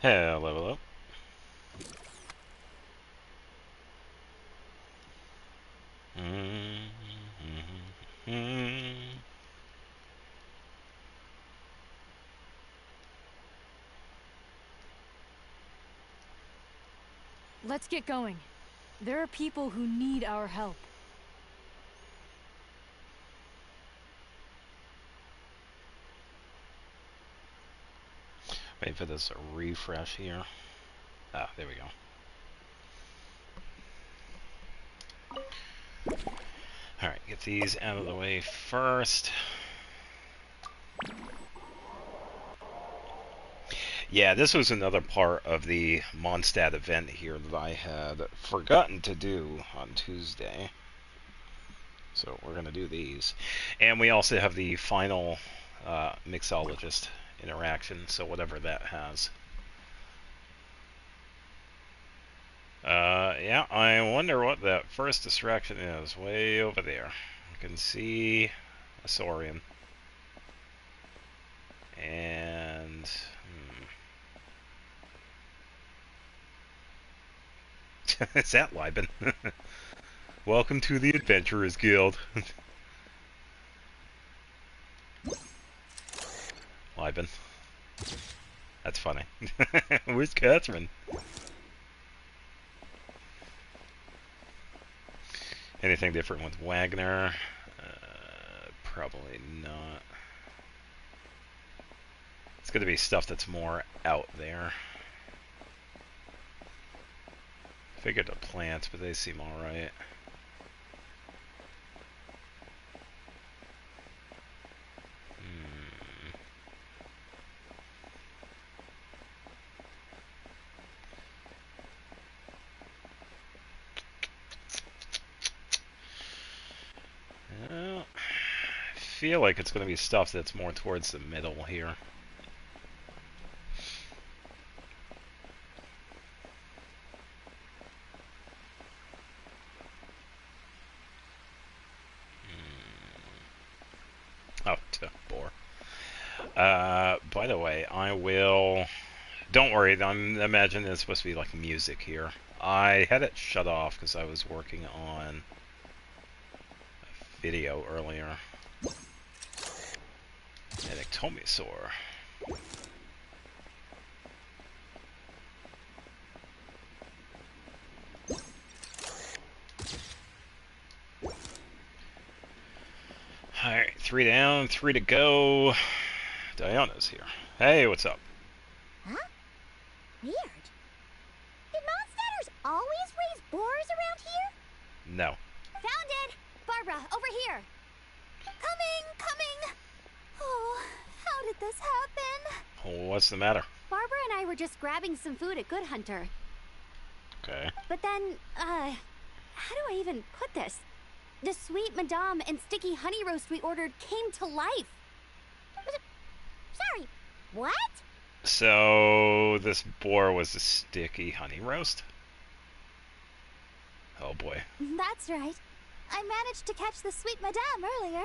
Hello, hello. Let's get going. There are people who need our help. Wait for this refresh here. Ah, there we go. Alright, get these out of the way first. Yeah, this was another part of the Mondstadt event here that I had forgotten to do on Tuesday. So we're going to do these. And we also have the final mixologist interaction, so whatever that has. Yeah, I wonder what that first distraction is. Way over there. You can see a Saurian. And... is that Liben? Welcome to the Adventurers Guild. Liben. That's funny. Where's Catherine? Anything different with Wagner? Probably not. It's going to be stuff that's more out there. Figured the plants, but they seem alright. Well, I feel like it's going to be stuff that's more towards the middle here. Oh, bore. By the way, I will... Don't worry, I'm imagining it's supposed to be like music here. I had it shut off because I was working on a video earlier. An ectomosaur. Alright, 3 down, 3 to go. Diana's here. Hey, what's up? Huh? Weird. Did monsters always raise boars around here? No. Found it! Barbara, over here! Coming! Oh, how did this happen? What's the matter? Barbara and I were just grabbing some food at Good Hunter. Okay. But then, how do I even put this? The sweet madame and sticky honey roast we ordered came to life. Sorry, what? So, this boar was a sticky honey roast? Oh boy. That's right. I managed to catch the sweet madame earlier.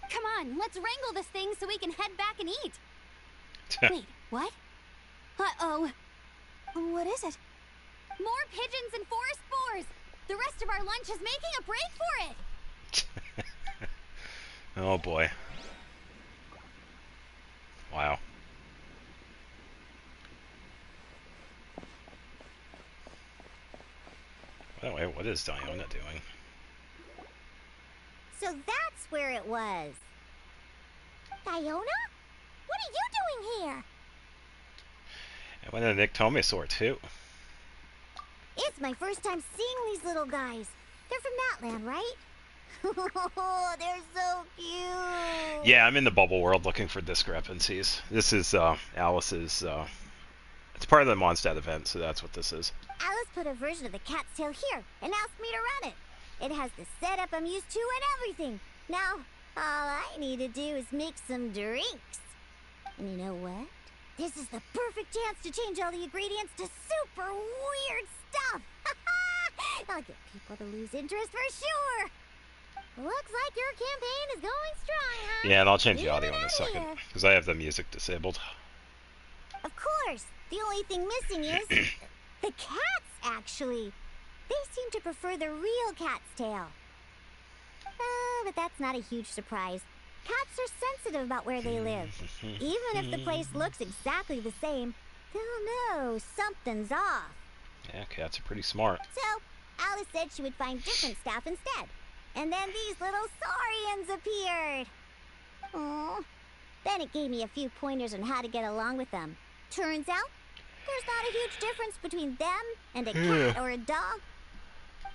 Come on, let's wrangle this thing so we can head back and eat. Wait, what? Uh-oh. What is it? More pigeons and forest boars! The rest of our lunch is making a break for it! Oh boy. Wow. By the way, what is Diana doing? So that's where it was. Diona? What are you doing here? I went to an ectomosaur too. It's my first time seeing these little guys. They're from that land, right? Oh, they're so cute. Yeah, I'm in the bubble world looking for discrepancies. This is Alice's. It's part of the Mondstadt event, so that's what this is. Alice put a version of the cat's tail here and asked me to run it. It has the setup I'm used to and everything. Now, all I need to do is make some drinks. And you know what? This is the perfect chance to change all the ingredients to super weird stuff. I'll get people to lose interest for sure. Looks like your campaign is going strong, huh? Yeah, and I'll change the audio in a second, because I have the music disabled. Of course. The only thing missing is the cats, actually. They seem to prefer the real cat's tail. But that's not a huge surprise. Cats are sensitive about where they live. Even if the place looks exactly the same, they'll know something's off. Yeah, cats are pretty smart. So, Alice said she would find different staff instead. And then these little saurians appeared. Aww. Then it gave me a few pointers on how to get along with them. Turns out, there's not a huge difference between them and a cat or a dog.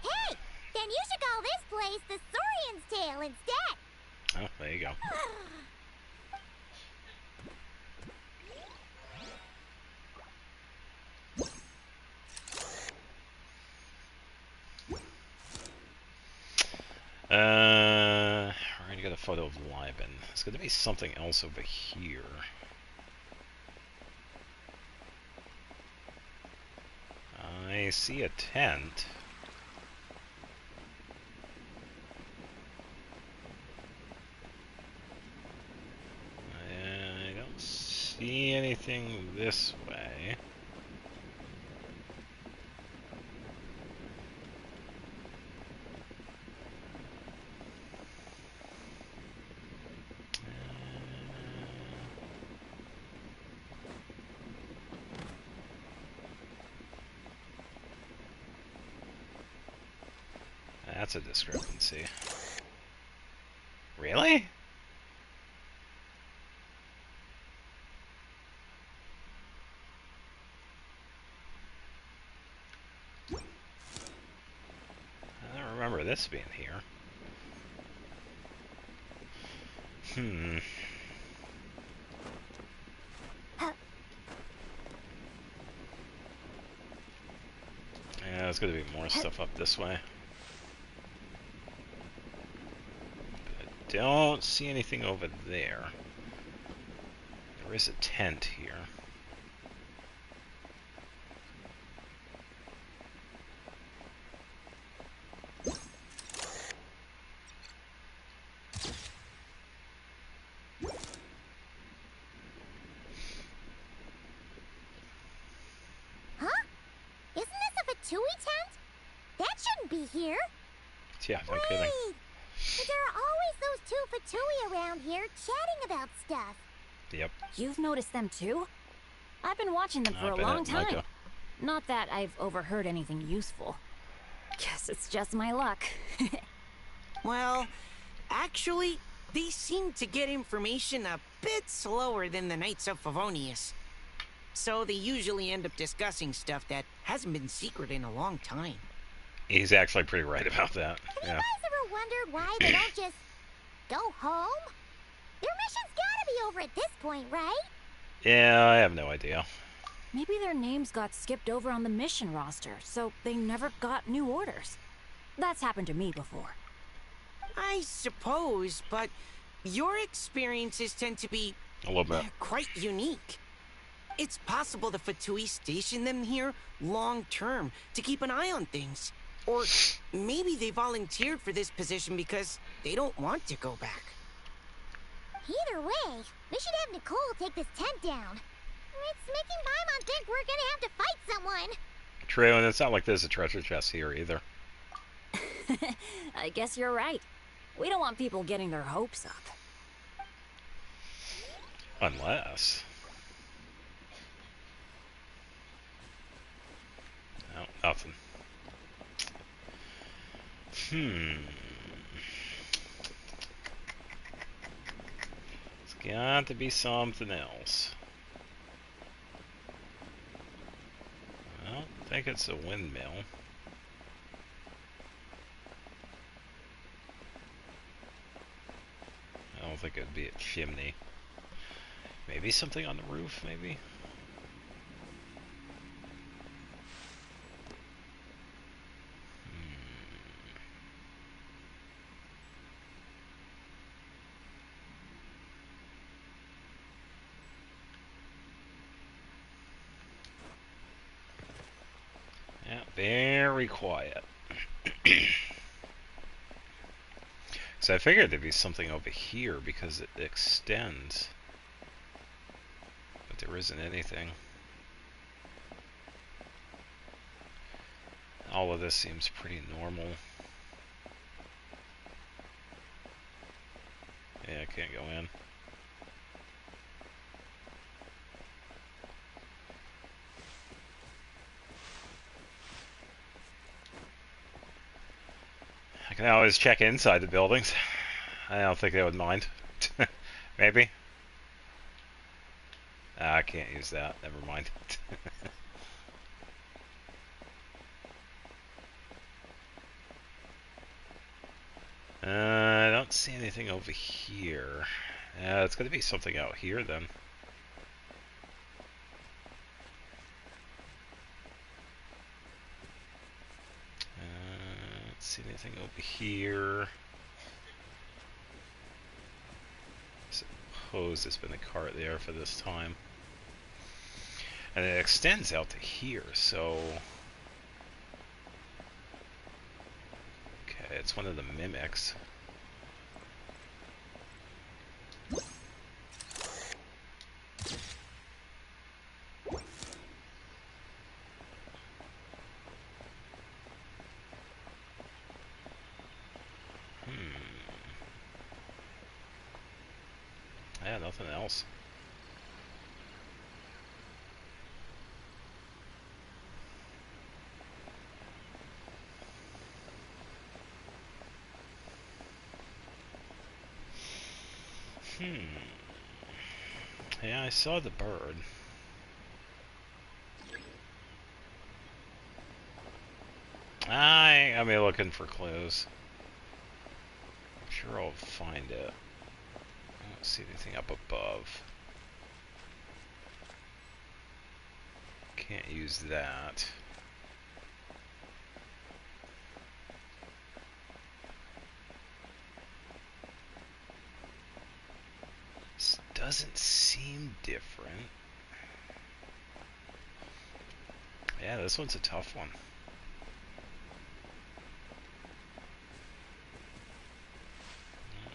Hey, then you should call this place the Saurian's Tail instead. Oh, there you go. We're gonna get a photo of Liben. There's gonna be something else over here. I see a tent. I don't see anything this way. That's a discrepancy. Really? I don't remember this being here. Yeah, there's gonna be more stuff up this way. Don't see anything over there. There is a tent here. Huh? Isn't this a Fatui tent? That shouldn't be here. Yeah, no kidding. Wait! But there are always those two Fatui around here chatting about stuff. Yep. You've noticed them too? I've been watching them for a Been long at time. Micah. Not that I've overheard anything useful. Guess it's just my luck. Well, actually, they seem to get information a bit slower than the Knights of Favonius. So they usually end up discussing stuff that hasn't been secret in a long time. He's actually pretty right about that. Have Yeah. you guys ever wondered why they don't just go home? Their mission's gotta be over at this point, right? Yeah, I have no idea. Maybe their names got skipped over on the mission roster, so they never got new orders. That's happened to me before. I suppose, but your experiences tend to be A little bit. quite unique. It's possible the Fatui stationed them here long term to keep an eye on things. Or maybe they volunteered for this position because they don't want to go back. Either way, we should have Nicole take this tent down. It's making Paimon think we're gonna have to fight someone. True, and it's not like there's a treasure chest here either. I guess you're right. We don't want people getting their hopes up. Unless... No, nothing. It's got to be something else. I don't think it's a windmill. I don't think it'd be a chimney. Maybe something on the roof, maybe? Yeah, very quiet. So I figured there'd be something over here because it extends. But there isn't anything. All of this seems pretty normal. Yeah, I can't go in. I can always check inside the buildings. I don't think they would mind. Maybe. I can't use that. Never mind. I don't see anything over here. It's going to be something out here then. Don't see anything over here. Suppose there's been a cart there for this time. And it extends out to here, so... Okay, it's one of the mimics. Yeah, nothing else. Yeah, I saw the bird. I'm looking for clues. I'm sure I'll find it. I don't see anything up above. Can't use that. This doesn't seem different. Yeah, this one's a tough one.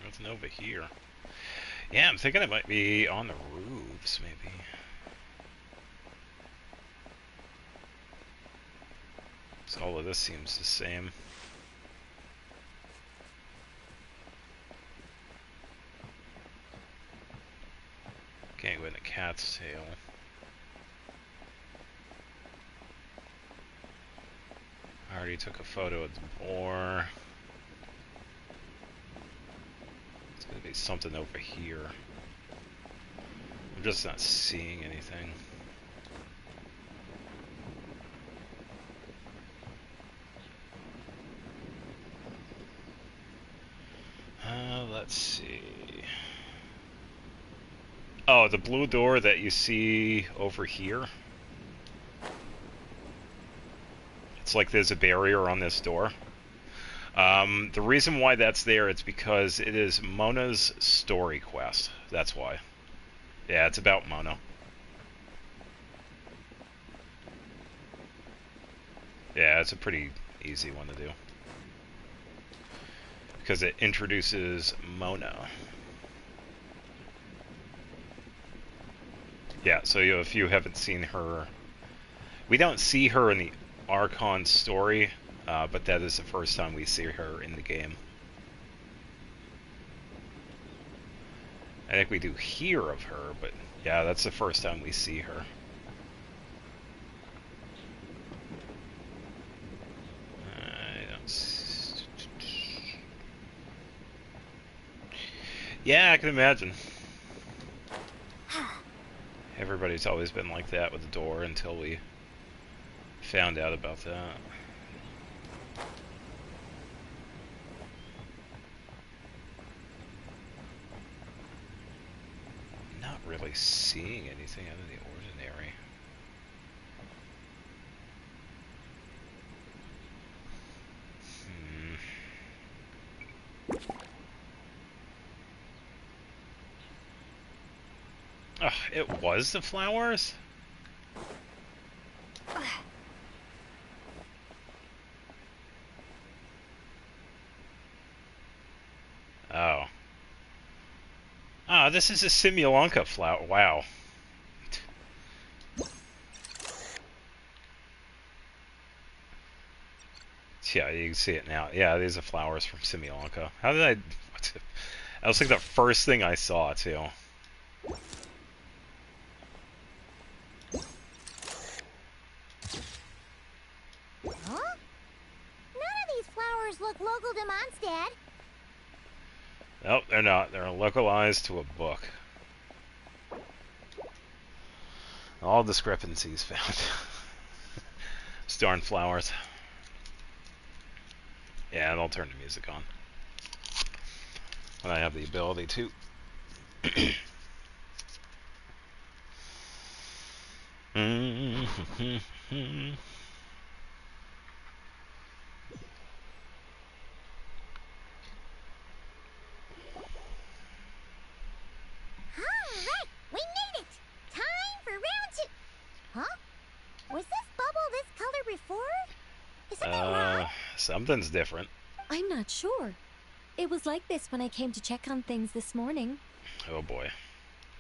Nothing over here. Yeah, I'm thinking it might be on the roofs, maybe. So all of this seems the same. Can't go in the cat's tail. I already took a photo of the boar. It's gonna be something over here. I'm just not seeing anything. Let's see. Oh, the blue door that you see over here. It's like there's a barrier on this door. The reason why that's there, it's because it is Mona's story quest. That's why. Yeah, it's about Mona. Yeah, it's a pretty easy one to do. Because it introduces Mona. Yeah, so if you haven't seen her... We don't see her in the Archon story, but that is the first time we see her in the game. I think we do hear of her, but yeah, that's the first time we see her. Yeah, I can imagine. Everybody's always been like that with the door until we found out about that. Not really seeing anything out of the ordinary. It was the flowers? Oh. Ah, this is a Simulanka flower. Wow. Yeah, you can see it now. Yeah, these are flowers from Simulonka. How did I... That was like the first thing I saw, too. Huh? None of these flowers look local to Mondstadt. Nope, they're not. They're localized to a book. All discrepancies found. These darn flowers. Yeah, and I'll turn the music on. And I have the ability to. Alright, we made it! Time for round 2! Huh? Was this bubble this color before? Is something wrong? Something's different. I'm not sure. It was like this when I came to check on things this morning. Oh boy.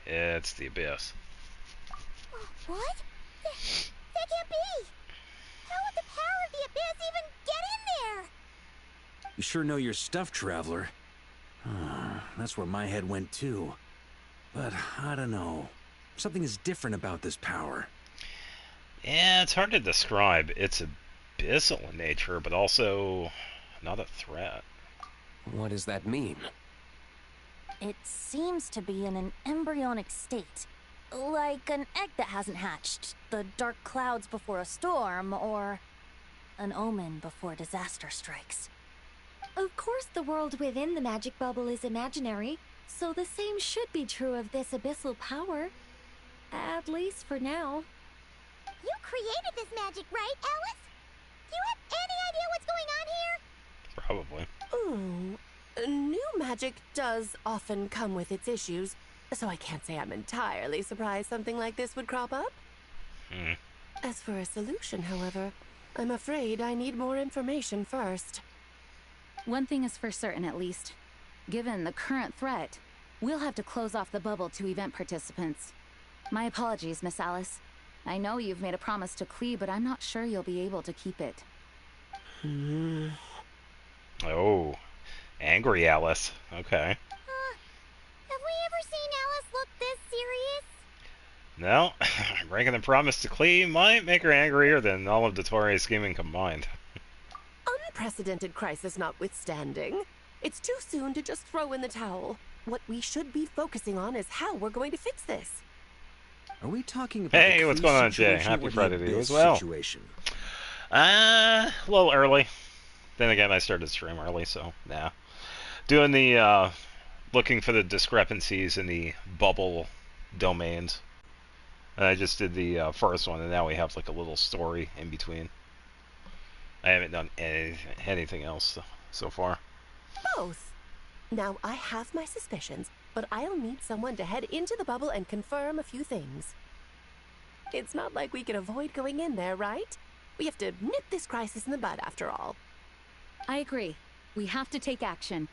It's the abyss. Oh, what? That can't be! How would the power of the abyss even get in there? You sure know your stuff, Traveler. That's where my head went too. But I don't know. Something is different about this power. Yeah, it's hard to describe. It's abyssal in nature, but also not a threat. What does that mean? It seems to be in an embryonic state. Like an egg that hasn't hatched, the dark clouds before a storm, or an omen before disaster strikes. Of course, the world within the magic bubble is imaginary, so the same should be true of this abyssal power. At least for now. You created this magic, right, Alice? Do you have any idea what's going on here? Probably. New magic does often come with its issues, so I can't say I'm entirely surprised something like this would crop up. As for a solution, however, I'm afraid I need more information first. One thing is for certain, at least. Given the current threat, we'll have to close off the bubble to event participants. My apologies, Miss Alice. I know you've made a promise to Klee, but I'm not sure you'll be able to keep it. Oh. Angry Alice. Okay. Have we ever seen Alice look this serious? No, breaking the promise to Klee might make her angrier than all of Dottore scheming combined. Unprecedented crisis notwithstanding, it's too soon to just throw in the towel. What we should be focusing on is how we're going to fix this. Are we talking about Hey, the what's Kree going on, Jay? situation Happy or the Friday to you Abyss as well. Situation? A little early. Then again, I started stream early, so nah. Doing the looking for the discrepancies in the bubble domains. And I just did the first one, and now we have like a little story in between. I haven't done anything else so far. Both. Now, I have my suspicions, but I'll need someone to head into the bubble and confirm a few things. It's not like we can avoid going in there, right? We have to nip this crisis in the bud, after all. I agree. We have to take action.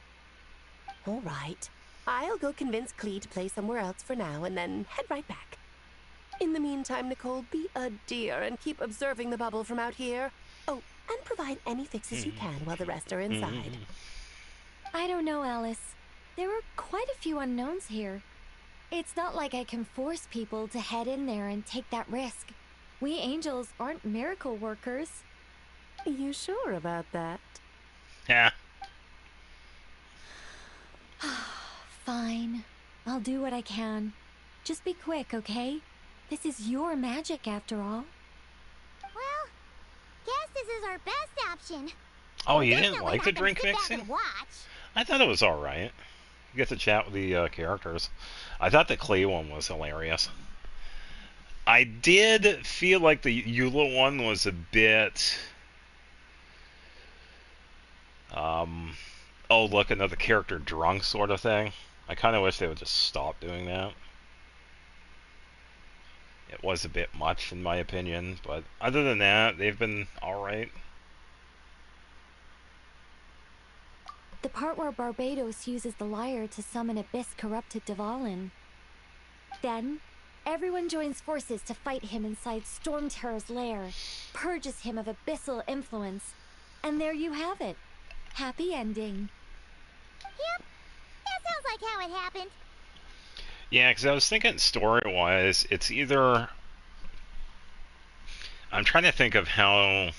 All right. I'll go convince Klee to play somewhere else for now and then head right back. In the meantime, Nicole, be a dear and keep observing the bubble from out here. Oh, and provide any fixes you can while the rest are inside. I don't know, Alice. There are quite a few unknowns here. It's not like I can force people to head in there and take that risk. We angels aren't miracle workers. You sure about that? Yeah. Fine. I'll do what I can. Just be quick, okay? This is your magic, after all. Well, guess this is our best option. Oh, you Definitely didn't like not the gonna drink sit back mixing? and watch. I thought it was alright. You get to chat with the characters. I thought the Klee one was hilarious. I did feel like the Eula one was a bit... oh, look, another character drunk sort of thing. I kind of wish they would just stop doing that. It was a bit much, in my opinion, but other than that, they've been alright. The part where Barbados uses the lyre to summon abyss-corrupted Dvalin. Then, everyone joins forces to fight him inside Storm Terror's lair, purges him of abyssal influence, And there you have it. Happy ending. Yep, that sounds like how it happened. Yeah, because I was thinking story-wise, it's either... I'm trying to think of how...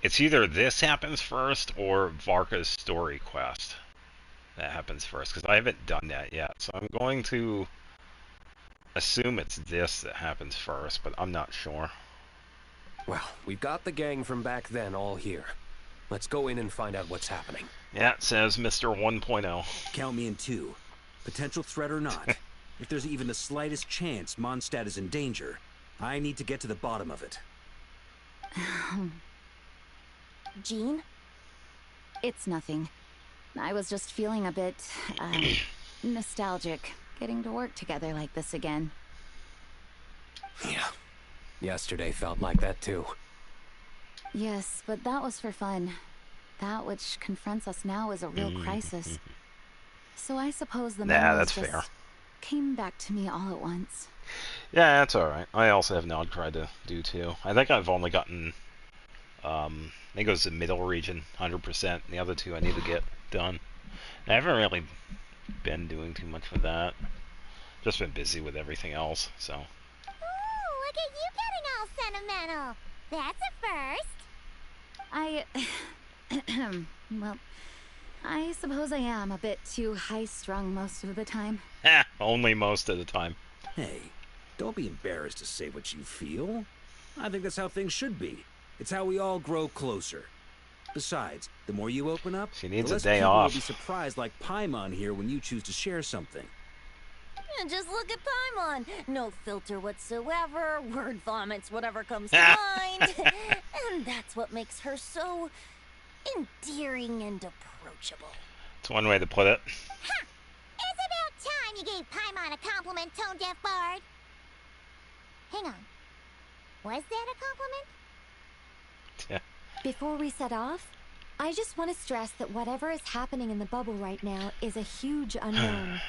It's either this happens first or Varka's story quest that happens first, because I haven't done that yet. So I'm going to assume it's this that happens first, but I'm not sure. Well, we've got the gang from back then all here. Let's go in and find out what's happening. Yeah, it says Mr. 1.0. Count me in 2. Potential threat or not. If there's even the slightest chance Mondstadt is in danger, I need to get to the bottom of it. Jean? It's nothing. I was just feeling a bit, nostalgic, getting to work together like this again. Yeah. Yesterday felt like that too. Yes, but that was for fun. That which confronts us now is a real crisis. So I suppose the memories that's just fair. came back to me all at once. Yeah, that's alright. I also have Nodcry to do too. I think I've only gotten... I think it was the middle region, 100%. And the other two I need to get done. I haven't really been doing too much with that. Just been busy with everything else, so... Ooh, look at you getting all sentimental. That's a first. Well, I suppose I am a bit too high-strung most of the time. Only most of the time. Hey, don't be embarrassed to say what you feel. I think that's how things should be. It's how we all grow closer. Besides, the more you open up, She needs the a less day people off. will be surprised like Paimon here when you choose to share something. And just look at Paimon. No filter whatsoever, word vomits whatever comes to mind. And that's what makes her so endearing and approachable. It's one way to put it. Ha! It's about time you gave Paimon a compliment, Tone Deaf Bard. Hang on. Was that a compliment? Before we set off, I just want to stress that whatever is happening in the bubble right now is a huge unknown.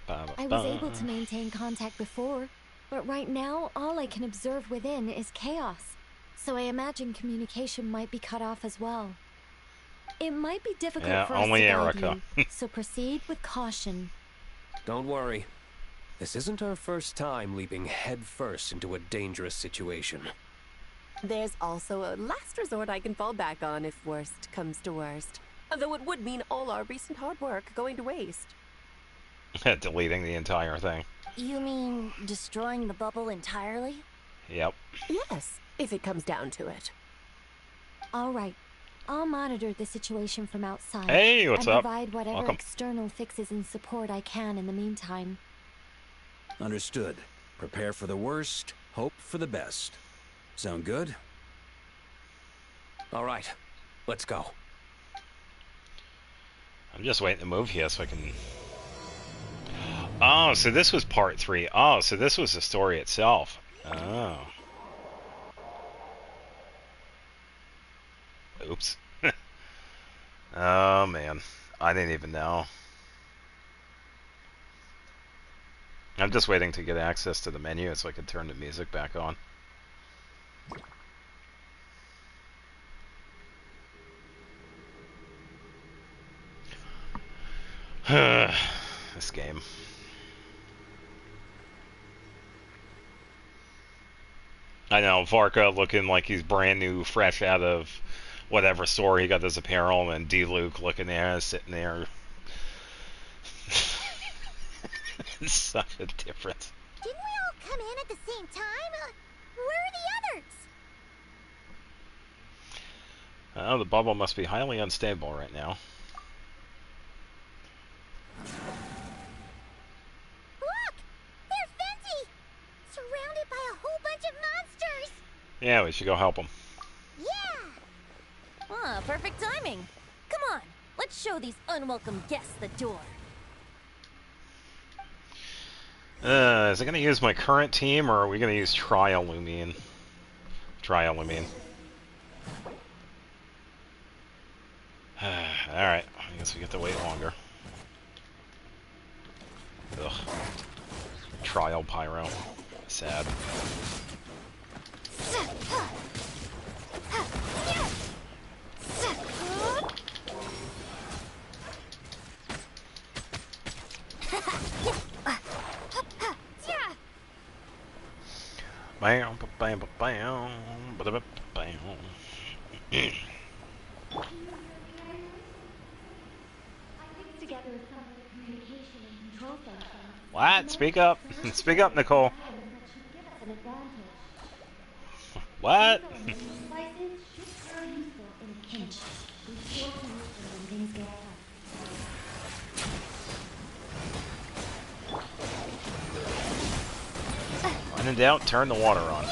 I was able to maintain contact before, but right now all I can observe within is chaos. So I imagine communication might be cut off as well. It might be difficult for us to only guide Erica. you, so proceed with caution. Don't worry. This isn't our first time leaping headfirst into a dangerous situation. There's also a last resort I can fall back on if worst comes to worst. Though it would mean all our recent hard work going to waste. Deleting the entire thing. You mean destroying the bubble entirely? Yep. Yes, if it comes down to it. All right. I'll monitor the situation from outside. Hey, what's and up? provide whatever Welcome. external fixes and support I can in the meantime. Understood. Prepare for the worst, hope for the best. Sound good? All right, let's go. I'm just waiting to move here so I can... Oh, so this was part 3. Oh, so this was the story itself. Oh. Oops. Oh, man. I didn't even know. I'm just waiting to get access to the menu so I can turn the music back on. This game. I know, Varka looking like he's brand new, fresh out of whatever store he got his apparel, and D-Luke looking there, sitting there. It's such a difference. Didn't we all come in at the same time? Where are the others? Oh, the bubble must be highly unstable right now. Look! There's Venti! Surrounded by a whole bunch of monsters! Yeah, we should go help him. Yeah! Ah, perfect timing. Come on, let's show these unwelcome guests the door. Is it going to use my current team, or are we going to use Triolumine? Triolumine. Alright, I guess we get to wait longer. Ugh. Trial Pyro. Sad. Bam, bam, bam, bam, bam, bam. What? Speak up. Speak up, Nicole. What? When in doubt, turn the water on.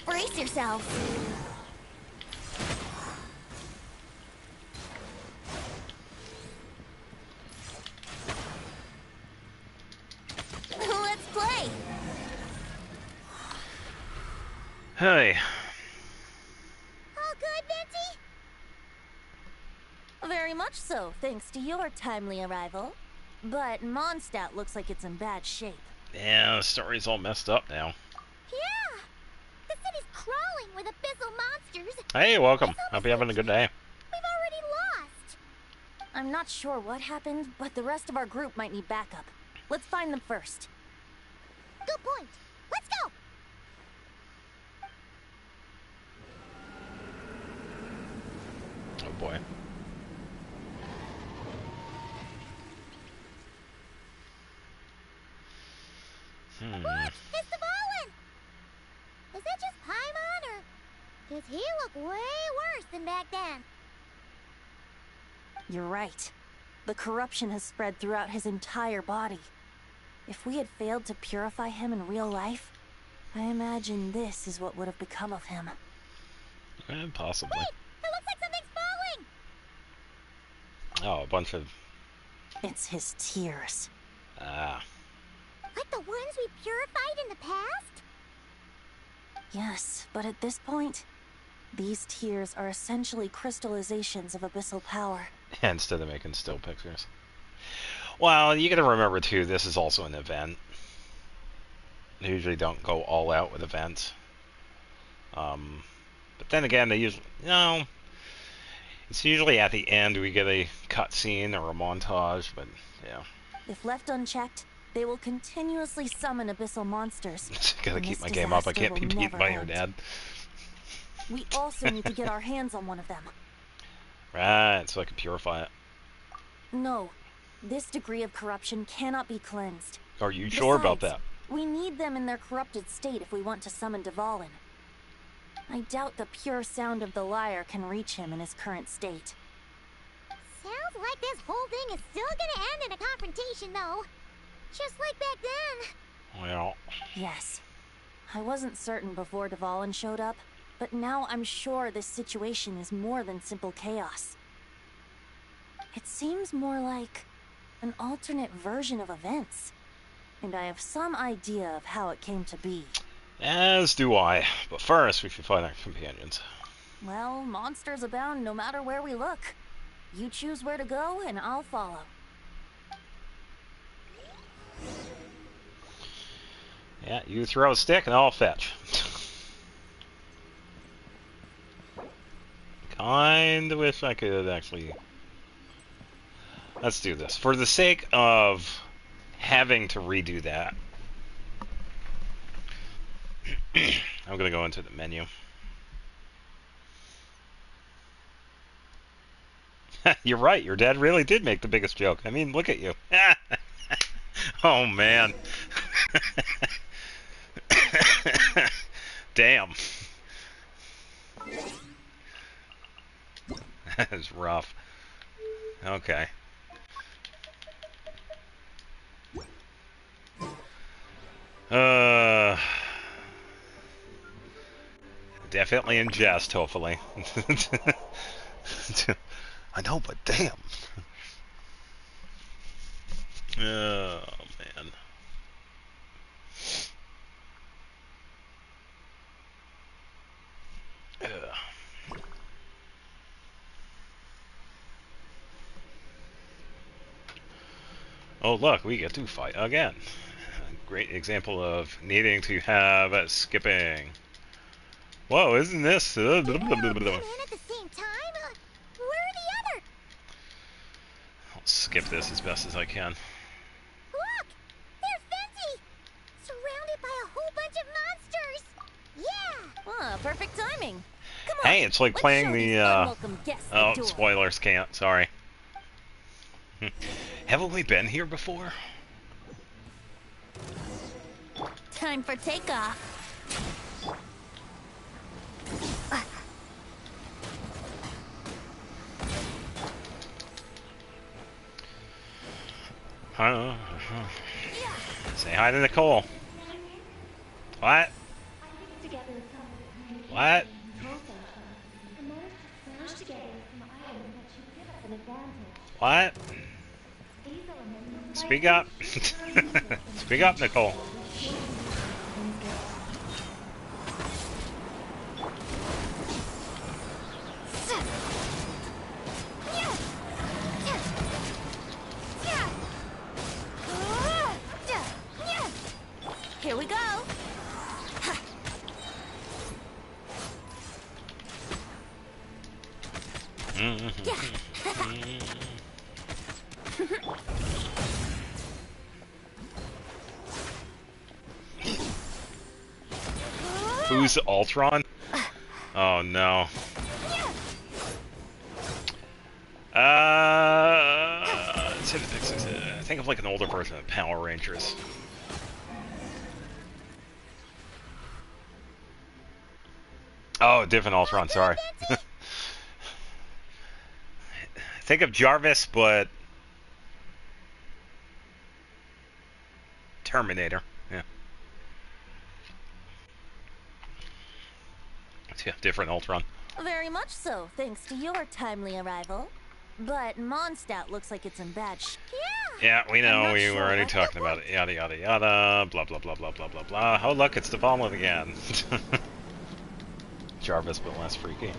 Brace yourself. Let's play. Hey. All good, Minty? Very much so, thanks to your timely arrival. But Mondstadt looks like it's in bad shape. Yeah, the story's all messed up now. Yeah. The city's crawling with abyssal monsters. Hey, welcome. Hope you're having a good day. We've already lost. I'm not sure what happened, but the rest of our group might need backup. Let's find them first. Good point. Let's go. Oh boy. What? It's the Volin! Is that just Paimon, or does he look way worse than back then? You're right. The corruption has spread throughout his entire body. If we had failed to purify him in real life, I imagine this is what would have become of him. Possibly. Wait! It looks like something's falling! Oh, a bunch of... It's his tears. Ah. Like the ones we purified in the past? Yes, but at this point, these tears are essentially crystallizations of abyssal power. Instead of making still pictures. Well, you gotta remember too, this is also an event. They usually don't go all out with events. But then again, they usually, it's usually at the end we get a cutscene or a montage, but yeah. If left unchecked, they will continuously summon abyssal monsters. Gotta keep my game up, I can't be beaten by your dad. We also need to get our hands on one of them. Right, so I can purify it. No, this degree of corruption cannot be cleansed. Are you sure about Besides, that? We need them in their corrupted state if we want to summon Dvalin. I doubt the pure sound of the lyre can reach him in his current state. Sounds like this whole thing is still gonna end in a confrontation, though. Just like back then. Well... Yes. I wasn't certain before Dvalin showed up, but now I'm sure this situation is more than simple chaos. It seems more like an alternate version of events, and I have some idea of how it came to be. As do I. But first, we should find our companions. Well, monsters abound no matter where we look. You choose where to go, and I'll follow. Yeah, you throw a stick and I'll fetch. Kinda wish I could actually... Let's do this. For the sake of having to redo that, I'm gonna go into the menu. You're right, your dad really did make the biggest joke. I mean, look at you. Oh, man. Damn. That is rough. Okay. Definitely in jest, hopefully. I know, but damn. Oh, man. Ugh. Oh, look, we get to fight again. A great example of needing to have skipping. Whoa, isn't this? Come in at the same time? Where are the other? I'll skip this as best as I can. Look! They're Fenty! Surrounded by a whole bunch of monsters! Yeah! Ah, perfect timing. Come on. Hey, it's like let's playing show the, these unwelcome guests the oh, door. spoilers, can't, sorry. Haven't we been here before? Time for takeoff. Say hi to Nicole. What? What? What? Speak up. Speak up, Nicole. Here we go. Who's Ultron? Oh no. Think of like an older version of Power Rangers. Oh, different Ultron, sorry. Think of Jarvis, but Terminator. Yeah. Yeah, different Ultron. Very much so, thanks to your timely arrival. But Mondstadt looks like it's in bad Yeah, we know. We were sure already what talking about it. Yada, yada, yada. Blah, blah, blah, blah, blah, blah, blah. Oh, look, it's the Vomit again. Jarvis, but less freaky.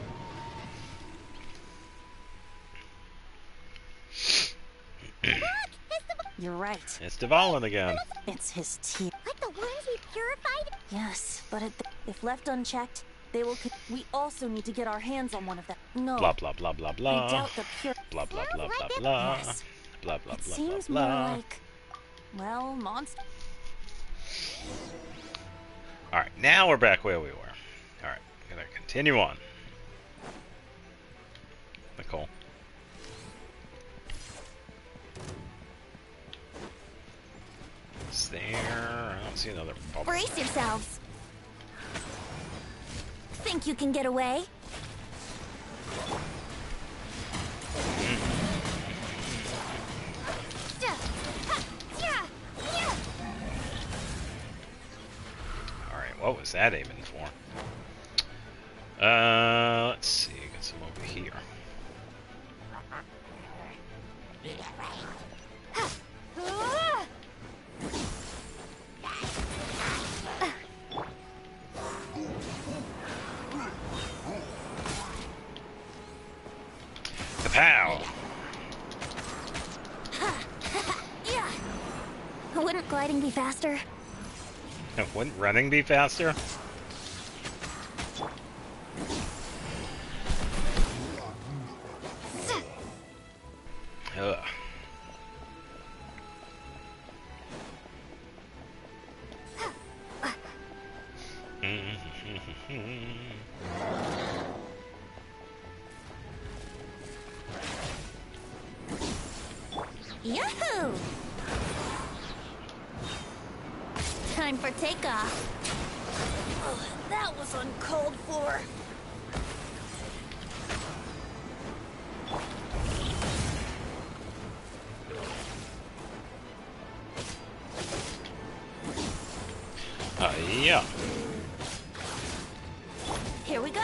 You're right. It's Devalin again. It's his teeth. Like the ones we purified? Yes, but if left unchecked, they will. We also need to get our hands on one of them. No. Blah, blah, blah, blah, blah. I doubt the pure. Blah, blah, blah, blah, Sounds like blah. Yes. Blah, blah, It blah, seems blah, blah. more like, well, monster. Alright, now we're back where we were. Alright, gonna continue on. Nicole. It's there. I don't see another bubble. Brace yourselves. Think you can get away? Alright, what was that aiming for? Let's see. Got some over here. Kapow! Wouldn't gliding be faster? Wouldn't running be faster? Ugh. Yahoo! Time for takeoff. Oh, that was uncalled for. Yeah. Here we go.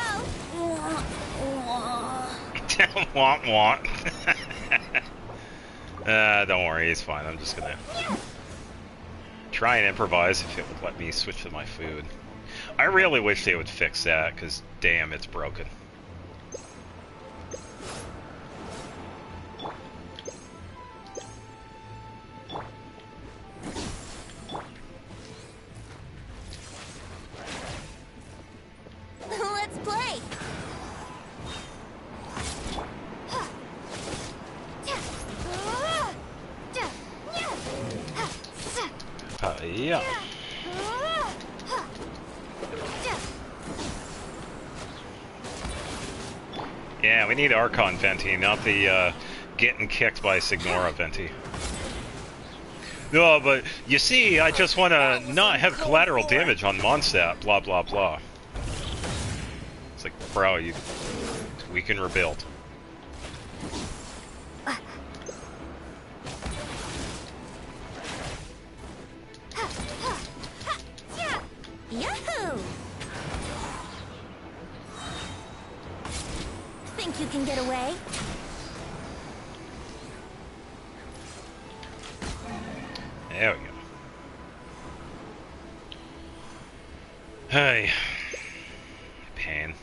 Want, want. Don't worry, it's fine. I'm just gonna try and improvise if it would let me switch to my food. I really wish they would fix that, because damn, it's broken. Yeah. Yeah, we need Archon Venti, not the getting kicked by Signora Venti. No, but you see, I just want to not have collateral damage on Mondstadt, blah blah blah. It's like, bro, we can rebuild. Yahoo! Think you can get away? There we go. Hey. Pain.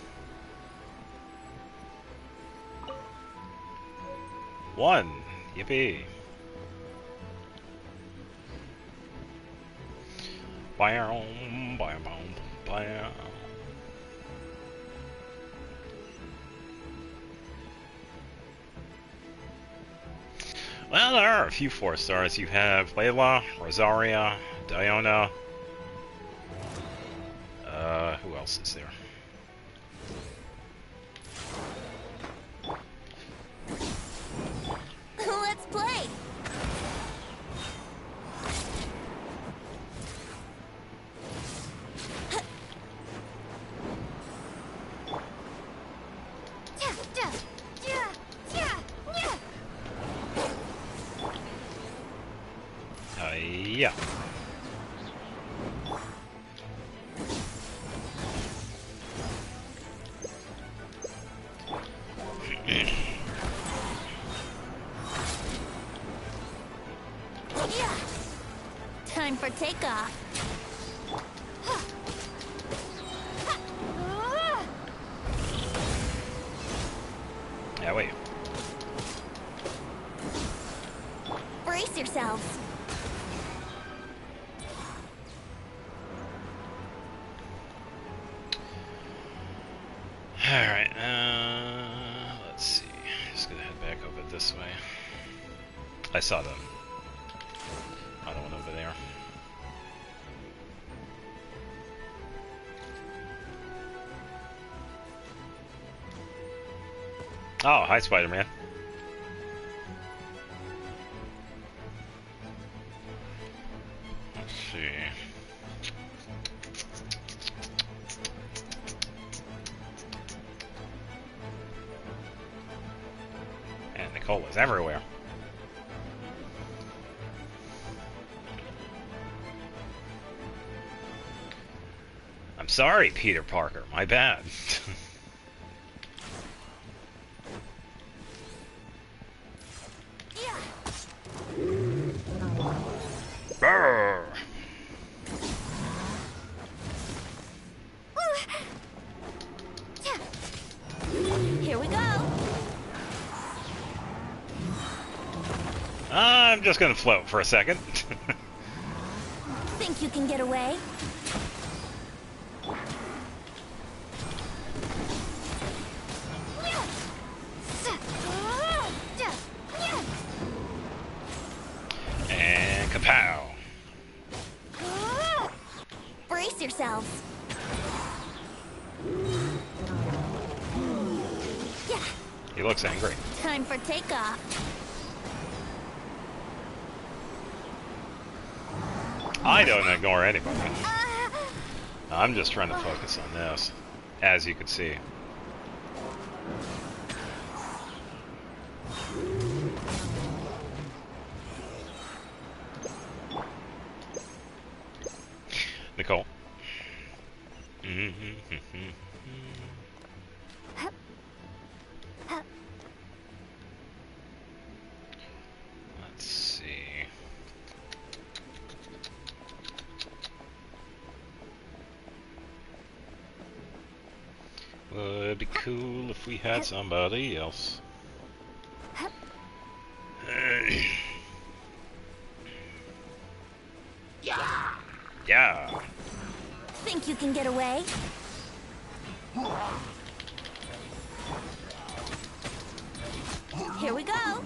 One. Yippee. Bam, bam, bam. Well, there are a few 4 stars. You have Layla, Rosaria, Diona. Who else is there? Let's play! Yeah. Time for takeoff. Yeah, wait. Brace yourselves. Alright, let's see. Just gonna head back over this way. I saw the other one over there. Oh, hi, Spider-Man. Let's see. And Nicole is everywhere. I'm sorry, Peter Parker. My bad. Brrr. Here we go. I'm just gonna float for a second. Think you can get away? And kapow. Brace yourselves. Yeah. He looks angry. Time for takeoff. I don't ignore anybody. I'm just trying to focus on this, as you can see. Nicole. Let's see. Would be cool if we had somebody else. Yeah. Think you can get away? Here we go.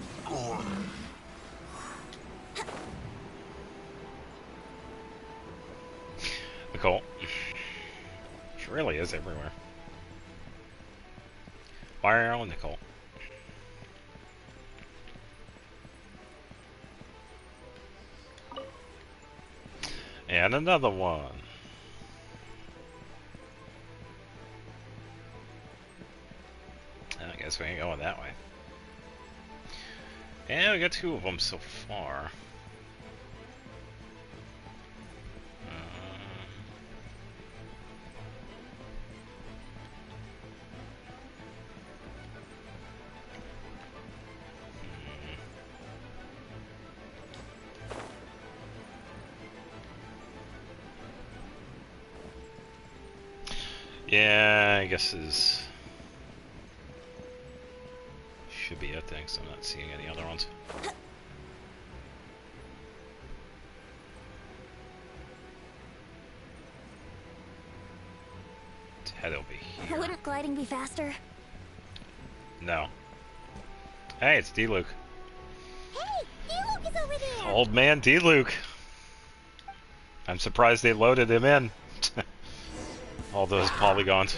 really is everywhere. Fire arrow, nickel. And another one. I guess we ain't going that way. And we got 2 of them so far. Yeah, I guess is should be it. Thanks. I'm not seeing any other ones. Its head will be here. Wouldn't gliding be faster? No. Hey, it's D-Luke. Hey, D-Luke is over there! Old man D-Luke. I'm surprised they loaded him in. All those polygons.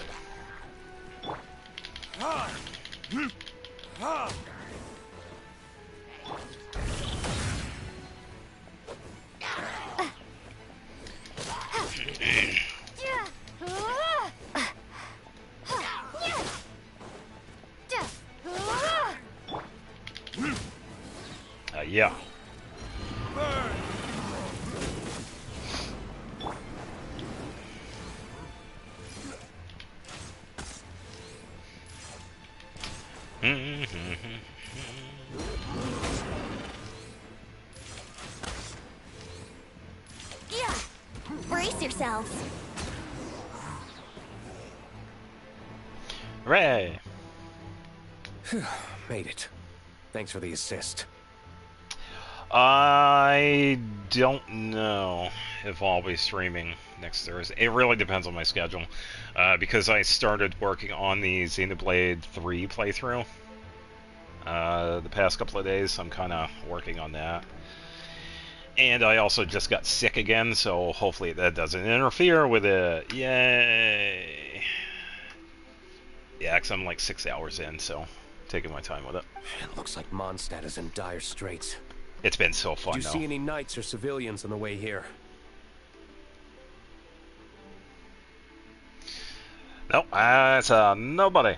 Yeah. Yeah. Brace yourselves. Hooray! Made it. Thanks for the assist. I don't know if I'll be streaming next Thursday. It really depends on my schedule. Because I started working on the Xenoblade 3 playthrough the past couple of days. I'm kind of working on that. And I also just got sick again, so hopefully that doesn't interfere with it. Yay! Yeah, 'cause I'm like 6 hours in, so taking my time with it. It looks like Mondstadt is in dire straits. It's been so fun, Did you though. see any knights or civilians on the way here? Nope, that's nobody.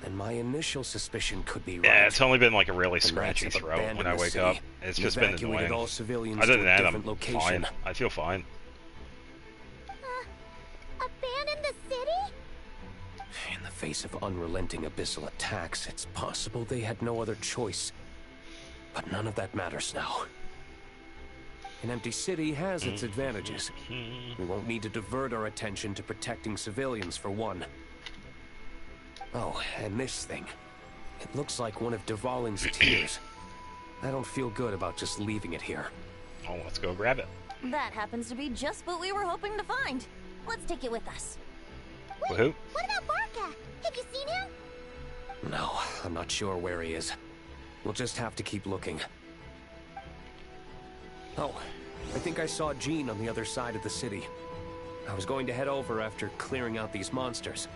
And my initial suspicion could be right. Yeah, it's only been like a really The scratchy knights have throat when abandoned I the wake city up. It's and just been evacuated annoying. all civilians Other to than a that, different I'm location. fine. I feel fine. Abandon the city? In the face of unrelenting abyssal attacks, it's possible they had no other choice. But none of that matters now. An empty city has its advantages. We won't need to divert our attention to protecting civilians, for one. Oh, and this thing. It looks like one of Devaling's tears. I don't feel good about just leaving it here. Oh, let's go grab it. That happens to be just what we were hoping to find. Let's take it with us. Woohoo. What about Varka? Have you seen him? No, I'm not sure where he is. We'll just have to keep looking. Oh, I think I saw Jean on the other side of the city. I was going to head over after clearing out these monsters.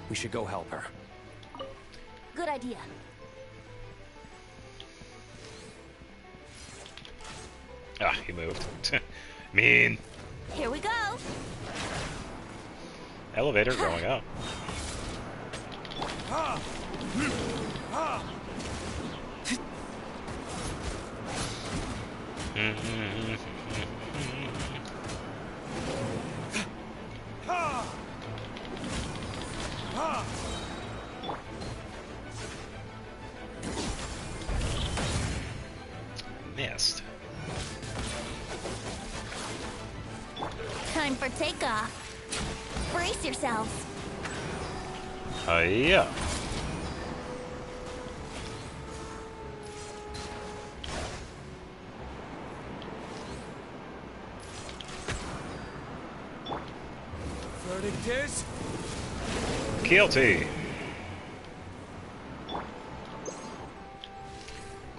We should go help her. Good idea. Ah, he moved. Mean. Here we go. Elevator going up. Missed. Time for takeoff. Brace yourselves. Yeah. Verdict is? Guilty.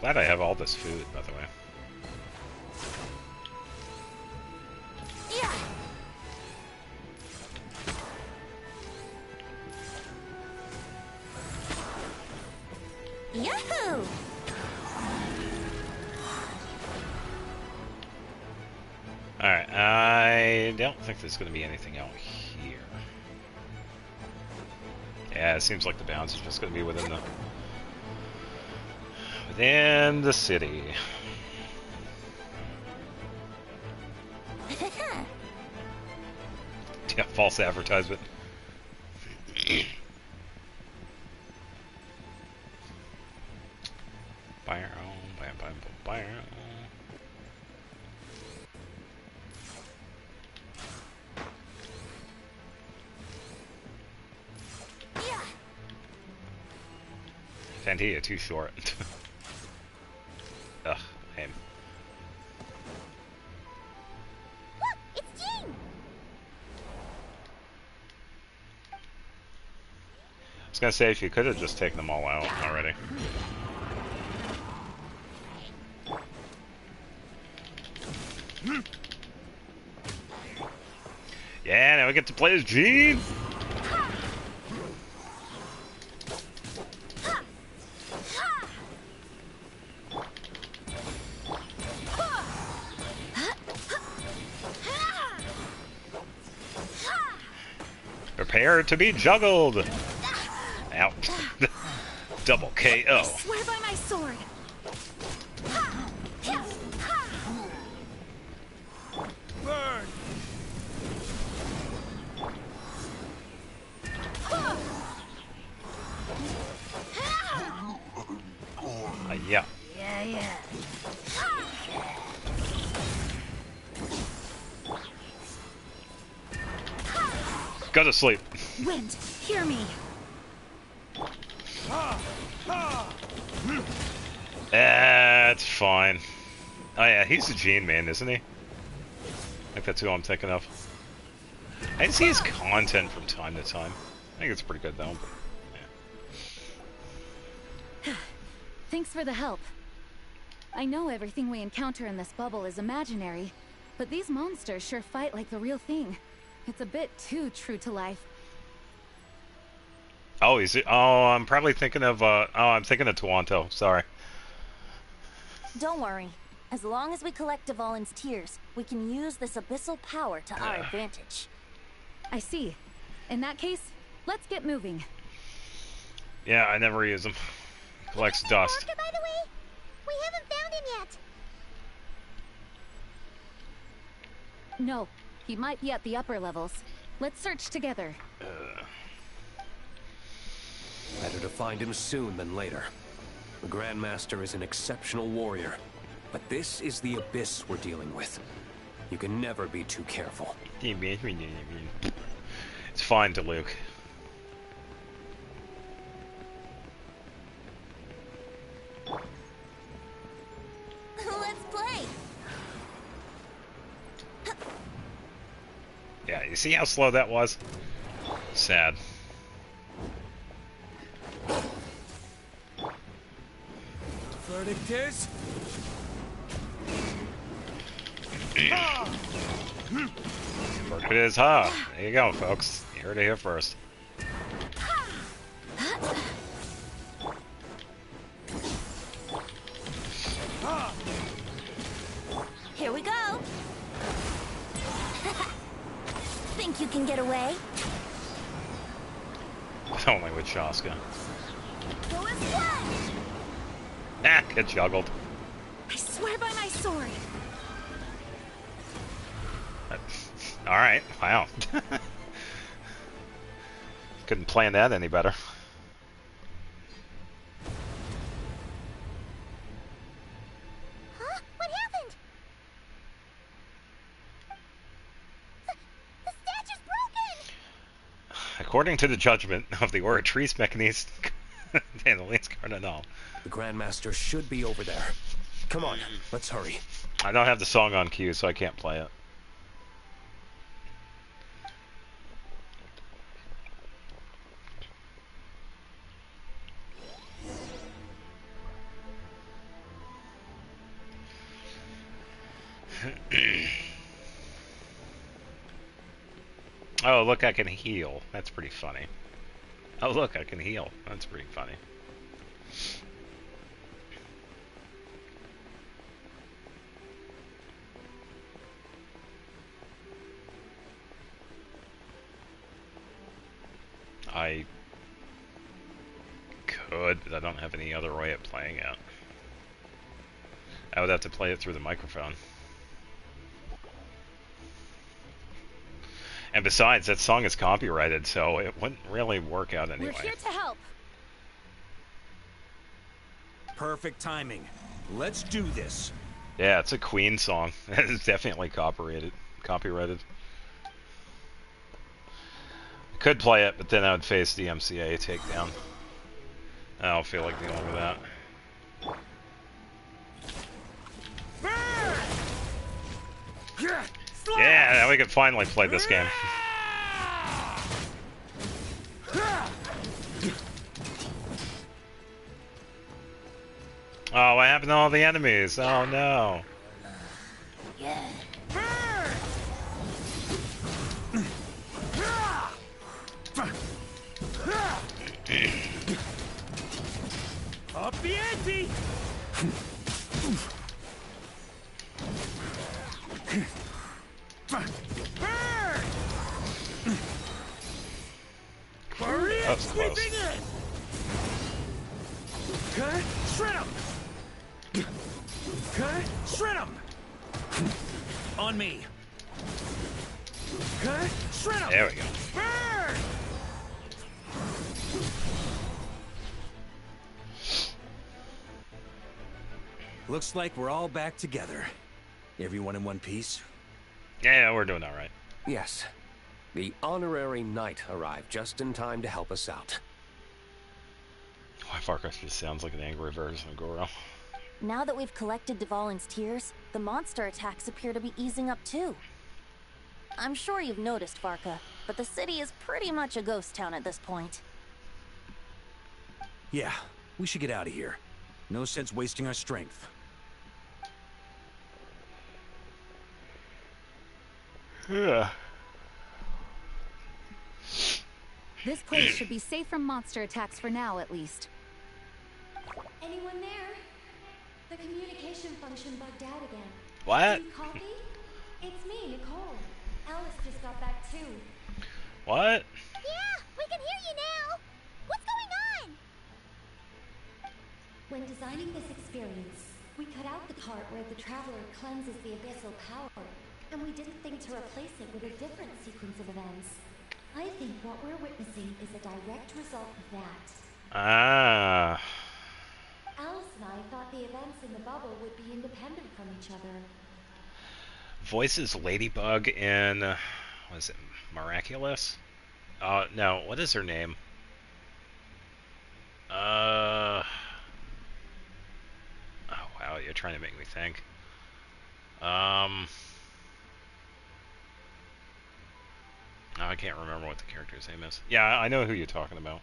Glad I have all this food, by the way. Yeah. think there's going to be anything out here. Yeah, it seems like the bounds is just going to be within the city. Yeah, false advertisement. Fantia, too short. Ugh, lame. Look, it's Jean! I was gonna say, if you could have just taken them all out already. Yeah, now we get to play as Jean! Prepare to be juggled! Out. Double KO. I swear by my sword. Burn! Yeah. Yeah. Go to sleep. Wind, hear me. That's fine. Oh yeah, he's a Gene man, isn't he? I think that's who I'm thinking of. I see his content from time to time. I think it's pretty good though. But, yeah. Thanks for the help. I know everything we encounter in this bubble is imaginary, but these monsters sure fight like the real thing. It's a bit too true to life. Oh, is it? Oh, I'm probably thinking of. I'm thinking of Toronto. Sorry. Don't worry. As long as we collect Dvalin's tears, we can use this abyssal power to our advantage. I see. In that case, let's get moving. Yeah, I never use them. Collects dust. Varka, by the way? We haven't found him yet. No, he might be at the upper levels. Let's search together. Better to find him soon than later. The Grandmaster is an exceptional warrior, but this is the abyss we're dealing with. You can never be too careful. It's fine to Luke. Let's play. Yeah, you see how slow that was? Sad. Verdict is... Verdict is, huh? There you go, folks. You heard it here first. Here we go. Think you can get away? Only with Shaska. Go as one. Ah, get juggled. I swear by my sword. Alright, wow. Couldn't plan that any better. Huh? What happened? The statue's broken! According to the judgment of the Oratrice Mechanist and the Lance Cardinal. The Grandmaster should be over there. Come on, let's hurry. I don't have the song on cue, so I can't play it. Oh, look, I can heal. That's pretty funny. Oh, look, I can heal. That's pretty funny. I could, but I don't have any other way of playing it. I would have to play it through the microphone. And besides, that song is copyrighted, so it wouldn't really work out anyway. We're here to help. Perfect timing. Let's do this. Yeah, it's a Queen song. It's definitely copyrighted. I could play it, but then I would face the MCA takedown. I don't feel like dealing with that. Yeah, now we can finally play this game. Oh, what happened to all the enemies? Oh no. Up the ante! That's close. Cut! Shred 'em! Cut! Shred 'em! On me! Cut! Shred 'em! There we go. Burn! Looks like we're all back together. Everyone in one piece? Yeah, we're doing all right. Yes. The honorary knight arrived just in time to help us out. Why Varka just sounds like an angry version of Goro. Now that we've collected Dvaling's tears, the monster attacks appear to be easing up too. I'm sure you've noticed, Varka, but the city is pretty much a ghost town at this point. Yeah, we should get out of here. No sense wasting our strength. Yeah. This place should be safe from monster attacks for now, at least. Anyone there? The communication function bugged out again. What? Do you copy? It's me, Nicole. Alice just got back too. What? Yeah, we can hear you now. What's going on? When designing this experience, we cut out the part where the traveler cleanses the abyssal power, and we didn't think to replace it with a different sequence of events. I think what we're witnessing is a direct result of that. Ah. Alice and I thought the events in the bubble would be independent from each other. Voices Ladybug in, what is it, Miraculous? No, what is her name? Oh wow, you're trying to make me think. No, I can't remember what the character's name is. Yeah, I know who you're talking about.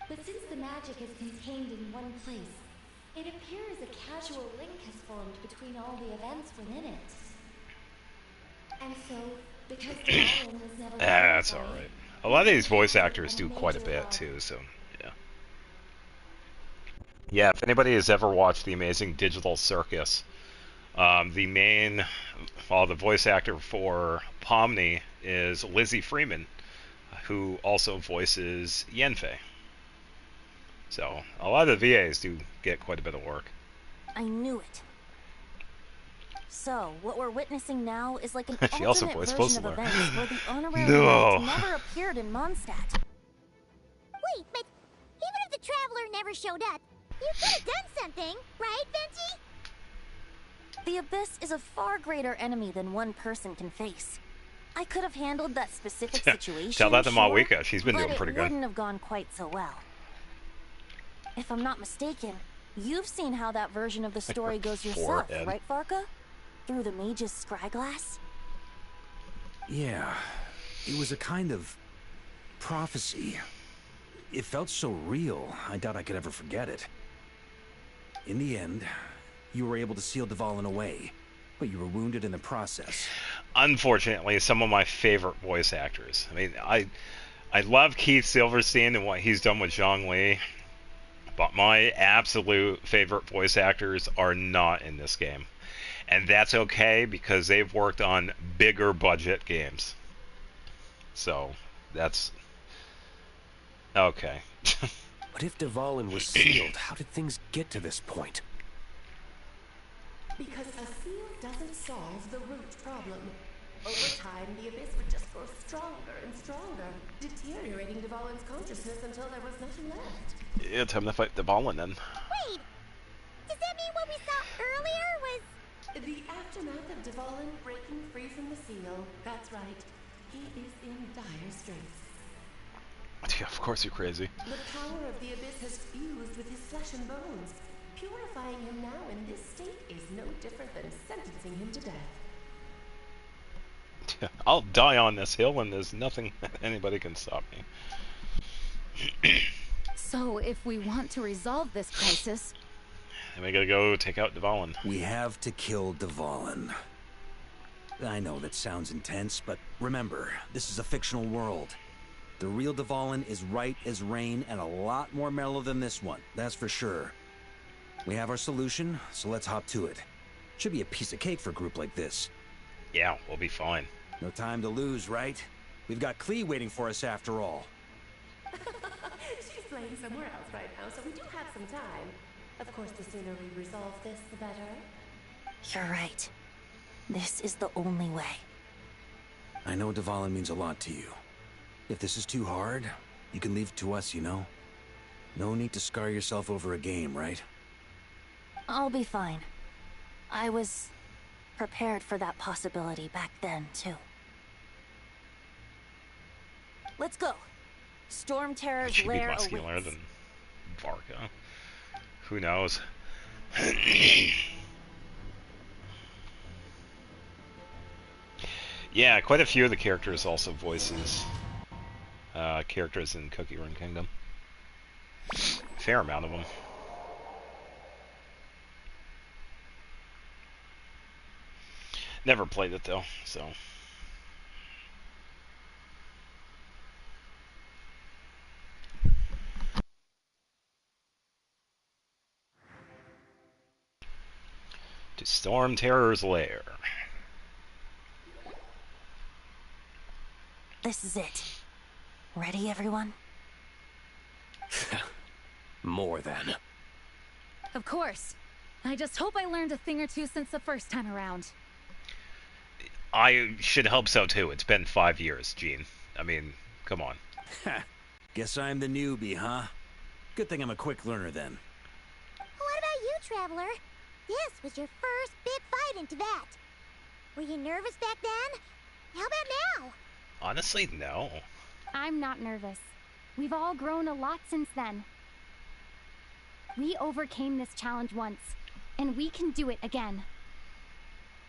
But since the magic is contained in one place, it appears a casual link has formed between all the events within it. And so, because the island was never That's alright. A lot of these voice actors do quite a bit too, so yeah. Yeah, if anybody has ever watched The Amazing Digital Circus, the voice actor for Pomni is Lizzie Freeman, who also voices Yenfei. So, a lot of the VAs do get quite a bit of work. I knew it. So, what we're witnessing now is like an She also alternate voiced version of Puzzler. events where the honorary No. knight never appeared in Mondstadt. Wait, but even if the traveler never showed up, you could have done something, right, Venti? The Abyss is a far greater enemy than one person can face. I could have handled that specific situation. Tell that to sure, Mawika. She's been doing pretty But it good. wouldn't have gone quite so well. If I'm not mistaken, you've seen how that version of the story goes yourself, forehead. right, Varka? Through the mage's scryglass? Yeah, it was a kind of prophecy. It felt so real, I doubt I could ever forget it. In the end, you were able to seal Dvalin away, but you were wounded in the process. Unfortunately, some of my favorite voice actors. I mean, I love Keith Silverstein and what he's done with Zhang Li, but my absolute favorite voice actors are not in this game. And that's okay because they've worked on bigger budget games. So, that's Okay. But if Dvalin was sealed, how did things get to this point? Because a seal doesn't solve the root problem. Over time, the abyss would just grow stronger and stronger, deteriorating Dvalin's consciousness until there was nothing left. Yeah, time to fight Dvalin then. Wait! Does that mean what we saw earlier was... The aftermath of Dvalin breaking free from the seal. That's right. He is in dire straits. Yeah, of course you're crazy. The power of the abyss has fused with his flesh and bones. Purifying him now in this state is no different than sentencing him to death. Yeah, I'll die on this hill and there's nothing anybody can stop me. So, if we want to resolve this crisis... Then we gotta go take out Dvalin. We have to kill Dvalin. I know that sounds intense, but remember, this is a fictional world. The real Dvalin is right as rain and a lot more mellow than this one, that's for sure. We have our solution, so let's hop to it. Should be a piece of cake for a group like this. Yeah, we'll be fine. No time to lose, right? We've got Klee waiting for us after all. She's playing somewhere else right now, so we do have some time. Of course, the sooner we resolve this, the better. You're right. This is the only way. I know Dvalin means a lot to you. If this is too hard, you can leave it to us, you know? No need to scar yourself over a game, right? I'll be fine. I was prepared for that possibility back then, too. Let's go. Storm Terror's She'd be lair muscular awaits. than Varka. Who knows? Yeah, quite a few of the characters also voices characters in Cookie Run Kingdom. Fair amount of them. Never played it though, so. To Storm Terror's lair. This is it. Ready, everyone? More than. Of course. I just hope I learned a thing or two since the first time around. I should hope so too. It's been 5 years, Gene. I mean, come on. Guess I'm the newbie, huh? Good thing I'm a quick learner then. What about you, Traveler? This was your first big fight into that. Were you nervous back then? How about now? Honestly, no. I'm not nervous. We've all grown a lot since then. We overcame this challenge once, and we can do it again.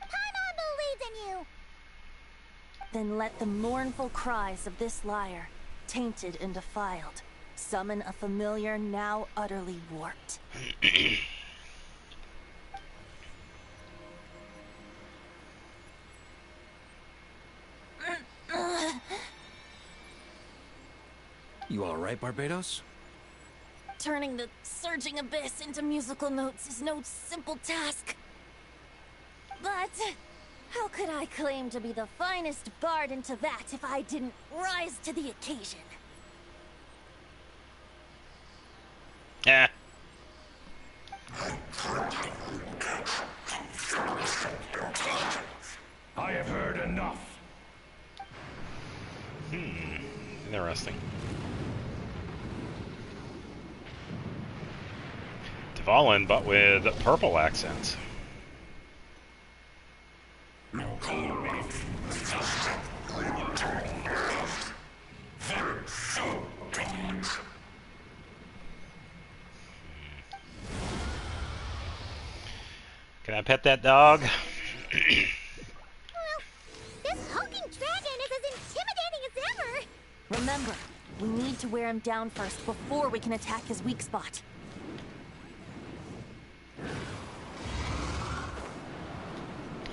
Paimon believes in you! Then let the mournful cries of this lyre, tainted and defiled, summon a familiar now utterly warped. You alright, Barbados? Turning the surging abyss into musical notes is no simple task. But how could I claim to be the finest bard into that if I didn't rise to the occasion? Eh. I have heard enough. Interesting. Dvalin, but with purple accents. Can I pet that dog? Well, this hulking dragon is as intimidating as ever! Remember, we need to wear him down first before we can attack his weak spot.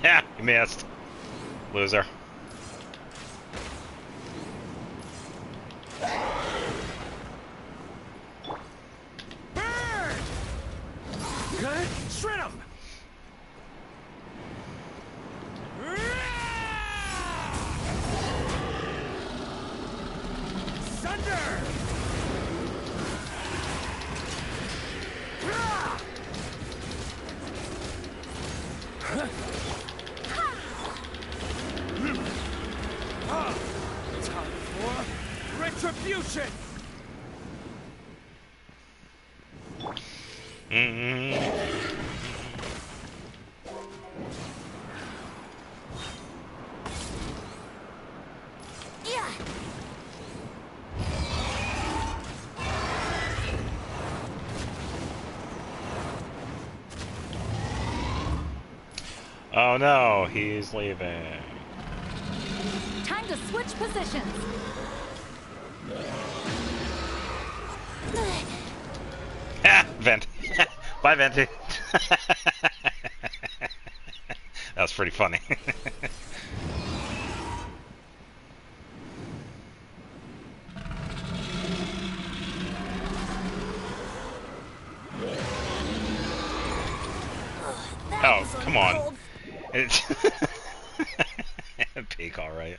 Ha! You missed. Loser. Good? Shred him! Thunder! Yeah. Oh no, he's leaving. Time to switch positions. Ha! Vent. Bye, Venti. That was pretty funny. Oh, come on. It's peak, all right.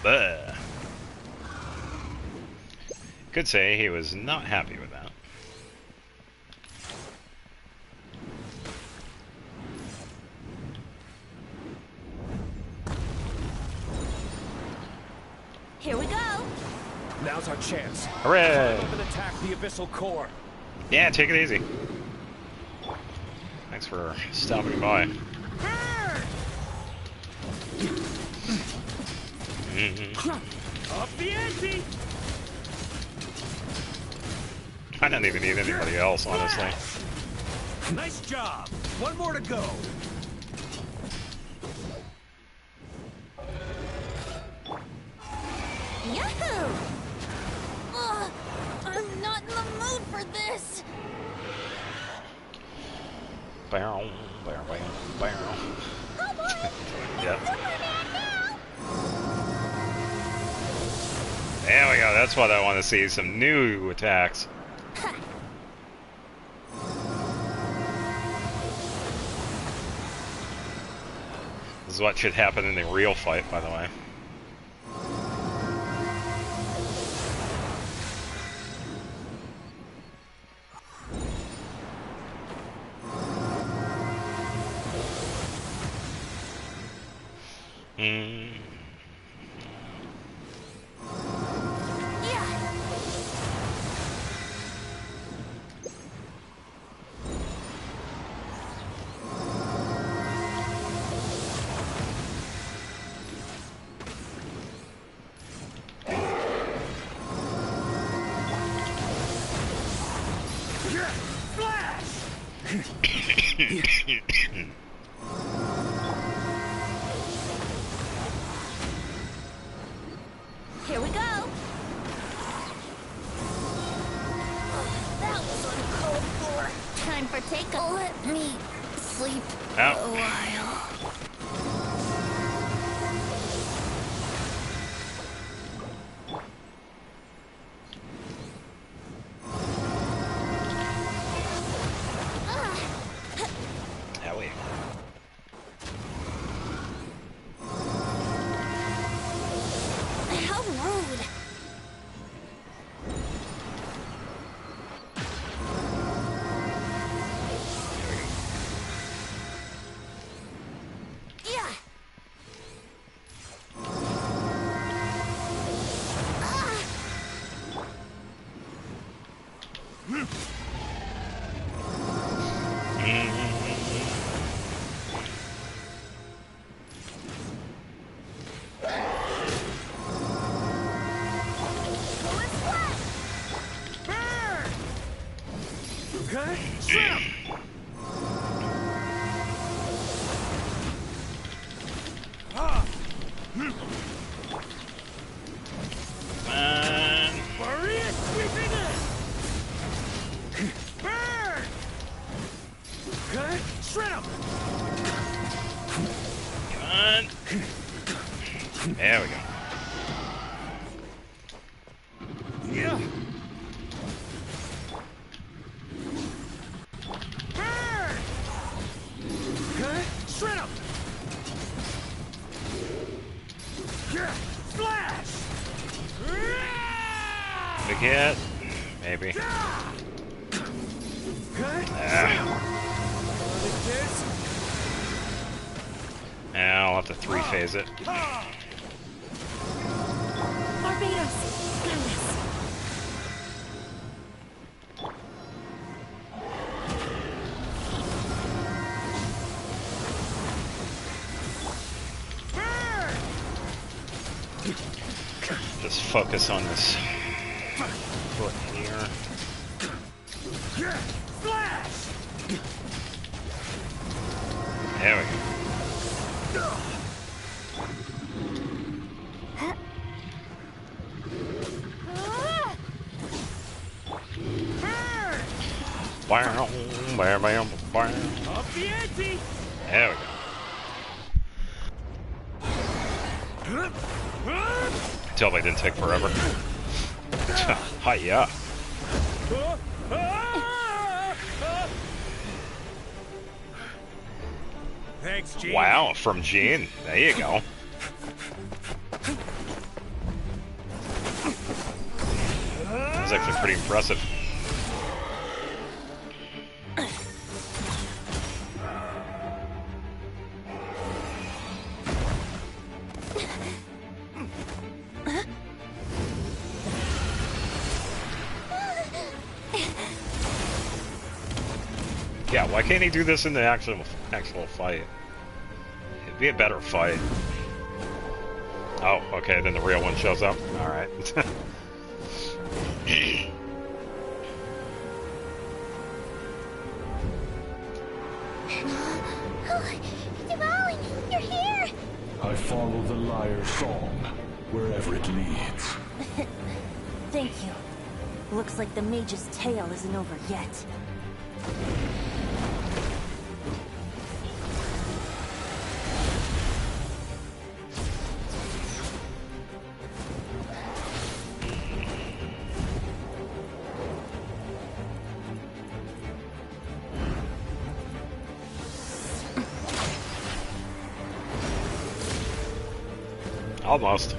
Buh. Could say he was not happy with that. Here we go. Now's our chance. Hooray! Up and attack the abyssal core. Yeah, take it easy. Thanks for stopping by. Up the ante! I don't even need anybody else, honestly. Nice job. One more to go. Yahoo! Ugh, I'm not in the mood for this. Bow, bow, bow, bow. Oh boy! Yep. Superman now! There we go. That's what I want to see. Some new attacks. This is what should happen in the real fight, by the way. Here we go. That was uncalled for. Time for takeoff. Let me sleep a while. How rude. Yeah. Okay? Shrimp! Maria sweeping in! Burn! Okay? Shrimp! Come on. There we go. Yeah! Okay? Shrimp! Yeah! Flash! Big hit. Maybe. Okay? Ah. Kids? Yeah, I'll have to three-phase it. Barbados! Got this! Just focus on this foot here. There we go. Bam, bam, bam, bam. Up the ante! There we go. Totally didn't take forever. Hi-ya. Thanks, Gene. Wow, from Gene. There you go. That's actually pretty impressive. Yeah, why can't he do this in the actual fight? It'd be a better fight. Oh, okay, then the real one shows up. Alright. Devouring, you're here! I follow the lyre's song, wherever it leads. Thank you. Looks like the mage's tale isn't over yet. Almost.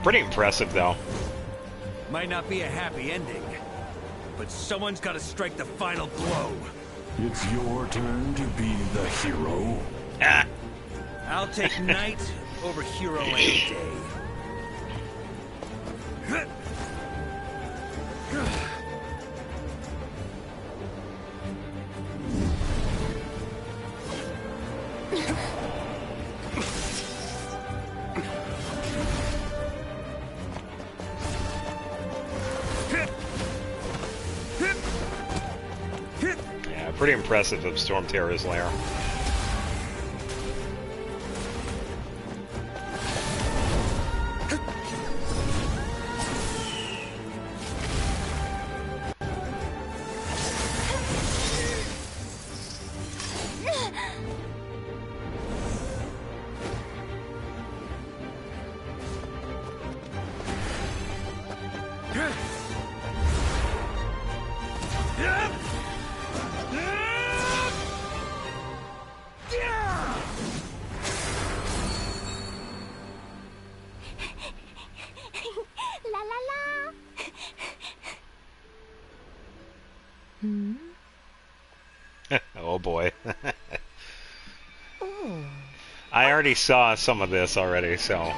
Pretty impressive, though. Might not be a happy ending, but someone's got to strike the final blow. It's your turn to be the hero. Ah. I'll take knight over hero any day. Yeah, pretty impressive of Storm Terror's lair. La la la! Oh boy. I already saw some of this already, so.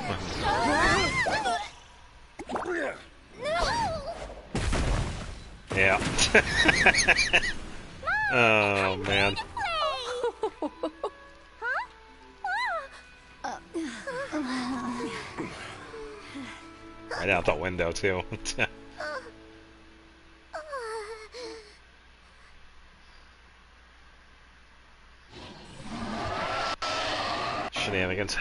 Yeah. Oh man. Right out the window too. Shenanigans.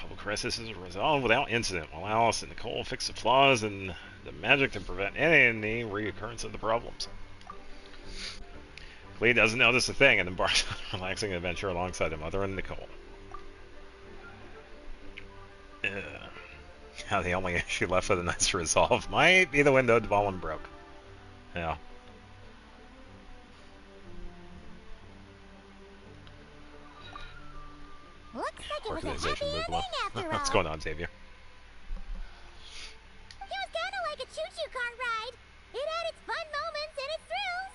Public crisis is resolved without incident, while Alice and Nicole fix the flaws and the magic to prevent any reoccurrence of the problems. Lee doesn't know this is a thing and embarks on a relaxing adventure alongside her mother and Nicole. Now the only issue left for the night to resolve might be the window Dvalin broke. Yeah. Looks like it was a happy Organization move ending along. after all. What's going on, Xavier? It was kind of like a choo-choo car ride. It had its fun moments and its thrills.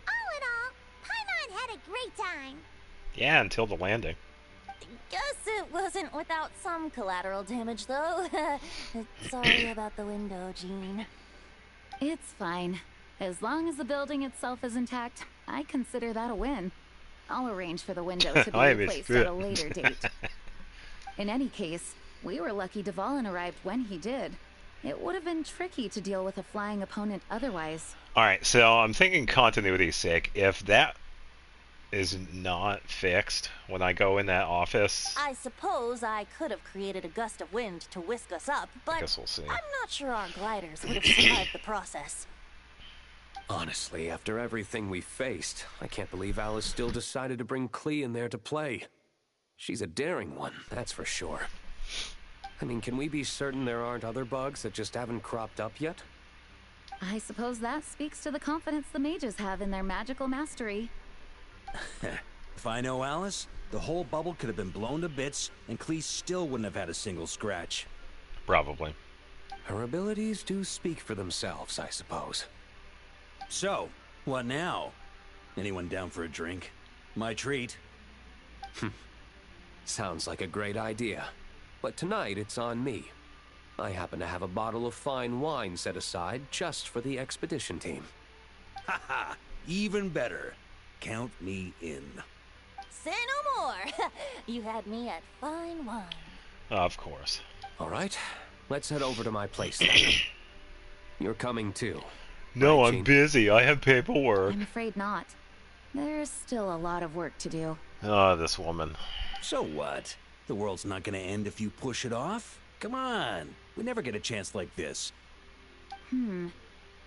All in all, Paimon had a great time. Yeah, until the landing. Guess it wasn't without some collateral damage, though. Sorry about the window, Jean. It's fine. As long as the building itself is intact, I consider that a win. I'll arrange for the window to be replaced at a later date. In any case, we were lucky Dvalin arrived when he did. It would have been tricky to deal with a flying opponent otherwise. Alright, so I'm thinking continuity's sake, if that is not fixed when I go in that office, I suppose I could have created a gust of wind to whisk us up, but I guess we'll see. I'm not sure our gliders would have survived the process. Honestly, after everything we faced, I can't believe Alice still decided to bring Klee in there to play. She's a daring one, that's for sure. I mean, can we be certain there aren't other bugs that just haven't cropped up yet? I suppose that speaks to the confidence the mages have in their magical mastery. If I know Alice, the whole bubble could have been blown to bits, and Klee still wouldn't have had a single scratch. Probably. Her abilities do speak for themselves, I suppose. So, what now? Anyone down for a drink? My treat. Sounds like a great idea. But tonight it's on me. I happen to have a bottle of fine wine set aside just for the expedition team. Haha, even better. Count me in. Say no more. You had me at fine wine. Of course. All right, let's head over to my place then. You're coming too. No, right, I'm Jean? busy. I have paperwork. I'm afraid not. There's still a lot of work to do. Oh, this woman. So what? The world's not gonna end if you push it off? Come on. We never get a chance like this.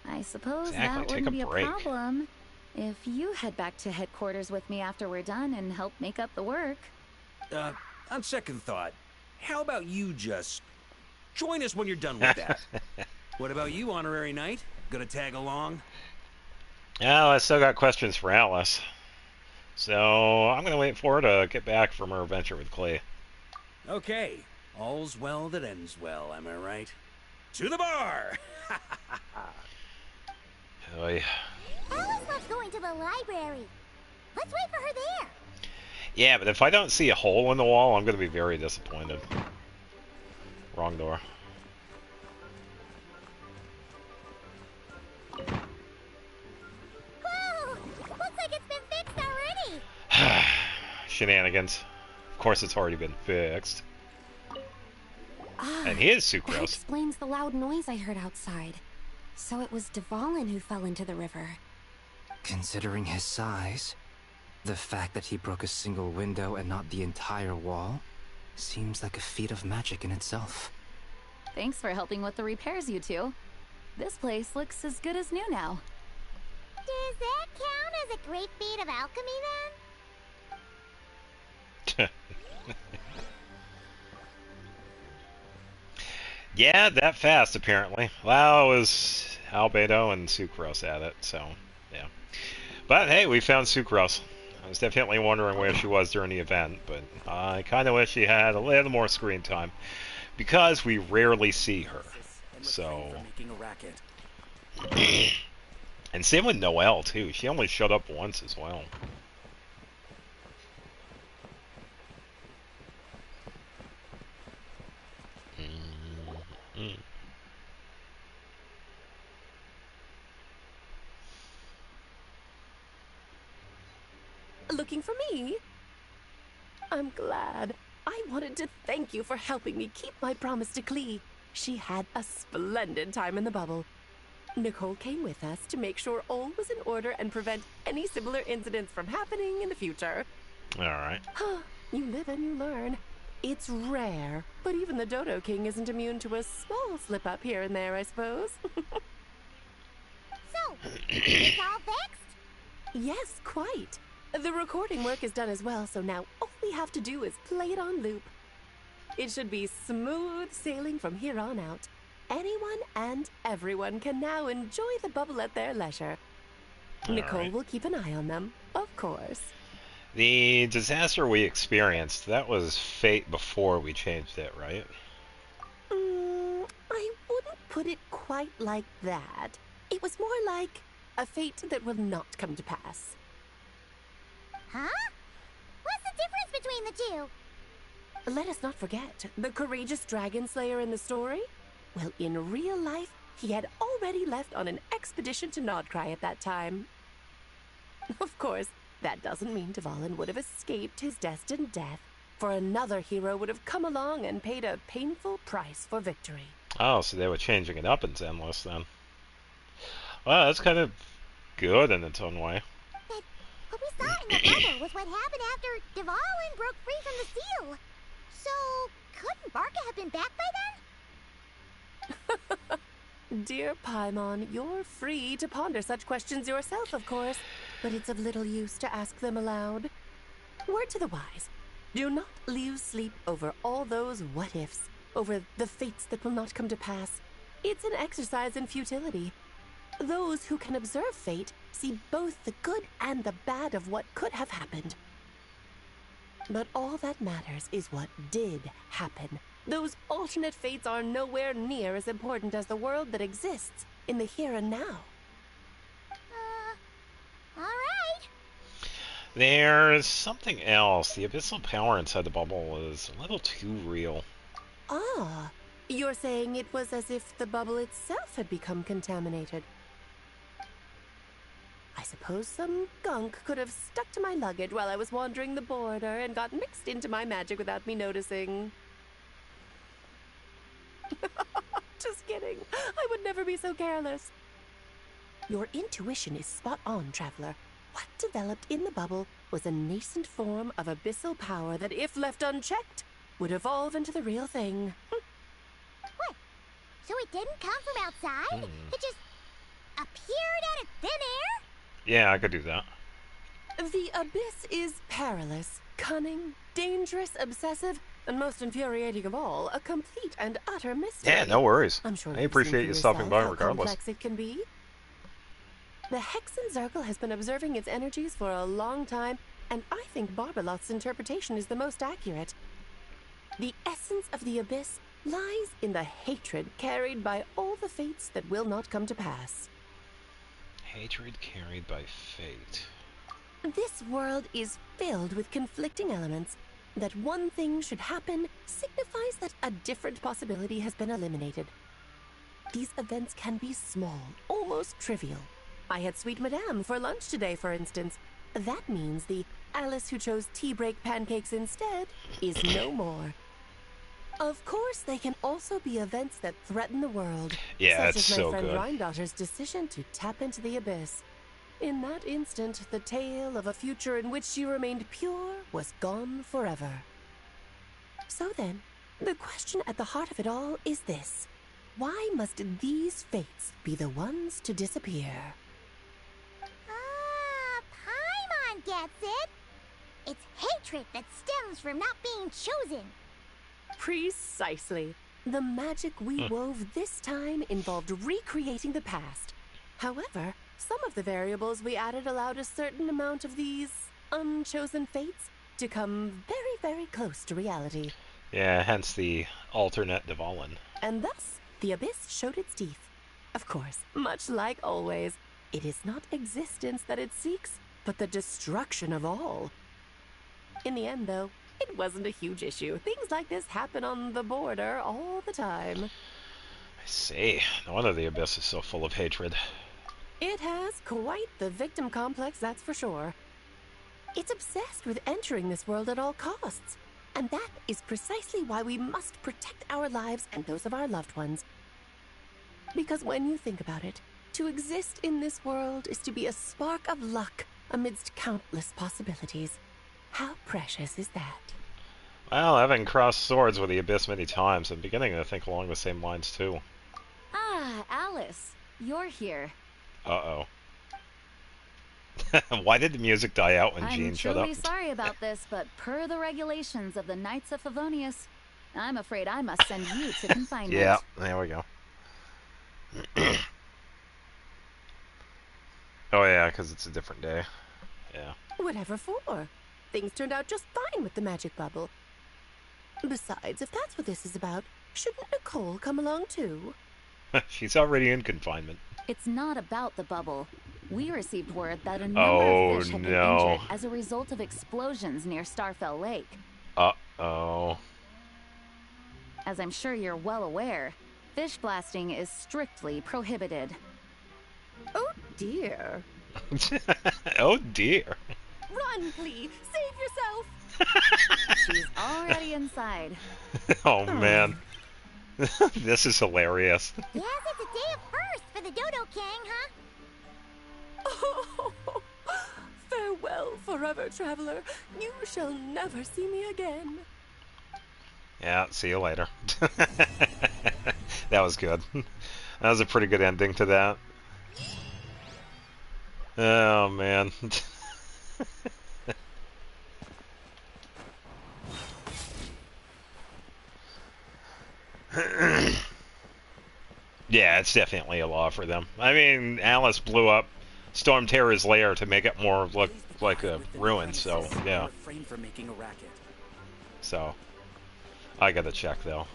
I suppose Exactly, that take wouldn't a be break. a problem if you head back to headquarters with me after we're done and help make up the work. On second thought, how about you just join us when you're done with that? What about you, Honorary Knight? Gonna tag along? Oh, I still got questions for Alice. So, I'm going to wait for her to get back from her adventure with Klee. Okay. All's well that ends well, am I right? To the bar! Oy. Alice loves going to the library. Let's wait for her there. Yeah, but if I don't see a hole in the wall, I'm going to be very disappointed. Wrong door. Whoa! Looks like it's been fixed already. Shenanigans. Of course it's already been fixed. And he is That sucrose. explains the loud noise I heard outside. So it was Dvalin who fell into the river. Considering his size, the fact that he broke a single window and not the entire wall seems like a feat of magic in itself. Thanks for helping with the repairs, you two. This place looks as good as new now. Does that count as a great feat of alchemy then? Yeah, that fast apparently. Well, it was Albedo and Sucrose at it, so yeah. But hey, we found Sucrose. I was definitely wondering where she was during the event, but I kind of wish she had a little more screen time because we rarely see her. So, and same with Noelle too. She only showed up once as well. Looking for me? I'm glad. I wanted to thank you for helping me keep my promise to Klee. She had a splendid time in the bubble. Nicole came with us to make sure all was in order and prevent any similar incidents from happening in the future. Alright. You live and you learn. It's rare, but even the Dodo King isn't immune to a small slip-up here and there, I suppose. So, it's all fixed? Yes, quite. The recording work is done as well, so now all we have to do is play it on loop. It should be smooth sailing from here on out. anyone and everyone can now enjoy the bubble at their leisure. Nicole will keep an eye on them, of course. The disaster we experienced, that was fate before we changed it, right? I wouldn't put it quite like that. It was more like a fate that will not come to pass. Huh? What's the difference between the two? Let us not forget the courageous dragon slayer in the story. Well, in real life, he had already left on an expedition to Nodcry at that time. Of course, that doesn't mean Dvalin would have escaped his destined death, for another hero would have come along and paid a painful price for victory. Oh, so they were changing it up in Zenless then. Well, that's kind of good in its own way. But what we saw in the bubble was what happened after Dvalin broke free from the seal. So, couldn't Varka have been back by then? Dear Paimon, you're free to ponder such questions yourself, of course, but it's of little use to ask them aloud. Word to the wise, do not lose sleep over all those what-ifs, over the fates that will not come to pass. It's an exercise in futility. Those who can observe fate see both the good and the bad of what could have happened. But all that matters is what did happen. Those alternate fates are nowhere near as important as the world that exists in the here and now. Alright. There's something else. The abyssal power inside the bubble is a little too real. Ah, you're saying it was as if the bubble itself had become contaminated. I suppose some gunk could have stuck to my luggage while I was wandering the border and got mixed into my magic without me noticing. Just kidding. I would never be so careless. Your intuition is spot on, Traveler. What developed in the bubble was a nascent form of abyssal power that, if left unchecked, would evolve into the real thing. What? So it didn't come from outside? It just appeared out of thin air? Yeah, I could do that. The abyss is perilous, cunning, dangerous, obsessive, and most infuriating of all, a complete and utter mystery. Yeah, no worries. I'm sure I appreciate you stopping by regardless. Complex it can be. The Hexen Circle has been observing its energies for a long time, and I think Barbalot's interpretation is the most accurate. The essence of the abyss lies in the hatred carried by all the fates that will not come to pass. Hatred carried by fate. This world is filled with conflicting elements. That one thing should happen signifies that a different possibility has been eliminated. These events can be small, almost trivial. I had Sweet Madame for lunch today, for instance. That means the Alice who chose tea break pancakes instead is no more. Of course, they can also be events that threaten the world. Yeah, such it's as my so friend good. Rhindotter's decision to tap into the abyss. In that instant, the tale of a future in which she remained pure was gone forever. So then, the question at the heart of it all is this. Why must these fates be the ones to disappear? Paimon gets it. It's hatred that stems from not being chosen. Precisely. The magic we wove this time involved recreating the past. However, some of the variables we added allowed a certain amount of these unchosen fates to come very, very close to reality. Yeah, hence the alternate Dvalin. And thus, the abyss showed its teeth. Of course, much like always, it is not existence that it seeks, but the destruction of all. In the end, though, it wasn't a huge issue. Things like this happen on the border all the time. I see. No wonder the abyss is so full of hatred. It has quite the victim complex, that's for sure. It's obsessed with entering this world at all costs. And that is precisely why we must protect our lives and those of our loved ones. Because when you think about it, to exist in this world is to be a spark of luck amidst countless possibilities. How precious is that? Well, having crossed swords with the abyss many times, I'm beginning to think along the same lines too. Ah, Alice, you're here. Uh-oh. Why did the music die out when Jean showed up? I'm truly sorry about this, but per the regulations of the Knights of Favonius, I'm afraid I must send you to confinement. Yeah, there we go. Oh yeah, because it's a different day. Yeah. Whatever for. Things turned out just fine with the magic bubble. Besides, if that's what this is about, shouldn't Nicole come along too? She's already in confinement. It's not about the bubble. We received word that a number Oh, of fish have been no. injured as a result of explosions near Starfell Lake. Uh-oh. As I'm sure you're well aware, fish blasting is strictly prohibited. Oh dear. Oh dear. Run, please! Save yourself! She's already inside. Oh man. This is hilarious. Yes, it's a day of first for the Dodo King, huh? Oh, farewell, forever traveler. You shall never see me again. Yeah, see you later. That was good. That was a pretty good ending to that. Oh man. Yeah, it's definitely a law for them. I mean, Alice blew up Storm Terror's lair to make it more look like a ruin, so yeah. So, I gotta check though.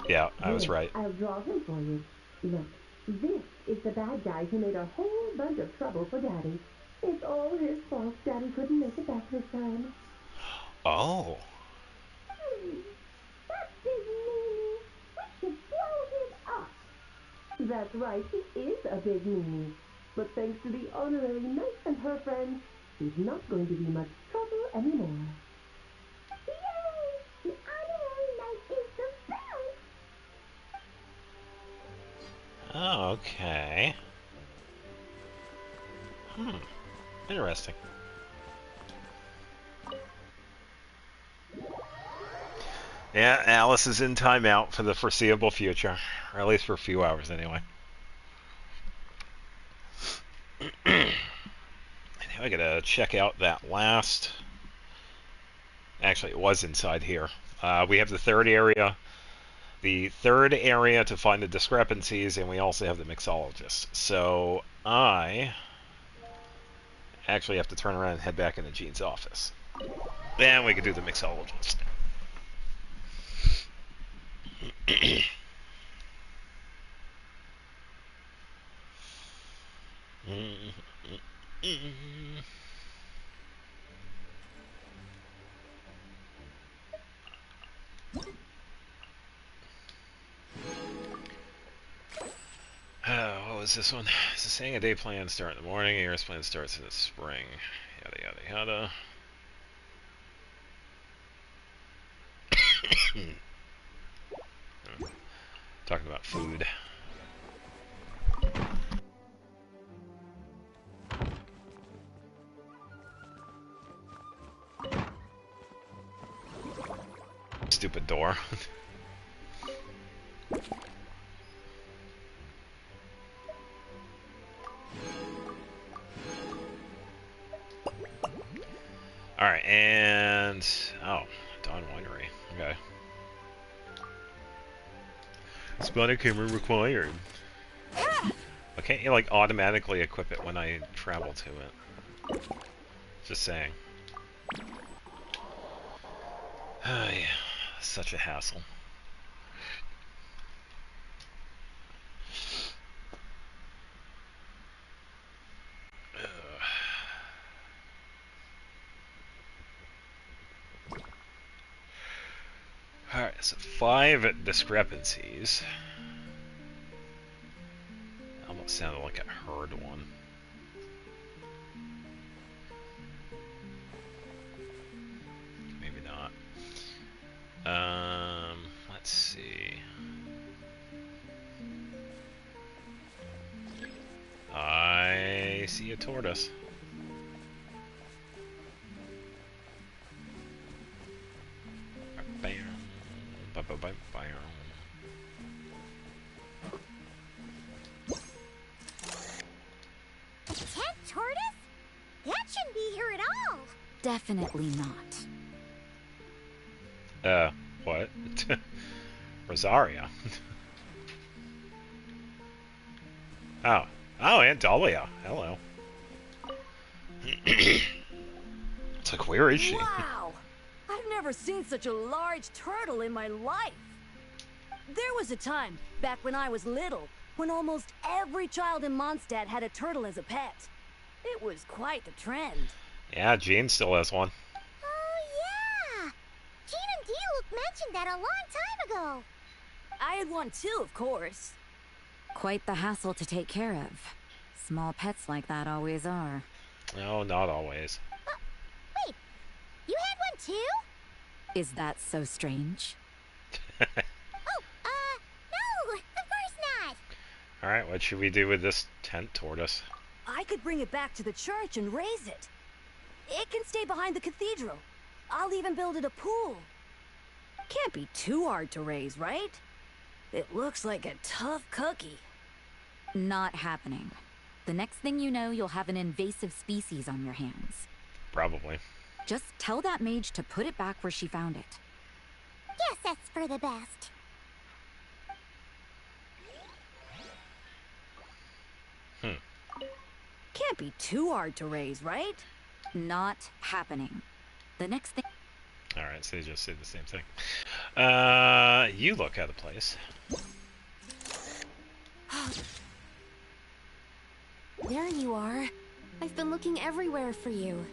Yeah, I was right. I'll draw him for you. Look, this is the bad guy who made a whole bunch of trouble for Daddy. It's all his fault Daddy couldn't make it back this time. Oh. That's his meanie. We should blow him up. That's right, he is a big meanie. But thanks to the honorary knight and her friends, he's not going to be much trouble anymore. Yay! The honorary knight is the best! Oh, okay. Interesting. Yeah, Alice is in timeout for the foreseeable future, or at least for a few hours anyway. I gotta check out that last. Actually, it was inside here. We have the third area. The third area to find the discrepancies, and we also have the mixologist. So I actually have to turn around and head back into Gene's office. Then we could do the mixologist. What was this one? It's a saying a day plan start in the morning, a year's plan starts in the spring. Yada yada yada. Talking about food. Stupid door. Alright, and... oh, Dawn Winery. Okay. Spotted camera required. Why can't you, like, automatically equip it when I travel to it? Just saying. Oh, yeah. Such a hassle. Alright, so 5 discrepancies. Almost sounded like I heard one. Maybe not. Let's see. I see a tortoise. Tent tortoise? That shouldn't be here at all. Definitely not. What? Rosaria. Oh. Oh, Aunt Dahlia. Hello. It's like, where is she? Wow! I've never seen such a large turtle in my life. There was a time, back when I was little, when almost every child in Mondstadt had a turtle as a pet. It was quite the trend. Yeah, Jean still has one. Oh, yeah! Jean and D-Luke mentioned that a long time ago. I had one too, of course. Quite the hassle to take care of. Small pets like that always are. No, not always. Wait, you had one too? Is that so strange? Oh, no, of course not. Alright, what should we do with this tent tortoise? I could bring it back to the church and raise it. It can stay behind the cathedral. I'll even build it a pool. Can't be too hard to raise, right? It looks like a tough cookie. Not happening. The next thing you know, you'll have an invasive species on your hands. Probably. Just tell that mage to put it back where she found it. Guess that's for the best. Can't be too hard to raise, right? Not happening. The next thing... Alright, so they just say the same thing. You look out of place. There you are. I've been looking everywhere for you.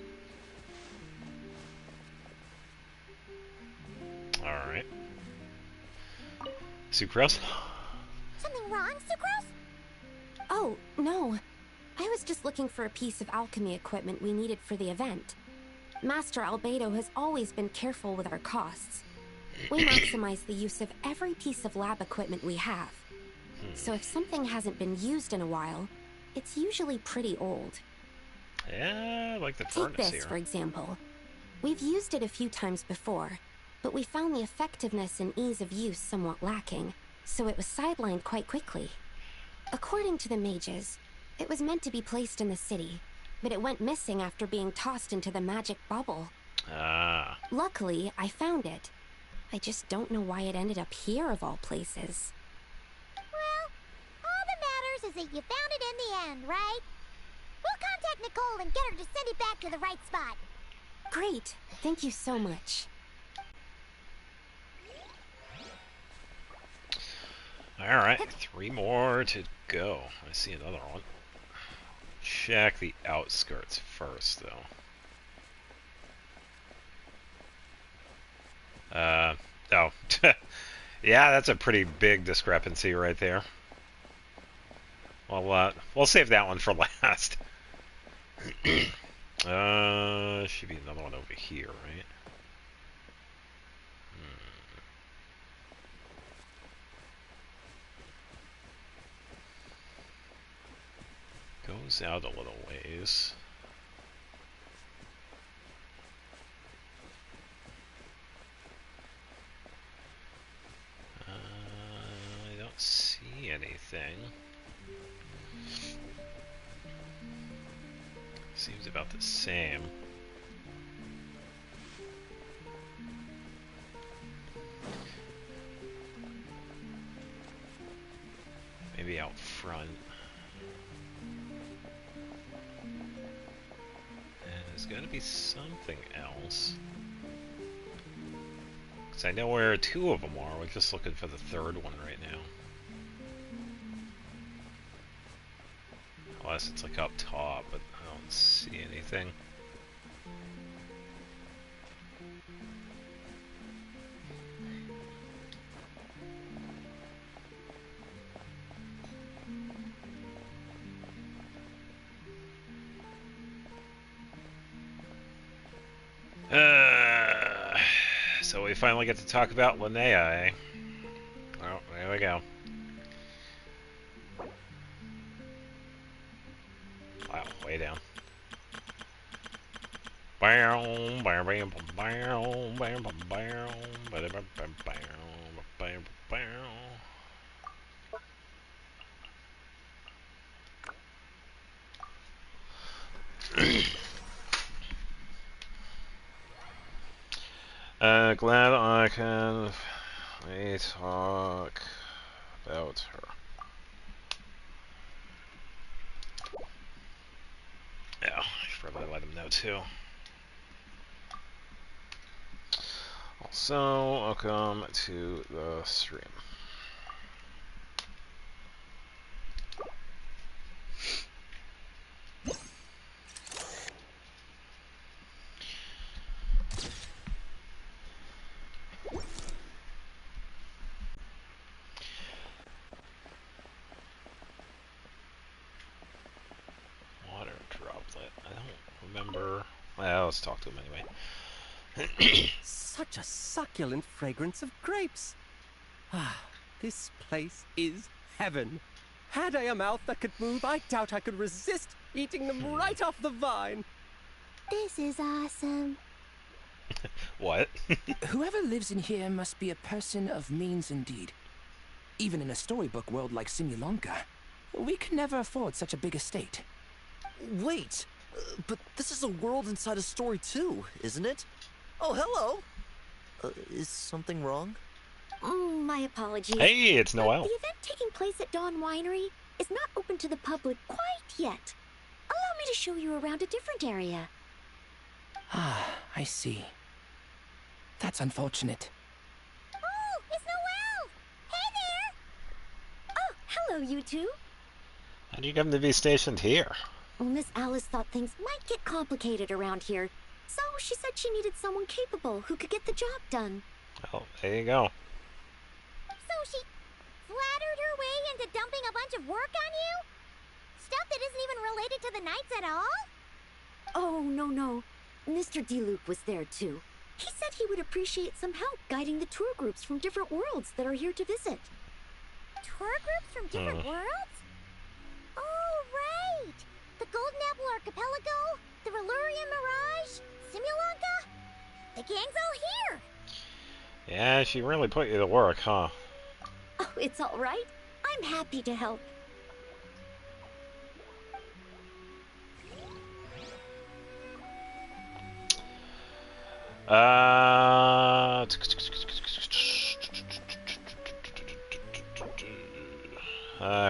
Alright. Sucrose? Something wrong, Sucrose? Oh, no. I was just looking for a piece of alchemy equipment we needed for the event. Master Albedo has always been careful with our costs. We maximize the use of every piece of lab equipment we have. So if something hasn't been used in a while, it's usually pretty old. Yeah, like the Take furnace this, here. for example. We've used it a few times before, but we found the effectiveness and ease of use somewhat lacking, so it was sidelined quite quickly. According to the mages, it was meant to be placed in the city, but it went missing after being tossed into the magic bubble. Ah. Luckily, I found it. I just don't know why it ended up here of all places. Well, all that matters is that you found it in the end, right? We'll contact Nicole and get her to send it back to the right spot. Great. Thank you so much. Alright, 3 more to go. I see another one. Check the outskirts first, though. Oh. Yeah, that's a pretty big discrepancy right there. Well, we'll save that one for last. Should be another one over here, right? Goes out a little ways. I don't see anything. Seems about the same. Maybe out front. And there's gotta be something else. Because I know where 2 of them are. We're just looking for the 3rd one right now. Unless it's like up top, but I don't see anything. So we finally get to talk about Linnea, eh? Oh, there we go. Wow, way down. Glad I can talk about her. probably let him know too. Also, welcome to the stream. Water droplet. I don't remember. Well, let's talk to him anyway. Such a succulent fragrance of grapes. Ah, this place is heaven. Had I a mouth that could move, I doubt I could resist eating them right off the vine. This is awesome. What? Whoever lives in here must be a person of means indeed. Even in a storybook world like Simulanka, we could never afford such a big estate. Wait, but this is a world inside a story too, isn't it? Oh, hello! Is something wrong? My apologies. Hey, it's Noelle. The event taking place at Dawn Winery is not open to the public quite yet. Allow me to show you around a different area. Ah, I see. That's unfortunate. Oh, it's Noelle! Hey there! Oh, hello, you two. How do you come to be stationed here? Well, Miss Alice thought things might get complicated around here, so she said she needed someone capable who could get the job done. Oh, there you go. So she flattered her way into dumping a bunch of work on you? Stuff that isn't even related to the Knights at all? Oh, no. Mr. D-Luke was there, too. He said he would appreciate some help guiding the tour groups from different worlds that are here to visit. Tour groups from different worlds? Oh, right! The Golden Apple Archipelago, the Valurian Mirage, Simulanka. The gang's all here! Yeah, she really put you to work, huh? Oh, it's all right. I'm happy to help.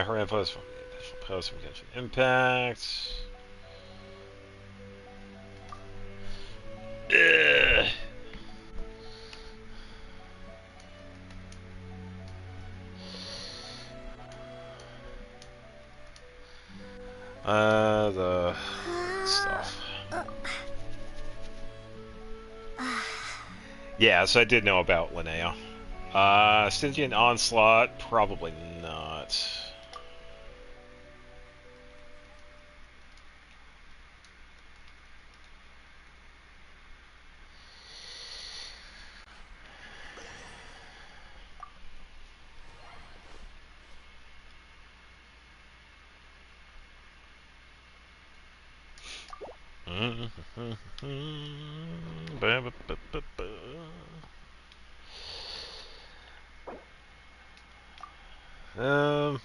Her post from Genshin Impact. Ugh. The stuff. Yeah, so I did know about Linnea. Stygian Onslaught, probably not.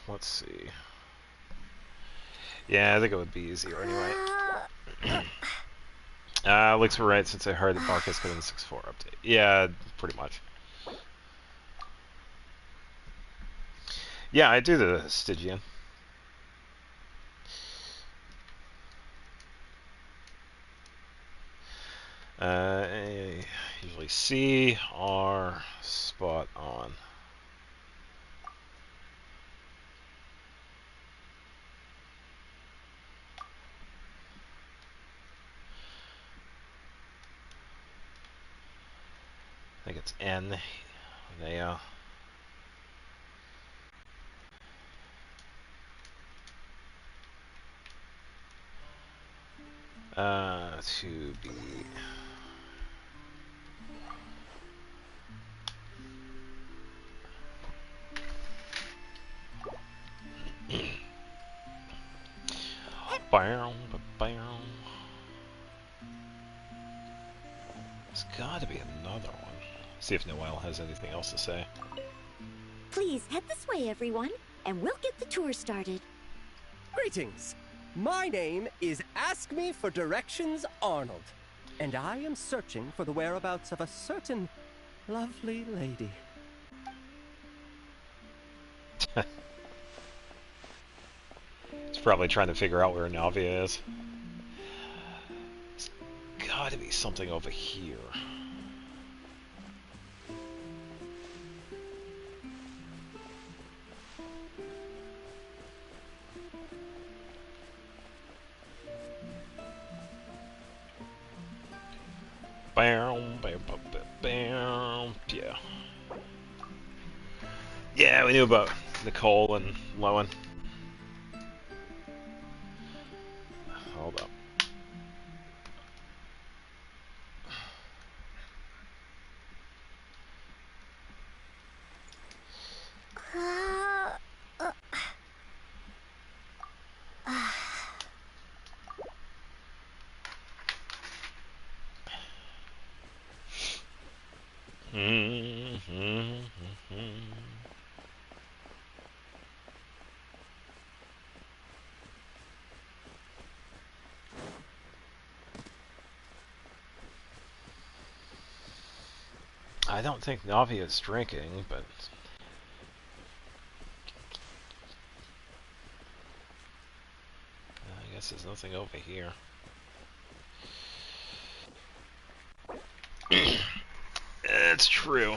Let's see. Yeah, I think it would be easier anyway. Looks right since I heard that Varka's coming in 6.4 update. Yeah, pretty much. Yeah, I do the Stygian. Usually C, R, spot on. I think it's N. They, to be There's gotta be another one. See if Noelle has anything else to say. Please head this way, everyone, and we'll get the tour started. Greetings. My name is Ask Me for Directions Arnold, and I am searching for the whereabouts of a certain lovely lady. He's probably trying to figure out where Navia is. got to be something over here. Bam, bam, bam, bam, bam. Yeah. Yeah, we knew about Nicole and Lowen. Hold up. I don't think Navi is drinking, but I guess there's nothing over here. It's true.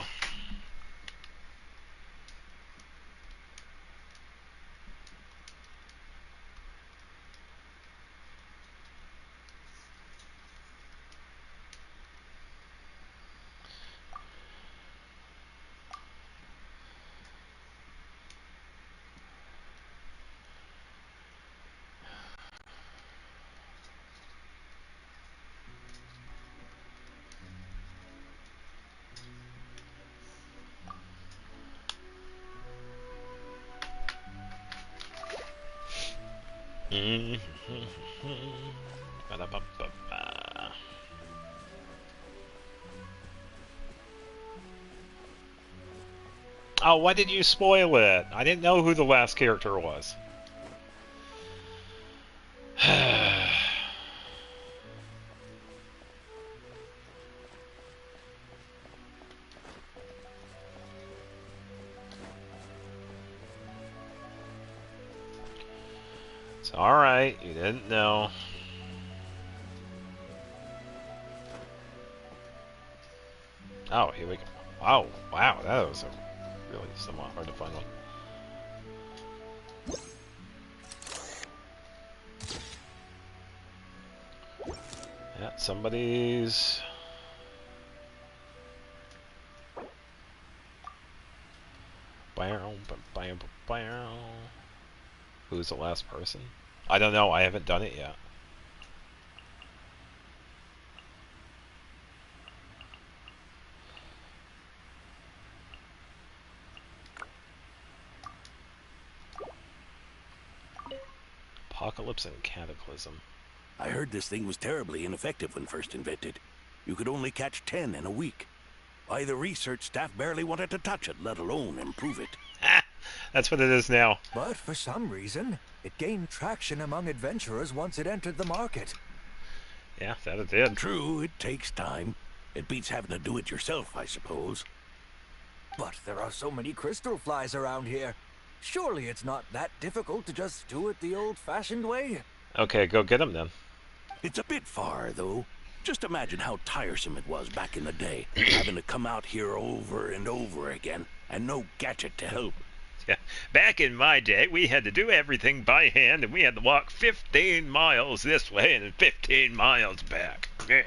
Oh, why did you spoil it? I didn't know who the last character was. It's alright, you didn't know. Oh, here we go. Oh, wow, that was a really somewhat hard to find one. Yeah, somebody's... Who's the last person? I don't know, I haven't done it yet. Apocalypse and Cataclysm. I heard this thing was terribly ineffective when first invented. You could only catch 10 in a week. Why, the research staff barely wanted to touch it, let alone improve it. That's what it is now. But for some reason, it gained traction among adventurers once it entered the market. Yeah, that it did. True, it takes time. It beats having to do it yourself, I suppose. But there are so many crystal flies around here. Surely it's not that difficult to just do it the old-fashioned way. Okay, go get him then. It's a bit far, though. Just imagine how tiresome it was back in the day, having to come out here over and over again, and no gadget to help. Yeah. Back in my day, we had to do everything by hand, and we had to walk 15 miles this way and 15 miles back. Yeah.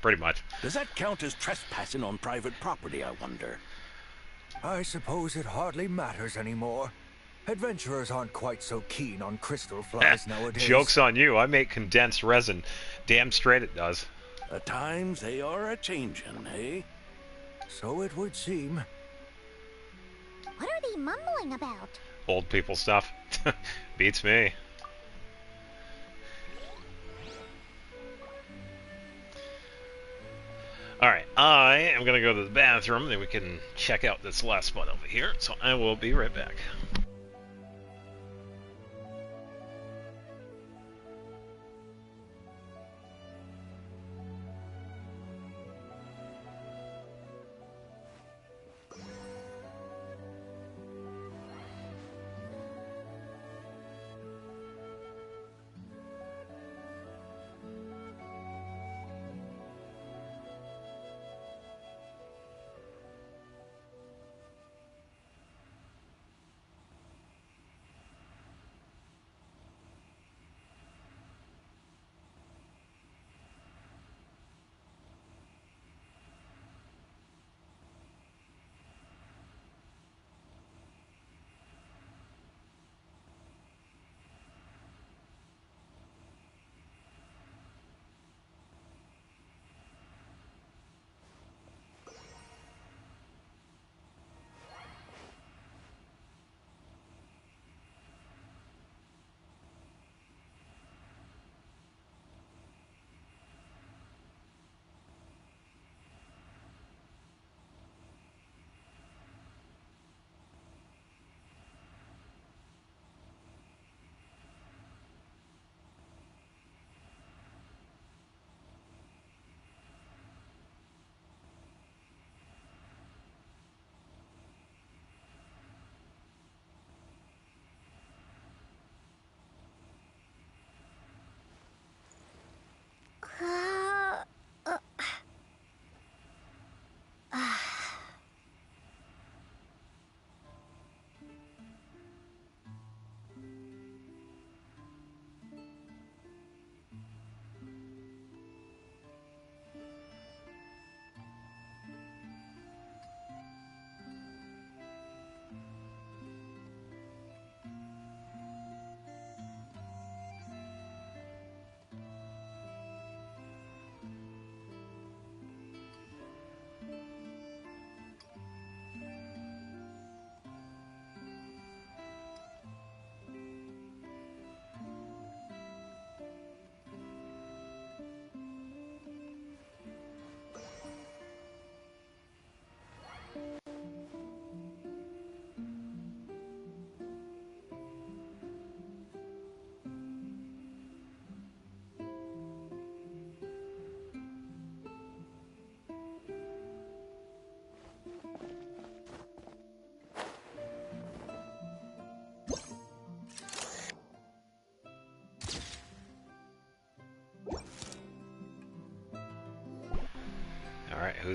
Pretty much. Does that count as trespassing on private property, I wonder? I suppose it hardly matters anymore. Adventurers aren't quite so keen on crystal flies nowadays. Joke's on you. I make condensed resin. Damn straight it does. At times they are a-changin', eh? So it would seem. What are they mumbling about? Old people stuff. Beats me. Alright, I am going to go to the bathroom, then we can check out this last spot over here, so I will be right back.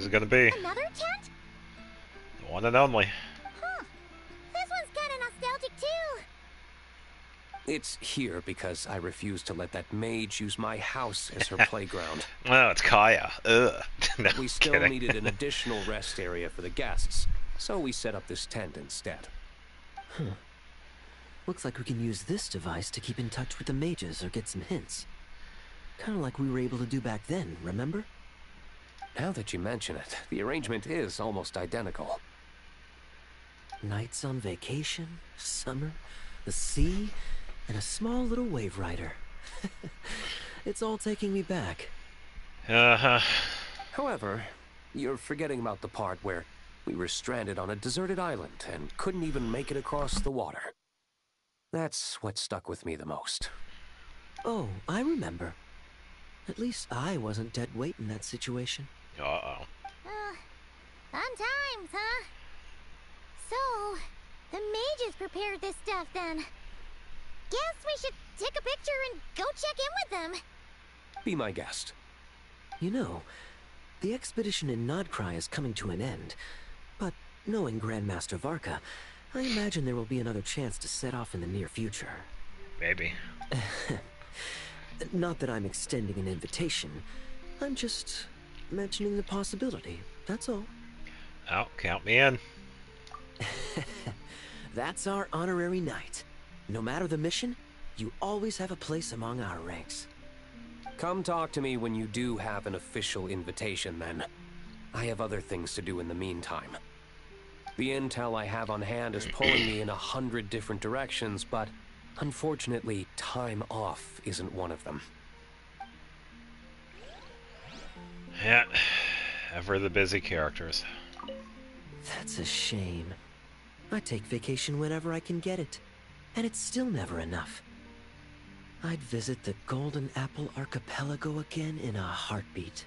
Who's it gonna be? Another tent? The one and only. Huh. This one's kind of nostalgic too. It's here because I refuse to let that mage use my house as her playground. Oh, it's Kaya. Ugh. No, We still kidding. needed an additional rest area for the guests, so we set up this tent instead. Huh. Looks like we can use this device to keep in touch with the mages or get some hints. Kind of like we were able to do back then, remember? Now that you mention it, the arrangement is almost identical. Nights on vacation, summer, the sea, and a small little wave rider. It's all taking me back. Uh-huh. However, you're forgetting about the part where we were stranded on a deserted island and couldn't even make it across the water. That's what stuck with me the most. Oh, I remember. At least I wasn't dead weight in that situation. Uh-oh. Fun times, huh? So, the mages prepared this stuff then. Guess we should take a picture and go check in with them. Be my guest. You know, the expedition in Nodcry is coming to an end. But knowing Grandmaster Varka, I imagine there will be another chance to set off in the near future. Maybe. Not that I'm extending an invitation. I'm just mentioning the possibility, that's all. Oh, count me in. That's our honorary knight. No matter the mission, you always have a place among our ranks. Come talk to me when you do have an official invitation, then. I have other things to do in the meantime. The intel I have on hand is pulling me in 100 different directions, but unfortunately, time off isn't one of them. Yeah, ever the busy characters. That's a shame. I take vacation whenever I can get it, and it's still never enough. I'd visit the Golden Apple Archipelago again in a heartbeat.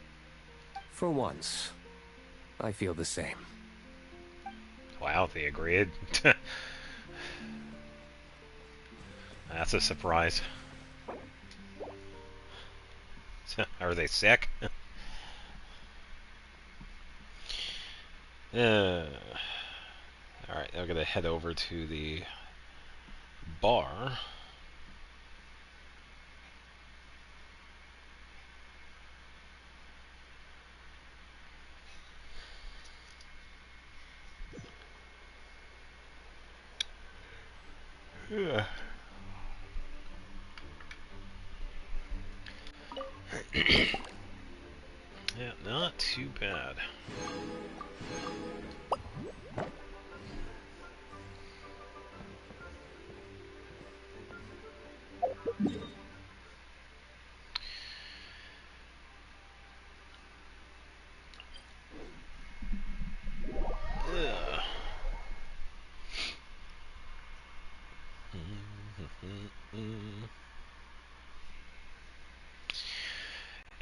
For once, I feel the same. Wow, they agreed. That's a surprise. Are they sick? Alright, I'm gonna head over to the bar. Yeah. Yeah, not too bad.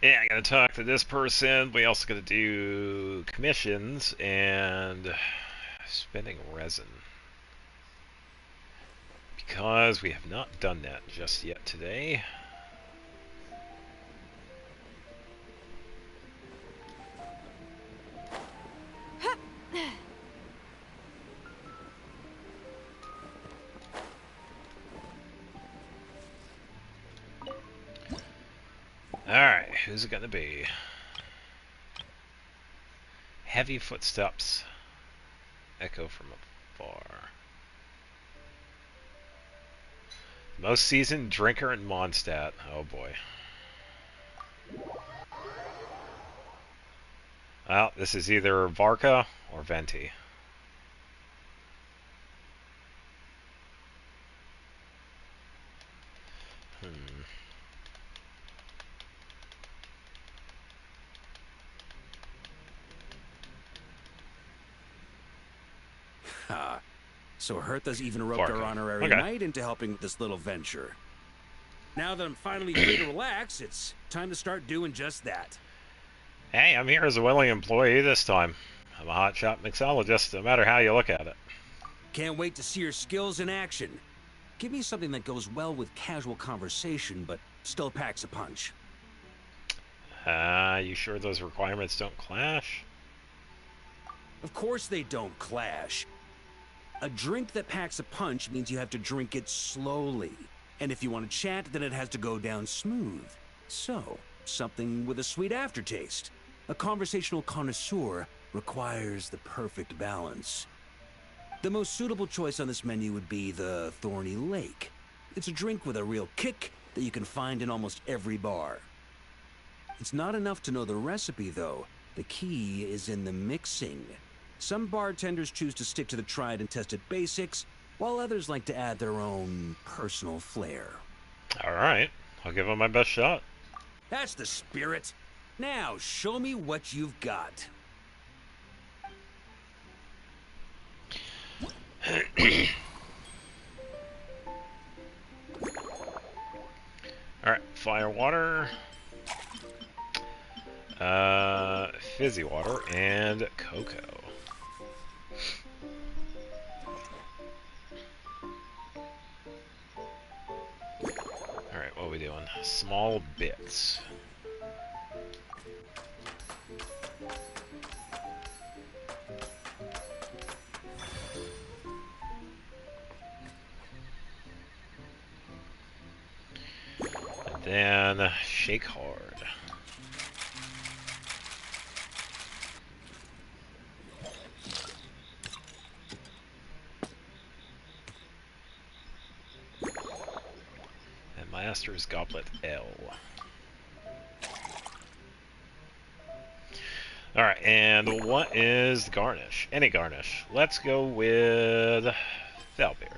Yeah, I gotta talk to this person. We also gotta do commissions and spending resin. Because we have not done that just yet today. Alright, who's it gonna be? Heavy footsteps echo from afar. Most seasoned drinker in Mondstadt. Oh boy. Well, this is either Varka or Venti. Ha. So Hertha's even roped our honorary knight into helping with this little venture. Now that I'm finally free to relax, it's time to start doing just that. Hey, I'm here as a willing employee this time. I'm a hotshot mixologist, no matter how you look at it. Can't wait to see your skills in action. Give me something that goes well with casual conversation, but still packs a punch. You sure those requirements don't clash? Of course they don't clash. A drink that packs a punch means you have to drink it slowly. And if you want to chat, then it has to go down smooth. So, something with a sweet aftertaste. A conversational connoisseur requires the perfect balance. The most suitable choice on this menu would be the Thorny Lake. It's a drink with a real kick that you can find in almost every bar. It's not enough to know the recipe, though. The key is in the mixing. Some bartenders choose to stick to the tried and tested basics, while others like to add their own personal flair. Alright, I'll give it my best shot. That's the spirit. Now, show me what you've got. Alright, fire water, fizzy water, and cocoa. Alright, what are we doing? Small bits. And then shake hard. And Master's Goblet L. Alright, and what is the garnish? Any garnish. Let's go with Falberry.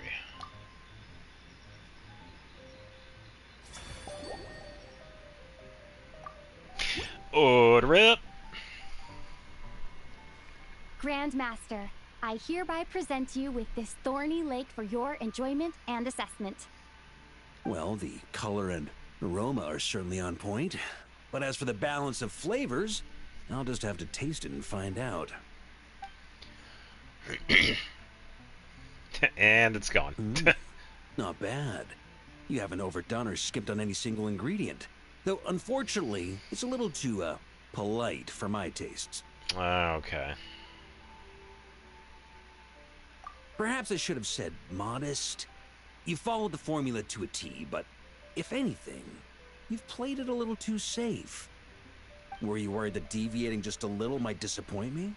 Order up! Grandmaster, I hereby present you with this Thorny Lake for your enjoyment and assessment. Well, the color and aroma are certainly on point. But as for the balance of flavors, I'll just have to taste it and find out. And it's gone. Not bad. You haven't overdone or skipped on any single ingredient. Though, unfortunately, it's a little too, polite for my tastes. Okay. Perhaps I should have said modest. You followed the formula to a T, but if anything, you've played it a little too safe. Were you worried that deviating just a little might disappoint me?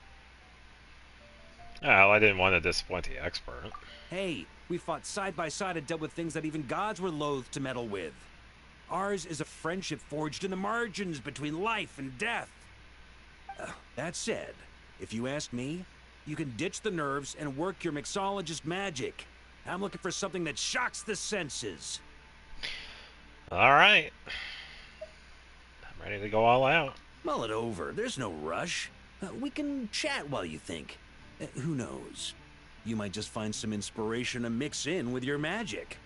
Well, I didn't want to disappoint the expert. Hey, we fought side by side and dealt with things that even gods were loath to meddle with. Ours is a friendship forged in the margins between life and death. That said, if you ask me, you can ditch the nerves and work your mixologist magic. I'm looking for something that shocks the senses. Alright. I'm ready to go all out. Mull it over. There's no rush. We can chat while you think. Who knows? You might just find some inspiration to mix in with your magic.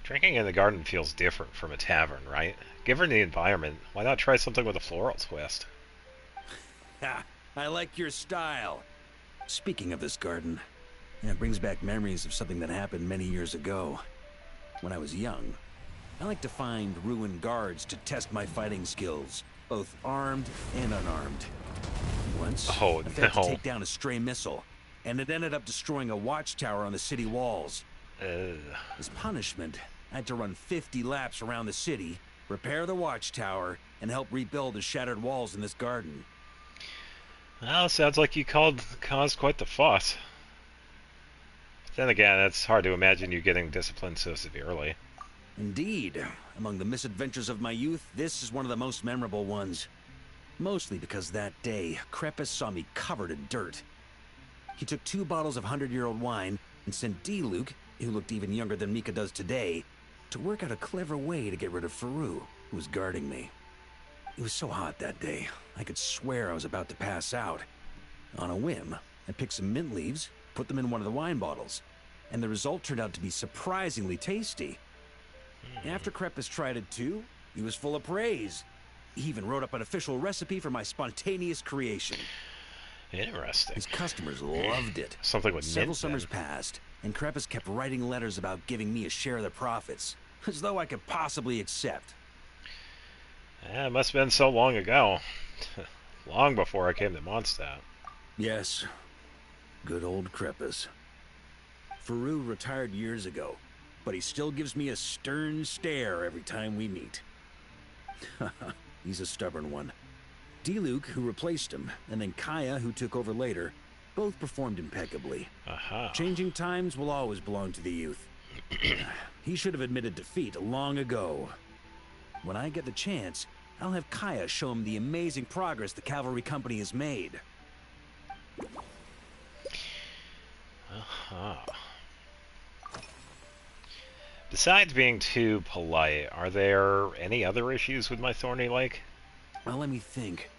Drinking in the garden feels different from a tavern, right? Given the environment, why not try something with a floral twist? Ha! I like your style. Speaking of this garden, it brings back memories of something that happened many years ago. When I was young, I liked to find ruined guards to test my fighting skills, both armed and unarmed. Once, I failed to take down a stray missile, and it ended up destroying a watchtower on the city walls. As punishment, I had to run 50 laps around the city, repair the watchtower, and help rebuild the shattered walls in this garden. Well, sounds like you caused quite the fuss. But then again, it's hard to imagine you getting disciplined so severely. Indeed. Among the misadventures of my youth, this is one of the most memorable ones. Mostly because that day, Crepus saw me covered in dirt. He took 2 bottles of 100-year-old wine and sent D-Luke, who looked even younger than Mika does today, to work out a clever way to get rid of Faru, who was guarding me. It was so hot that day, I could swear I was about to pass out. On a whim, I picked some mint leaves, put them in one of the wine bottles, and the result turned out to be surprisingly tasty. After Crepus tried it too, he was full of praise. He even wrote up an official recipe for my spontaneous creation. Interesting. His customers loved it. Something with Several mint, summers then. passed, and Crepus kept writing letters about giving me a share of the profits, as though I could possibly accept. It must have been so long ago. Long before I came to Mondstadt. Yes. Good old Krepus. Faru retired years ago, but he still gives me a stern stare every time we meet. He's a stubborn one. Diluc, who replaced him, and then Kaya, who took over later, both performed impeccably. Changing times will always belong to the youth. He should have admitted defeat long ago. When I get the chance, I'll have Kaya show him the amazing progress the Cavalry Company has made. Besides being too polite, are there any other issues with my Thorny Lake? Well, let me think.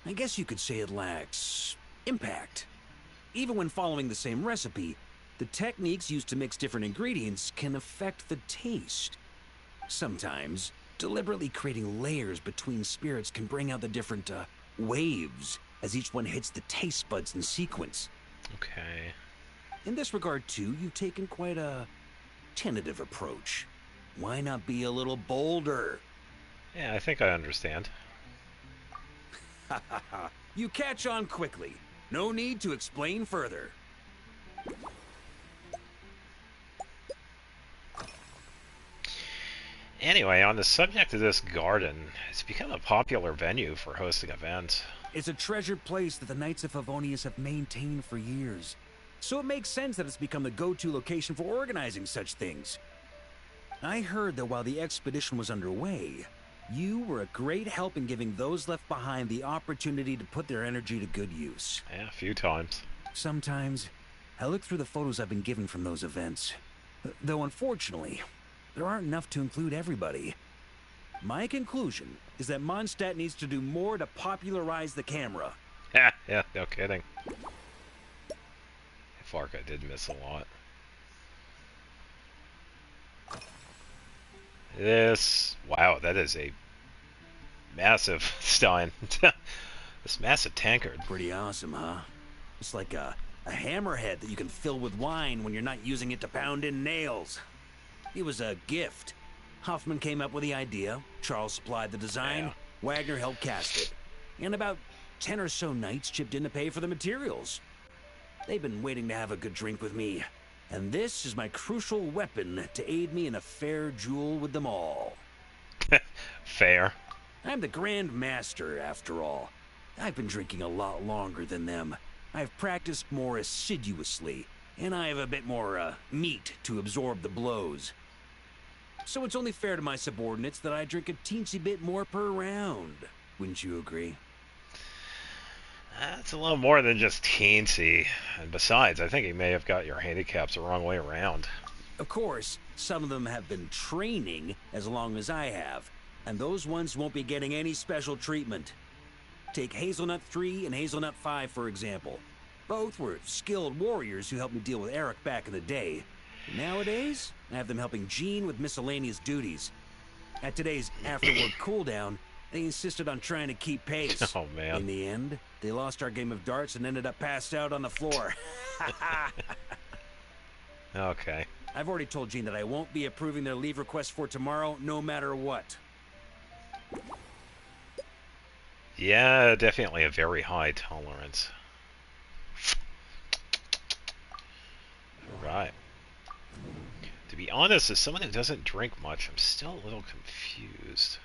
I guess you could say it lacks impact. Even when following the same recipe, the techniques used to mix different ingredients can affect the taste. Sometimes, deliberately creating layers between spirits can bring out the different waves as each one hits the taste buds in sequence. Okay. In this regard, too, you've taken quite a tentative approach. Why not be a little bolder? Yeah, I think I understand. You catch on quickly. No need to explain further. Anyway, on the subject of this garden, it's become a popular venue for hosting events. It's a treasured place that the Knights of Favonius have maintained for years. So it makes sense that it's become the go-to location for organizing such things. I heard that while the expedition was underway, you were a great help in giving those left behind the opportunity to put their energy to good use. Yeah, a few times. Sometimes, I look through the photos I've been given from those events. Though unfortunately, there aren't enough to include everybody. My conclusion is that Mondstadt needs to do more to popularize the camera. Yeah, no kidding. Varka did miss a lot. Wow, that is a massive Stein. This massive tankard. Pretty awesome, huh? It's like a hammerhead that you can fill with wine when you're not using it to pound in nails. It was a gift. Hoffman came up with the idea, Charles supplied the design, Wagner helped cast it. And about 10 or so knights chipped in to pay for the materials. They've been waiting to have a good drink with me. And this is my crucial weapon to aid me in a fair duel with them all. Fair. I'm the Grand Master, after all. I've been drinking a lot longer than them. I've practiced more assiduously, and I have a bit more, meat to absorb the blows. So it's only fair to my subordinates that I drink a teensy bit more per round. Wouldn't you agree? That's a little more than just teensy. And besides, I think he may have got your handicaps the wrong way around. Of course, some of them have been training as long as I have, and those ones won't be getting any special treatment. Take Hazelnut 3 and Hazelnut 5, for example. Both were skilled warriors who helped me deal with Eric back in the day. Nowadays, I have them helping Jean with miscellaneous duties. At today's after-work cooldown, they insisted on trying to keep pace. Oh, man. In the end, they lost our game of darts and ended up passed out on the floor. Okay. I've already told Jean that I won't be approving their leave request for tomorrow, no matter what. Yeah, definitely a very high tolerance. Right. To be honest, as someone who doesn't drink much, I'm still a little confused.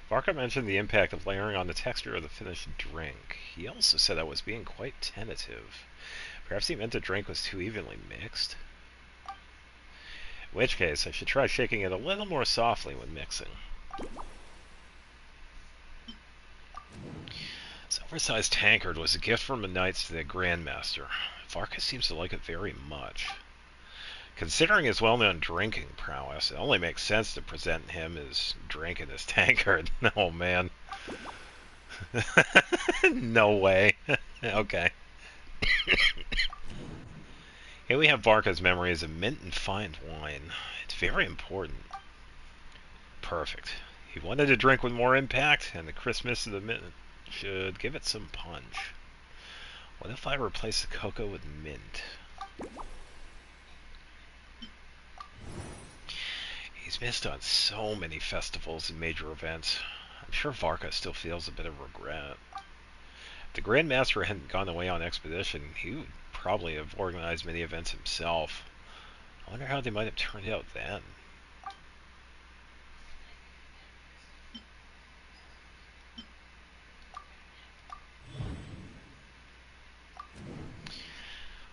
Varka mentioned the impact of layering on the texture of the finished drink. He also said I was being quite tentative. Perhaps he meant the drink was too evenly mixed? In which case, I should try shaking it a little more softly when mixing. This oversized tankard was a gift from the knights to the Grandmaster. Varka seems to like it very much. Considering his well-known drinking prowess, it only makes sense to present him as drinking his tankard. Oh, man. No way. Okay. Here we have Varka's memories of mint and fine wine. It's very important. Perfect. He wanted to drink with more impact, and the crispness of the mint should give it some punch. What if I replace the cocoa with mint? He's missed on so many festivals and major events. I'm sure Varka still feels a bit of regret. If the Grand Master hadn't gone away on expedition, he would probably have organized many events himself. I wonder how they might have turned out then.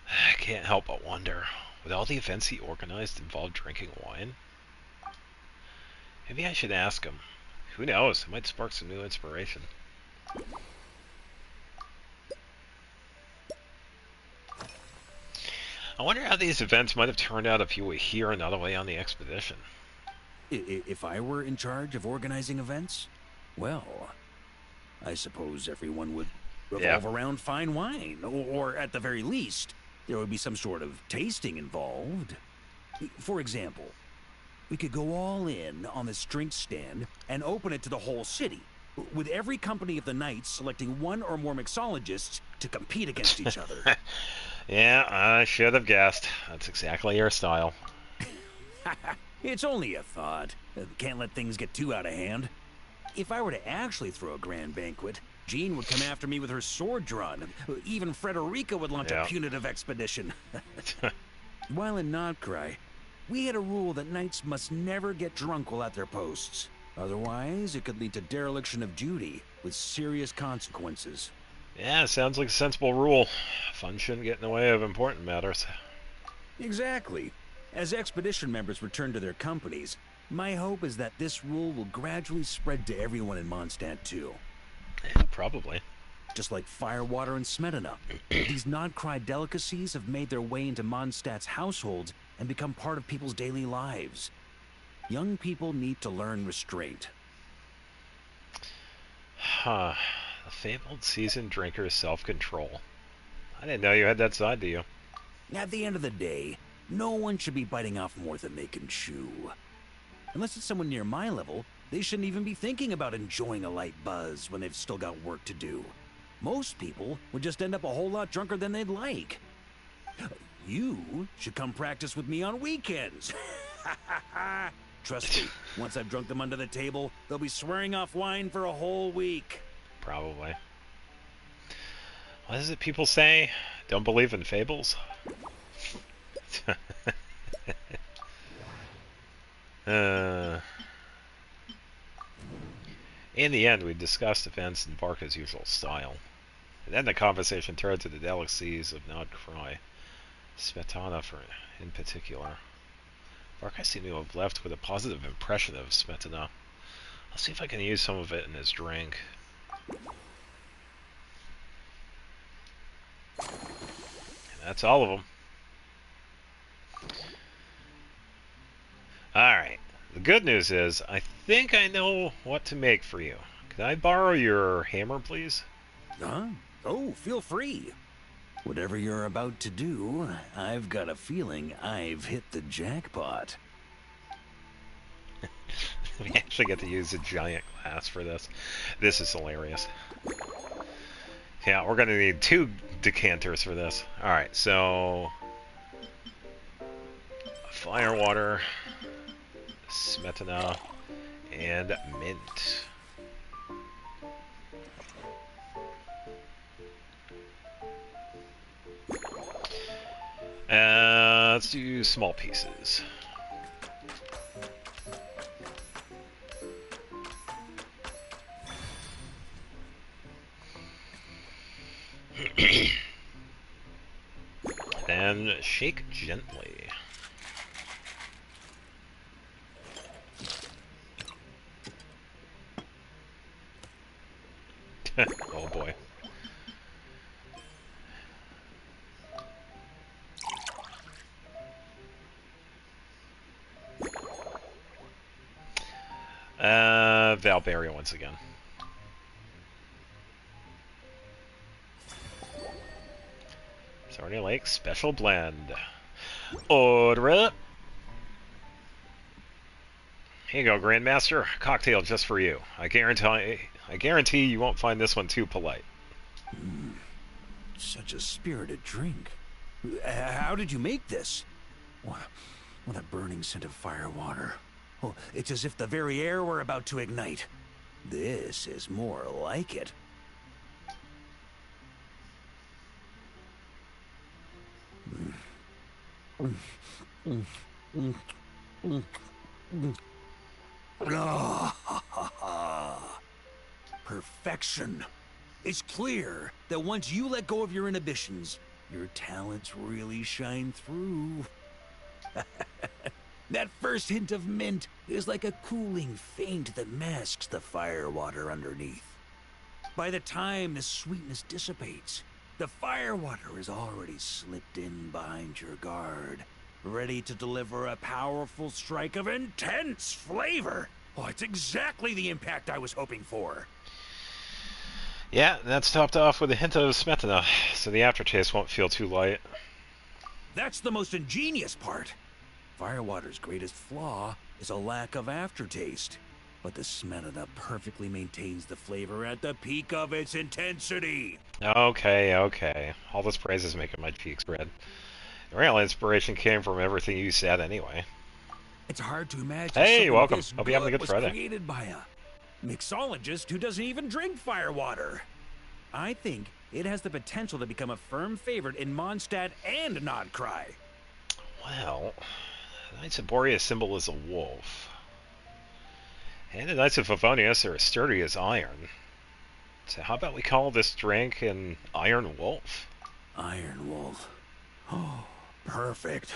I can't help but wonder, would all the events he organized involve drinking wine? Maybe I should ask him. Who knows? It might spark some new inspiration. I wonder how these events might have turned out if you were here and not away on the expedition. If I were in charge of organizing events, well, I suppose everyone would revolve around fine wine, or at the very least, there would be some sort of tasting involved. For example, we could go all in on this drink stand and open it to the whole city, with every company of the Knights selecting one or more mixologists to compete against each other. Yeah, I should have guessed. That's exactly your style. It's only a thought. Can't let things get too out of hand. If I were to actually throw a grand banquet, Jean would come after me with her sword drawn. Even Frederica would launch a punitive expedition. While in Notcry, we had a rule that knights must never get drunk while at their posts. Otherwise, it could lead to dereliction of duty, with serious consequences. Yeah, sounds like a sensible rule. Fun shouldn't get in the way of important matters. Exactly. As expedition members return to their companies, my hope is that this rule will gradually spread to everyone in Mondstadt too. Yeah, probably. Just like firewater and Smetana, these Notcry delicacies have made their way into Mondstadt's households and become part of people's daily lives. Young people need to learn restraint. Huh. The fabled seasoned drinker's self-control. I didn't know you had that side to you. At the end of the day, no one should be biting off more than they can chew. Unless it's someone near my level, they shouldn't even be thinking about enjoying a light buzz when they've still got work to do. Most people would just end up a whole lot drunker than they'd like. You should come practice with me on weekends. Trust me, once I've drunk them under the table, they'll be swearing off wine for a whole week. Probably. What is it people say? Don't believe in fables? In the end, we discussed events in Varka's usual style. And then the conversation turned to the delicacies of Notcry. Smetana in particular. Varka seemed to have left with a positive impression of Smetana. I'll see if I can use some of it in his drink. And that's all of them. Alright. The good news is, I think I know what to make for you. Can I borrow your hammer, please? Huh? Oh, feel free. Whatever you're about to do, I've got a feeling I've hit the jackpot. We actually get to use a giant glass for this. This is hilarious. Yeah, we're going to need 2 decanters for this. Alright, so... Firewater, Smetana, and mint. Let's do small pieces. Then shake gently. Oh boy. Valberia once again. Sarnia Lake Special Blend. Order it. Here you go, Grandmaster. Cocktail just for you. I guarantee you won't find this one too polite. Such a spirited drink. How did you make this? What a burning scent of firewater. Oh, it's as if the very air were about to ignite. This is more like it. Perfection. It's clear that once you let go of your inhibitions, your talents really shine through. That first hint of mint is like a cooling feint that masks the firewater underneath. By the time the sweetness dissipates, the firewater is already slipped in behind your guard, ready to deliver a powerful strike of intense flavor. Oh, it's exactly the impact I was hoping for. Yeah, that's topped off with a hint of smetana, so the aftertaste won't feel too light. That's the most ingenious part. Firewater's greatest flaw is a lack of aftertaste, but the smetana perfectly maintains the flavor at the peak of its intensity. Okay. All this praise is making my cheeks red. The real inspiration came from everything you said anyway. It's hard to imagine hey, welcome. This Hope you're having a good was Friday. Created by a mixologist who doesn't even drink firewater. I think it has the potential to become a firm favorite in Mondstadt and Nodcry. Well, the Knights of Boreas symbol is a wolf. And the Knights of Favonius are as sturdy as iron. So how about we call this drink an Iron Wolf? Iron Wolf. Oh, perfect.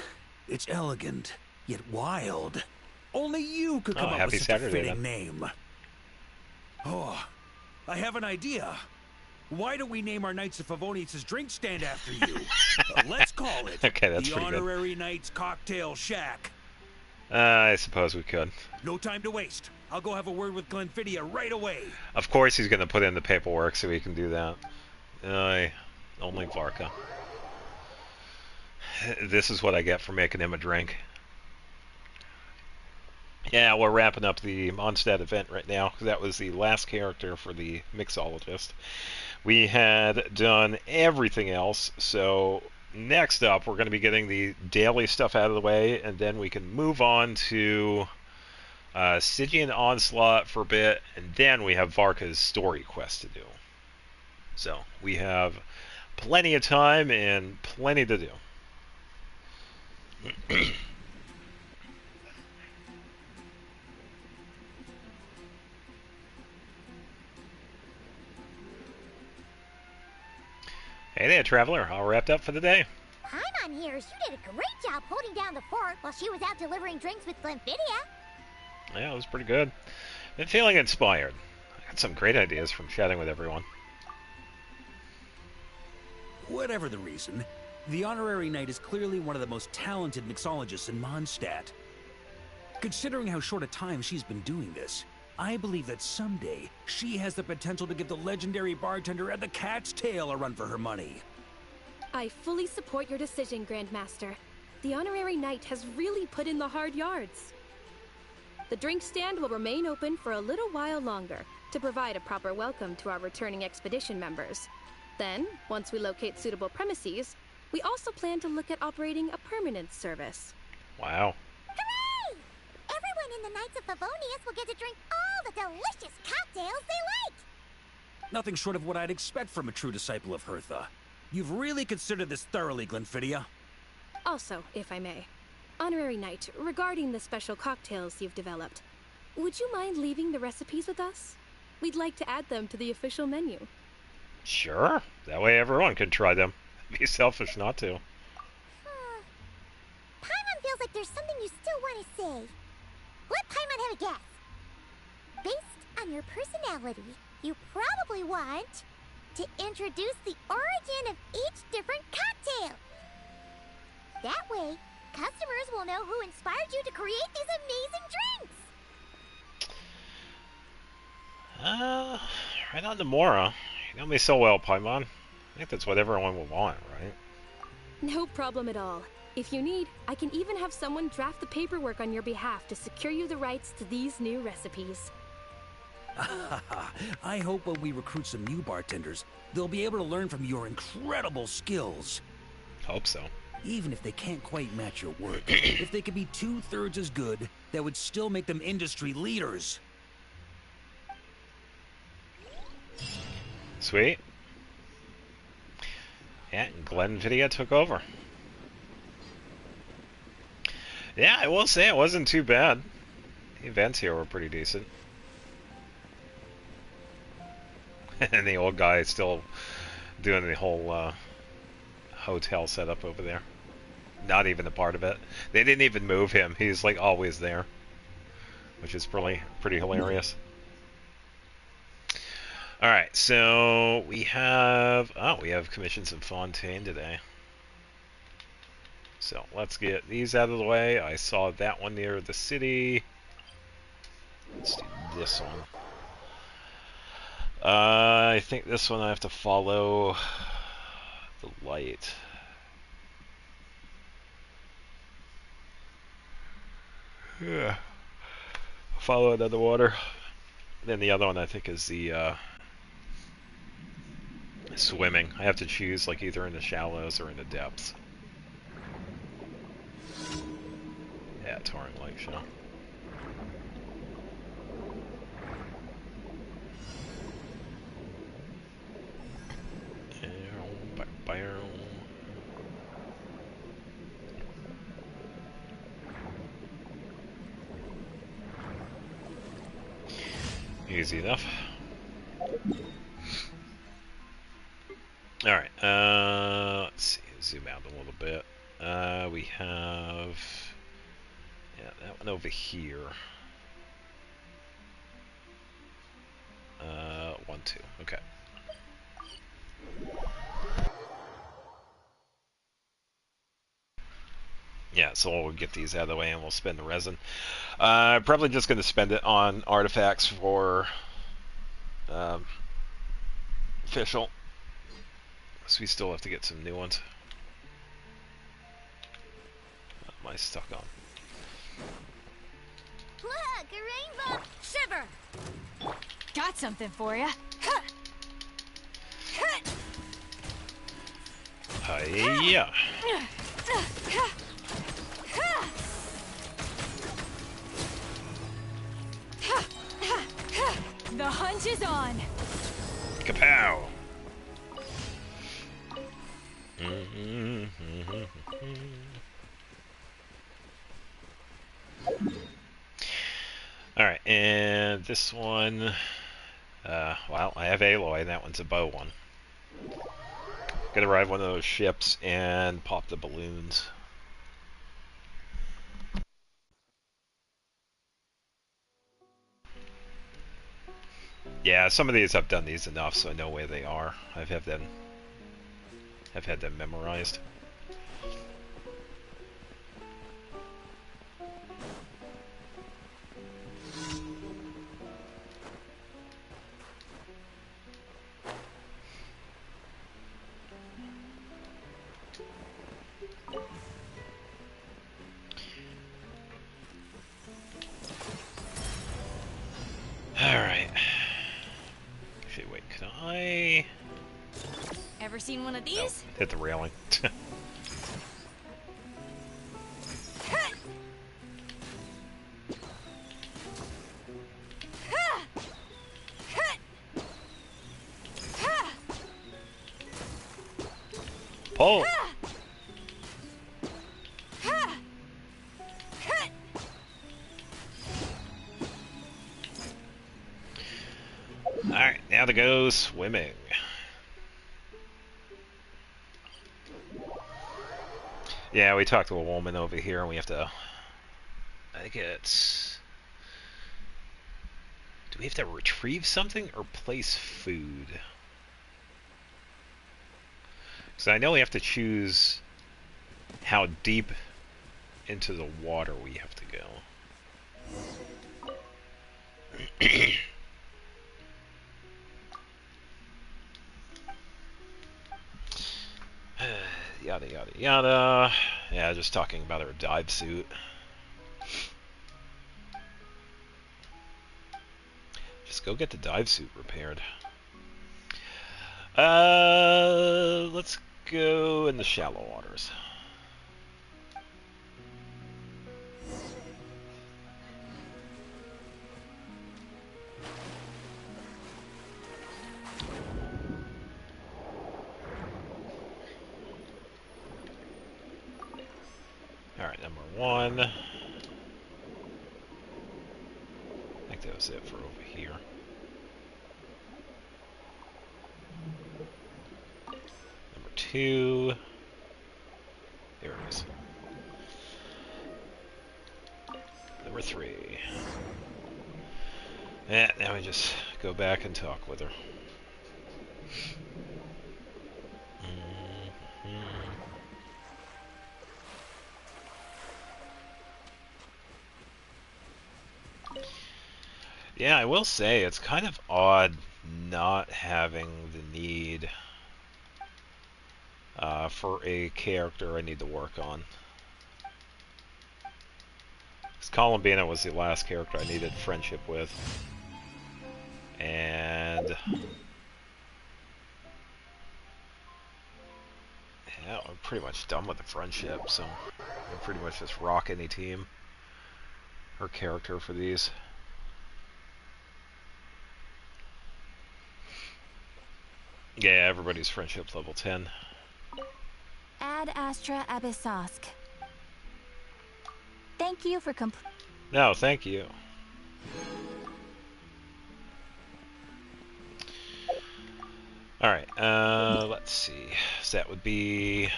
It's elegant, yet wild. Only you could come up with such a fitting name. Oh, I have an idea. Why don't we name our Knights of Favonius' drink stand after you? Let's call it the Honorary Knights Cocktail Shack. I suppose we could. No time to waste. I'll go have a word with Glenfiddich right away. Of course he's going to put in the paperwork so he can do that. Only Varka. This is what I get for making him a drink. Yeah, we're wrapping up the Mondstadt event right now, because that was the last character for the mixologist. We had done everything else, so next up we're going to be getting the daily stuff out of the way, and then we can move on to Stygian Onslaught for a bit, and then we have Varka's story quest to do. So we have plenty of time and plenty to do. Hey there, Traveler. All wrapped up for the day. Paimon hears you did a great job holding down the fort while she was out delivering drinks with Glenfiddich. Yeah, it was pretty good. Been feeling inspired. I got some great ideas from chatting with everyone. Whatever the reason, the Honorary Knight is clearly one of the most talented mixologists in Mondstadt. Considering how short a time she's been doing this, I believe that someday she has the potential to give the legendary bartender at the Cat's Tail a run for her money. I fully support your decision, Grandmaster. The Honorary Knight has really put in the hard yards. The drink stand will remain open for a little while longer to provide a proper welcome to our returning expedition members. Then, once we locate suitable premises, we also plan to look at operating a permanent service. Wow. Hooray! Everyone in the Knights of Favonius will get to drink all the delicious cocktails they like! Nothing short of what I'd expect from a true disciple of Hertha. You've really considered this thoroughly, Glenfiddich. Also, if I may, Honorary Knight, regarding the special cocktails you've developed, would you mind leaving the recipes with us? We'd like to add them to the official menu. Sure. That way everyone can try them. It'd be selfish not to. Paimon feels like there's something you still want to say. Let Paimon have a guess. Based on your personality, you probably want to introduce the origin of each different cocktail. That way, customers will know who inspired you to create these amazing drinks. Right on to Mora. You know me so well, Paimon. I think that's what everyone will want, right? No problem at all. If you need, I can even have someone draft the paperwork on your behalf to secure you the rights to these new recipes. I hope when we recruit some new bartenders, they'll be able to learn from your incredible skills. Hope so. Even if they can't quite match your work, if they could be 2/3 as good, that would still make them industry leaders. Sweet. Yeah, and Glenfiddich took over. Yeah, I will say it wasn't too bad. The events here were pretty decent. And the old guy is still doing the whole hotel setup over there. Not even a part of it. They didn't even move him. He's like always there, which is pretty hilarious. All right, so we have commissions in Fontaine today. So let's get these out of the way. I saw that one near the city. Let's do this one. I think this one I have to follow the light. Yeah. Follow it underwater. Then the other one I think is the swimming. I have to choose like either in the shallows or in the depths. Yeah, Touring Lake Show. Easy enough. Alright, let's see, zoom out a little bit. We have, that one over here. 1, 2, okay. Yeah, so we'll get these out of the way and we'll spend the resin. Probably just going to spend it on artifacts for official. So we still have to get some new ones. What am I stuck on? Look, a rainbow! Shiver! Got something for you. Hiya! The hunt is on. Kapow! Alright, and this one, well, I have Aloy, and that one's a bow one. Gotta ride one of those ships and pop the balloons. Yeah, some of these I've done these enough, so I know where they are. I've had them memorized. Alright. Actually, wait, can I... Ever seen one of these? Hit the railing. Pull! Alright, now to go swimming. Yeah, we talked to a woman over here, and we have to... I think it's... Do we have to retrieve something or place food? So I know we have to choose how deep into the water we have to go. Yada yada yada. Yeah, just talking about her dive suit. Just go get the dive suit repaired. Let's go in the shallow waters. one. I think that was it for over here. Number 2. There it is. Number 3. And now we just go back and talk with her. Yeah, I will say it's kind of odd not having the need for a character I need to work on. Because Columbina was the last character I needed friendship with. And yeah, I'm pretty much done with the friendship, so I'll pretty much just rock any team or character for these. Yeah, everybody's friendship's level 10. Ad Astra Abyssosk. Thank you for No, thank you. Alright, let's see. So that would be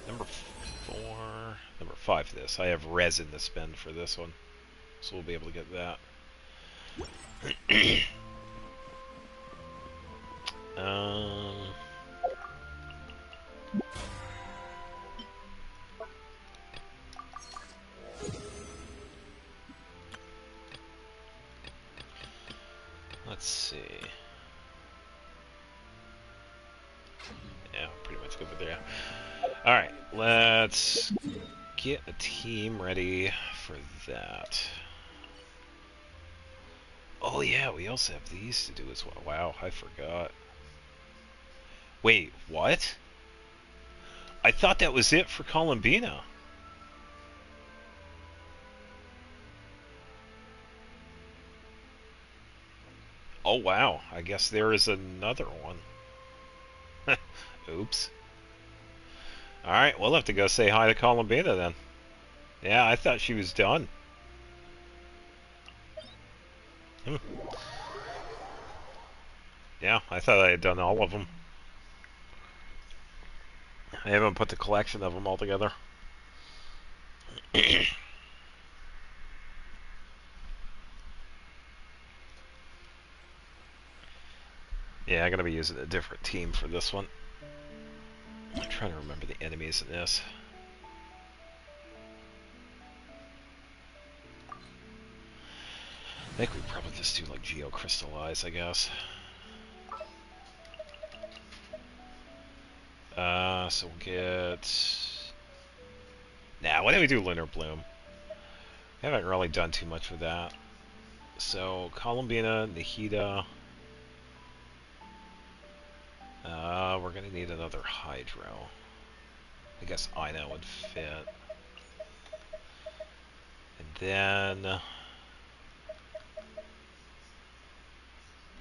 number 4, number 5 for this. I have resin to spend for this one, so we'll be able to get that. Let's see. Yeah, pretty much good with there. Alright, let's get a team ready for that. Oh yeah, we also have these to do as well. Wow, I forgot. Wait, what? I thought that was it for Columbina. Oh wow, I guess there is another one. Oops. Alright, we'll have to go say hi to Columbina then. Yeah, I thought she was done. Yeah, I thought I had done all of them. I haven't put the collection of them all together. Yeah, I'm going to be using a different team for this one. I'm trying to remember the enemies in this. I think we probably just do like Geocrystallize, I guess. So we'll get... Nah, why don't we do Lunar Bloom? I haven't really done too much with that. So, Columbina, Nahida... we're gonna need another Hydro. I guess Ina would fit. And then...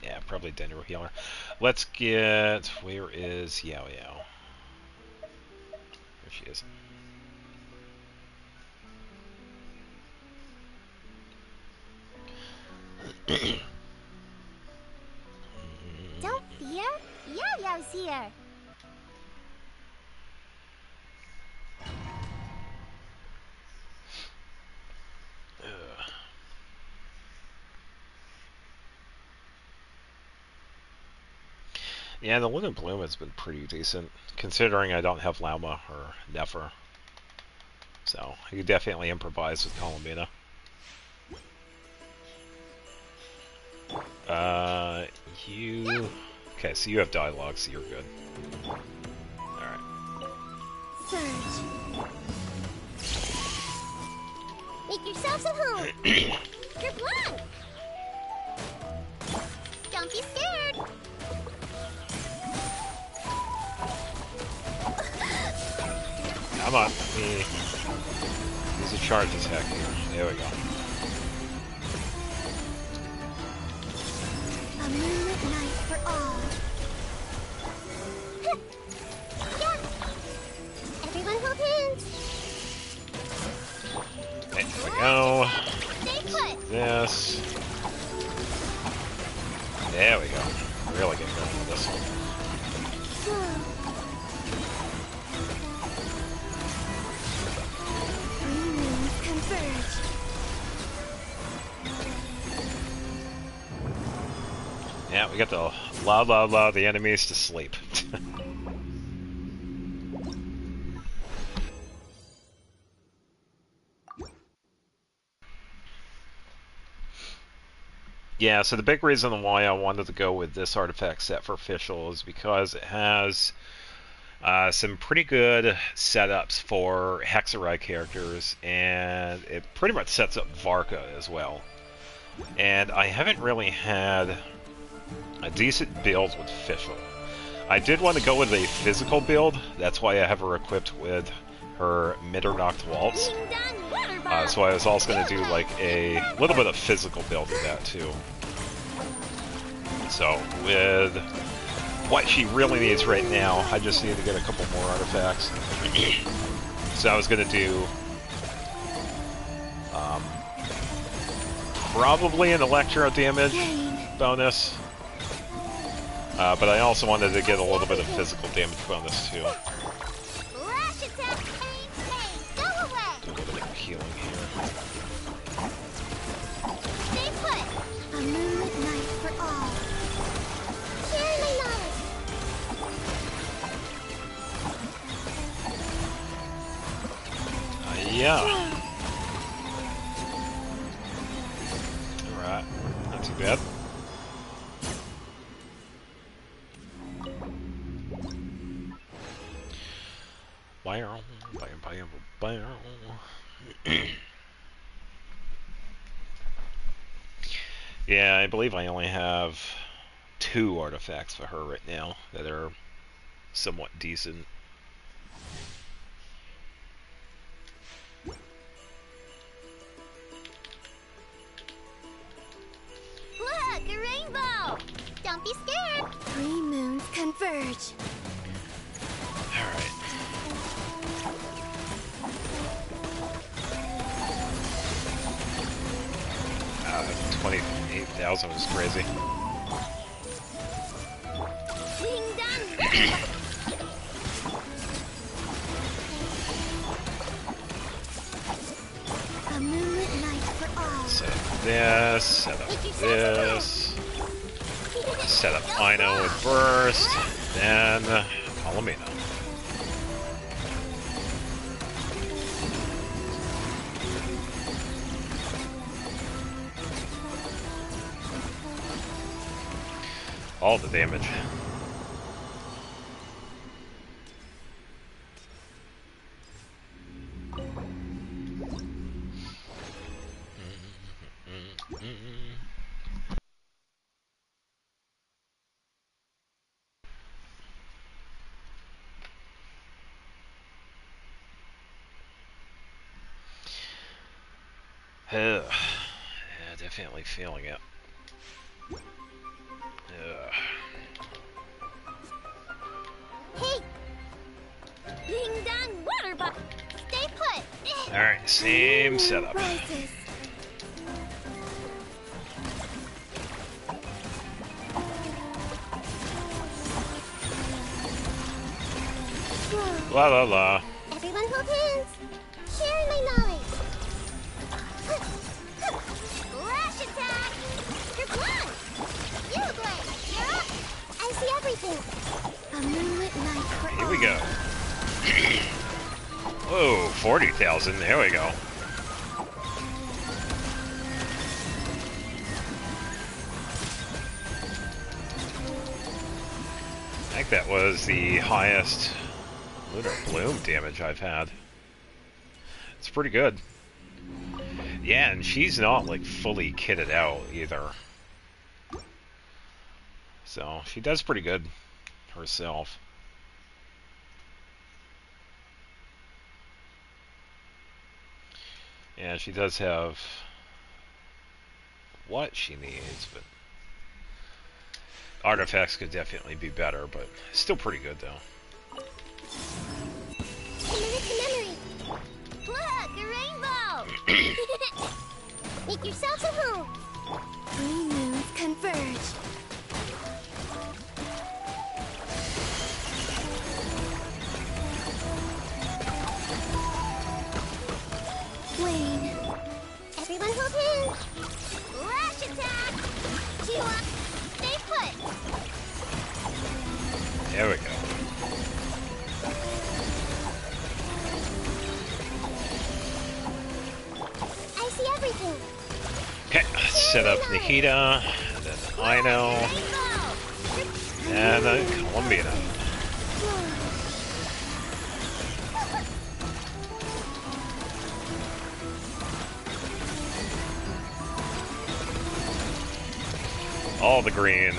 yeah, probably Dendro Healer. Let's get... where is Yao Yao? There she is. Don't fear, Yao Yao's here. Yeah, the Lunar Bloom has been pretty decent, considering I don't have Lauma or Nefer. So, you could definitely improvise with Columbina. You... okay, so you have dialogue, so you're good. Alright. Surge. Make yourselves at home. You're blind. Don't be scared. Come on, use a charge attack here. There we go. A moonlit night for all. Yeah. Everyone hold hands. we got to lull the enemies to sleep. Yeah, so the big reason why I wanted to go with this artifact set for official is because it has some pretty good setups for Hexarai characters, and it pretty much sets up Varka as well. And I haven't really had a decent build with official. I did want to go with a physical build, that's why I have her equipped with her Mitternacht Waltz. So I was also going to do like a little bit of physical build with that too. So with what she really needs right now, I just need to get a couple more artifacts. So I was going to do probably an electro damage bonus, but I also wanted to get a little bit of physical damage bonus too. Do a little bit of healing here. Stay put. A moonlit night for all. Share my knowledge. Yeah. Alright, not too bad. Yeah, I believe I only have 2 artifacts for her right now that are somewhat decent. Look, a rainbow! Don't be scared. 3 moons converge. Alright. Wow, 28,000 was crazy. Ding dong. A moonlit night for all. Set up this, set up this. Set up Ino with Burst, then Palomino. All the damage. Yeah, definitely feeling it. Hey! Ding dong water bucket. Stay put. Alright, same setup. Rises. La la la. Everyone hold hands. Sharing my knowledge. Flash attack. You're blind. You blade. You're up. I see everything. A moonlit night for all. Here we go. Whoa, 40,000. Here we go. I think that was the highest Lunar Bloom damage I've had. It's pretty good. Yeah, and she's not like fully kitted out either. So she does pretty good herself. Yeah, she does have what she needs, but artifacts could definitely be better, but still pretty good though. Minute to memory. Look, a rainbow. Make yourselves at home. 3 moons converge. Wayne. Everyone hold hands. Flash attack. Stay put. There we go. I see everything. Okay, let's set up Nahida, and then Ino, and then Columbia. All the green.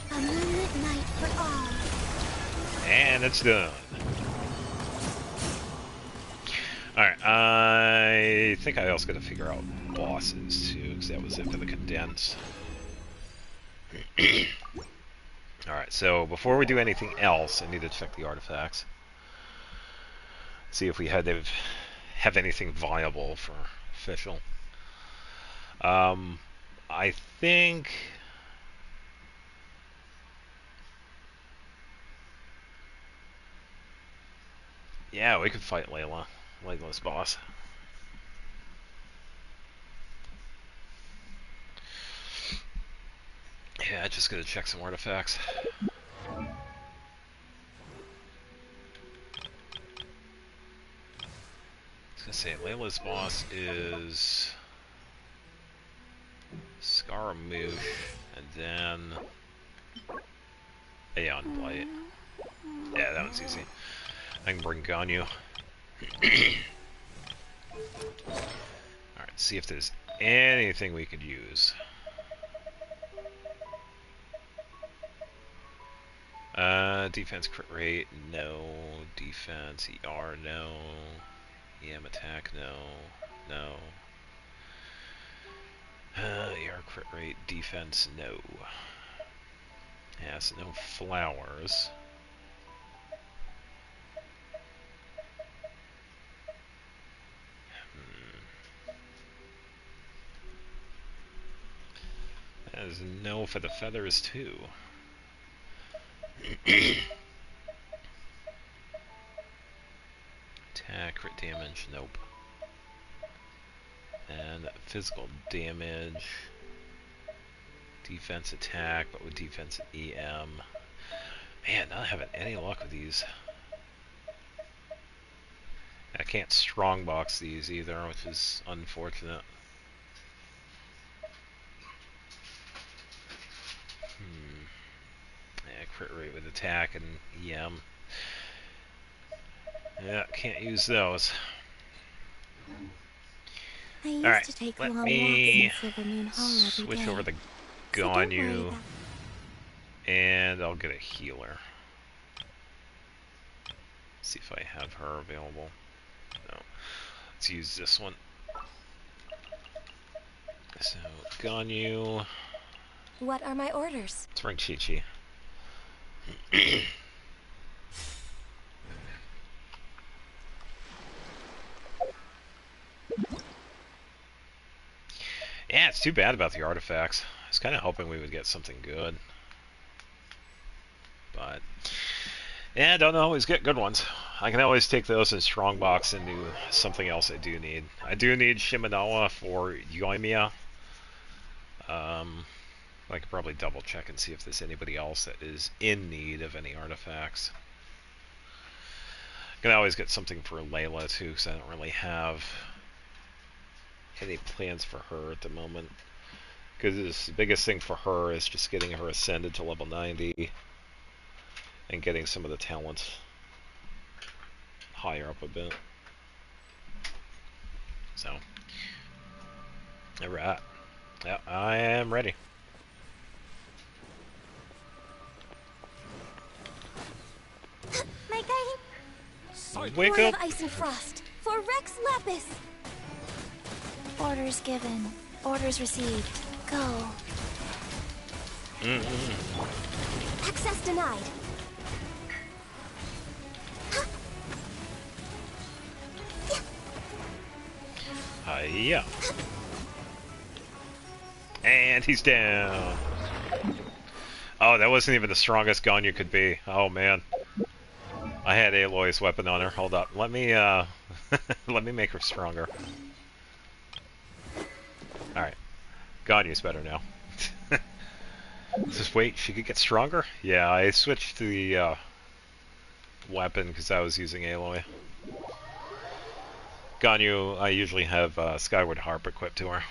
A moonlit night for all. And it's done. Alright, I think I also gotta figure out bosses too, because that was it for the condense. Alright, so before we do anything else, I need to check the artifacts. See if we have anything viable for official. I think... yeah, we could fight Layla. Layla's boss. Yeah, just gotta check some artifacts. I was gonna say, Layla's boss is Scaramouche, and then Aeon Blight. Yeah, that one's easy. I can bring Ganyu. Alright, see if there's anything we could use. Defense crit rate, no. Defense, ER, no. EM attack, no. No. ER crit rate, defense, no. Yeah, so no flowers. There's no for the feathers, too. Attack, crit damage, nope. And physical damage. Defense attack, but with defense EM. Man, not having any luck with these. I can't strongbox these either, which is unfortunate. Yeah, crit rate with attack and EM. Yeah, can't use those. I used Alright, to take let long me walks in Silver Moon Hall every switch day. over the So don't worry Ganyu, about- and I'll get a healer. See if I have her available. No. Let's use this one. So, Ganyu. What are my orders? Let's bring Chi-Chi. Yeah, it's too bad about the artifacts. I was kind of hoping we would get something good. But, yeah, I don't always get good ones. I can always take those in Strongbox and do something else I do need. I do need Shimenawa for Yoimiya. I could probably double check and see if there's anybody else that is in need of any artifacts. I can always get something for Layla too, because I don't really have any plans for her at the moment. Because the biggest thing for her is just getting her ascended to level 90 and getting some of the talents higher up a bit. So, alright. Yeah, I am ready. My guiding. Wake Lord up. of Ice and Frost for Rex Lapis. Orders given. Orders received. Go. Access denied. Yeah. And he's down. Oh, that wasn't even the strongest Ganyu could be. Oh man. I had Aloy's weapon on her. Hold up. Let me let me make her stronger. Ganyu's better now. Just wait, she could get stronger? Yeah, I switched to the weapon because I was using Aloy. Ganyu, I usually have Skyward Harp equipped to her.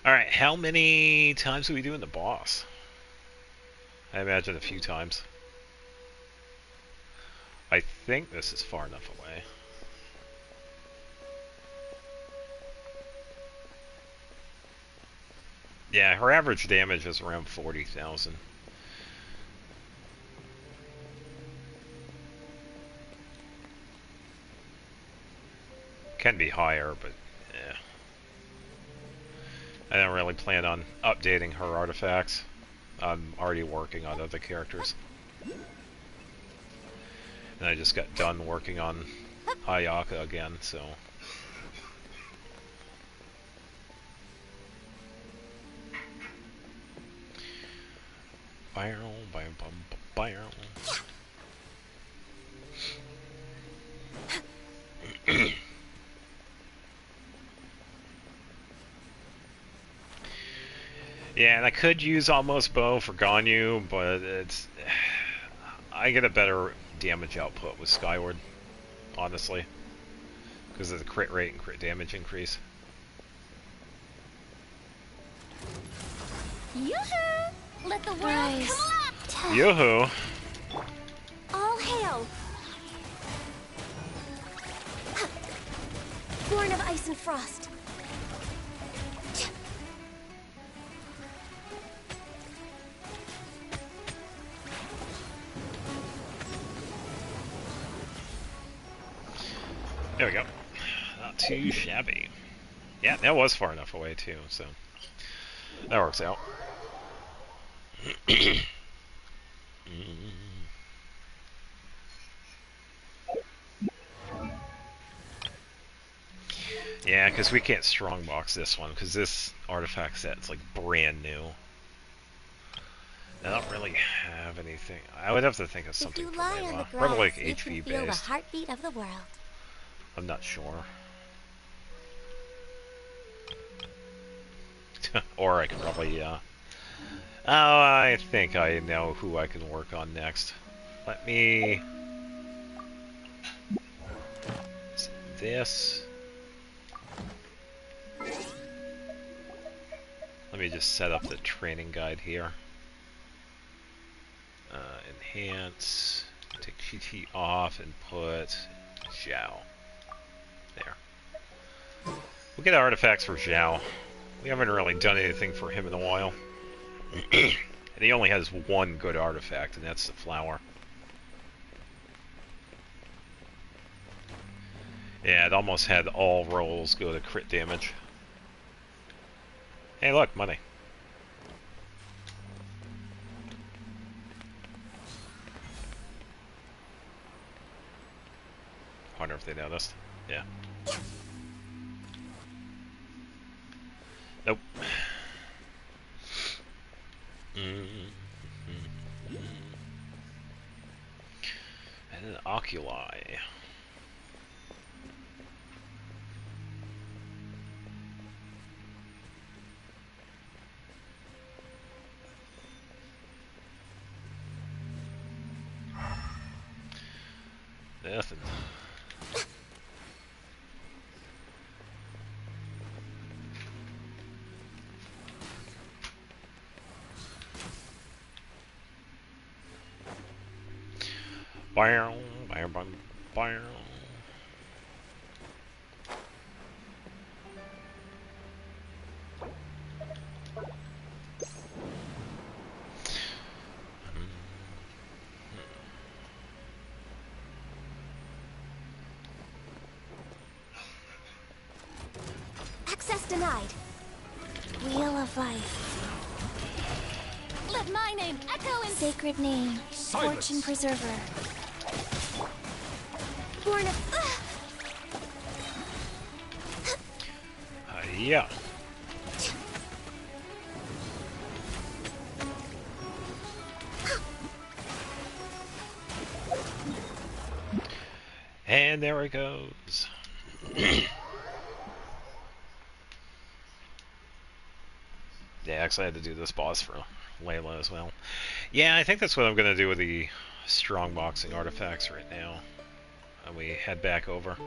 Alright, how many times are we doing the boss? I imagine a few times. I think this is far enough away. Yeah, her average damage is around 40,000. Can be higher, but yeah. I don't really plan on updating her artifacts. I'm already working on other characters. And I just got done working on Ayaka again, so... Yeah, and I could use Almost Bow for Ganyu, but it's... I get a better damage output with Skyward, honestly. Because of the crit rate and crit damage increase. Yoo-hoo! Let the world collapse! Yoo-hoo! All hail! Born of ice and frost. There we go. Not too shabby. Yeah, that was far enough away too, so that works out. Yeah, because we can't strongbox this one, because this artifact set's like brand new. I don't really have anything. I would have to think of something for Layla. Probably like HP based. Feel the heartbeat of the world. I'm not sure. Or I could probably, oh, I think I know who I can work on next. Let me... this. Let me just set up the training guide here. Enhance. Take GT off and put Zhao. There. We'll get artifacts for Zhao. We haven't really done anything for him in a while. And he only has one good artifact, and that's the flower. Yeah, it almost had all rolls go to crit damage. Hey look, money. Wonder if they noticed. Yeah. Nope. And an oculi. Nothing. Bow, bow, bow, bow. Access denied. Wheel of Life. Let my name echo in sacred name. Silence. Fortune Preserver. Born of... Yeah. And there it goes. Yeah, actually I had to do this boss for Layla as well. Yeah, I think that's what I'm going to do with the strongboxing artifacts right now. And we head back over.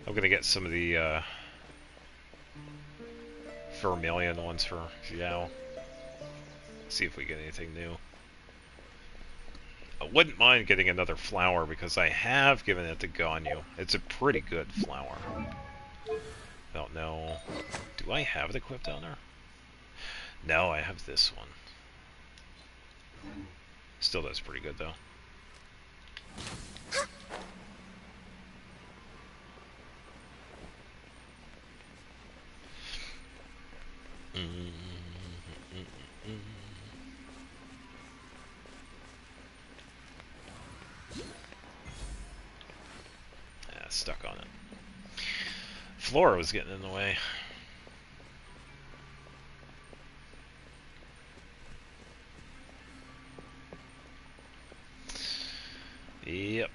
I'm going to get some of the vermilion ones for Xiao. See if we get anything new. I wouldn't mind getting another flower because I have given it to Ganyu. It's a pretty good flower. Don't know. Do I have it equipped on her? No, I have this one. Still does pretty good though. Stuck on it. Flora was getting in the way. Yep.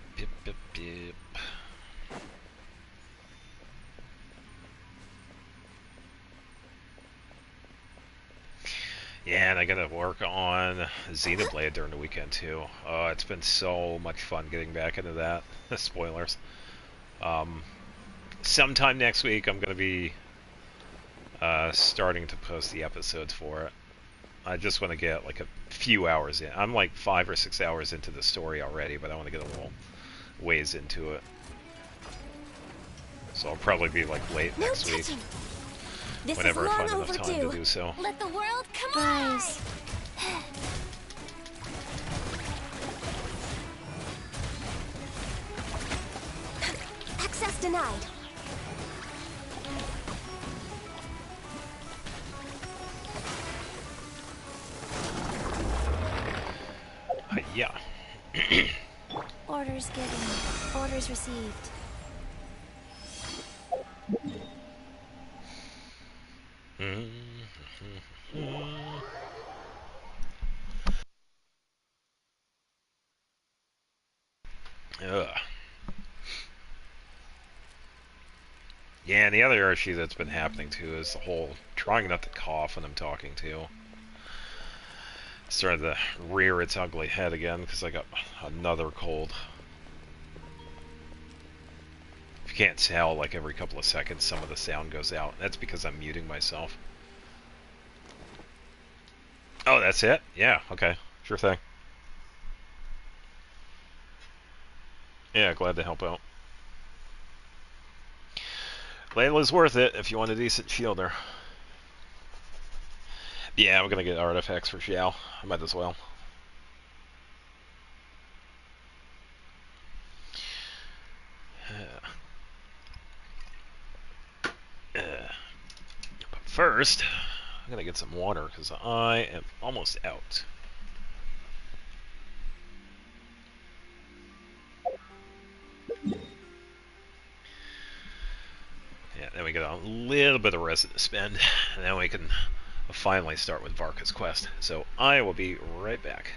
Yeah, and I gotta work on Xenoblade during the weekend too. Oh, it's been so much fun getting back into that. Spoilers. Sometime next week I'm gonna be starting to post the episodes for it. I just want to get like a few hours in. I'm like 5 or 6 hours into the story already, but I want to get a little ways into it. So I'll probably be like late next week. Whenever I find enough time to do so. Let the world come Guys. Access denied. Yeah. Orders given. Orders received. Ugh. Yeah, and the other issue that's been happening too is the whole trying not to cough when I'm talking too. Started to rear its ugly head again because I got another cold. If you can't tell, like every couple of seconds some of the sound goes out. That's because I'm muting myself. Oh, that's it? Yeah, okay. Sure thing. Yeah, glad to help out. Layla's worth it if you want a decent shielder. Yeah, I'm gonna get artifacts for Xiao. I might as well. But first, I'm gonna get some water because I am almost out. Yeah, then we get a little bit of resin to spend, and then we can finally start with Varka's quest. So I will be right back.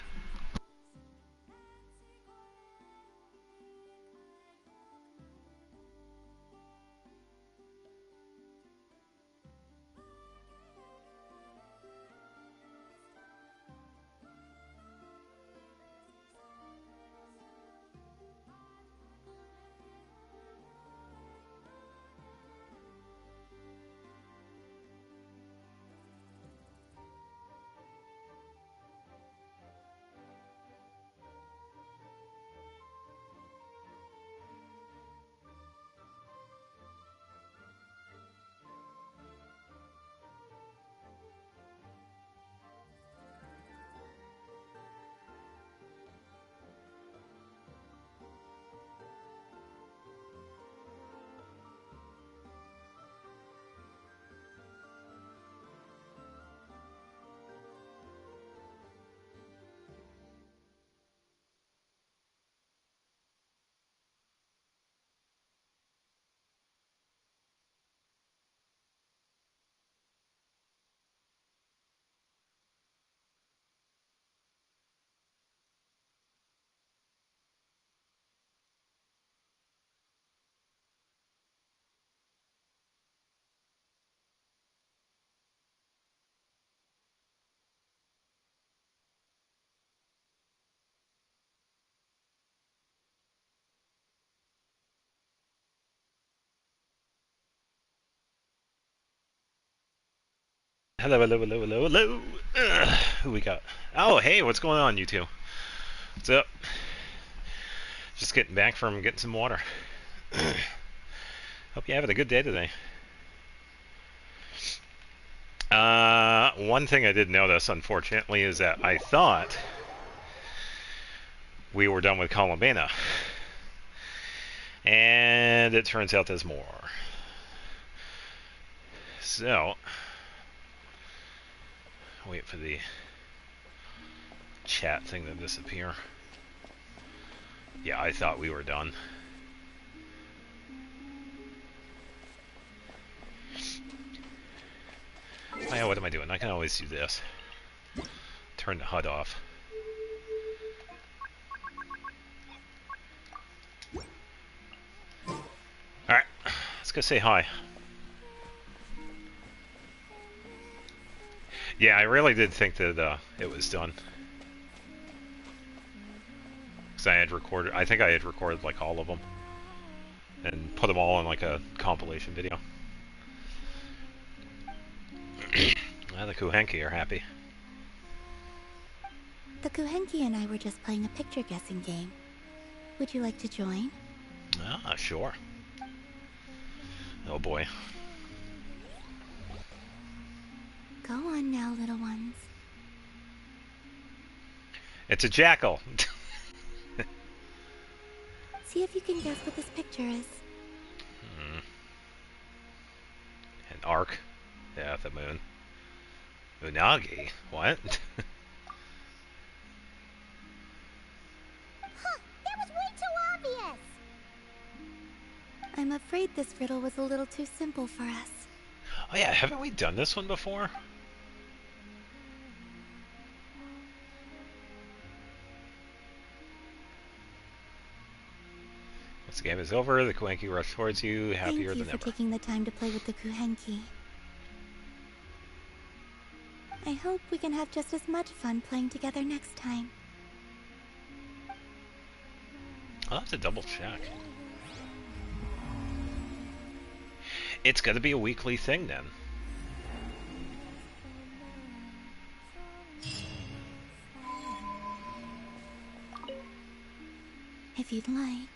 Hello, hello, hello, hello, hello. Who we got? Oh, hey, what's going on, you two? What's up? Just getting back from getting some water. Hope you're having a good day today. One thing I did notice, unfortunately, is that I thought we were done with Columbina. And it turns out there's more. So, wait for the chat thing to disappear. Yeah, I thought we were done. Oh yeah, what am I doing? I can always do this. Turn the HUD off. Alright, let's go say hi. Yeah, I really did think that it was done. Because I had recorded, I think I had recorded like all of them. And put them all in like a compilation video. Well, the Kuhenki are happy. The Kuhenki and I were just playing a picture guessing game. Would you like to join? Ah, sure. Oh boy. Go on now, little ones. It's a jackal. See if you can guess what this picture is. An arc. Yeah, the moon. Unagi? What? Huh, that was way too obvious! I'm afraid this riddle was a little too simple for us. Oh yeah, haven't we done this one before? Once the game is over, the Kuhenki rush towards you, happier Thank you than for ever. taking the time to play with the Kuhenki. I hope we can have just as much fun playing together next time. I'll have to double check. It's got to be a weekly thing then. If you'd like,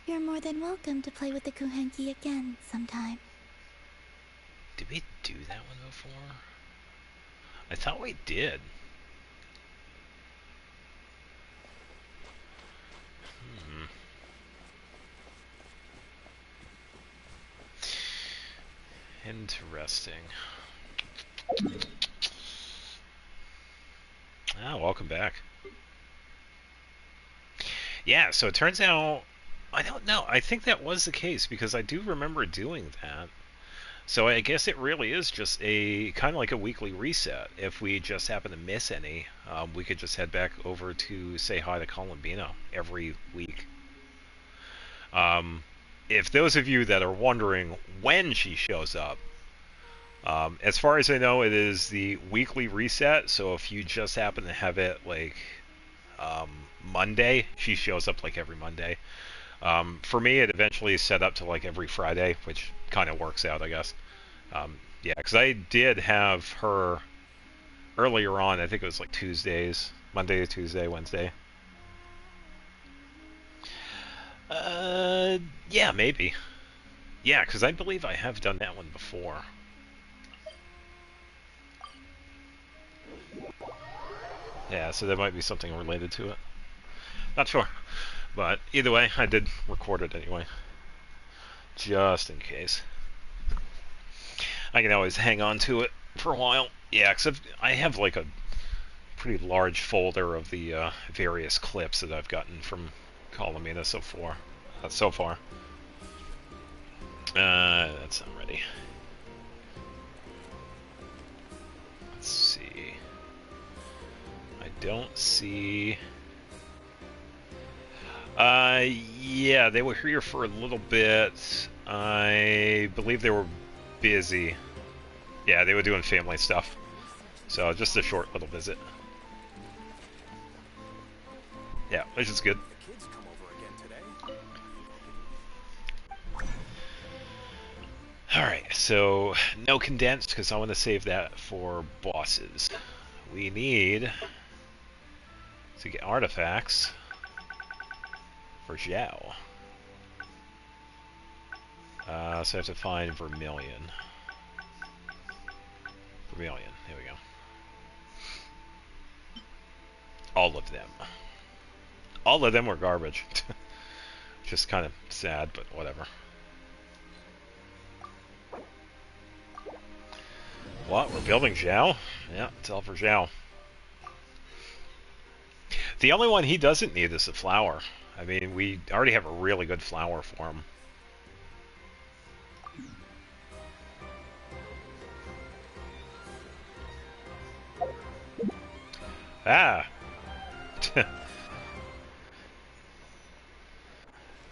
you're more than welcome to play with the Kuhenki again sometime. Did we do that one before? I thought we did. Interesting. Ah, welcome back. Yeah, so it turns out, I don't know, I think that was the case because I do remember doing that. So I guess it really is just a kind of like a weekly reset. If we just happen to miss any, we could just head back over to say hi to Columbina every week. If those of you that are wondering when she shows up, as far as I know, it is the weekly reset. So if you just happen to have it like Monday, she shows up like every Monday. For me, it eventually is set up to like every Friday, which kind of works out, I guess. Yeah, because I did have her earlier on. I think it was like Tuesdays, Monday to Tuesday, Wednesday. Yeah, maybe. Yeah, because I believe I have done that one before. Yeah, so there might be something related to it. Not sure. But either way, I did record it anyway. Just in case. I can always hang on to it for a while. Yeah, because I have like a pretty large folder of the various clips that I've gotten from Columbina so far. That's not ready. Let's see. I don't see... yeah, they were here for a little bit. I believe they were busy. Yeah, they were doing family stuff. So, just a short little visit. Yeah, which is good. Alright, so no condensed because I want to save that for bosses. We need to get artifacts for Zhao. So I have to find Vermilion. Vermilion, here we go. All of them. All of them were garbage. Just kind of sad, but whatever. What? We're building Zhao? Yeah, it's all for Zhao. The only one he doesn't need is a flower. I mean, we already have a really good flower for him. Ah!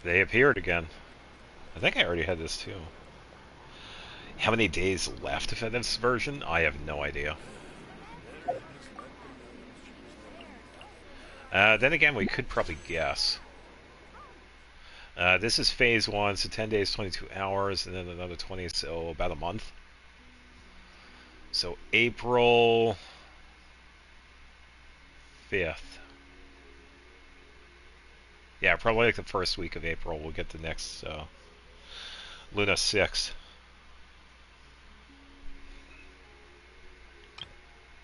They appeared again. I think I already had this too. How many days left of this version? I have no idea. Then again, we could probably guess. This is phase 1, so 10 days, 22 hours, and then another 20, so about a month. So April 5th. Yeah, probably like the first week of April we'll get the next Luna 6.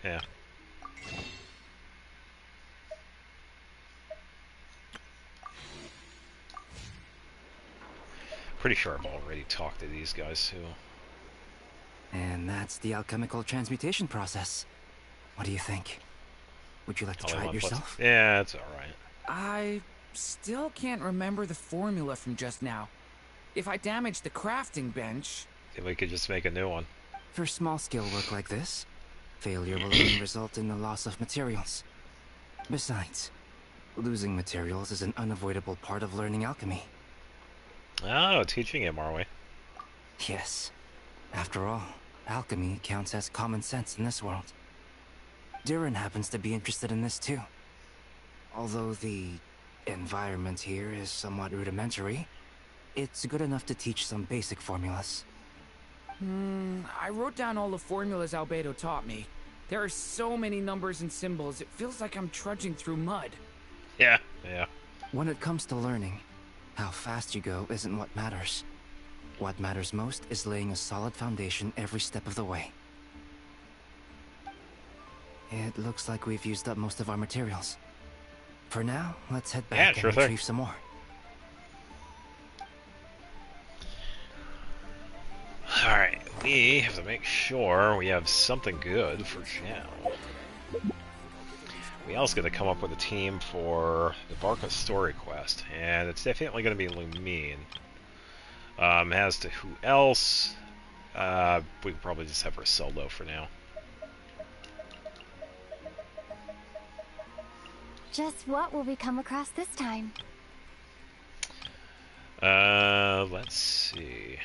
Yeah. Pretty sure I've already talked to these guys too. And that's the alchemical transmutation process. What do you think? Would you like to try it yourself? Yeah, it's alright. I still can't remember the formula from just now. If I damage the crafting bench... Then we could just make a new one. For small-scale work like this, failure will only result in the loss of materials. Besides, losing materials is an unavoidable part of learning alchemy. Oh, teaching him, are we? Yes. After all, alchemy counts as common sense in this world. Durin happens to be interested in this too. Although the environment here is somewhat rudimentary, it's good enough to teach some basic formulas. I wrote down all the formulas Albedo taught me. There are so many numbers and symbols, it feels like I'm trudging through mud. Yeah, yeah. When it comes to learning, how fast you go isn't what matters. What matters most is laying a solid foundation every step of the way. It looks like we've used up most of our materials. For now, let's head back and retrieve some more. Alright, we have to make sure we have something good for Zhao. We also got to come up with a team for the Varka story quest, and it's definitely going to be Lumine. As to who else, we can probably just have her solo for now. Just what will we come across this time? Let's see.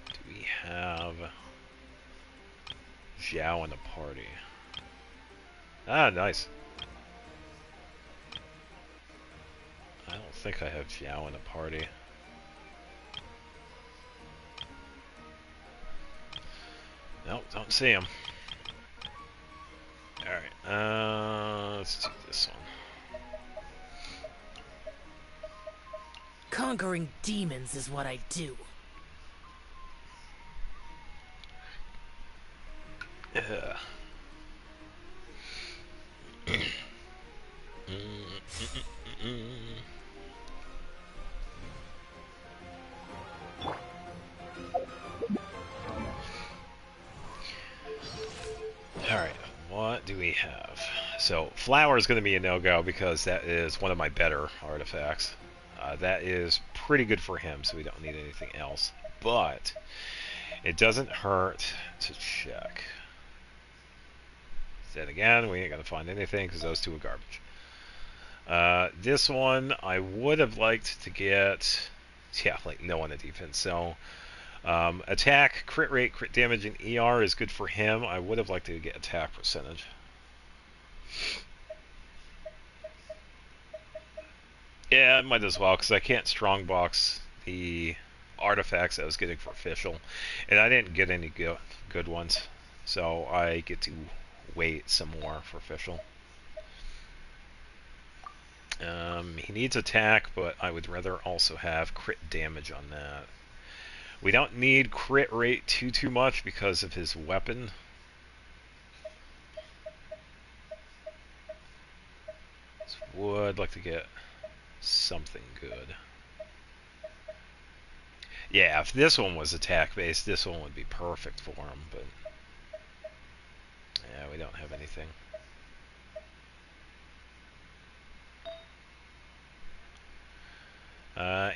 Do we have Zhao in the party? Ah, nice. I don't think I have Zhao in the party. Nope, don't see him. Alright, let's do this one. Conquering demons is what I do. Alright, what do we have? So, flower is going to be a no-go because that is one of my better artifacts. That is pretty good for him, so we don't need anything else. But, it doesn't hurt to check. Then again, we ain't going to find anything because those two are garbage. This one, I would have liked to get... Yeah, like no one at defense, so... attack, crit rate, crit damage, and ER is good for him. I would have liked to get attack percentage. Yeah, might as well, because I can't strongbox the artifacts I was getting for official, and I didn't get any good ones, so I get to wait some more for official. He needs attack, but I would rather also have crit damage on that. We don't need crit rate too much because of his weapon. So would like to get something good. Yeah, if this one was attack based, this one would be perfect for him, but yeah, we don't have anything.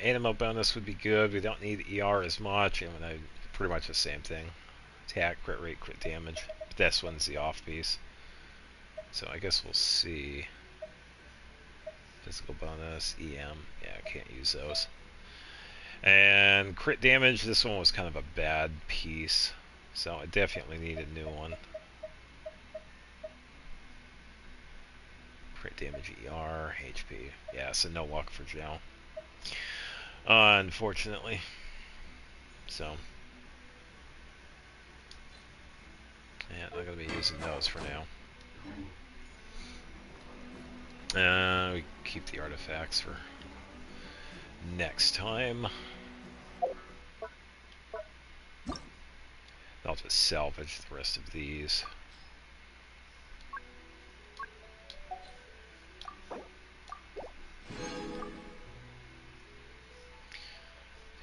Animal bonus would be good. We don't need ER as much, and pretty much the same thing. Attack, crit rate, crit damage. But this one's the off piece. So I guess we'll see. Physical bonus, EM. Yeah, I can't use those. And crit damage, this one was kind of a bad piece. So I definitely need a new one. Crit damage, ER, HP. Yeah, so no luck for Joe. Unfortunately. So. Yeah, I'm not going to be using those for now. We keep the artifacts for next time. I'll just salvage the rest of these.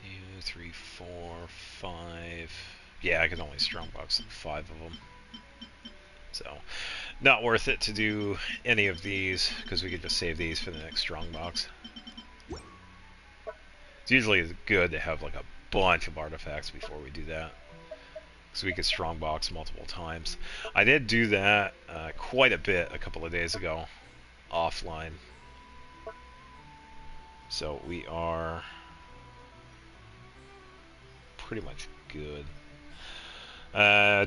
2, 3, 4, 5. Yeah, I can only strongbox 5 of them. So, not worth it to do any of these, because we could just save these for the next strongbox. It's usually good to have like a bunch of artifacts before we do that, so we could strongbox multiple times. I did do that quite a bit a couple of days ago, offline. So we are pretty much good.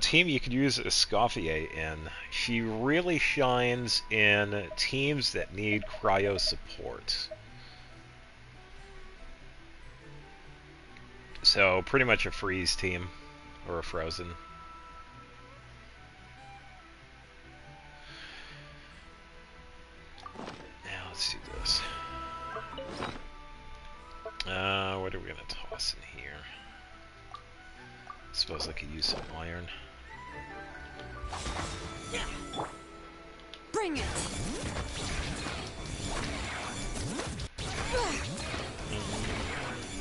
Team you could use Escoffier in. She really shines in teams that need cryo support. So pretty much a freeze team, or a frozen. Now let's do this. What are we gonna toss in here? Suppose I could use some iron. Bring it.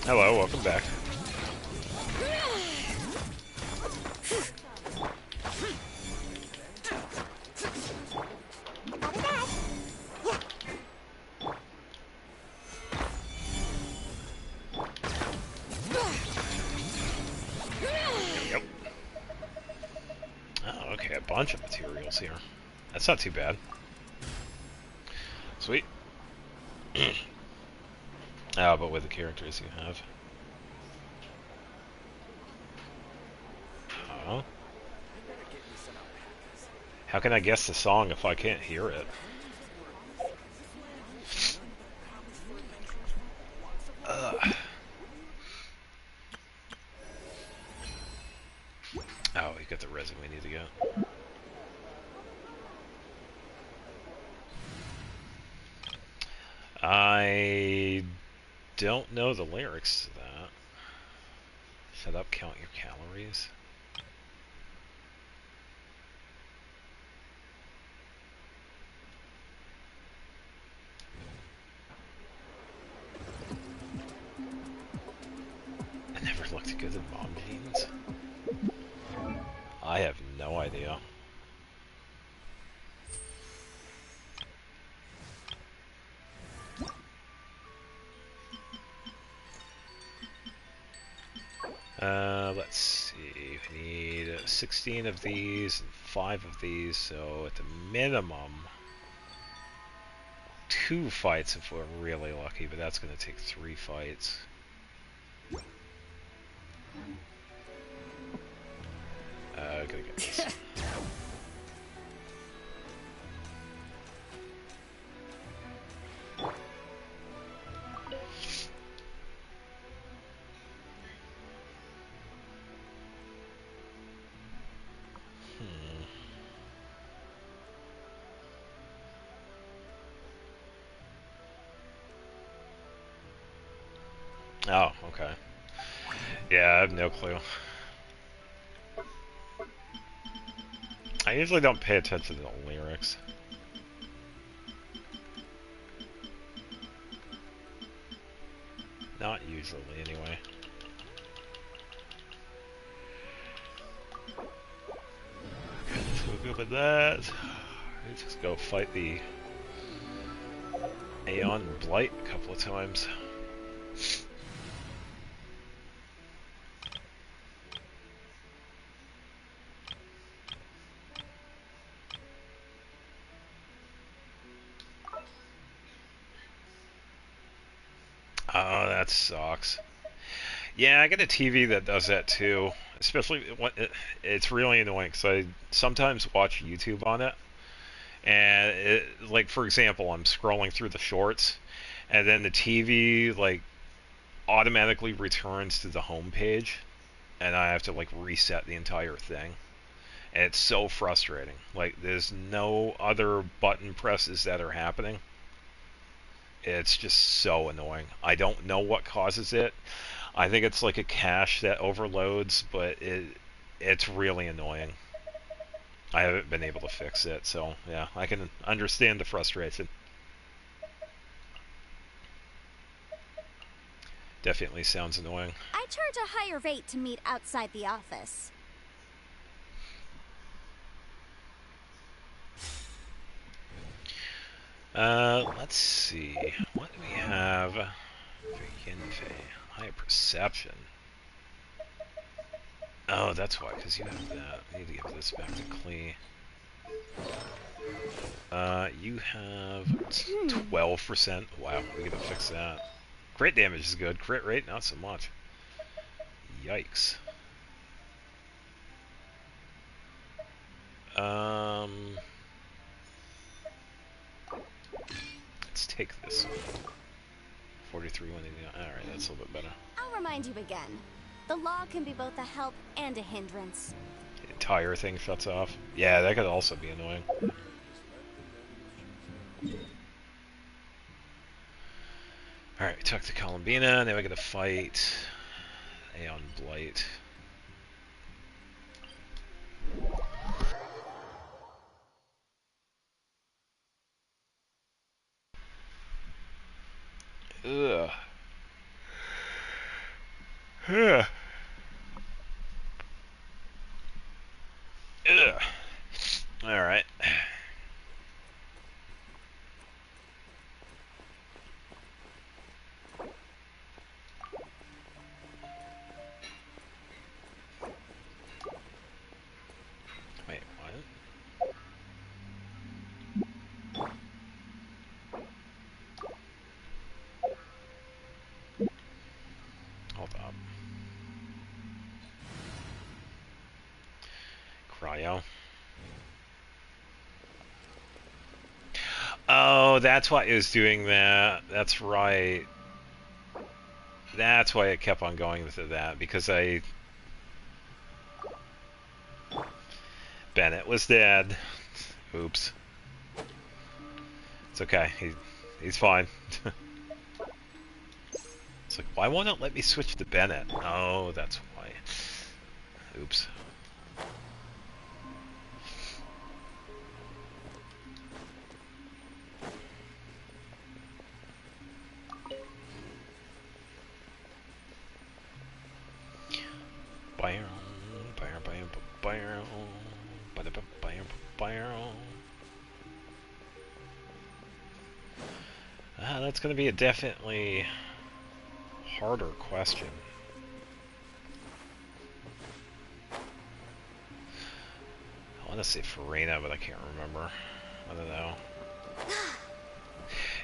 Hello, welcome back. Yep. Oh, okay, a bunch of materials here. That's not too bad. Sweet. Oh, but with the characters you have. Oh. How can I guess the song if I can't hear it? Ugh. Oh, we got the resin we need to get. I don't know the lyrics to that. Shut up, count your calories. I never looked good in mom jeans. I have no idea. Let's see. We need 16 of these and 5 of these, so at the minimum, 2 fights if we're really lucky, but that's going to take 3 fights. Gotta get this. Oh, okay. Yeah, I have no clue. I usually don't pay attention to the lyrics. Not usually, anyway. Okay, so we'll go with that. Let's just go fight the Aeon Blight a couple of times. Oh, that sucks. Yeah, I got a TV that does that too. Especially when it's really annoying because I sometimes watch YouTube on it, and like for example, I'm scrolling through the shorts, and then the TV like automatically returns to the home page, and I have to like reset the entire thing. And it's so frustrating. Like there's no other button presses that are happening. It's just so annoying. I don't know what causes it. I think it's like a cache that overloads, but it's really annoying. I haven't been able to fix it, so yeah, I can understand the frustration. Definitely sounds annoying. I charge a higher rate to meet outside the office. Let's see. What do we have? High perception. Oh, that's why, because you have that. I need to give this back to Klee. You have 12%. Wow, we gotta fix that. Crit damage is good. Crit rate, not so much. Yikes. Let's take this one. 43 when alright, that's a little bit better. I'll remind you again. The law can be both a help and a hindrance. The entire thing shuts off. Yeah, that could also be annoying. Alright, we talked to Columbina, now we gotta fight Aeon Blight. Ugh. Ugh. Ugh. Alright. Wait, what? Hold up. Cryo. Oh, that's why it was doing that. That's right. That's why it kept on going with that, because Bennett was dead. Oops. It's okay. He's fine. It's like, why won't it let me switch to Bennett? Oh, that's why. Oops. That's going to be a definitely harder question. I want to say Farina, but I can't remember. I don't know.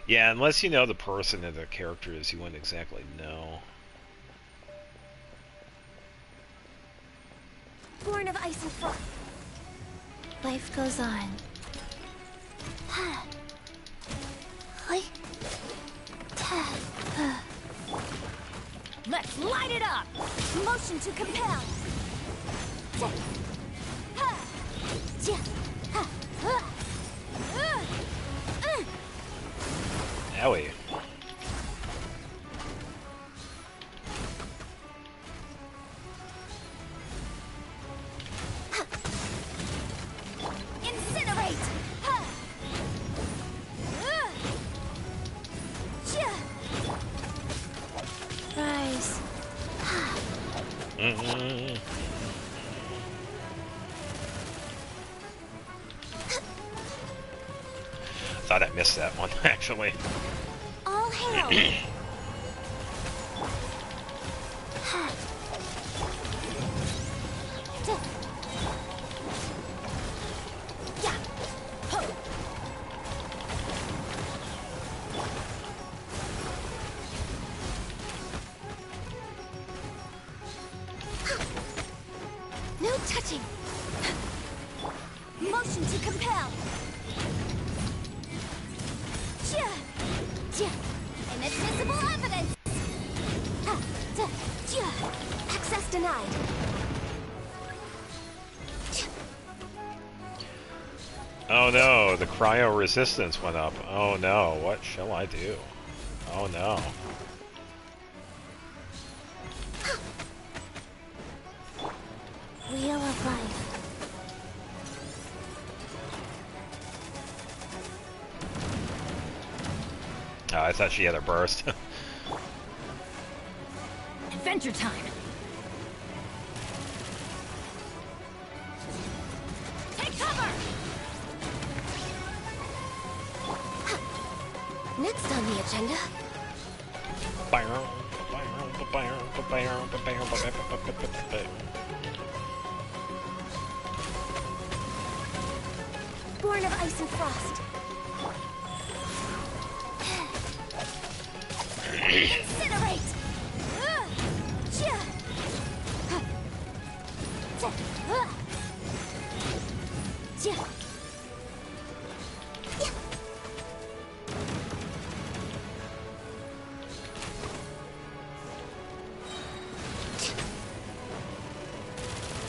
Yeah, unless you know the person that the character is, you wouldn't exactly know. Born of ice and frost. Life goes on. Let's light it up! Motion to compel! Owie. Thought I missed that one, actually. All hail! No touching. Motion to compel. Inadmissible evidence! Access denied. Oh no, the cryo resistance went up. Oh no, what shall I do? Oh no. Wheel of life. Oh, I thought she had a burst. Adventure time. Take cover. Next on the agenda. Born of ice and frost. Incinerate!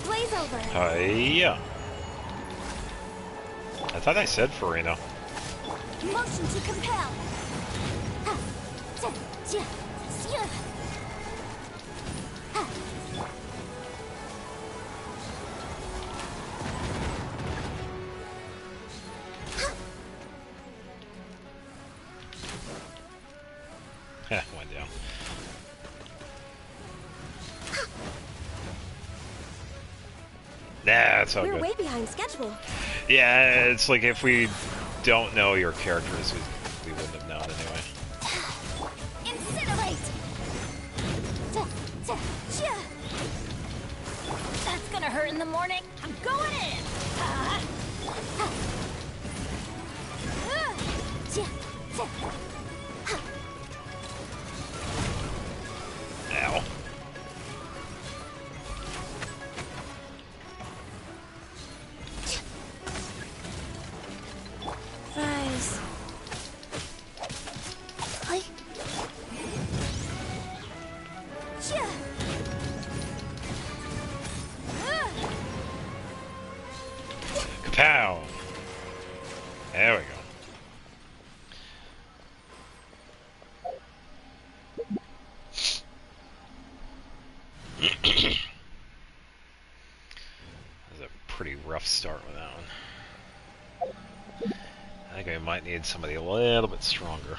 Blaze over. Yeah. I thought I said Farina. Motion to compel. Went down. Nah, it's all We're good. way behind schedule. Yeah, it's like if we don't know your characters, we wouldn't have known anyway. Incinerate! That's gonna hurt in the morning. I'm going in. Ow. Rise. Hi. Kapow! There we go. That was a pretty rough start with that one. I think I might need somebody a little bit stronger.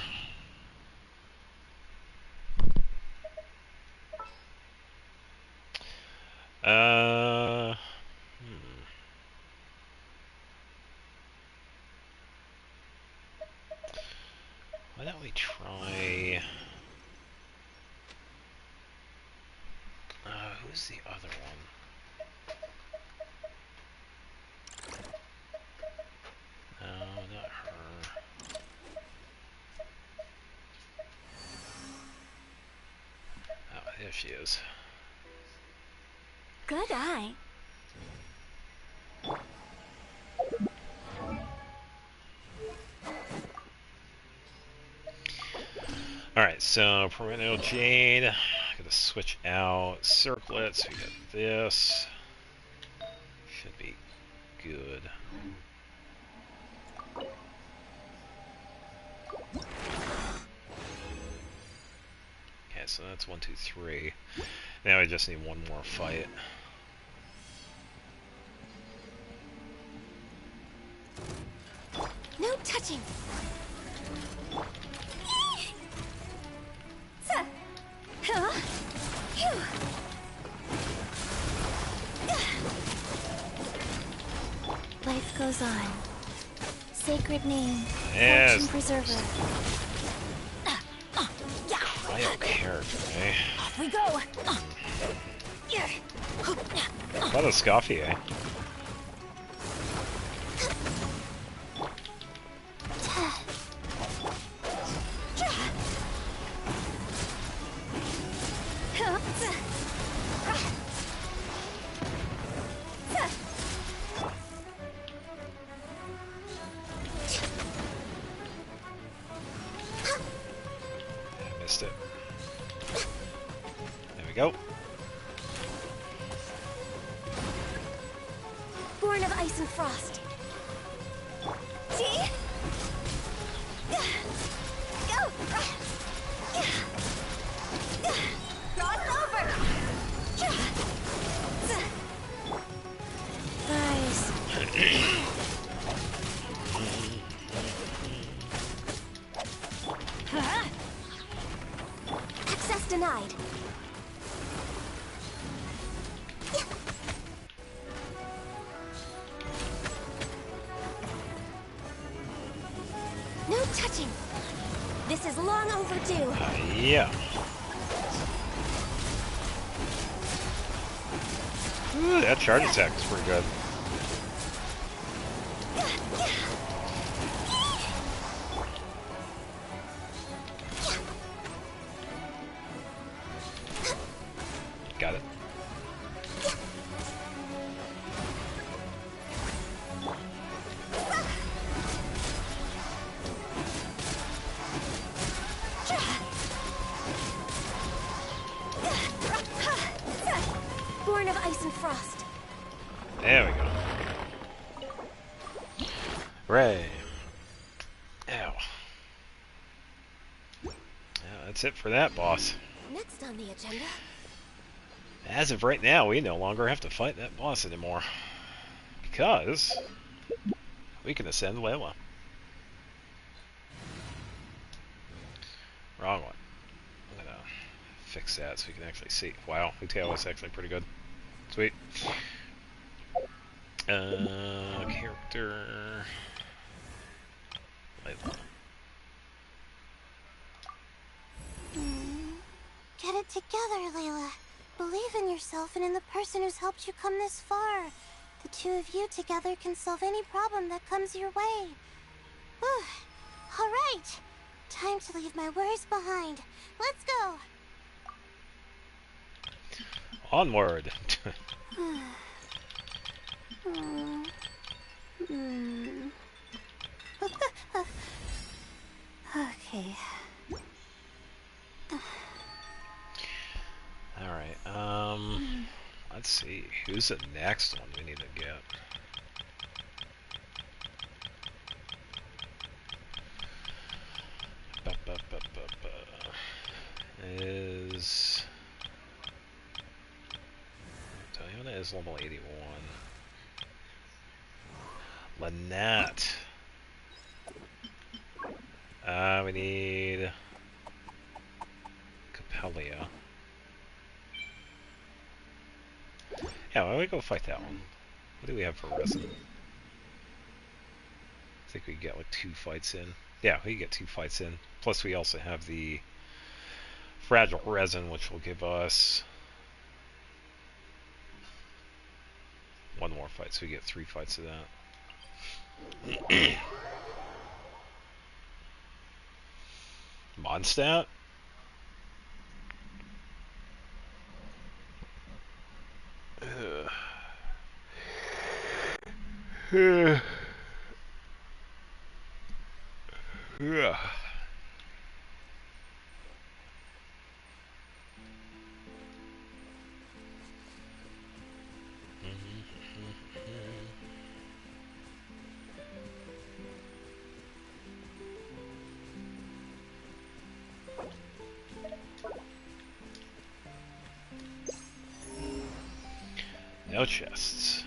Why don't we try... who's the other one? No, not her. Oh, there she is. Good eye. Alright, so Perennial Jade. Gotta switch out circlets. We got this. Should be good. Okay, so that's 1, 2, 3. Now we just need one more fight. No touching. goes on. Sacred name, Yes. fortune preserver. Bio character, eh? Off we go. What a Scoffy, eh? I missed it. There we go. Born of ice and frost. See? Go! Cross over! Nice. Access denied. No touching. This is long overdue. Yeah. Ooh, that charge attack is pretty good. Got it. Born of ice and frost. There we go. Right. Ow. Yeah, that's it for that boss. Next on the agenda. As of right now, we no longer have to fight that boss anymore. Because we can ascend Layla. Wrong one. I'm gonna fix that so we can actually see. Wow, Uteo is actually pretty good. Sweet. Character. Layla. Get it together, Layla. Believe in yourself and in the person who's helped you come this far. The two of you together can solve any problem that comes your way. Whew. All right. Time to leave my worries behind. Let's go. Onward. Okay. Alright, let's see. Who's the next one we need to get? Is... Diana is level 81. Lynette. We need... Capelia. Yeah, why don't we go fight that one? What do we have for resin? I think we get like 2 fights in. Yeah, we get 2 fights in. Plus we also have the fragile resin, which will give us 1 more fight, so we get 3 fights of that. Mondstadt? Yeah. No chests.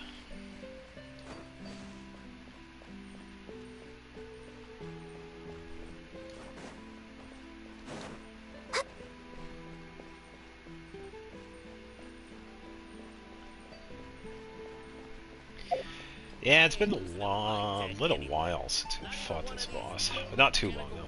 Yeah, it's been a little while since we fought this boss. But not too long, though.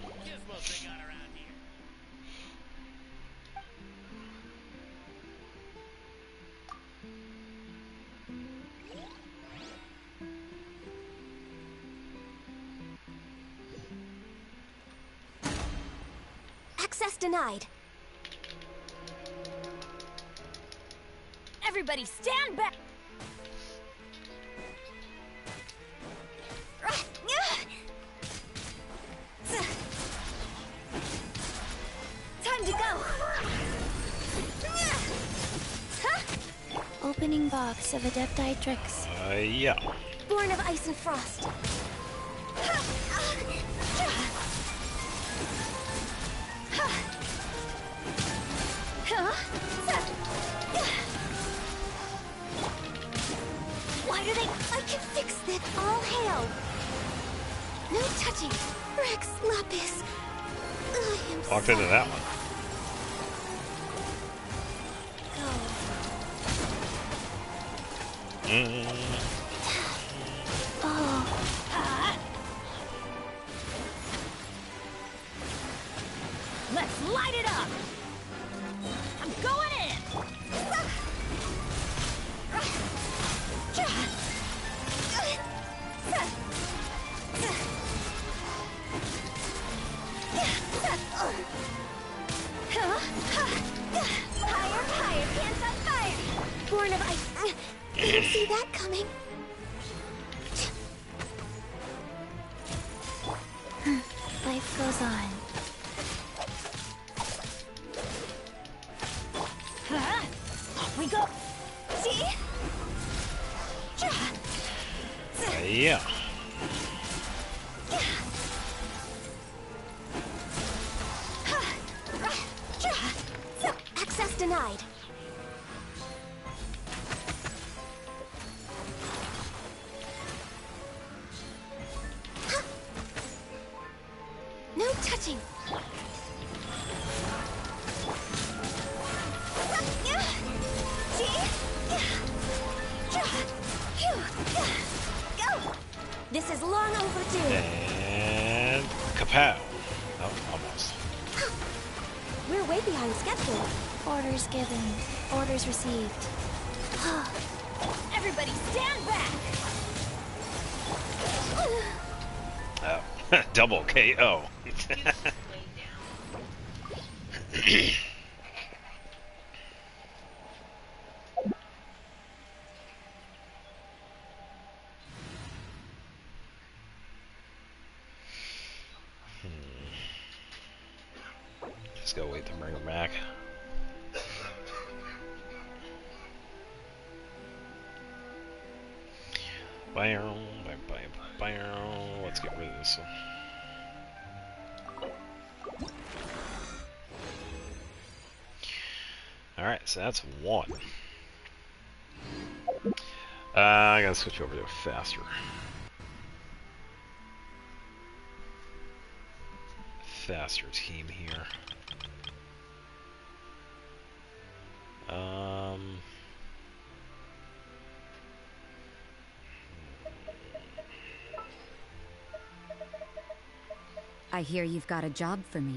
Access denied. Everybody stand back! Time to go! Opening box of Adepti tricks. Yeah. Born of ice and frost. Why do they... I can fix this. All hail. No touching. Rex Lapis. I am Walked into that one. Let's light it up! I'm going in! Higher, higher, hands on fire! Born of ice. Didn't see that coming. Life goes on. Off we go! See? Yeah. Access denied. No touching. This is long overdue. And kapow. Oh, almost. We're way behind schedule. Orders given. Orders received. Everybody stand back! Oh, double KO. Let's go wait to bring her back. Let's get rid of this one. Alright, so that's one. I gotta switch over to a faster. Faster team here. I hear you've got a job for me.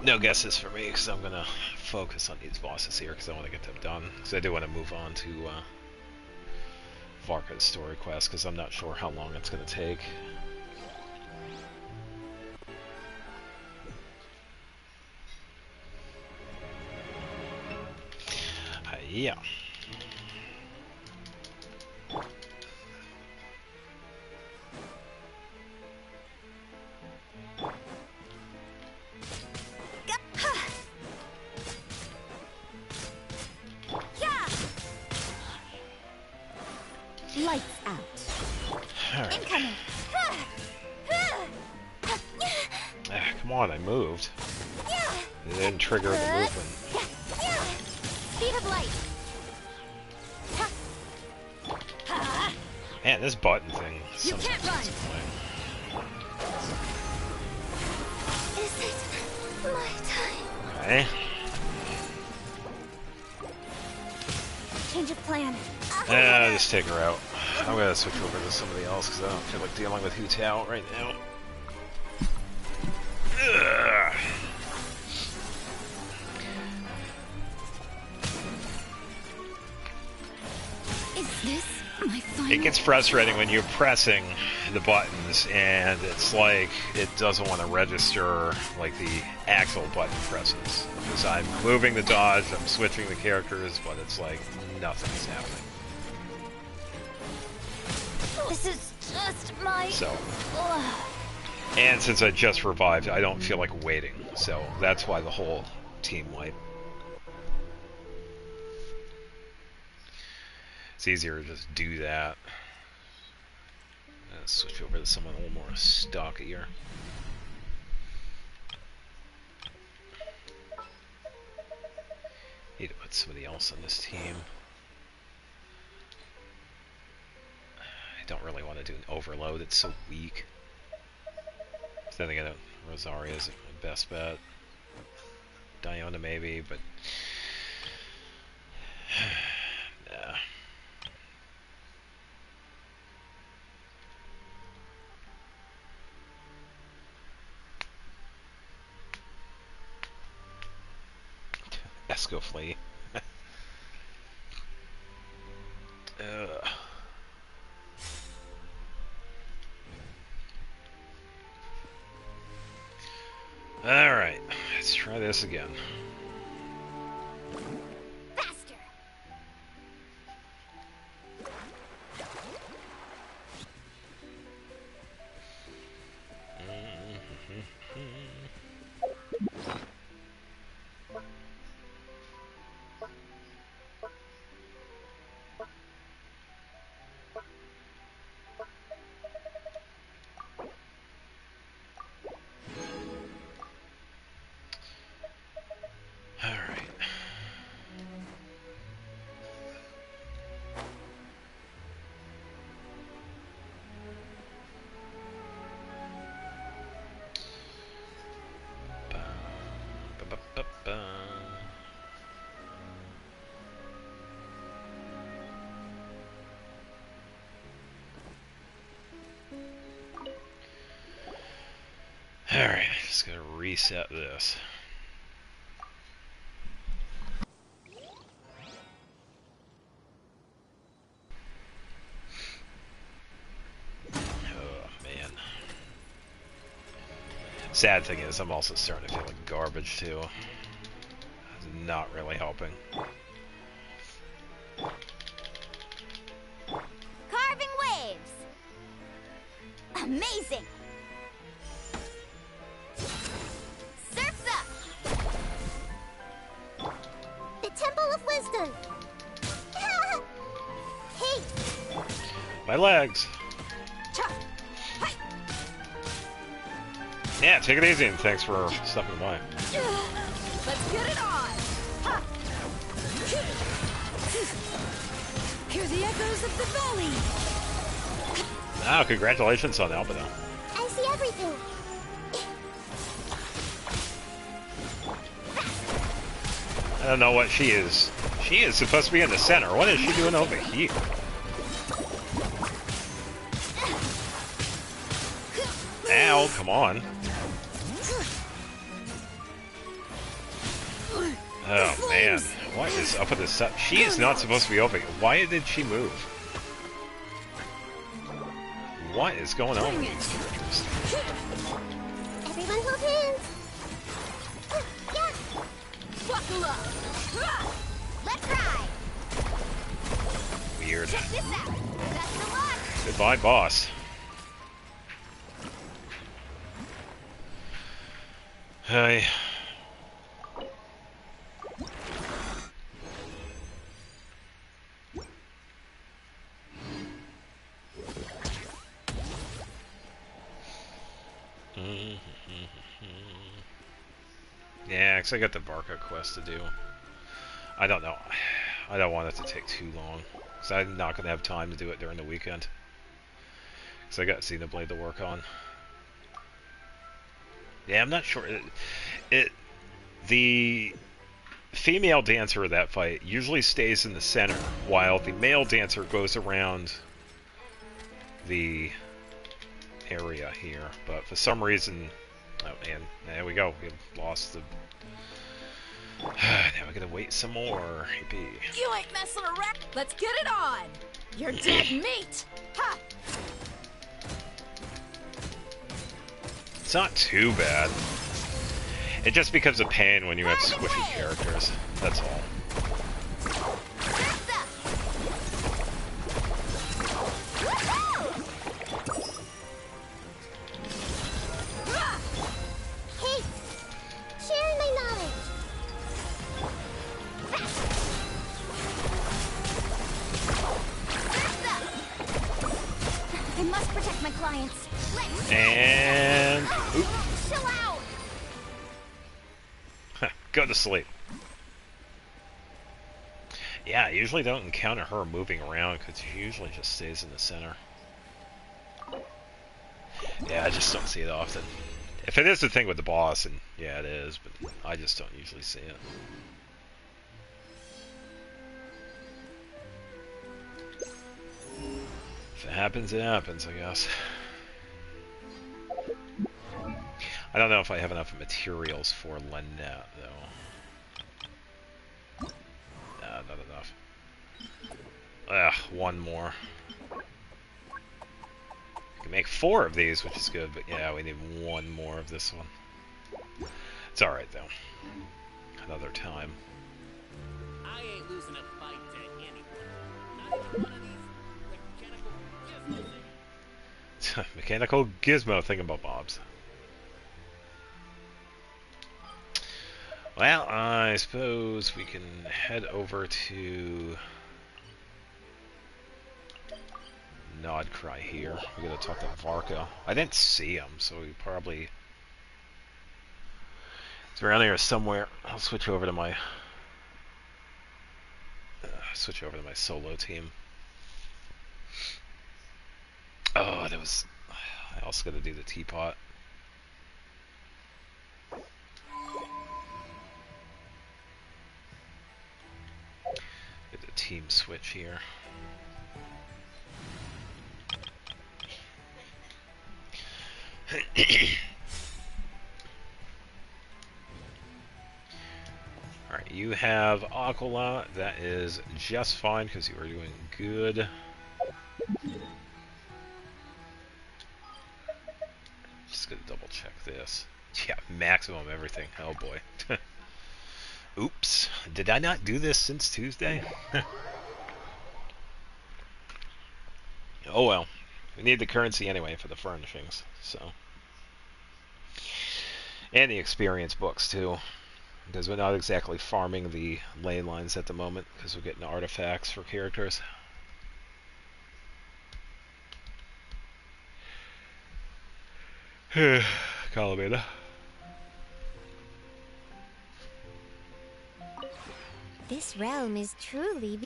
No guesses for me, because I'm going to focus on these bosses here, because I want to get them done. Because I do want to move on to Varka's story quest, because I'm not sure how long it's going to take. Yeah. Lights out. Right. Incoming. Come on, I moved. It didn't trigger the movement. Speed of light. Man, this button thing. You can't run. Okay. Change of plan. Just take her out. I'm gonna switch over to somebody else because I don't feel like dealing with Hu Tao right now. Ugh. Is this my final? It gets frustrating when you're pressing the buttons and it's like it doesn't want to register like the actual button presses. Because I'm moving the dodge, I'm switching the characters, but it's like nothing's happening. This is just my... So. And since I just revived, I don't feel like waiting. So that's why the whole team wipe. It's easier to just do that. Switch over to someone a little more stockier. Need to put somebody else on this team. I don't really want to do an overload, it's so weak. So then again, Rosaria is my best bet. Diona maybe, but... nah. Escoflea. Alright, let's try this again. Faster. Alright, just gotta reset this. Oh, man. Sad thing is, I'm also starting to feel like garbage, too. It's not really helping. Carving waves. Amazing. Surf's up. The Temple of Wisdom. Hey. My legs! Yeah, take it easy and thanks for stopping by. Let's get it on. Ha. Hear the echoes of the valley. Ah, congratulations on Albedo. I see everything. I don't know what she is. She is supposed to be in the center. What is she doing over here? Ow, come on. Oh man, what is up with this? She is not supposed to be over here. Why did she move? What is going on with these characters? Everyone hold hands. Yeah. Buckle up. Let's ride. Weird. Check this out. Best of luck. Goodbye, boss. Hi. Yeah, because I got the Varka quest to do. I don't know. I don't want it to take too long. Because I'm not going to have time to do it during the weekend. Because I got Xenoblade to work on. Yeah, I'm not sure. The female dancer of that fight usually stays in the center, while the male dancer goes around the area here. But for some reason, oh man, there we go. We lost the. Now we gotta wait some more. Yippee. You ain't messing around. Let's get it on. You're dead meat. Ha! It's not too bad. It just becomes a pain when you have squishy characters. That's all. Hey, share my knowledge. I must protect my clients. And oop. Chill out. Go to sleep. Yeah, I usually don't encounter her moving around because she usually just stays in the center. Yeah, I just don't see it often. If it is the thing with the boss, and yeah, it is, but I just don't usually see it. If it happens, it happens, I guess. I don't know if I have enough materials for Lynette, though. Nah, not enough. One more. I can make 4 of these, which is good, but yeah, we need 1 more of this one. It's alright, though. Another time. I ain't losing a fight to anyone. Not even one of these Mechanical gizmo thingamabobs. Well, I suppose we can head over to Nodcry here. We gotta talk to Varka. I didn't see him, so he probably it's around here somewhere. I'll switch over to my solo team. Oh, that was. I also gotta do the teapot. Get the team switch here. Alright, you have Aquila. That is just fine because you are doing good. Just gonna double check this. Yeah, maximum everything. Oh boy. Oops. Did I not do this since Tuesday? Oh well. We need the currency anyway for the furnishings, so. And the experience books too. Because we're not exactly farming the ley lines at the moment, because we're getting artifacts for characters. Calamita. This realm is truly...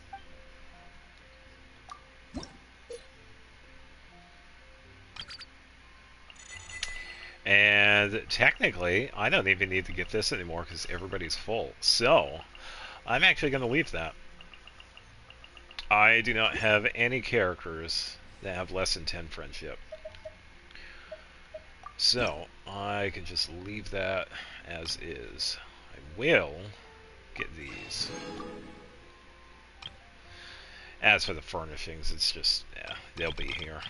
And technically, I don't even need to get this anymore because everybody's full. So, I'm actually going to leave that. I do not have any characters that have less than 10 friendship. So, I can just leave that as is. I will get these. As for the furnishings, it's just, yeah, they'll be here.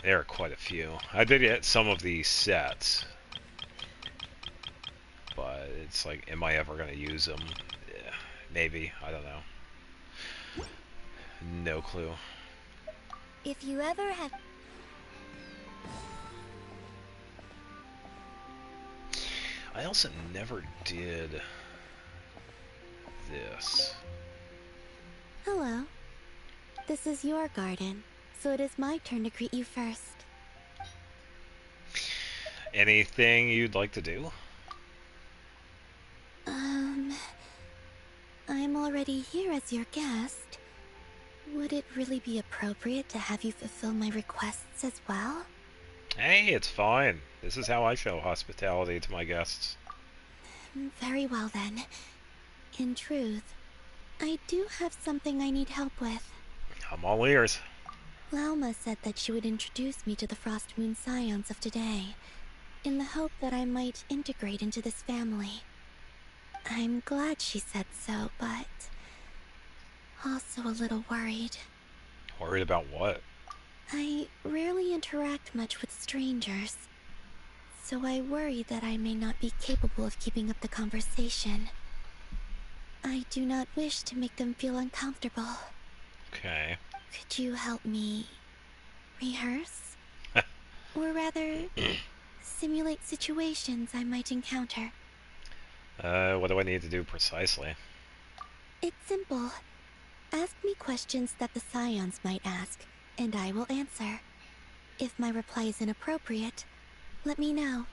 There are quite a few. I did get some of these sets, but it's like, am I ever going to use them? Yeah, maybe. I don't know. No clue. If you ever have... I also never did this. Hello. This is your garden, so it is my turn to greet you first. Anything you'd like to do? I'm already here as your guest. Would it really be appropriate to have you fulfill my requests as well? Hey, it's fine. This is how I show hospitality to my guests. Very well then. In truth, I do have something I need help with. I'm all ears. Lauma said that she would introduce me to the Frost Moon Scions of today, in the hope that I might integrate into this family. I'm glad she said so, but also a little worried. Worried about what? I rarely interact much with strangers, so I worry that I may not be capable of keeping up the conversation. I do not wish to make them feel uncomfortable. Okay. Could you help me rehearse? Or rather, simulate situations I might encounter? What do I need to do precisely? It's simple. Ask me questions that the Scions might ask, and I will answer. If my reply is inappropriate, let me know.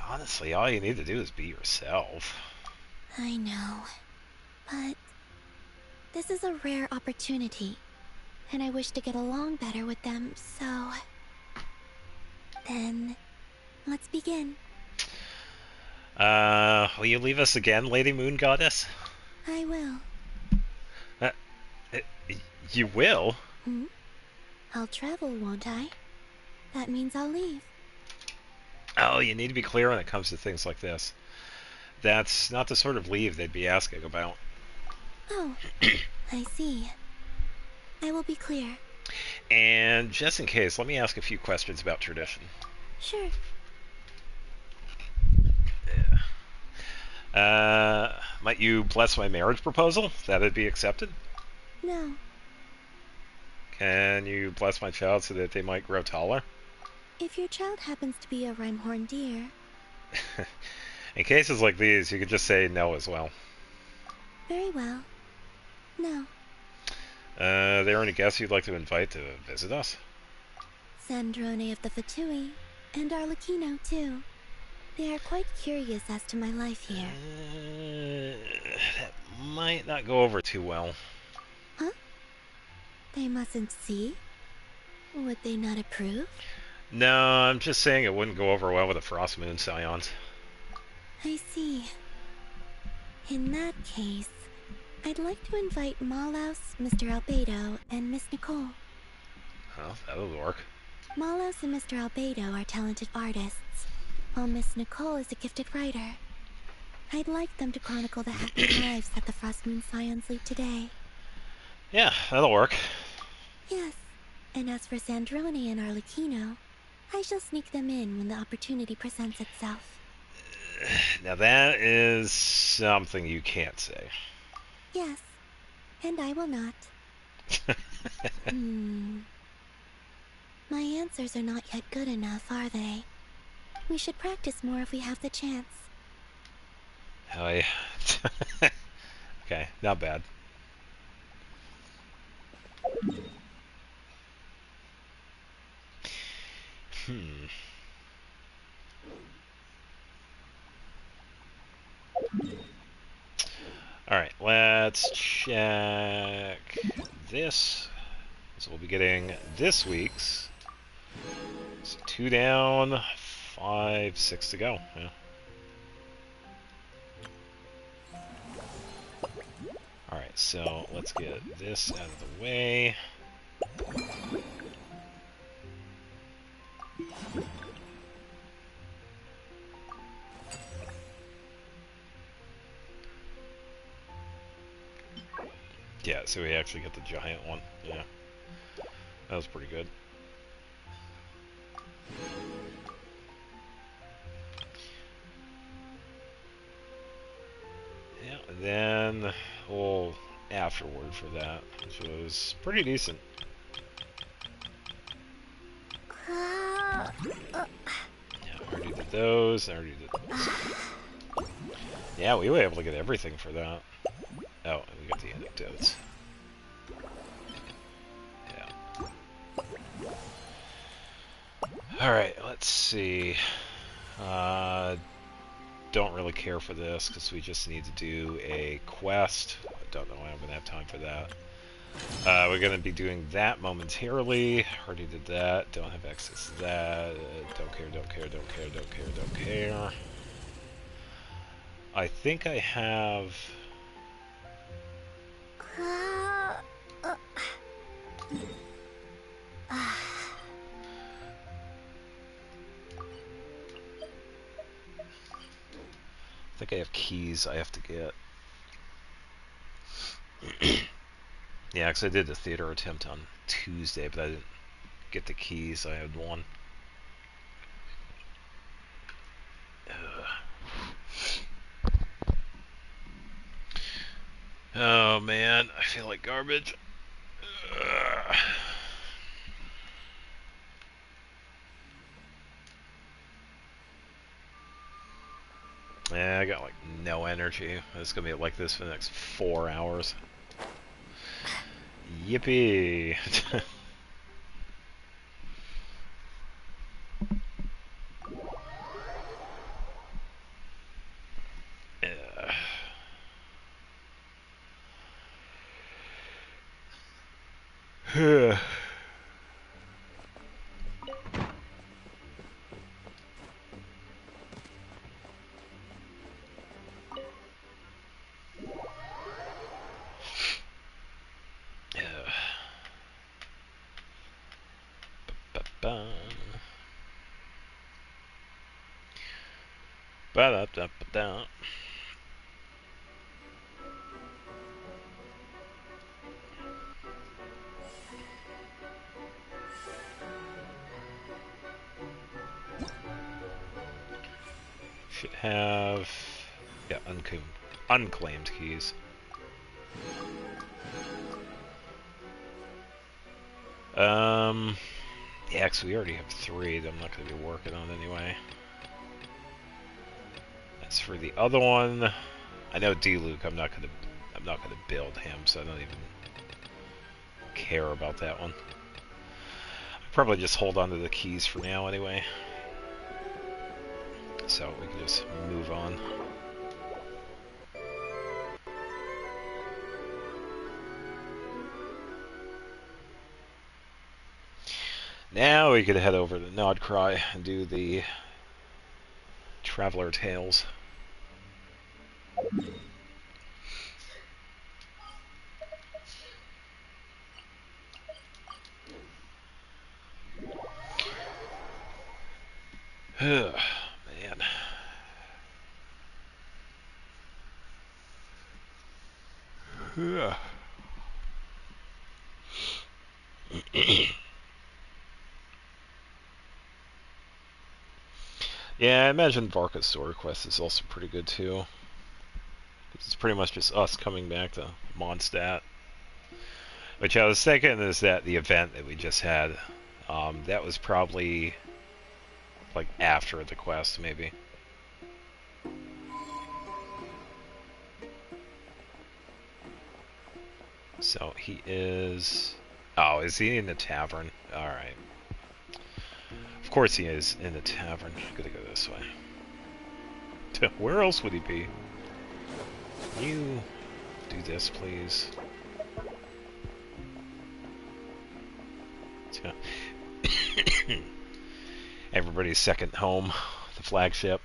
Honestly, all you need to do is be yourself. I know, but this is a rare opportunity, and I wish to get along better with them, so... Then, let's begin. Will you leave us again, Lady Moon Goddess? I will. You will? Hmm? I'll travel, won't I? That means I'll leave. Oh, you need to be clear when it comes to things like this. That's not the sort of leave they'd be asking about. Oh, I see. I will be clear. And just in case, let me ask a few questions about tradition. Sure. Might you bless my marriage proposal? That'd be accepted? No. Can you bless my child so that they might grow taller? If your child happens to be a Rhyme-horn deer... In cases like these, you could just say no as well. Very well. No. Are there any guests you'd like to invite to visit us? Sandrone of the Fatui, and Arlecchino, too. They are quite curious as to my life here. That might not go over too well. Huh? They mustn't see? Would they not approve? No, I'm just saying it wouldn't go over well with the Frost Moon Scions. I see. In that case, I'd like to invite Malaus, Mr. Albedo, and Miss Nicole. Oh, that'll work. Malaus and Mr. Albedo are talented artists, while Miss Nicole is a gifted writer. I'd like them to chronicle the happy lives that the Frost Moon Scions lead today. Yeah, that'll work. Yes, and as for Sandrone and Arlecchino, I shall sneak them in when the opportunity presents itself. Now that is something you can't say. Yes, and I will not. My answers are not yet good enough, are they? We should practice more if we have the chance. Oh, yeah. Okay, not bad. Alright, let's check this. So we'll be getting this week's. So 2 down, 5, 6 to go. Yeah. Alright, so let's get this out of the way. Yeah, so we actually get the giant one. Yeah. That was pretty good. Yeah, and then a whole afterward for that, which was pretty decent. Yeah, I already did those. I already did those. Yeah, we were able to get everything for that. Oh, and we got the anecdotes. Yeah. Alright, let's see. Don't really care for this, because we just need to do a quest. I don't know when I'm going to have time for that. We're going to be doing that momentarily. Already did that. Don't have access to that. Don't care, don't care, don't care, don't care, don't care. I think I have... I think I have keys I have to get. Yeah, because I did the theater attempt on Tuesday, but I didn't get the keys. I had one. Oh man, I feel like garbage. Yeah, I got like no energy. It's gonna be like this for the next 4 hours. Yippee! Yeah. Ba-da-da-ba-da. Should have, yeah, unclaimed keys. Yeah, because we already have 3 that I'm not going to be working on anyway. As for the other one, I know D-Luke, I'm not gonna build him, so I don't even care about that one. I'll probably just hold on to the keys for now anyway. So we can just move on. Now we could head over to Nodcry and do the Traveler Tales. Man. Yeah, I imagine Varka's story quest is also pretty good too. It's pretty much just us coming back to Mondstadt. Which I was thinking is that the event that we just had, that was probably like after the quest, maybe. So he is... Oh, is he in the tavern? Alright. Of course he is in the tavern. Gotta go this way. Where else would he be? Can you do this, please? Everybody's second home, the flagship.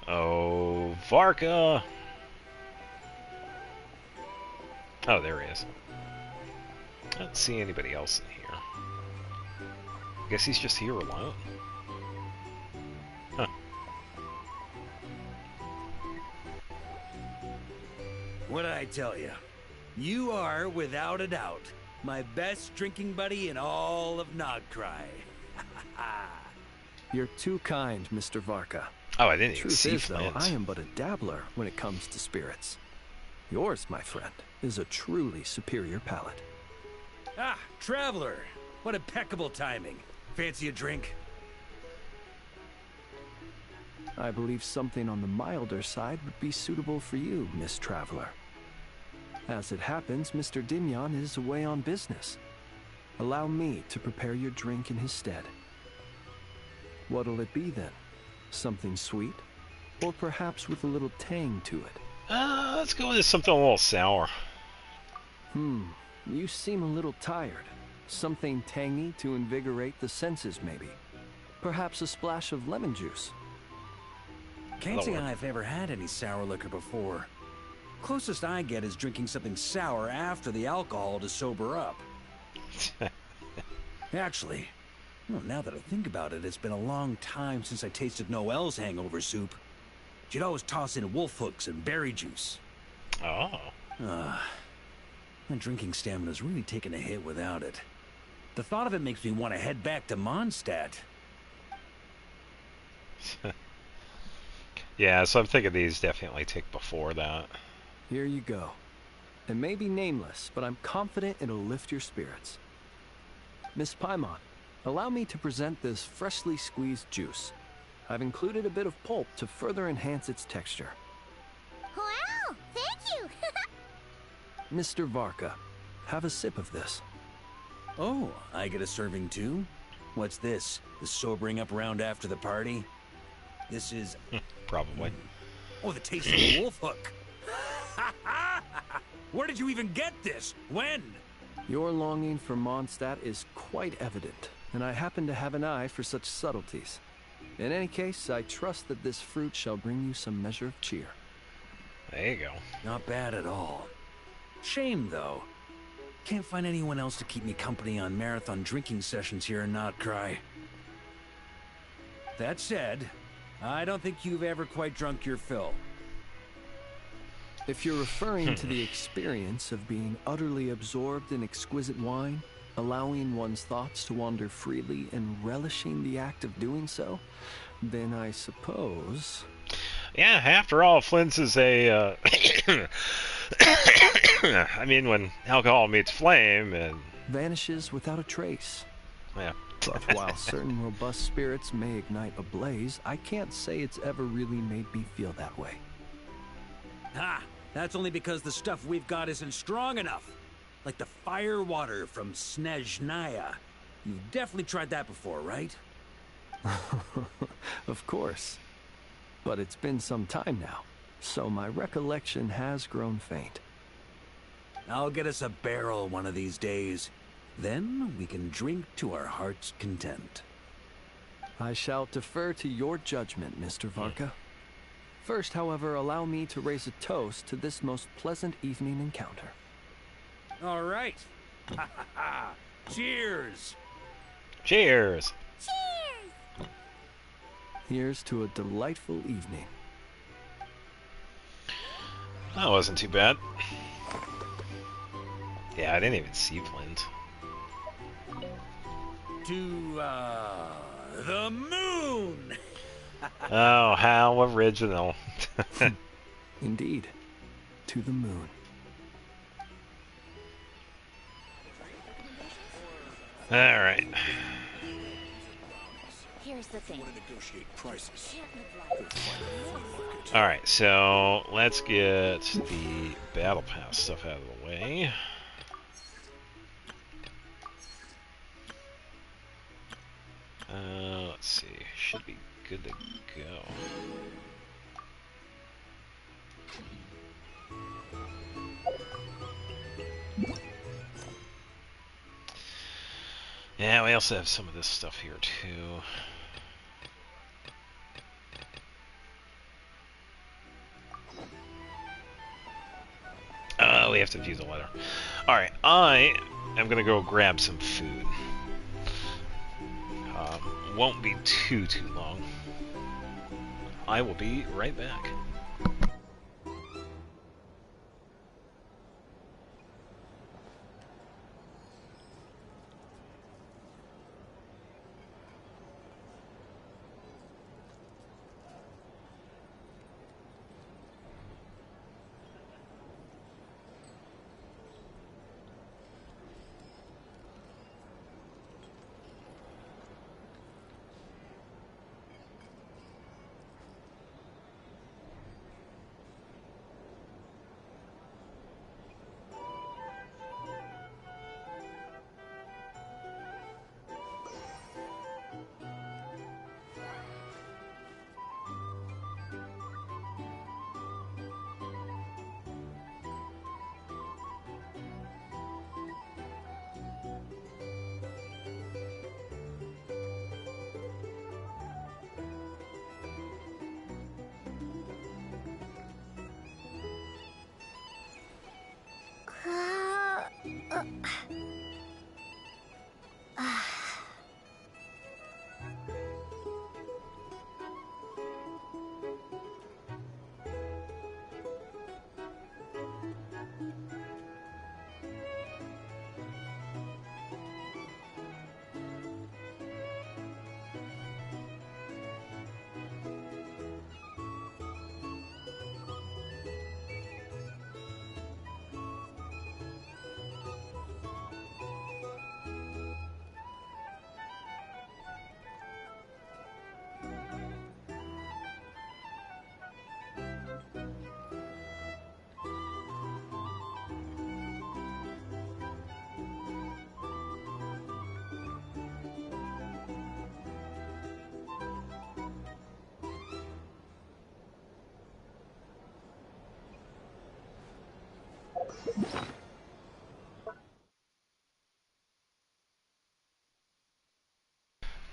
Oh, Varka! Oh, there he is. I don't see anybody else in here. I guess he's just here alone. Huh. What did I tell you? You are, without a doubt, my best drinking buddy in all of Nodcry. You're too kind, Mr. Varka. Oh, I didn't even Truth see is, though, Flint. I am but a dabbler when it comes to spirits. Yours, my friend, is a truly superior palate. Ah, Traveler! What impeccable timing. Fancy a drink? I believe something on the milder side would be suitable for you, Miss Traveler. As it happens, Mr. Dimyon is away on business. Allow me to prepare your drink in his stead. What'll it be then? Something sweet? Or perhaps with a little tang to it? Let's go with something a little sour. You seem a little tired. Something tangy to invigorate the senses, maybe. Perhaps a splash of lemon juice. Can't say I've ever had any sour liquor before. Closest I get is drinking something sour after the alcohol to sober up. Actually, well, now that I think about it, it's been a long time since I tasted Noelle's hangover soup. She'd always toss in wolf hooks and berry juice. Oh. My drinking stamina's really taken a hit without it. The thought of it makes me want to head back to Mondstadt. Yeah, so I'm thinking these definitely take before that. Here you go. It may be nameless, but I'm confident it'll lift your spirits. Miss Paimon, allow me to present this freshly squeezed juice. I've included a bit of pulp to further enhance its texture. Wow, thank you! Mr. Varka, have a sip of this. Oh, I get a serving too? What's this? The sobering up round after the party? This is... Probably. Oh, the taste of the wolf hook! Where did you even get this? When? Your longing for Mondstadt is quite evident, and I happen to have an eye for such subtleties. In any case, I trust that this fruit shall bring you some measure of cheer. There you go. Not bad at all. Shame, though. Can't find anyone else to keep me company on marathon drinking sessions here in Notcry. That said, I don't think you've ever quite drunk your fill. If you're referring to the experience of being utterly absorbed in exquisite wine, allowing one's thoughts to wander freely and relishing the act of doing so, then I suppose... Yeah, after all, Flynn's is a... I mean, when alcohol meets flame and... vanishes without a trace. Yeah. But while certain robust spirits may ignite a blaze, I can't say it's ever really made me feel that way. Ha! That's only because the stuff we've got isn't strong enough. Like the fire water from Snezhnaya. You've definitely tried that before, right? Of course. But it's been some time now, so my recollection has grown faint. I'll get us a barrel one of these days. Then we can drink to our heart's content. I shall defer to your judgment, Mr. Varka. First, however, allow me to raise a toast to this most pleasant evening encounter. All right. Cheers! Cheers! Cheers! Here's to a delightful evening. That wasn't too bad. Yeah, I didn't even see Flint. To, the moon! Oh, how original. Indeed. To the moon. Alright. Here's the thing. Alright, so let's get the Battle Pass stuff out of the way. Let's see. Should be good to go. Yeah, we also have some of this stuff here too. We have to view the letter. Alright, I am gonna go grab some food. Won't be too long. I will be right back.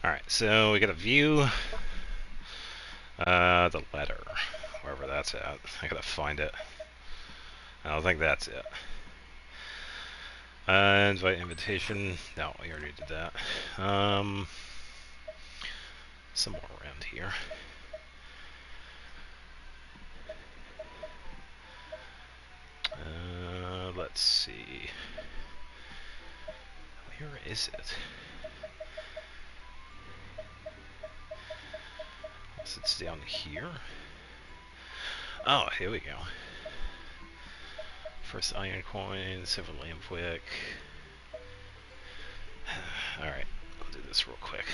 Alright, so we got a view. The letter. Wherever that's at. I gotta find it. I don't think that's it. Invite invitation. No, we already did that. Somewhere around here. Let's see. Where is it? So it's down here. Oh, here we go. First iron coin, silver lamp wick. Alright, I'll do this real quick.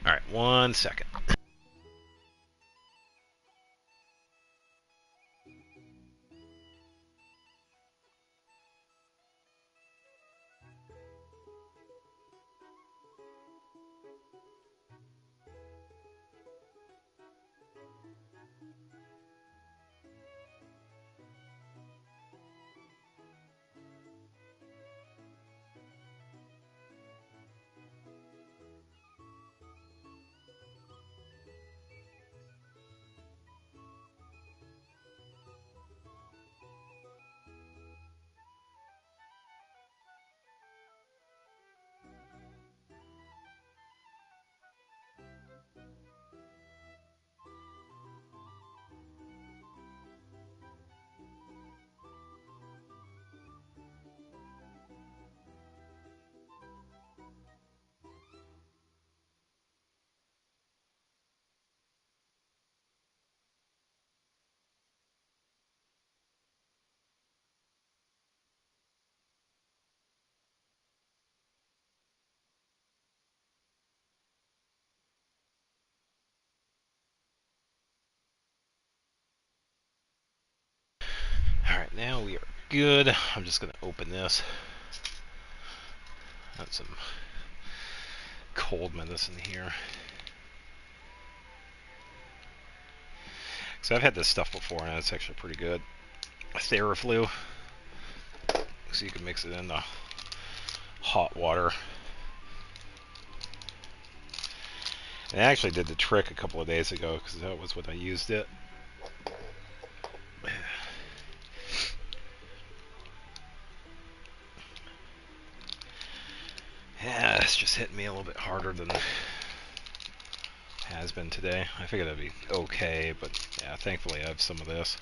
Alright, 1 second. Alright, now we are good. I'm just going to open this. Got some cold medicine here. So I've had this stuff before, and it's actually pretty good. Theraflu. So you can mix it in the hot water. And I actually did the trick a couple of days ago, because that was when I used it. Yeah, it's just hitting me a little bit harder than it has been today. I figured that'd be okay, but yeah, thankfully I have some of this.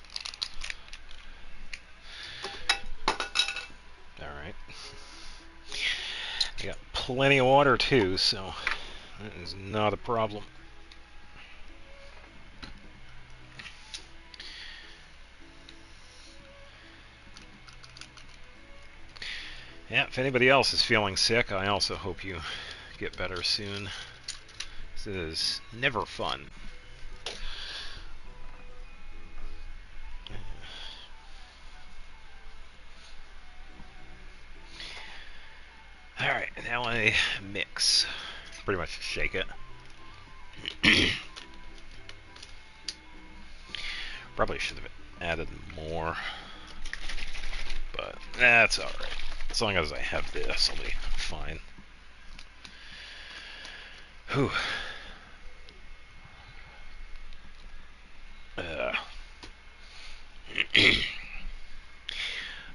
Alright. I got plenty of water too, so that is not a problem. Yeah, if anybody else is feeling sick, I also hope you get better soon. This is never fun. Alright, now I mix. Pretty much shake it. Probably should have added more, but that's alright. As long as I have this, I'll be fine. Whew.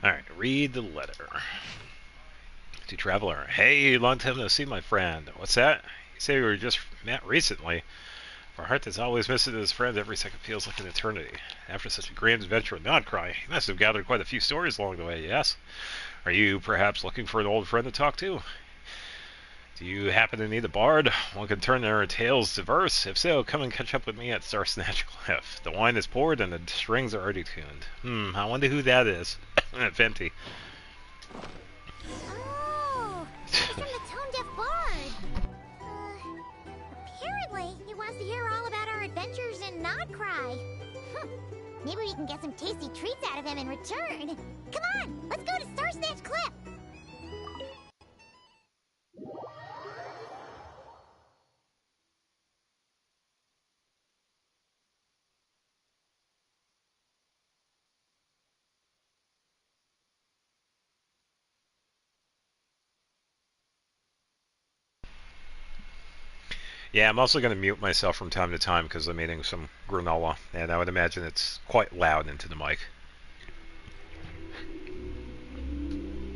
Alright, read the letter. To Traveler. Hey, long time no see, my friend. What's that? You say we were just met recently. Our heart that's always missing his friend every second feels like an eternity. After such a grand adventure with Nodcry, you must have gathered quite a few stories along the way, yes? Are you perhaps looking for an old friend to talk to? Do you happen to need a bard? One can turn their tales to verse. If so, come and catch up with me at Star Snatch Cliff. The wine is poured and the strings are already tuned. I wonder who that is. Venti. Oh, it's from the Tone Deaf Bard. Apparently, he wants to hear all about our adventures in Nodcry. Maybe we can get some tasty treats out of him in return. Come on, let's go to Star Snatch Cliff. Yeah, I'm also going to mute myself from time to time because I'm eating some granola, and I would imagine it's quite loud into the mic.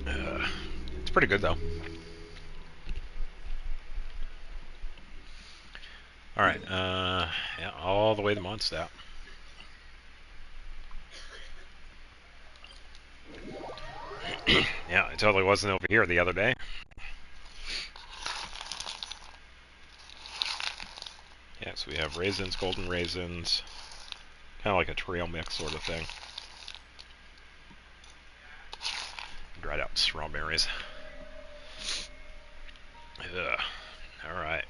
It's pretty good, though. Alright, yeah, all the way to Mondstadt. Yeah, I totally wasn't over here the other day. Yeah, so we have raisins, golden raisins, kind of like a trail mix sort of thing. Dried out strawberries. Ugh. Alright.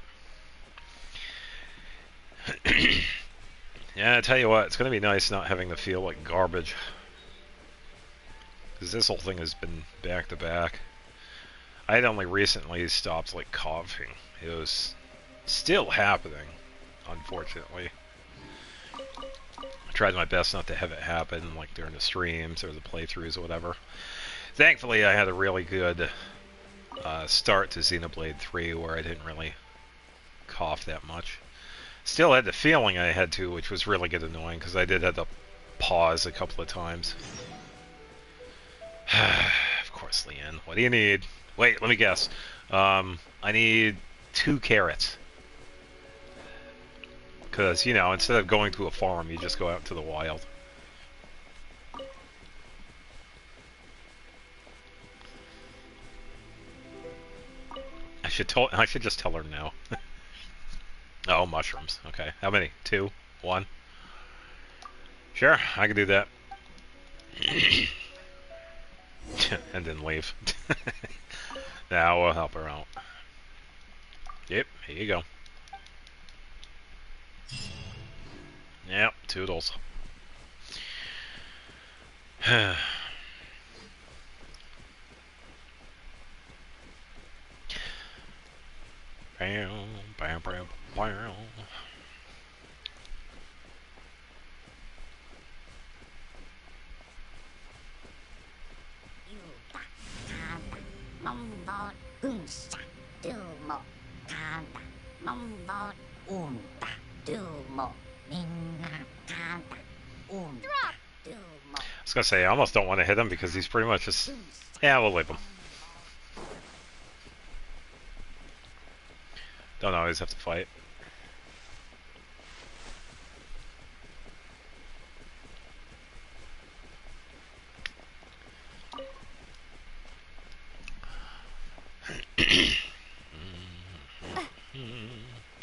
Yeah, I tell you what, it's going to be nice not having to feel like garbage. Because this whole thing has been back to back. I had only recently stopped like coughing. It was still happening, unfortunately. I tried my best not to have it happen like during the streams or the playthroughs or whatever. Thankfully, I had a really good start to Xenoblade 3 where I didn't really cough that much. Still had the feeling I had to, which was really get annoying because I did have to pause a couple of times. Of course, Leanne. What do you need? Wait, let me guess. I need 2 carrots. Because, you know, instead of going to a farm, you just go out into the wild. I should just tell her no. Oh, mushrooms. Okay. How many? 2? 1? Sure, I can do that. And then leave. Now we'll help her out. Yep, here you go. Yep, toodles. Bam, bam, bam, bam. I was gonna say, I almost don't want to hit him because he's pretty much just... Yeah, we'll leave him. Don't always have to fight.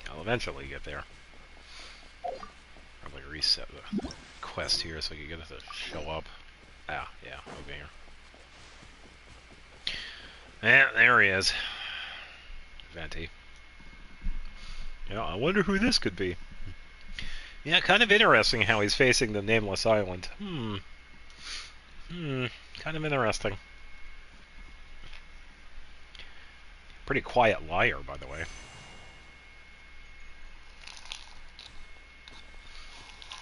I'll eventually get there. Probably reset the quest here so you get it to show up. Ah, yeah, over here. Yeah, there he is. Venti. Yeah, I wonder who this could be. Yeah, kind of interesting how he's facing the nameless island. Kind of interesting. Pretty quiet liar, by the way.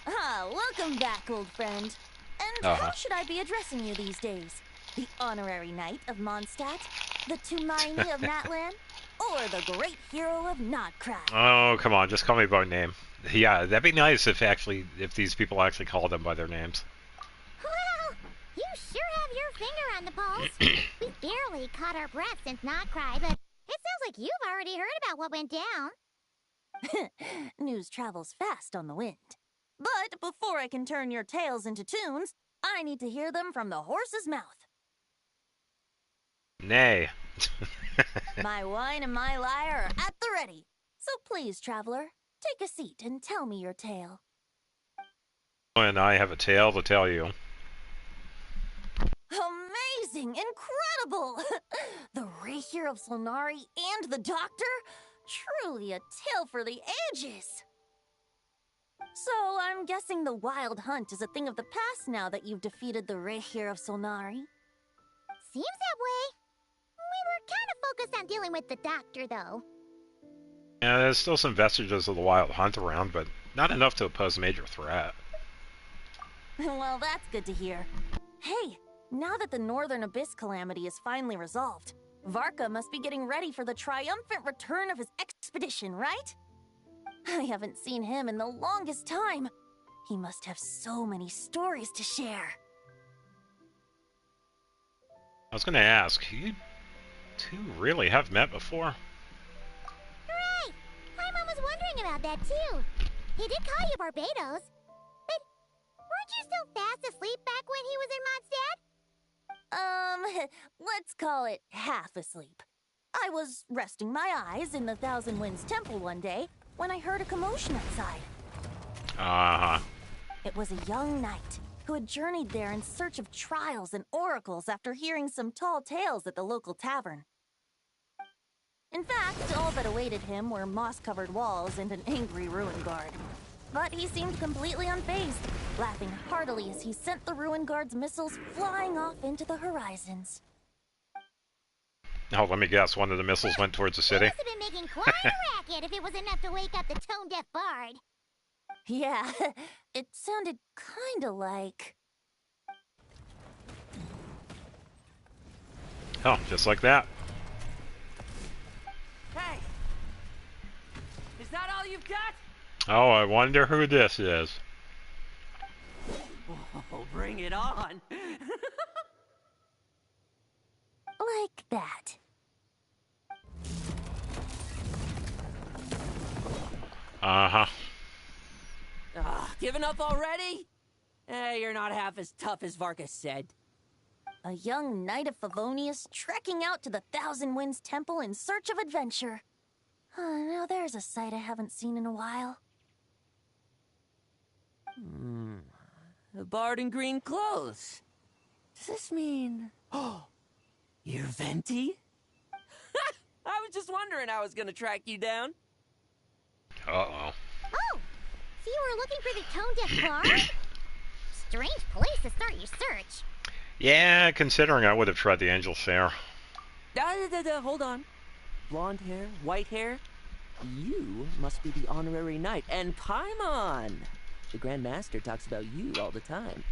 Ah, welcome back, old friend. And how should I be addressing you these days? The honorary knight of Mondstadt? The Tumaini of Natlan? Or the great hero of Nodcraft? Oh, come on, just call me by name. Yeah, that'd be nice if these people actually called them by their names. Well, you sure have your finger on the pulse. We barely caught our breath since Nodcry, but it sounds like you've already heard about what went down. News travels fast on the wind. But before I can turn your tales into tunes, I need to hear them from the horse's mouth. Nay. My wine and my lyre are at the ready. So please, traveler, take a seat and tell me your tale. And I have a tale to tell you. Amazing! Incredible! The Rahier of Solnari and the Doctor? Truly a tale for the ages! So, I'm guessing the Wild Hunt is a thing of the past now that you've defeated the Rahier of Solnari? Seems that way. We were kind of focused on dealing with the Doctor, though. Yeah, there's still some vestiges of the Wild Hunt around, but not enough to pose a major threat. Well, that's good to hear. Hey, now that the Northern Abyss calamity is finally resolved, Varka must be getting ready for the triumphant return of his expedition, right? I haven't seen him in the longest time. He must have so many stories to share. I was going to ask, you two really have met before? Hooray! Paimon was wondering about that too. He did call you Barbados. But weren't you still fast asleep back when he was in Mondstadt? Let's call it half asleep. I was resting my eyes in the Thousand Winds Temple one day when I heard a commotion outside. Uh-huh. It was a young knight who had journeyed there in search of trials and oracles after hearing some tall tales at the local tavern. In fact, all that awaited him were moss-covered walls and an angry ruin guard. But he seemed completely unfazed, laughing heartily as he sent the ruin guard's missiles flying off into the horizons. Oh, let me guess, one of the missiles went towards the city? He must have been making quite a racket if it was enough to wake up the tone-deaf bard. Yeah, it sounded kinda like... Oh, just like that. Hey! Is that all you've got? Oh, I wonder who this is. Oh, bring it on! Like that. Uh-huh. Giving up already? You're not half as tough as Varka said. A young knight of Favonius trekking out to the Thousand Winds Temple in search of adventure. Now there's a sight I haven't seen in a while. A bard in green clothes. Does this mean... Oh, you're Venti? I was just wondering how I was gonna track you down. Uh-oh. Oh, so you were looking for the tone-deaf bard? Strange place to start your search. Yeah, considering I would have tried the angel share. Hold on. Blonde hair, white hair. You must be the honorary knight. And Paimon! The Grand Master talks about you all the time.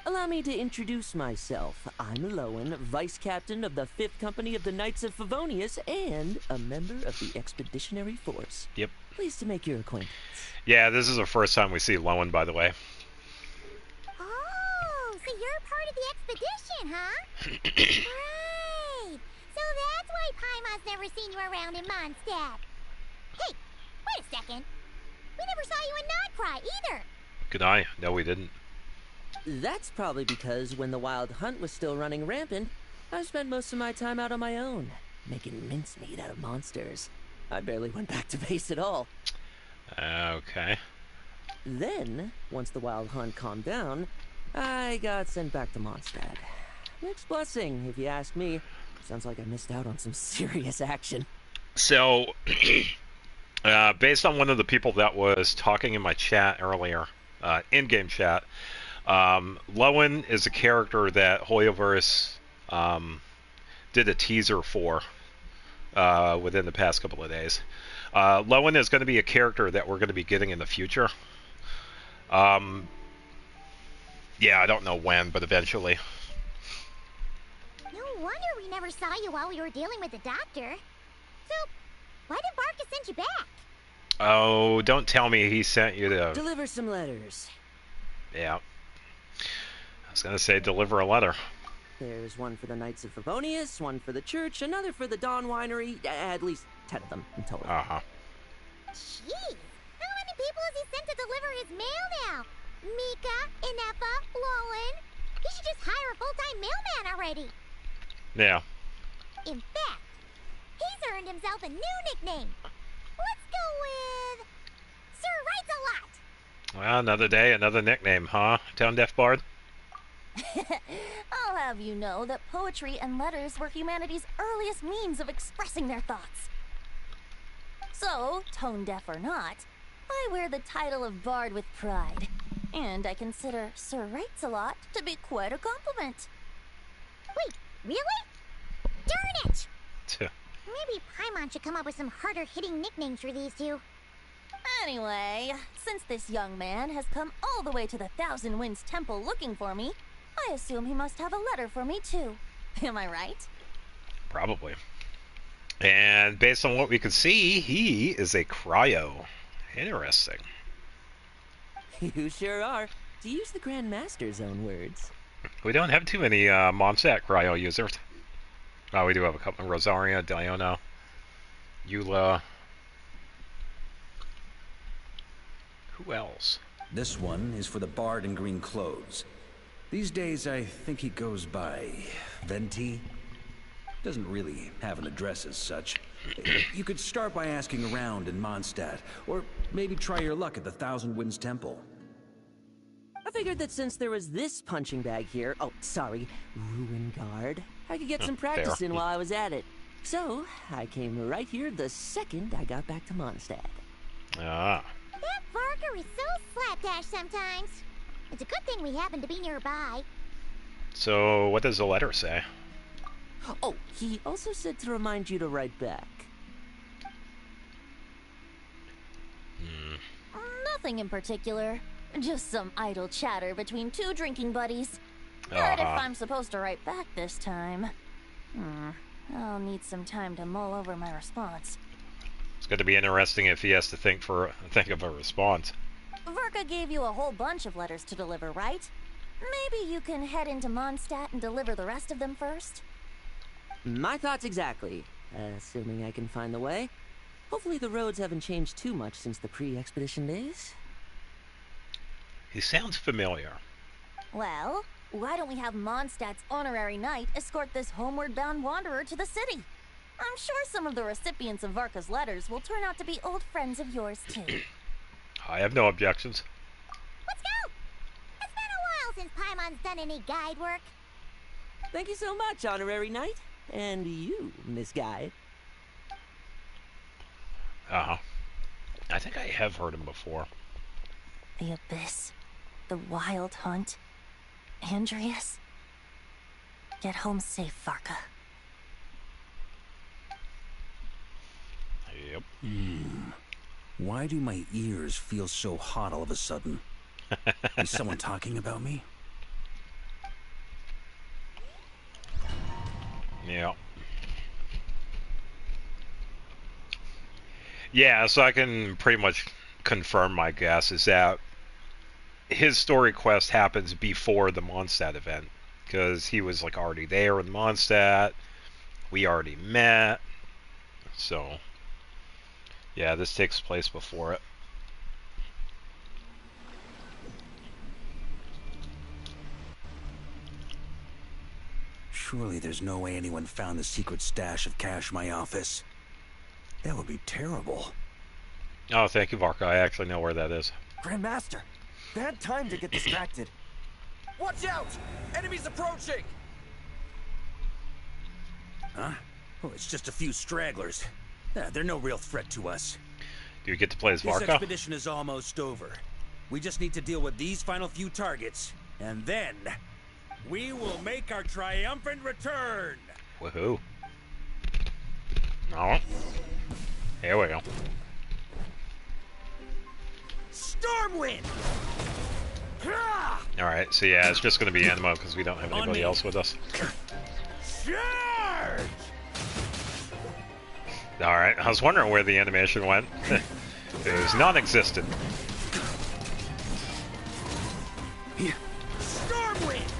Allow me to introduce myself. I'm Lowen, Vice Captain of the 5th Company of the Knights of Favonius and a member of the Expeditionary Force. Yep. Pleased to make your acquaintance. Yeah, this is the first time we see Lowen, by the way. Oh, so you're part of the expedition, huh? Right. So that's why Paimon's never seen you around in Mondstadt. Hey, wait a second. We never saw you in Nodcry either. Good eye. No, we didn't. That's probably because when the Wild Hunt was still running rampant, I spent most of my time out on my own, making mincemeat out of monsters. I barely went back to base at all. Okay. Then, once the Wild Hunt calmed down, I got sent back to Mondstadt. Mixed blessing, if you ask me. Sounds like I missed out on some serious action. So, based on one of the people that was talking in my chat earlier, in-game chat, Lowen is a character that Hoyoverse did a teaser for within the past couple of days. Lowen is going to be a character that we're going to be getting in the future. Yeah, I don't know when, but eventually. No wonder we never saw you while we were dealing with the doctor. So, why did Varka send you back? Oh, don't tell me he sent you to... Deliver some letters. Yeah. I was going to say deliver a letter. There's one for the Knights of Favonius, one for the church, another for the Dawn Winery, at least 10 of them in total. Uh-huh. Jeez, how many people has he sent to deliver his mail now? Mika, Inefa, Lowen. He should just hire a full-time mailman already. Yeah. In fact, he's earned himself a new nickname. Let's go with... Sir Writes-A-Lot. Well, another day, another nickname, huh? Town Deaf Bard? I'll have you know that poetry and letters were humanity's earliest means of expressing their thoughts. So, tone deaf or not, I wear the title of Bard with pride. And I consider Sir Writes-A-Lot to be quite a compliment. Wait, really? Darn it! Maybe Paimon should come up with some harder-hitting nicknames for these two. Anyway, since this young man has come all the way to the Thousand Winds Temple looking for me, I assume he must have a letter for me too. Am I right? Probably. And based on what we could see, he is a cryo. Interesting. You sure are. To use the Grand Master's own words. We don't have too many Mondstadt cryo users. Oh, we do have a couple. Rosaria, Diona, Eula. Who else? This one is for the bard in green clothes. These days, I think he goes by Venti. Doesn't really have an address as such. You could start by asking around in Mondstadt, or maybe try your luck at the Thousand Winds Temple. I figured that since there was this punching bag here, oh, sorry, Ruin Guard, I could get some practice fair. in while I was at it. So, I came right here the second I got back to Mondstadt. Ah. That Varka is so slapdash sometimes. It's a good thing we happen to be nearby. So, what does the letter say? Oh, he also said to remind you to write back. Nothing in particular. Just some idle chatter between two drinking buddies. But if I'm supposed to write back this time, I'll need some time to mull over my response. It's going to be interesting if he has to think of a response. Varka gave you a whole bunch of letters to deliver, right? Maybe you can head into Mondstadt and deliver the rest of them first? My thoughts exactly. Assuming I can find the way. Hopefully the roads haven't changed too much since the pre-expedition days. He sounds familiar. Well, why don't we have Mondstadt's honorary knight escort this homeward-bound wanderer to the city? I'm sure some of the recipients of Varka's letters will turn out to be old friends of yours, too. I have no objections. Let's go! It's been a while since Paimon's done any guide work. Thank you so much, honorary knight. And you, Miss Guide. I think I have heard him before. The Abyss. The Wild Hunt. Andreas. Get home safe, Varka. Yep. Why do my ears feel so hot all of a sudden? Is someone talking about me? Yeah. Yeah, so I can pretty much confirm my guess is that his story quest happens before the Mondstadt event. Because he was like already there in Mondstadt. We already met. So, yeah, this takes place before it. Surely there's no way anyone found the secret stash of cash in my office. That would be terrible. Oh, thank you, Varka. I actually know where that is. Grandmaster, bad time to get distracted. Watch out! Enemies approaching! Huh? Oh, it's just a few stragglers. They're no real threat to us. Do you get to play as Varka? This expedition is almost over. We just need to deal with these final few targets, and then we will make our triumphant return! Woohoo. Oh. Here we go. Stormwind! Alright, so yeah, it's just going to be Animo because we don't have anybody else with us. Charge! Alright, I was wondering where the animation went. It was non-existent. Stormwind!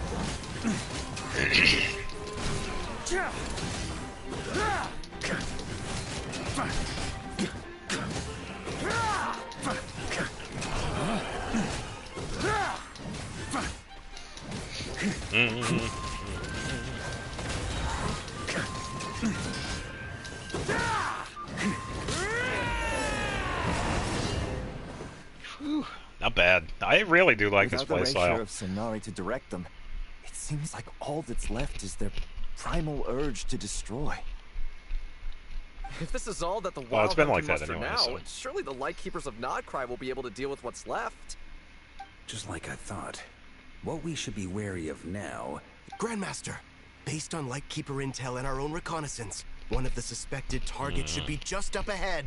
Whew, not bad. I really do like this Without the playstyle. erasure of Sonari to direct them, it seems like all that's left is their primal urge to destroy. If this is all that the Well, Wild it's been Hunt like can that muster anyway, now, so. surely the Lightkeepers of Nodcry will be able to deal with what's left. Just like I thought. What we should be wary of now... Grandmaster, based on Lightkeeper intel and our own reconnaissance, one of the suspected targets should be just up ahead.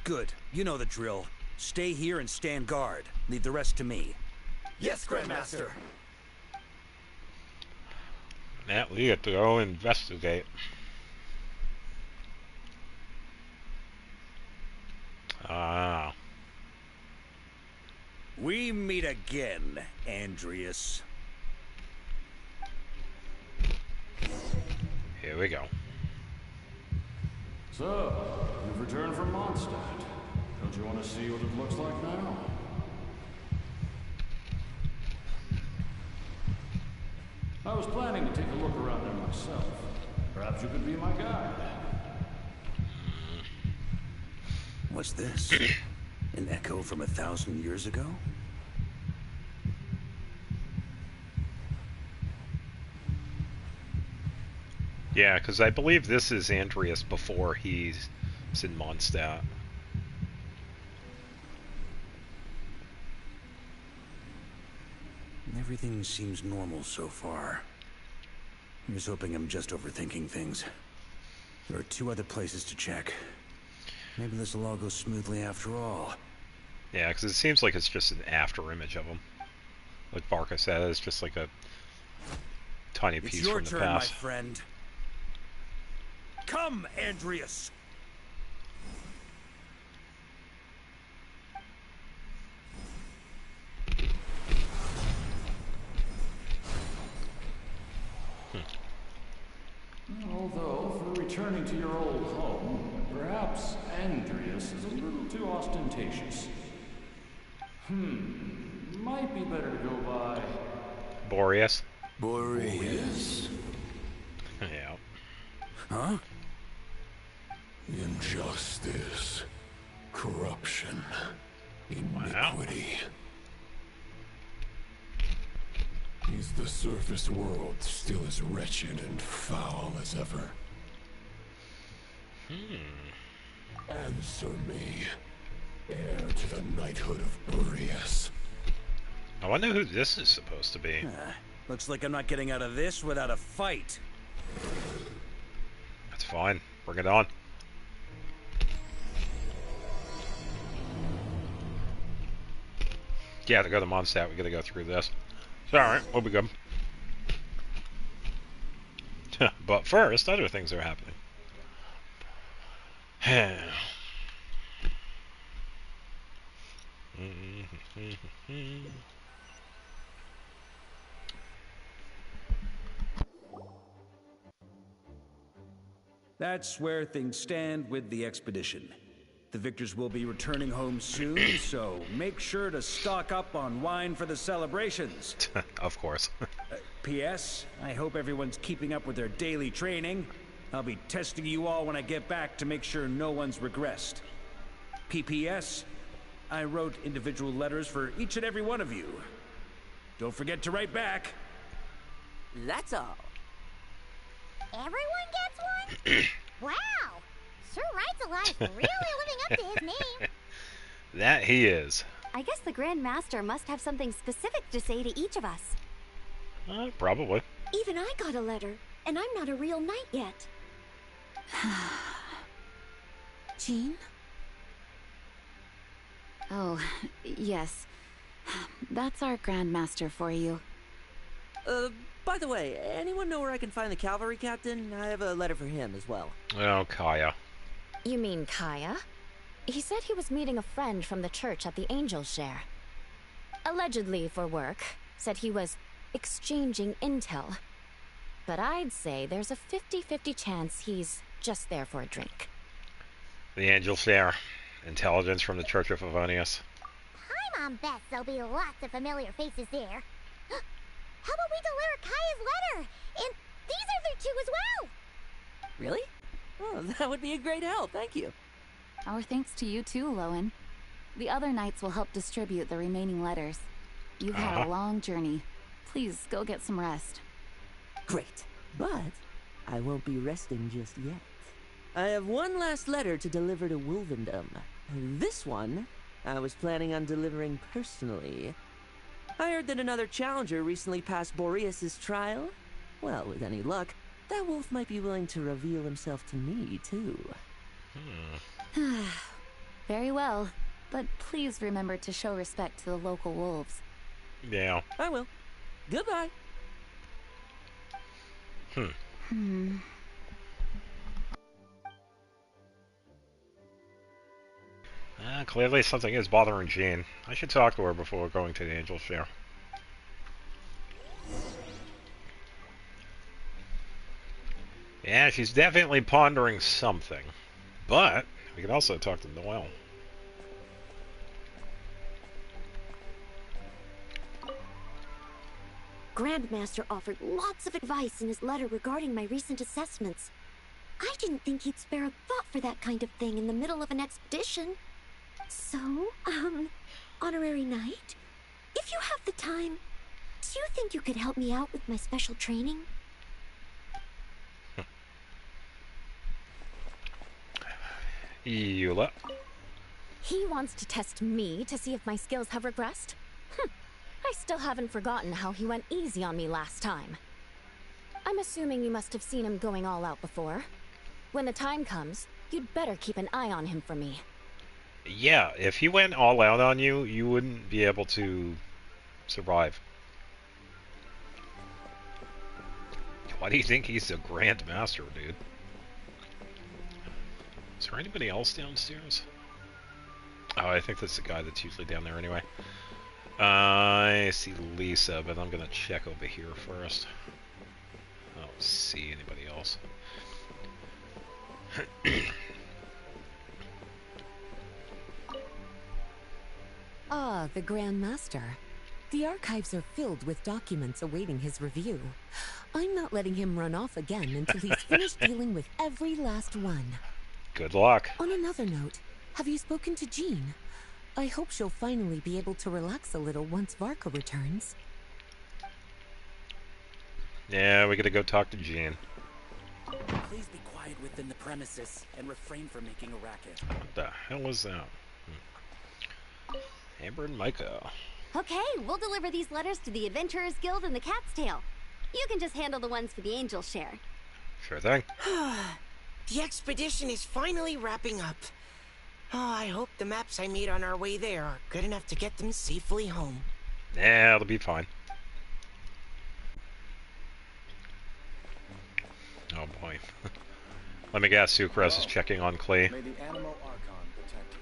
Good. You know the drill. Stay here and stand guard. Leave the rest to me. Yes, Grandmaster. Yeah, we get to go investigate. We meet again, Andreas. Here we go. So, you've returned from Mondstadt. Don't you want to see what it looks like now? I was planning to take a look around there myself. Perhaps you could be my guide. What's this? An echo from 1,000 years ago? Yeah, because I believe this is Andreas before he's in Mondstadt. Everything seems normal so far. Here's hoping I'm just overthinking things. There are 2 other places to check. Maybe this will all go smoothly after all. Yeah, because it seems like it's just an after image of him. Like Varka said, it's just like a tiny piece It's your from the turn, past. my friend. Come, Andreas! Although, for returning to your old home, perhaps Andreas is a little too ostentatious. Might be better to go by... Boreas. Boreas? Yeah. Huh? Injustice, corruption, iniquity. Is the surface world still as wretched and foul as ever? Answer me, heir to the knighthood of Boreas. I wonder who this is supposed to be. Looks like I'm not getting out of this without a fight. That's fine. Bring it on. Yeah, to go to Mondstadt, we gotta go through this. It's alright, we'll be good. But first, other things are happening. That's where things stand with the expedition. The victors will be returning home soon, so make sure to stock up on wine for the celebrations. Of course. P.S. I hope everyone's keeping up with their daily training. I'll be testing you all when I get back to make sure no one's regressed. P.P.S. I wrote individual letters for each and every one of you. Don't forget to write back. That's all. Everyone gets one? Wow! Sir Wrights Alive really living up to his name. That he is. I guess the Grand Master must have something specific to say to each of us. Probably. Even I got a letter, and I'm not a real knight yet. Jean? Oh, yes. That's our Grand Master for you. By the way, anyone know where I can find the cavalry captain? I have a letter for him as well. Oh, Kaya. You mean Kaya? He said he was meeting a friend from the church at the Angel's Share. Allegedly for work. Said he was exchanging intel. But I'd say there's a 50-50 chance he's just there for a drink. The Angel Share. Intelligence from the Church of Favonius. Paimon bets there'll be lots of familiar faces there. How about we deliver Kaya's letter? And these are there too as well! Really? Oh, that would be a great help, thank you. Our thanks to you too, Lowen. The other knights will help distribute the remaining letters. You've had a long journey. Please go get some rest. Great, but I won't be resting just yet. I have one last letter to deliver to Wolvendom. This one, I was planning on delivering personally. I heard that another challenger recently passed Boreas' trial. Well, with any luck, that wolf might be willing to reveal himself to me, too. Very well, but please remember to show respect to the local wolves. Yeah. I will. Goodbye. Clearly something is bothering Jean. I should talk to her before going to the Angel Share. Yeah, she's definitely pondering something. But we could also talk to Noelle. Grandmaster offered lots of advice in his letter regarding my recent assessments. I didn't think he'd spare a thought for that kind of thing in the middle of an expedition. So, Honorary Knight, if you have the time, do you think you could help me out with my special training? Eula. He wants to test me to see if my skills have regressed? I still haven't forgotten how he went easy on me last time. I'm assuming you must have seen him going all out before. When the time comes, you'd better keep an eye on him for me. Yeah, if he went all out on you, you wouldn't be able to survive. Why do you think he's a Grand Master, dude? Is there anybody else downstairs? Oh, I think that's the guy that's usually down there anyway. I see Lisa, but I'm gonna check over here first. I don't see anybody else. Ah, the Grand Master. The archives are filled with documents awaiting his review. I'm not letting him run off again until he's finished dealing with every last one. Good luck. On another note, have you spoken to Jean? I hope she'll finally be able to relax a little once Varka returns. Yeah, we gotta go talk to Jean. Please be quiet within the premises and refrain from making a racket. What the hell was that? Amber and Micah. Okay, we'll deliver these letters to the Adventurers Guild and the Cat's Tail. You can just handle the ones for the Angel Share. Sure thing. The expedition is finally wrapping up. Oh, I hope the maps I made on our way there are good enough to get them safely home. Yeah, it'll be fine. Oh boy. Let me guess, Sucrose is checking on Clay.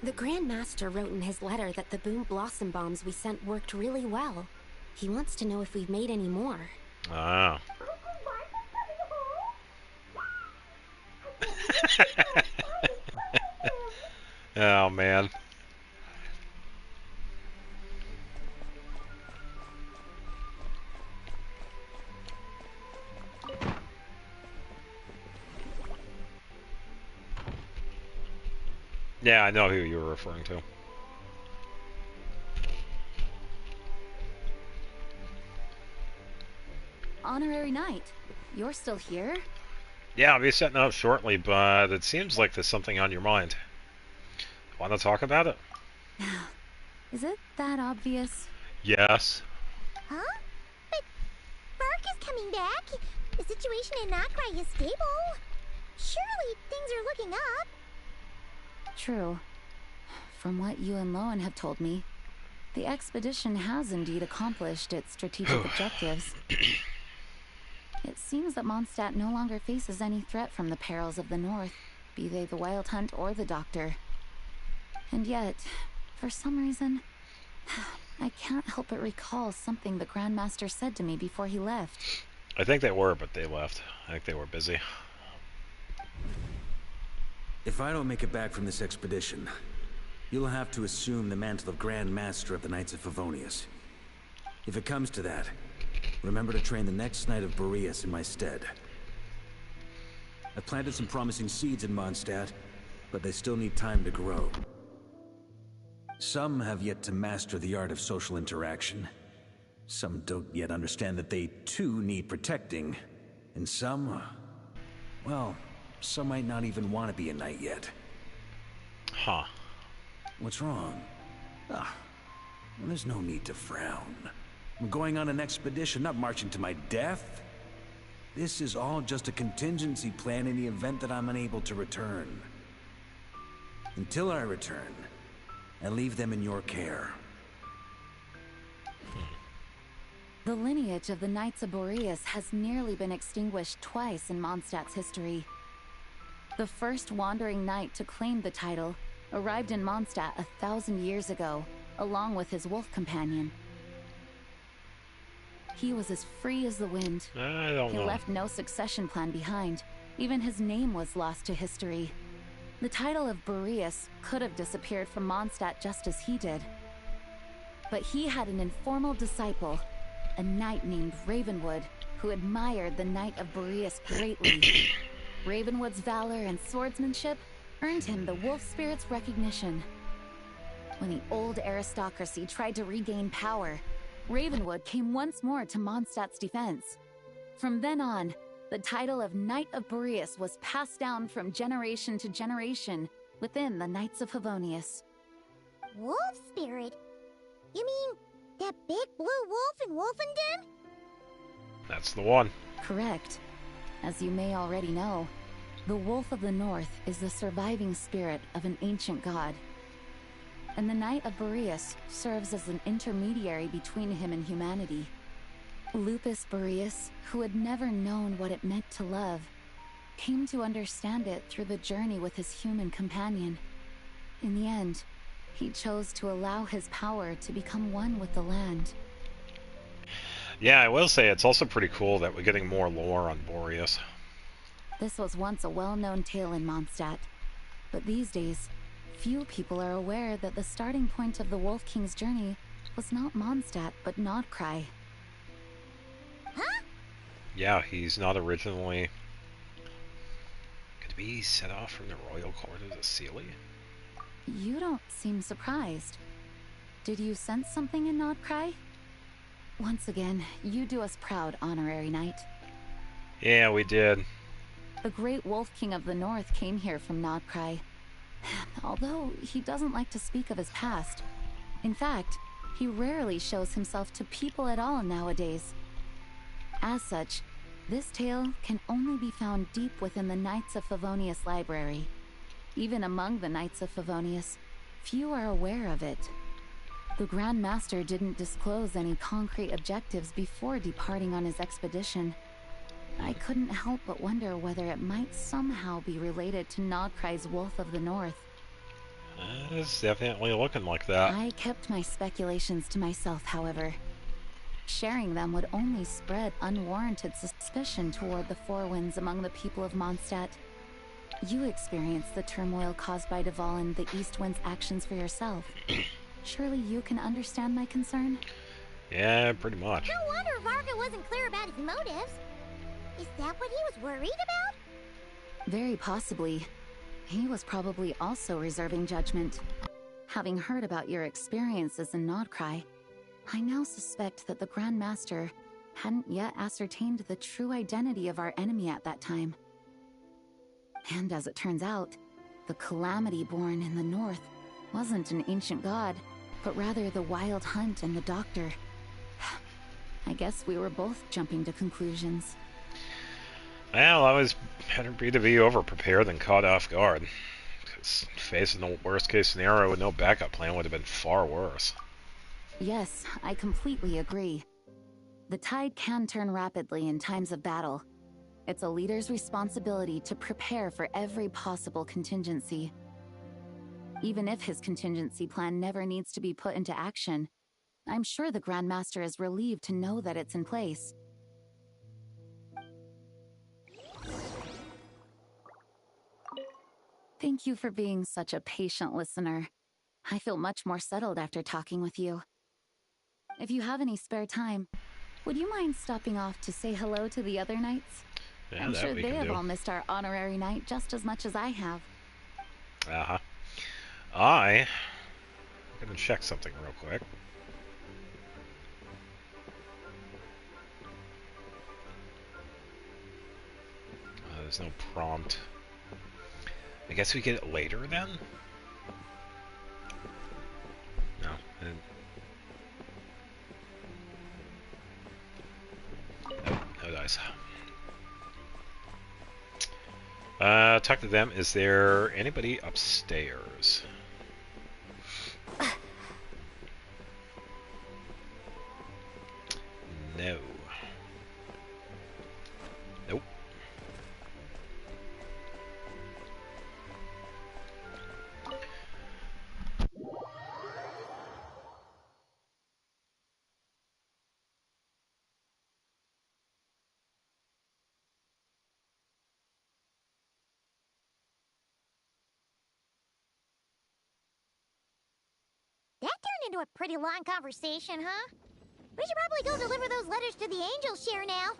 The Grand Master wrote in his letter that the Boom Blossom Bombs we sent worked really well. He wants to know if we've made any more. Ah. Oh man. Yeah, I know who you were referring to. Honorary Knight, you're still here? Yeah, I'll be setting out shortly, but it seems like there's something on your mind. Want to talk about it? Is it that obvious? Yes. Huh? But Varka's coming back. The situation in Nakrai is stable. Surely things are looking up. True. From what you and Lowen have told me, the expedition has indeed accomplished its strategic objectives. It seems that Mondstadt no longer faces any threat from the perils of the North, be they the Wild Hunt or the Doctor. And yet, for some reason, I can't help but recall something the Grandmaster said to me before he left. I think they were, but they left. I think they were busy. If I don't make it back from this expedition, you'll have to assume the mantle of Grand Master of the Knights of Favonius. If it comes to that, remember to train the next Knight of Boreas in my stead. I've planted some promising seeds in Mondstadt, but they still need time to grow. Some have yet to master the art of social interaction. Some don't yet understand that they too need protecting. And some, well, some might not even want to be a knight yet. Huh. What's wrong? Well, there's no need to frown. I'm going on an expedition, not marching to my death. This is all just a contingency plan in the event that I'm unable to return. Until I return, I leave them in your care. The lineage of the Knights of Boreas has nearly been extinguished twice in Mondstadt's history. The first wandering knight to claim the title arrived in Mondstadt 1,000 years ago, along with his wolf companion. He was as free as the wind. I don't He know. left no succession plan behind. Even his name was lost to history. The title of Boreas could have disappeared from Mondstadt just as he did. But he had an informal disciple, a knight named Ravenwood, who admired the Knight of Boreas greatly. Ravenwood's valor and swordsmanship earned him the wolf spirit's recognition. When the old aristocracy tried to regain power, Ravenwood came once more to Mondstadt's defense. From then on, the title of Knight of Boreas was passed down from generation to generation within the Knights of Favonius. Wolf spirit? You mean that big blue wolf in Wolfenden? That's the one. Correct. As you may already know, the Wolf of the North is the surviving spirit of an ancient god. And the Knight of Boreas serves as an intermediary between him and humanity. Lupus Boreas, who had never known what it meant to love, came to understand it through the journey with his human companion. In the end, he chose to allow his power to become one with the land. Yeah, I will say it's also pretty cool that we're getting more lore on Boreas. This was once a well-known tale in Mondstadt, but these days, few people are aware that the starting point of the Wolf King's journey was not Mondstadt, but Nodcry. Huh? Yeah, he's not originally... Could be set off from the royal court of the Sealy? You don't seem surprised. Did you sense something in Nodcry? Once again, you do us proud, Honorary Knight. Yeah, we did. The great Wolf King of the North came here from Nodcry. Although he doesn't like to speak of his past. In fact, he rarely shows himself to people at all nowadays. As such, this tale can only be found deep within the Knights of Favonius library. Even among the Knights of Favonius, few are aware of it. The Grand Master didn't disclose any concrete objectives before departing on his expedition. I couldn't help but wonder whether it might somehow be related to Nodcry's Wolf of the North. It's definitely looking like that. I kept my speculations to myself, however. Sharing them would only spread unwarranted suspicion toward the Four Winds among the people of Mondstadt. You experienced the turmoil caused by Duval and the East Wind's actions for yourself. Surely you can understand my concern? Yeah, pretty much. No wonder Varka wasn't clear about his motives. Is that what he was worried about? Very possibly. He was probably also reserving judgment. Having heard about your experiences in Nodcry, I now suspect that the Grand Master hadn't yet ascertained the true identity of our enemy at that time. And as it turns out, the calamity born in the north wasn't an ancient god, but rather the Wild Hunt and the Doctor. I guess we were both jumping to conclusions. Well, I was better to be over-prepared than caught off guard. Because facing the worst-case scenario with no backup plan would have been far worse. Yes, I completely agree. The tide can turn rapidly in times of battle. It's a leader's responsibility to prepare for every possible contingency. Even if his contingency plan never needs to be put into action, I'm sure the Grand Master is relieved to know that it's in place. Thank you for being such a patient listener. I feel much more settled after talking with you. If you have any spare time, would you mind stopping off to say hello to the other knights? Yeah, I'm sure they have all missed our honorary knight just as much as I have. Uh-huh. I'm gonna check something real quick. There's no prompt. I guess we get it later then? No. No dice. Talk to them. Is there anybody upstairs? No. Nope. into a pretty long conversation, huh? We should probably go deliver those letters to the angel share now.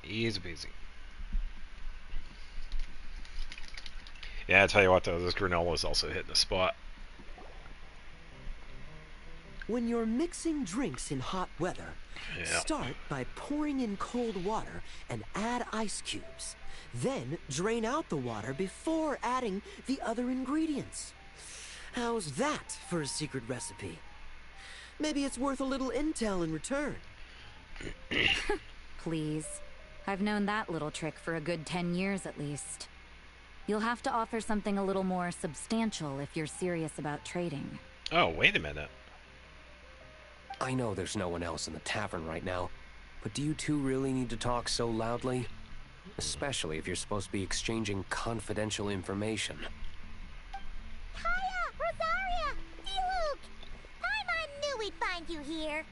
Easy peasy. Yeah, I tell you what though, this granola's also hitting the spot. When you're mixing drinks in hot weather, start by pouring in cold water and add ice cubes. Then drain out the water before adding the other ingredients. How's that for a secret recipe? Maybe it's worth a little intel in return. Please. I've known that little trick for a good 10 years at least. You'll have to offer something a little more substantial if you're serious about trading. Oh, wait a minute. I know there's no one else in the tavern right now, but do you two really need to talk so loudly? Especially if you're supposed to be exchanging confidential information. Hiya! Rosaria! D-Luke! I knew we'd find you here.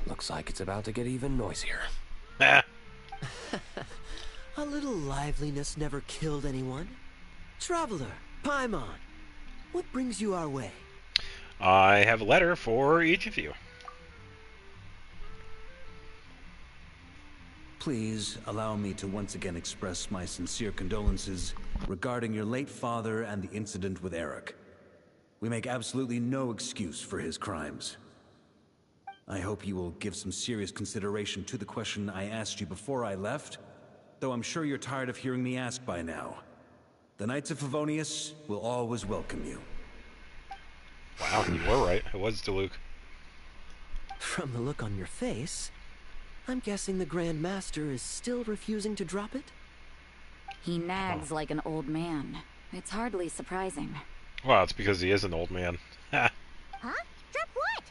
Looks like it's about to get even noisier. A little liveliness never killed anyone. Traveler, Paimon, what brings you our way? I have a letter for each of you. Please allow me to once again express my sincere condolences regarding your late father and the incident with Eric. We make absolutely no excuse for his crimes. I hope you will give some serious consideration to the question I asked you before I left, though I'm sure you're tired of hearing me ask by now. The Knights of Favonius will always welcome you. Wow, you were right. It was DeLuke. From the look on your face, I'm guessing the Grand Master is still refusing to drop it? He nags like an old man. It's hardly surprising. Well, it's because he is an old man. Huh? Drop what?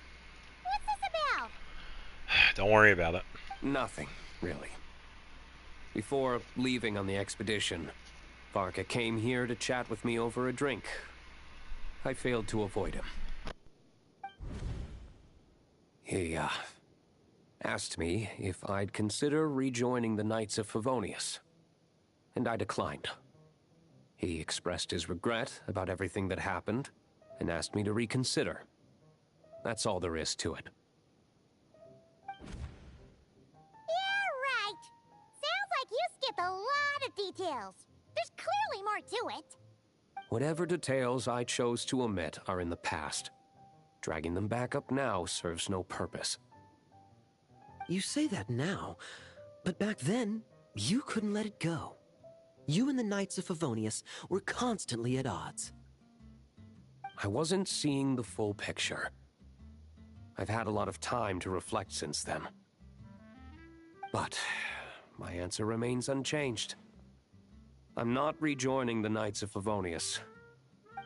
What's this about? Don't worry about it. Nothing, really. Before leaving on the expedition, Varka came here to chat with me over a drink. I failed to avoid him. He, asked me if I'd consider rejoining the Knights of Favonius, and I declined. He expressed his regret about everything that happened, and asked me to reconsider. That's all there is to it. Yeah, right. Sounds like you skipped a lot of details. There's clearly more to it. Whatever details I chose to omit are in the past. Dragging them back up now serves no purpose. You say that now, but back then, you couldn't let it go. You and the Knights of Favonius were constantly at odds. I wasn't seeing the full picture. I've had a lot of time to reflect since then. But my answer remains unchanged. I'm not rejoining the Knights of Favonius.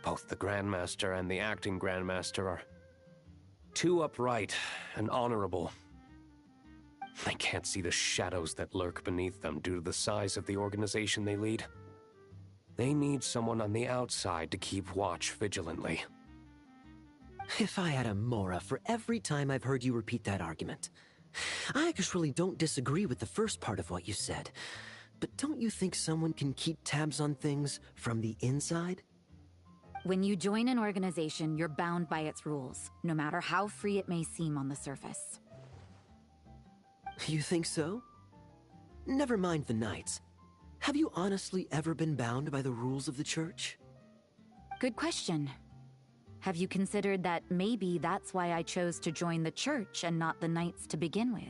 Both the Grandmaster and the acting Grandmaster are too upright and honorable. I can't see the shadows that lurk beneath them due to the size of the organization they lead. They need someone on the outside to keep watch vigilantly. If I had a Mora for every time I've heard you repeat that argument. I actually don't disagree with the first part of what you said, but don't you think someone can keep tabs on things from the inside? When you join an organization, you're bound by its rules, no matter how free it may seem on the surface. You think so? Never mind the Knights. Have you honestly ever been bound by the rules of the Church? Good question. Have you considered that maybe that's why I chose to join the Church and not the Knights to begin with?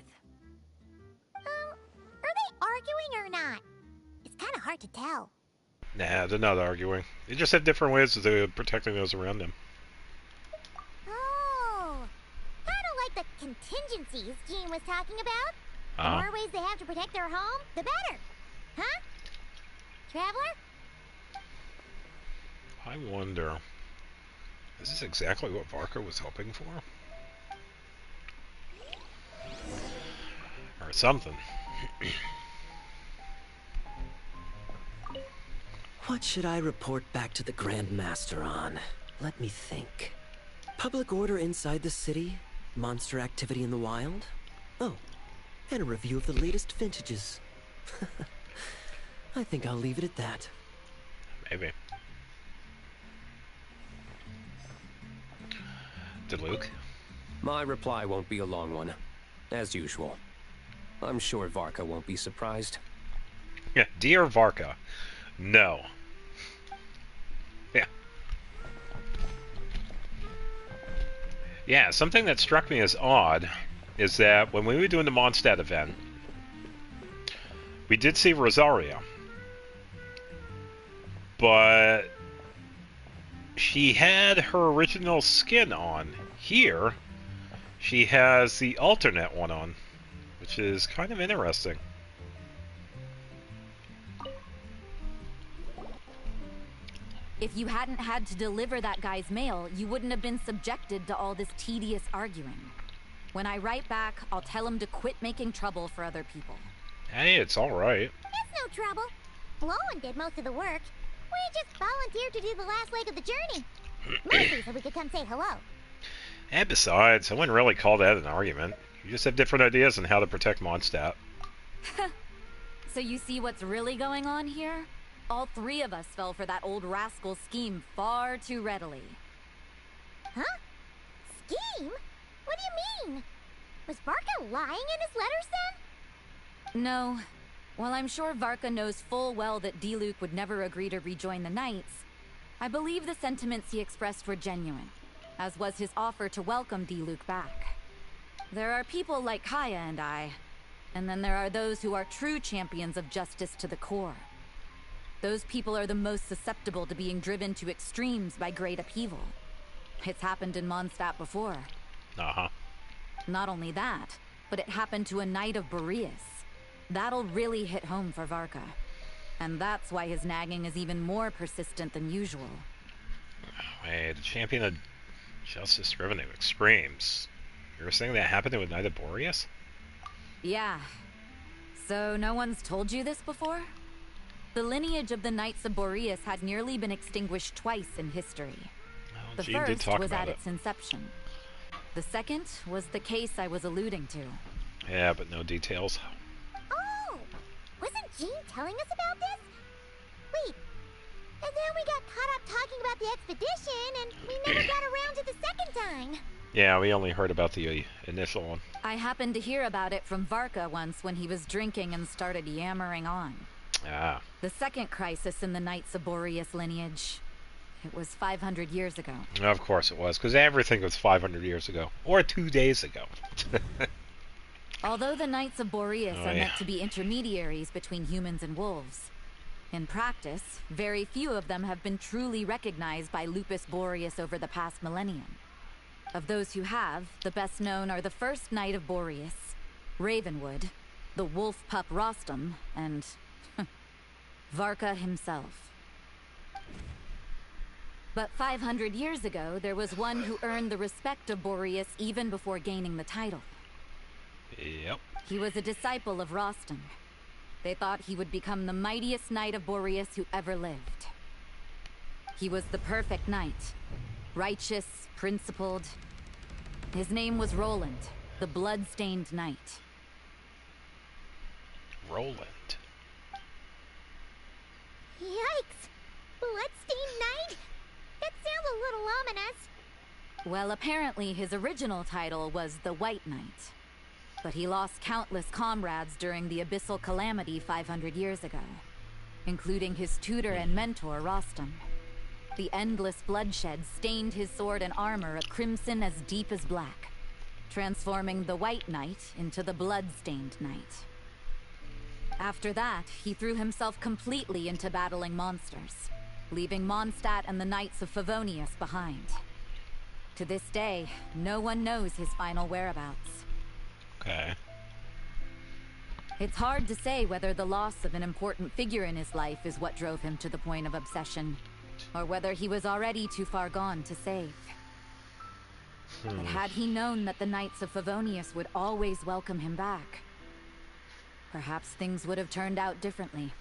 Are they arguing or not? It's kind of hard to tell. Nah, they're not arguing. They just have different ways of protecting those around them. Oh, kind of like the contingencies Jean was talking about. The more ways they have to protect their home, the better. Huh? Traveler? I wonder, is this exactly what Varka was hoping for? Or something. What should I report back to the Grand Master on? Let me think. Public order inside the city, monster activity in the wild. Oh, and a review of the latest vintages. I think I'll leave it at that. Maybe. Did Luke? My reply won't be a long one, as usual. I'm sure Varka won't be surprised. Yeah, dear Varka, no. Yeah. Yeah, something that struck me as odd is that when we were doing the Mondstadt event, we did see Rosaria, but she had her original skin on. Here, she has the alternate one on, which is kind of interesting. If you hadn't had to deliver that guy's mail, you wouldn't have been subjected to all this tedious arguing. When I write back, I'll tell him to quit making trouble for other people. Hey, it's alright. It's no trouble. Lowen did most of the work. We just volunteered to do the last leg of the journey. Mostly so we could come say hello. And besides, I wouldn't really call that an argument. You just have different ideas on how to protect Mondstadt. So you see what's really going on here? All three of us fell for that old rascal's scheme far too readily. Huh? Scheme? What do you mean? Was Varka lying in his letters then? No. While I'm sure Varka knows full well that Diluc would never agree to rejoin the Knights, I believe the sentiments he expressed were genuine, as was his offer to welcome Diluc back. There are people like Kaya and I, and then there are those who are true champions of justice to the core. Those people are the most susceptible to being driven to extremes by great upheaval. It's happened in Mondstadt before. Uh-huh. Not only that, but it happened to a Knight of Boreas. That'll really hit home for Varka. And that's why his nagging is even more persistent than usual. Wait, the champion of justice driven to extremes. You were saying that happened to a Knight of Boreas? Yeah. So no one's told you this before? The lineage of the Knights of Boreas had nearly been extinguished twice in history. Well, The Jean did first talk was about at it. its inception. The second was the case I was alluding to. Yeah, but no details. Oh! Wasn't Jean telling us about this? Wait. And then we got caught up talking about the expedition, and we never got around to the second time. Yeah, we only heard about the initial one. I happened to hear about it from Varka once when he was drinking and started yammering on. Ah. The second crisis in the Knights of Boreas lineage. It was 500 years ago. Of course it was, because everything was 500 years ago. Or 2 days ago. Although the Knights of Boreas Oh, are yeah. meant to be intermediaries between humans and wolves, in practice, very few of them have been truly recognized by Lupus Boreas over the past millennium. Of those who have, the best known are the first Knight of Boreas, Ravenwood, the wolf pup Rostam, and Varka himself. But 500 years ago, there was one who earned the respect of Boreas even before gaining the title. Yep. He was a disciple of Rostam. They thought he would become the mightiest Knight of Boreas who ever lived. He was the perfect knight. Righteous, principled. His name was Roland, the blood-stained knight. Roland. Yikes! Bloodstained Knight? That sounds a little ominous. Well, apparently his original title was the White Knight. But he lost countless comrades during the Abyssal Calamity 500 years ago, including his tutor and mentor, Rostam. The endless bloodshed stained his sword and armor a crimson as deep as black, transforming the White Knight into the Blood-Stained Knight. After that, he threw himself completely into battling monsters, leaving Mondstadt and the Knights of Favonius behind. To this day, no one knows his final whereabouts. Okay. It's hard to say whether the loss of an important figure in his life is what drove him to the point of obsession, or whether he was already too far gone to save. But had he known that the Knights of Favonius would always welcome him back, perhaps things would have turned out differently.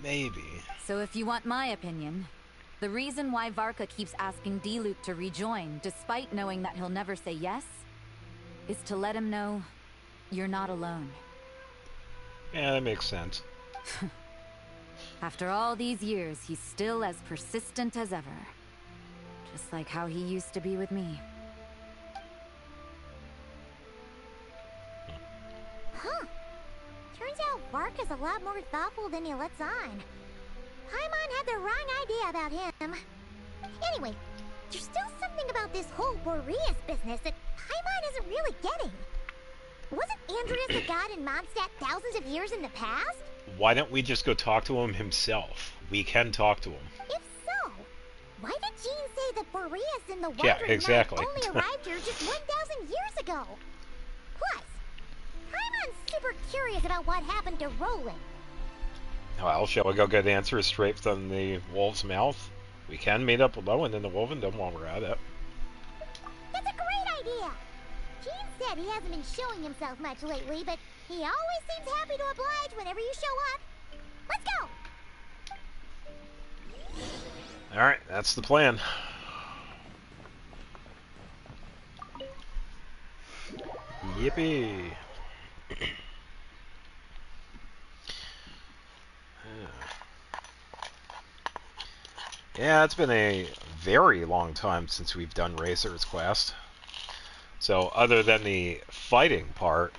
Maybe. So if you want my opinion, the reason why Varka keeps asking Diluc to rejoin, despite knowing that he'll never say yes, is to let him know you're not alone. Yeah, that makes sense. After all these years, he's still as persistent as ever. Just like how he used to be with me. Huh. Turns out Varka's a lot more thoughtful than he lets on. Paimon had the wrong idea about him. Anyway, there's still something about this whole Boreas business that Paimon isn't really getting. Wasn't Andreas a god in Mondstadt thousands of years in the past? Why don't we just go talk to him himself? We can talk to him. If so, why did Jean say that Boreas and the Yeah, Wandering exactly. Knight only arrived here just 1,000 years ago? Plus, Paimon's super curious about what happened to Roland. Well, shall we go get answers straight from the wolf's mouth? We can meet up with Lowen in the Wolvendom while we're at it. That's a great idea! Jean said he hasn't been showing himself much lately, but he always seems happy to oblige whenever you show up. Let's go! Alright, that's the plan. Yippee! Yeah, it's been a very long time since we've done Racer's Quest. So, other than the fighting part,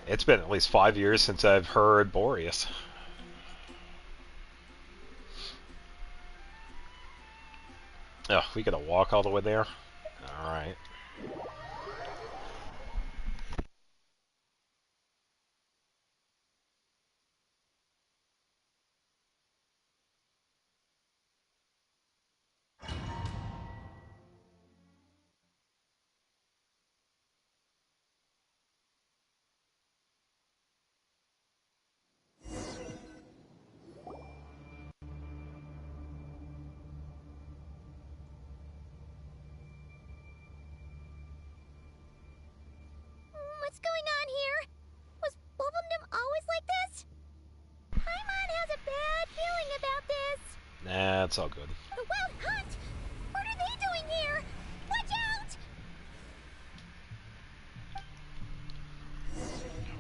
it's been at least 5 years since I've heard Boreas. Oh, we gotta walk all the way there? Alright. What's going on here? Was Wolvendom always like this? Paimon has a bad feeling about this. Nah, it's all good. The Wild Hunt! What are they doing here? Watch out!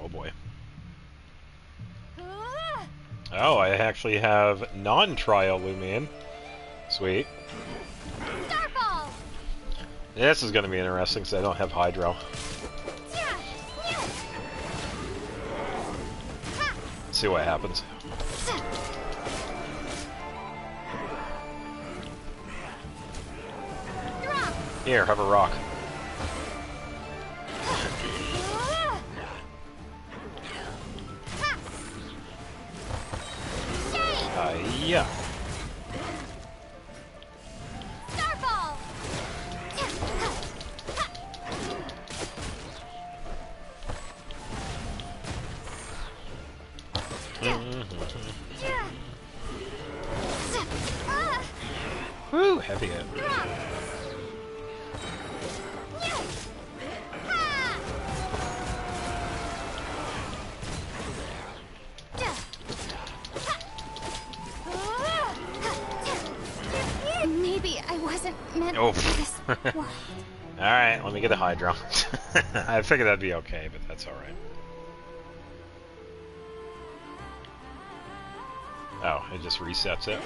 Oh boy. Ah! Oh, I actually have non-trial Lumion. Sweet. Starfall! This is gonna be interesting because I don't have Hydro. Let's see what happens. Here, have a rock. Yeah. Starfall! Woo, heavy hit. Maybe I wasn't meant Oh. for this. Alright, let me get a Hydro. I figured that'd be okay, but that's alright. Oh, it just resets it.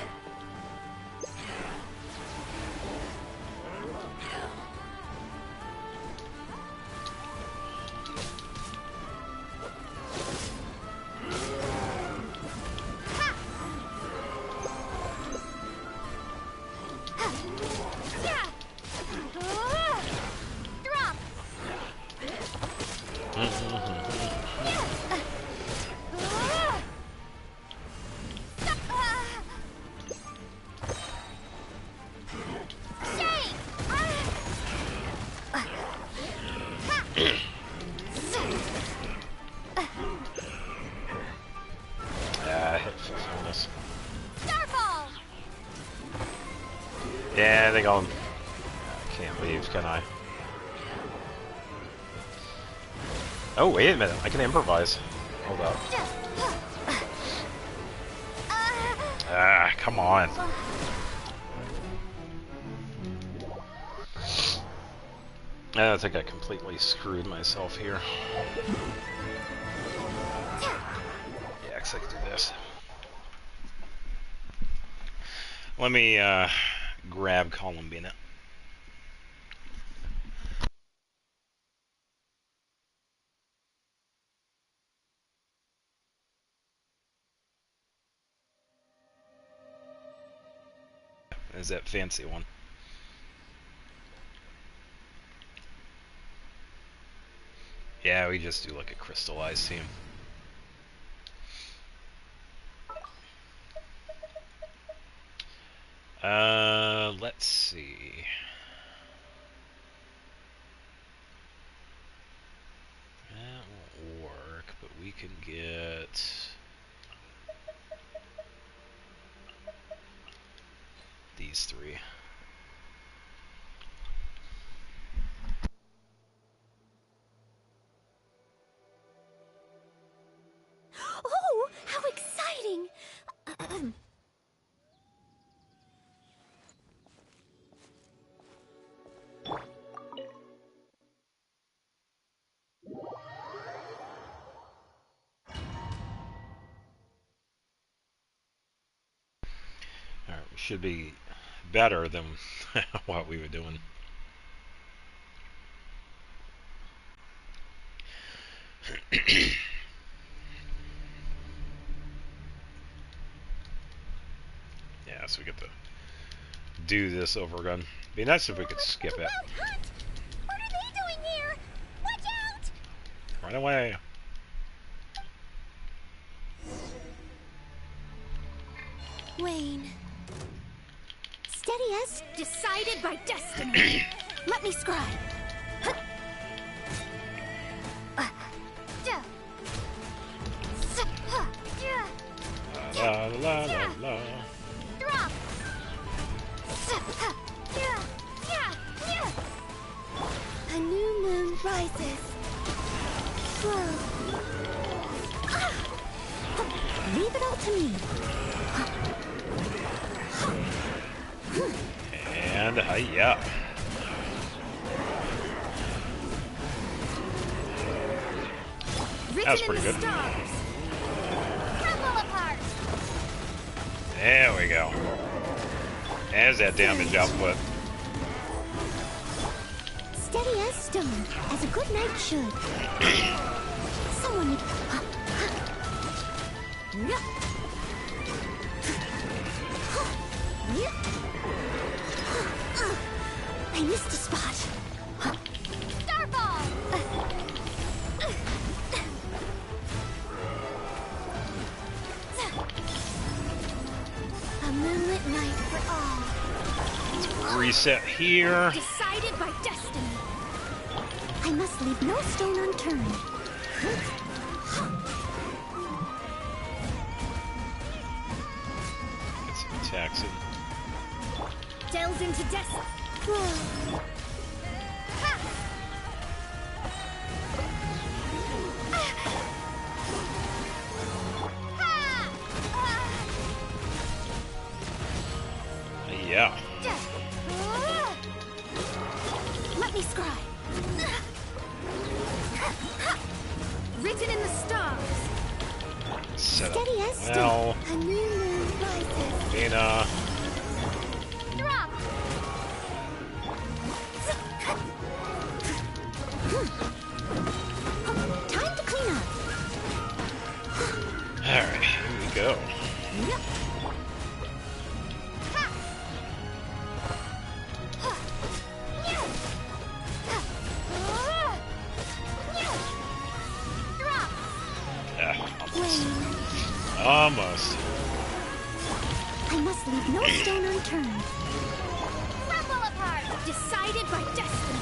Hit fulfillment. Starfall! Yeah, I think I'll... I can't leave, can I? Oh, wait a minute. I can improvise. Hold up. Ah, come on. I think I completely screwed myself here. Yeah, I can do this. Let me grab Columbina. Is that fancy one? Yeah, we just do like a crystallized team. Let's see. That won't work, but we can get... these three. Oh, how exciting! Alright, we should be better than what we were doing. Yeah, so we get to do this over again. Be nice if we could skip it. What are they doing here? Watch out! Run away. Wayne. Steady as Decided by destiny. Let me scribe. La la la la. Drop! A new moon rises. Whoa. Leave it all to me. And hiya. That was pretty good. There we go. There's that damage output. Steady as stone, as a good knight should. Someone... I missed a spot. Starfall! A moonlit night for all. Let's reset here. Decided by destiny. I must leave no stone unturned. Get some attacks in. Delves into destiny. Yeah. Let me scribe. Written in the stars. Set up. Steady as Well, stone. A new moon rises. Dana. Drop! Time to clean up. Alright, here we go. Almost. I must leave no stone unturned. Crumble apart. Decided by destiny.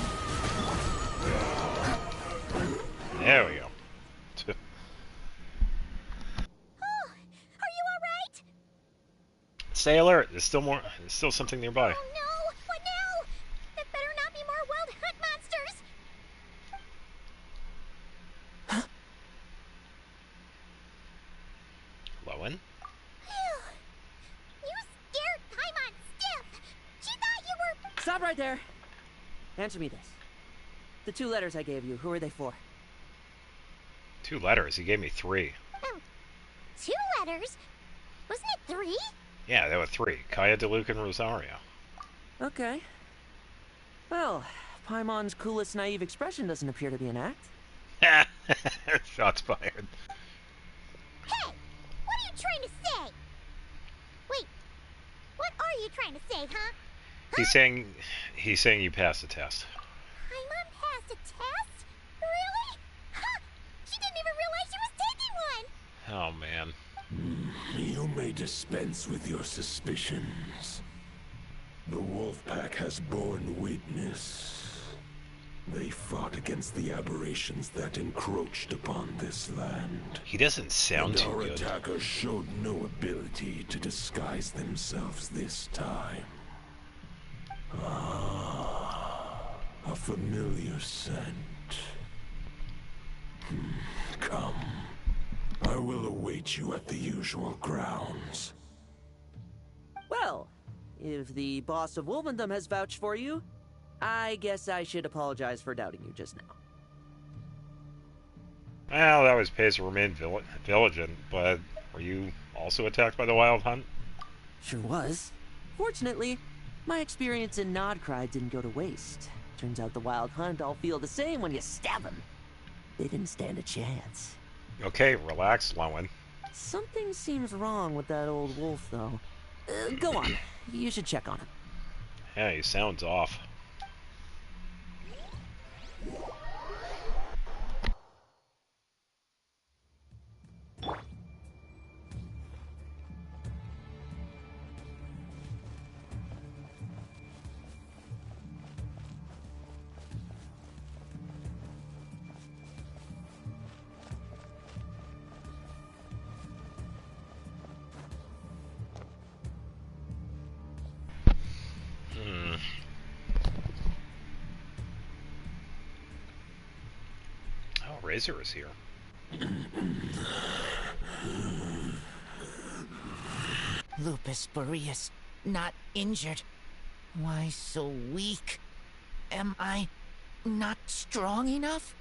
There we go. Oh, are you alright? Stay alert. There's still more. There's still something nearby. Oh no! What now? There better not be more wild hunt monsters! Lowen? Phew. You scared Paimon stiff! She thought you were... Stop right there! Answer me this. The 2 letters I gave you, who are they for? 2 letters. He gave me 3. 2 letters? Wasn't it 3? Yeah, there were 3. Kaya, DeLuca, and Rosario. Okay. Well, Paimon's coolest naive expression doesn't appear to be an act. Shots fired. Hey! What are you trying to say? Wait. What are you trying to say, huh? He's saying you passed the test. Paimon passed a test? Really? Huh! She didn't even realize she was taking one! Oh, man. You may dispense with your suspicions. The Wolfpack has borne witness. They fought against the aberrations that encroached upon this land. He doesn't sound too our good. attackers showed no ability to disguise themselves this time. Ah, a familiar scent. Come. I will await you at the usual grounds. Well, if the boss of Wolvendom has vouched for you, I guess I should apologize for doubting you just now. Well, that was pays to remain vigilant, but were you also attacked by the Wild Hunt? Sure was. Fortunately, my experience in Nodcry didn't go to waste. Turns out the Wild Hunt all feel the same when you stab them. They didn't stand a chance. Okay, relax, Lowen. Something seems wrong with that old wolf, though. Go on. You should check on him. Yeah, he sounds off. Razor is here. Lupus Boreas, not injured. Why so weak? Am I not strong enough?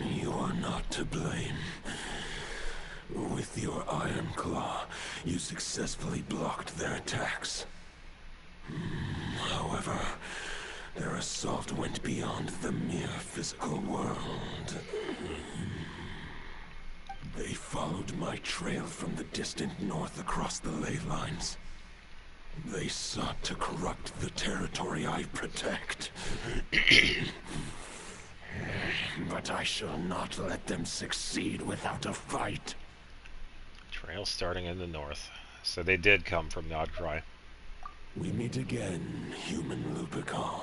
You are not to blame. With your Iron Claw, you successfully blocked their attacks. However, their assault went beyond the mere physical world. They followed my trail from the distant north across the ley lines. They sought to corrupt the territory I protect. But I shall not let them succeed without a fight. Trail starting in the north. So they did come from Nodcry. We meet again, human Lupical.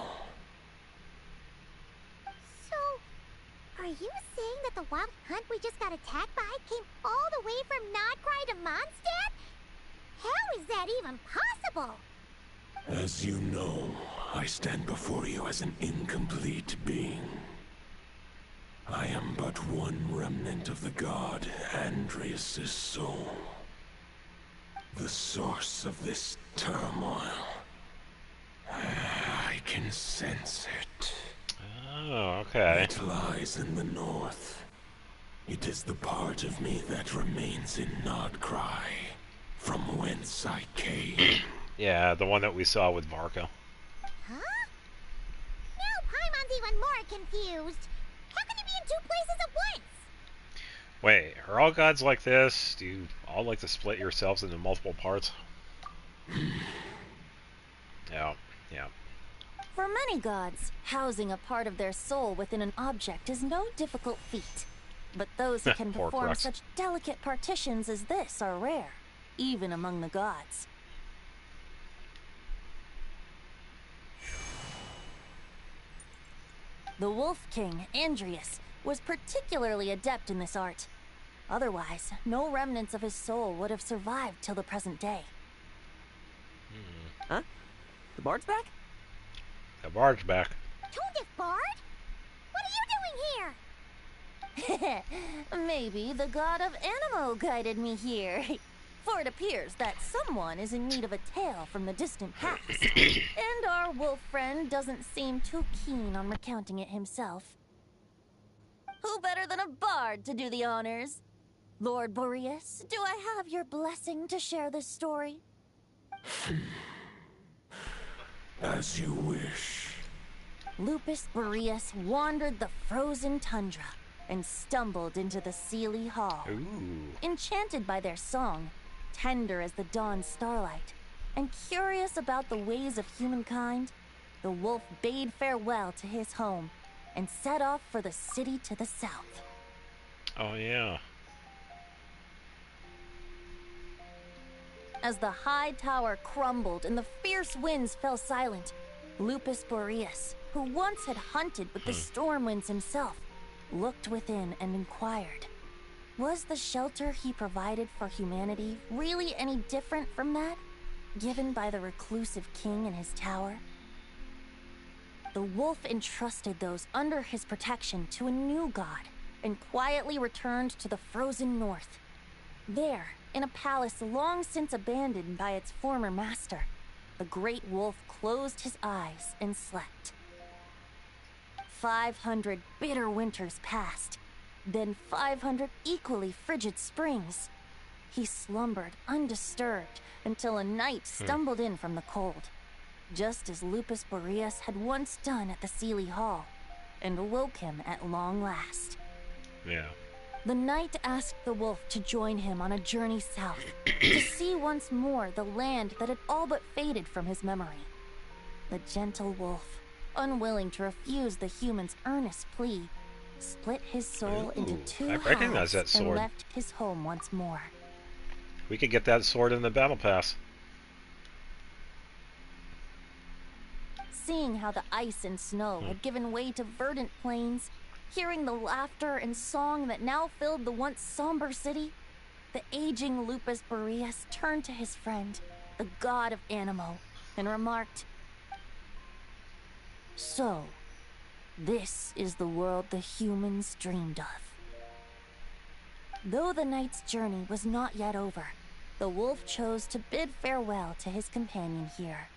So, are you saying that the Wild Hunt we just got attacked by came all the way from Nodcry to Mondstadt? How is that even possible? As you know, I stand before you as an incomplete being. I am but one remnant of the god Andreas' soul. The source of this turmoil. I can sense it. Oh, okay. It lies in the north. It is the part of me that remains in Nodcry, from whence I came. Yeah, the one that we saw with Varka. Huh? Now Paimon's even more confused. How can you be in 2 places at once? Wait, are all gods like this? Do you all like to split yourselves into multiple parts? Yeah. For many gods, housing a part of their soul within an object is no difficult feat. But those who can perform Horcrux. such delicate partitions as this are rare, even among the gods. The Wolf King, Andrius, was particularly adept in this art. Otherwise, no remnants of his soul would have survived till the present day. Huh? The bard's back? The bard's back. Toadif Bard? What are you doing here? Maybe the god of Animo guided me here. For it appears that someone is in need of a tale from the distant past. And our wolf friend doesn't seem too keen on recounting it himself. Who better than a bard to do the honors? Lord Boreas, do I have your blessing to share this story? As you wish. Lupus Boreas wandered the frozen tundra and stumbled into the Sealy Hall. Ooh. Enchanted by their song, tender as the dawn starlight, and curious about the ways of humankind, the wolf bade farewell to his home and set off for the city to the south. Oh, yeah. As the high tower crumbled and the fierce winds fell silent, Lupus Boreas, who once had hunted with the storm winds himself, looked within and inquired, was the shelter he provided for humanity really any different from that given by the reclusive king in his tower? The wolf entrusted those under his protection to a new god and quietly returned to the frozen north. There, in a palace long since abandoned by its former master, the great wolf closed his eyes and slept. 500 bitter winters passed, then 500 equally frigid springs. He slumbered undisturbed until a night stumbled in from the cold, just as Lupus Boreas had once done at the Sealy Hall, and awoke him at long last. Yeah. The knight asked the wolf to join him on a journey south, to see once more the land that had all but faded from his memory. The gentle wolf, unwilling to refuse the human's earnest plea, split his soul into two I recognize that halves and sword. left his home once more. We could get that sword in the battle pass. Seeing how the ice and snow had given way to verdant plains, hearing the laughter and song that now filled the once somber city, the aging Lupus Boreas turned to his friend, the god of Animo, and remarked, "So, this is the world the humans dreamed of." Though the knight's journey was not yet over, the wolf chose to bid farewell to his companion here.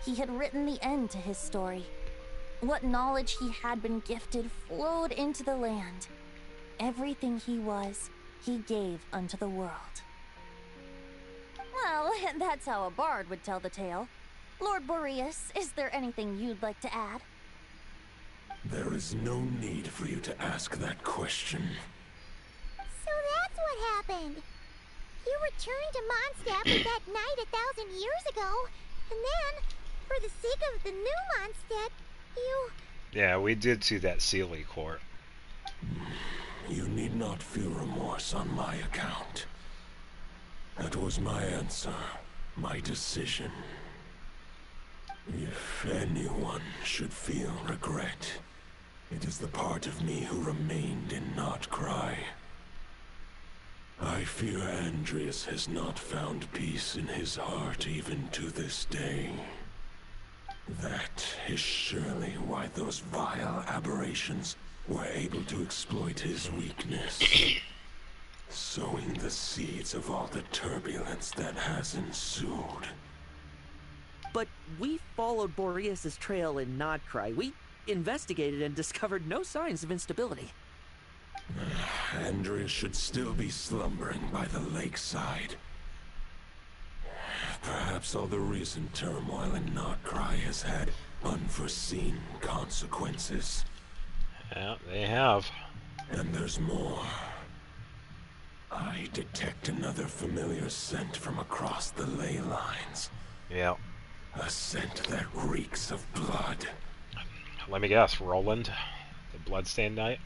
He had written the end to his story. What knowledge he had been gifted flowed into the land. Everything he was, he gave unto the world. Well, that's how a bard would tell the tale. Lord Boreas, is there anything you'd like to add? There is no need for you to ask that question. So that's what happened. You returned to Mondstadt with that knight 1,000 years ago, and then, for the sake of the new Mondstadt, you... Yeah, we did see that Sealy court. You need not feel remorse on my account. That was my answer, my decision. If anyone should feel regret, it is the part of me who remained in Notcry. I fear Andrius has not found peace in his heart even to this day. That is surely why those vile aberrations were able to exploit his weakness, sowing the seeds of all the turbulence that has ensued. But we followed Boreas' trail in Nodcry. We investigated and discovered no signs of instability. Andrius should still be slumbering by the lakeside. Perhaps all the recent turmoil in Notcry has had unforeseen consequences. Yeah, they have. And there's more. I detect another familiar scent from across the ley lines. Yeah. A scent that reeks of blood. Let me guess, Roland, the Bloodstained Knight?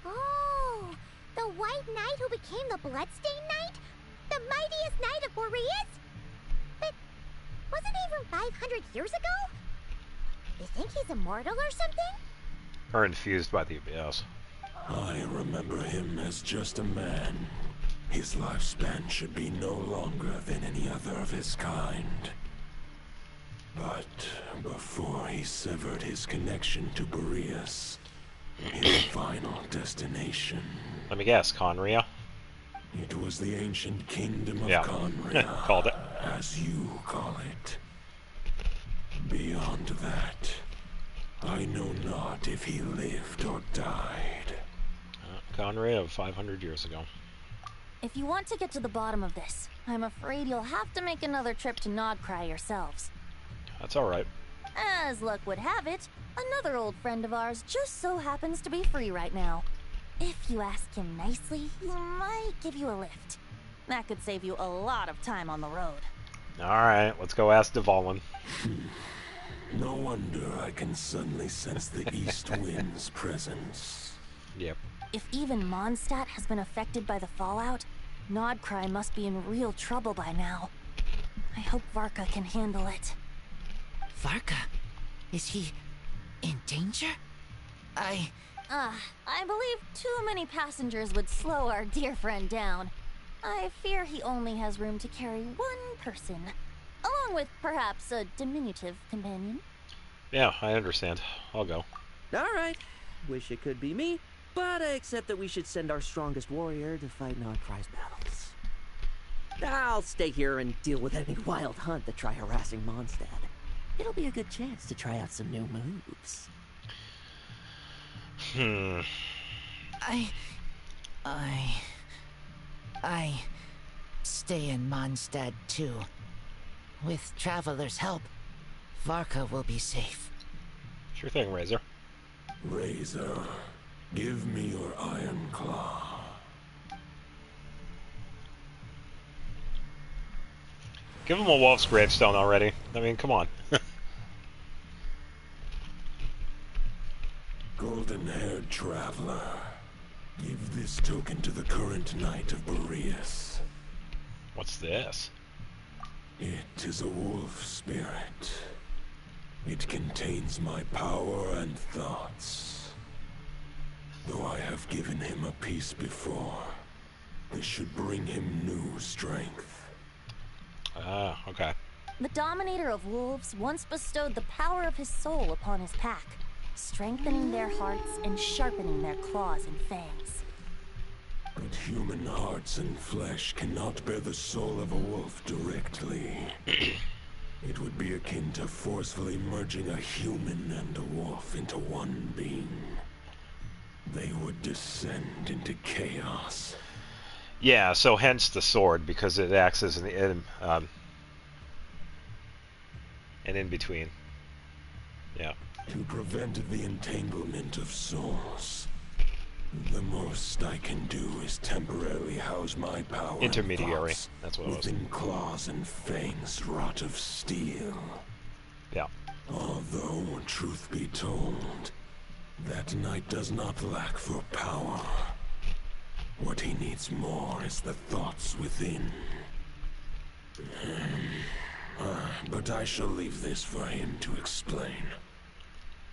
Oh, the White Knight who became the Bloodstained Knight? The mightiest Knight of Boreas? Wasn't it even 500 years ago? You think he's immortal or something? Or infused by the abyss. I remember him as just a man. His lifespan should be no longer than any other of his kind. But before he severed his connection to Boreas, his final destination... Let me guess, Conria? It was the ancient kingdom of Yeah. Conria. Called it. As you call it. Beyond that, I know not if he lived or died. Conria of 500 years ago. If you want to get to the bottom of this, I'm afraid you'll have to make another trip to Nodcry yourselves. That's alright. As luck would have it, another old friend of ours just so happens to be free right now. If you ask him nicely, he might give you a lift. That could save you a lot of time on the road. Alright, let's go ask Dvalin. No wonder I can suddenly sense the east wind's presence. Yep. If even Mondstadt has been affected by the fallout, Nodcry must be in real trouble by now. I hope Varka can handle it. Varka? Is he in danger? I believe too many passengers would slow our dear friend down. I fear he only has room to carry one person, along with perhaps a diminutive companion. Yeah, I understand. I'll go. Alright. Wish it could be me, but I accept that we should send our strongest warrior to fight Nodcry's battles. I'll stay here and deal with any wild hunt that try harassing Mondstadt. It'll be a good chance to try out some new moves. I stay in Mondstadt too. With Traveler's help, Varka will be safe. Sure thing, Razor. Razor, give me your iron claw. Give him a wolf's gravestone already. I mean, come on. Golden-haired traveler, give this token to the current knight of Boreas. What's this? It is a wolf spirit. It contains my power and thoughts. Though I have given him a piece before, this should bring him new strength. Ah, okay. The Dominator of Wolves once bestowed the power of his soul upon his pack, strengthening their hearts and sharpening their claws and fangs. But human hearts and flesh cannot bear the soul of a wolf directly. It would be akin to forcefully merging a human and a wolf into one being. They would descend into chaos. Yeah, so hence the sword, because it acts as an in-between. Yeah. To prevent the entanglement of souls, the most I can do is temporarily house my power Intermediary. That's what it was. within claws and fangs wrought of steel. Yeah. Although, truth be told, that knight does not lack for power. What he needs more is the thoughts within. But I shall leave this for him to explain.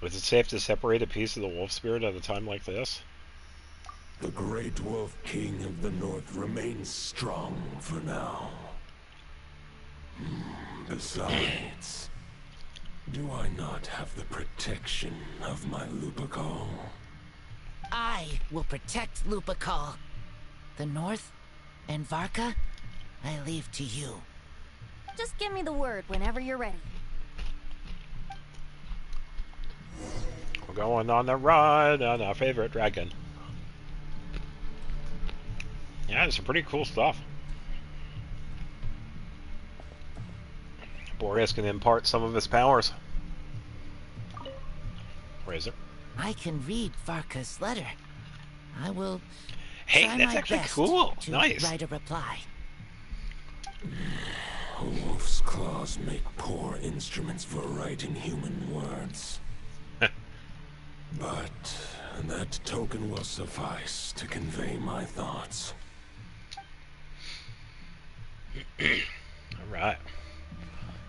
Was it safe to separate a piece of the wolf spirit at a time like this? The great wolf king of the north remains strong for now. Besides, do I not have the protection of my Lupacol? I will protect Lupacol. The north and Varka, I leave to you. Just give me the word whenever you're ready. We're going on the ride on our favorite dragon. Yeah, it's some pretty cool stuff. Boreas can impart some of his powers. Razor. I can read Varka's letter. I will Hey, try that's my actually best cool. to Nice. write a reply. A wolf's claws make poor instruments for writing human words. But that token will suffice to convey my thoughts.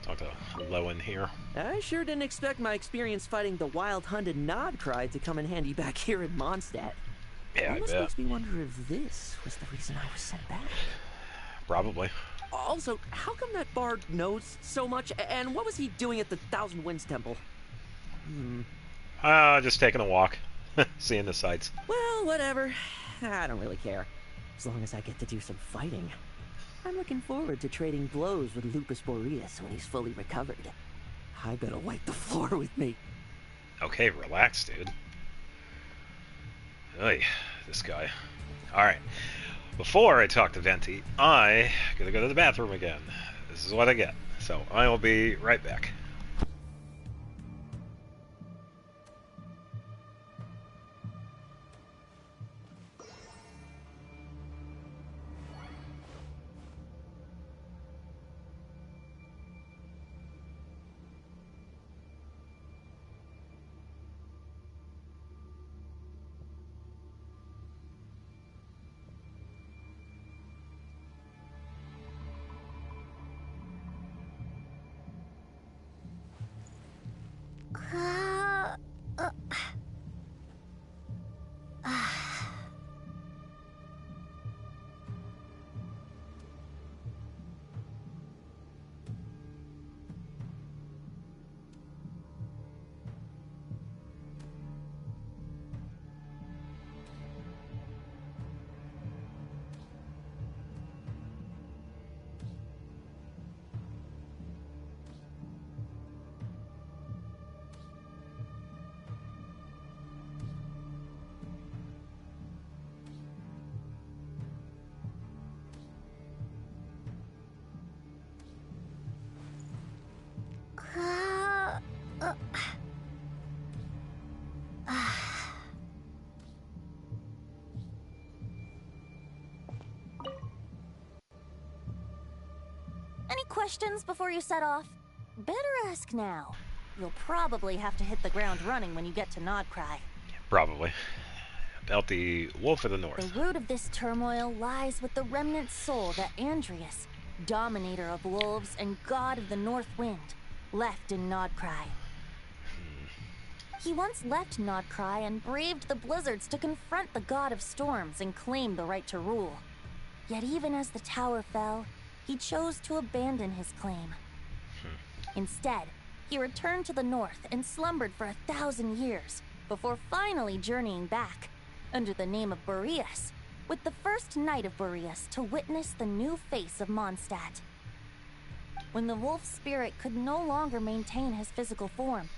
Talk to Lowen here. I sure didn't expect my experience fighting the wild-hunted Nodcry to come in handy back here in Mondstadt. Yeah, Almost I bet. makes me wonder if this was the reason I was sent back. Probably. Also, how come that bard knows so much, and what was he doing at the Thousand Winds Temple? Just taking a walk. Seeing the sights. Well, whatever. I don't really care. As long as I get to do some fighting. I'm looking forward to trading blows with Lupus Boreas when he's fully recovered. I bet he'll wipe the floor with me. Okay, relax, dude. Oy, this guy. Alright. Before I talk to Venti, I gotta go to the bathroom again. This is what I get. So I will be right back. Any questions before you set off? Better ask now. You'll probably have to hit the ground running when you get to Nodcry. Probably. About the Wolf of the North. The root of this turmoil lies with the remnant soul that Andrius, dominator of wolves and god of the North Wind, left in Nodcry. He once left Nodcry and braved the blizzards to confront the god of storms and claim the right to rule. Yet even as the tower fell, he chose to abandon his claim. Instead, he returned to the north and slumbered for 1,000 years before finally journeying back, under the name of Boreas, with the first knight of Boreas to witness the new face of Mondstadt. When the wolf spirit could no longer maintain his physical form,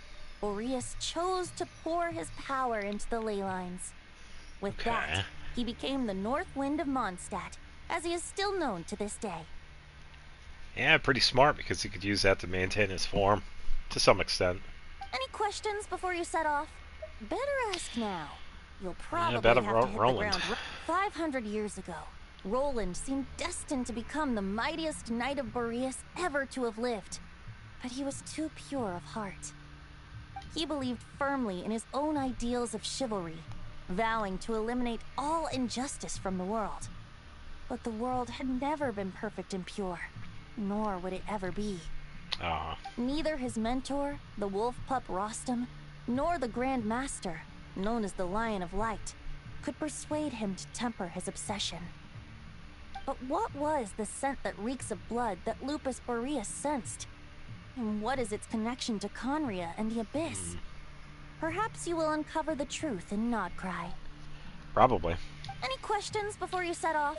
Boreas chose to pour his power into the ley lines. With that, he became the North Wind of Mondstadt, as he is still known to this day. Yeah, pretty smart, because he could use that to maintain his form, to some extent. Any questions before you set off? Better ask now. You'll probably about have to hit Roland. the ground. 500 years ago, Roland seemed destined to become the mightiest knight of Boreas ever to have lived. But he was too pure of heart. He believed firmly in his own ideals of chivalry, vowing to eliminate all injustice from the world. But the world had never been perfect and pure, nor would it ever be. Neither his mentor, the wolf pup Rostam, nor the Grand Master, known as the Lion of Light, could persuade him to temper his obsession. But what was the scent that reeks of blood that Lupus Boreas sensed? And what is its connection to Conria and the Abyss? Perhaps you will uncover the truth in Nodcry. Probably. Any questions before you set off?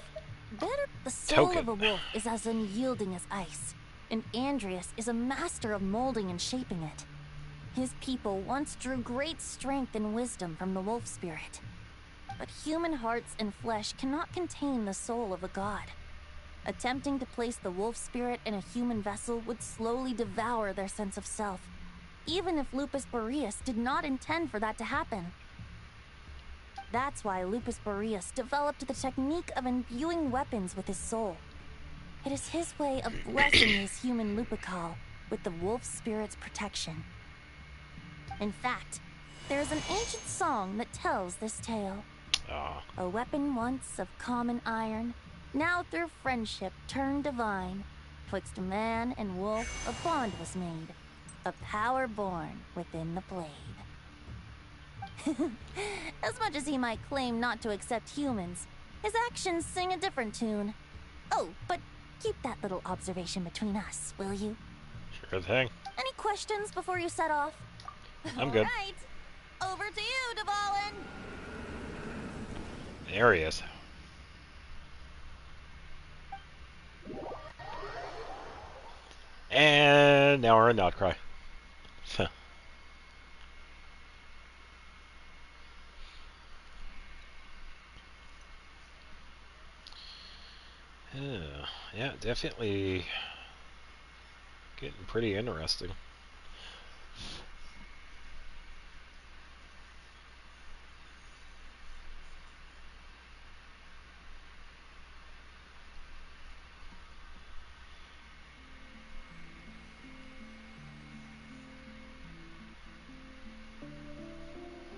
The soul of a wolf is as unyielding as ice, and Andrius is a master of molding and shaping it. His people once drew great strength and wisdom from the wolf spirit. But human hearts and flesh cannot contain the soul of a god. Attempting to place the wolf spirit in a human vessel would slowly devour their sense of self, even if Lupus Boreas did not intend for that to happen. That's why Lupus Boreas developed the technique of imbuing weapons with his soul. It is his way of blessing his human Lupical with the wolf spirit's protection. In fact, there is an ancient song that tells this tale. A weapon once of common iron, now through friendship turned divine, 'twixt man and wolf, a bond was made, a power born within the blade. As much as he might claim not to accept humans, his actions sing a different tune. Oh, but keep that little observation between us, will you? Sure thing. Any questions before you set off? I'm good. All right. Over to you, Dvalin. There he is. And now we're in Notcry. Yeah, definitely getting pretty interesting.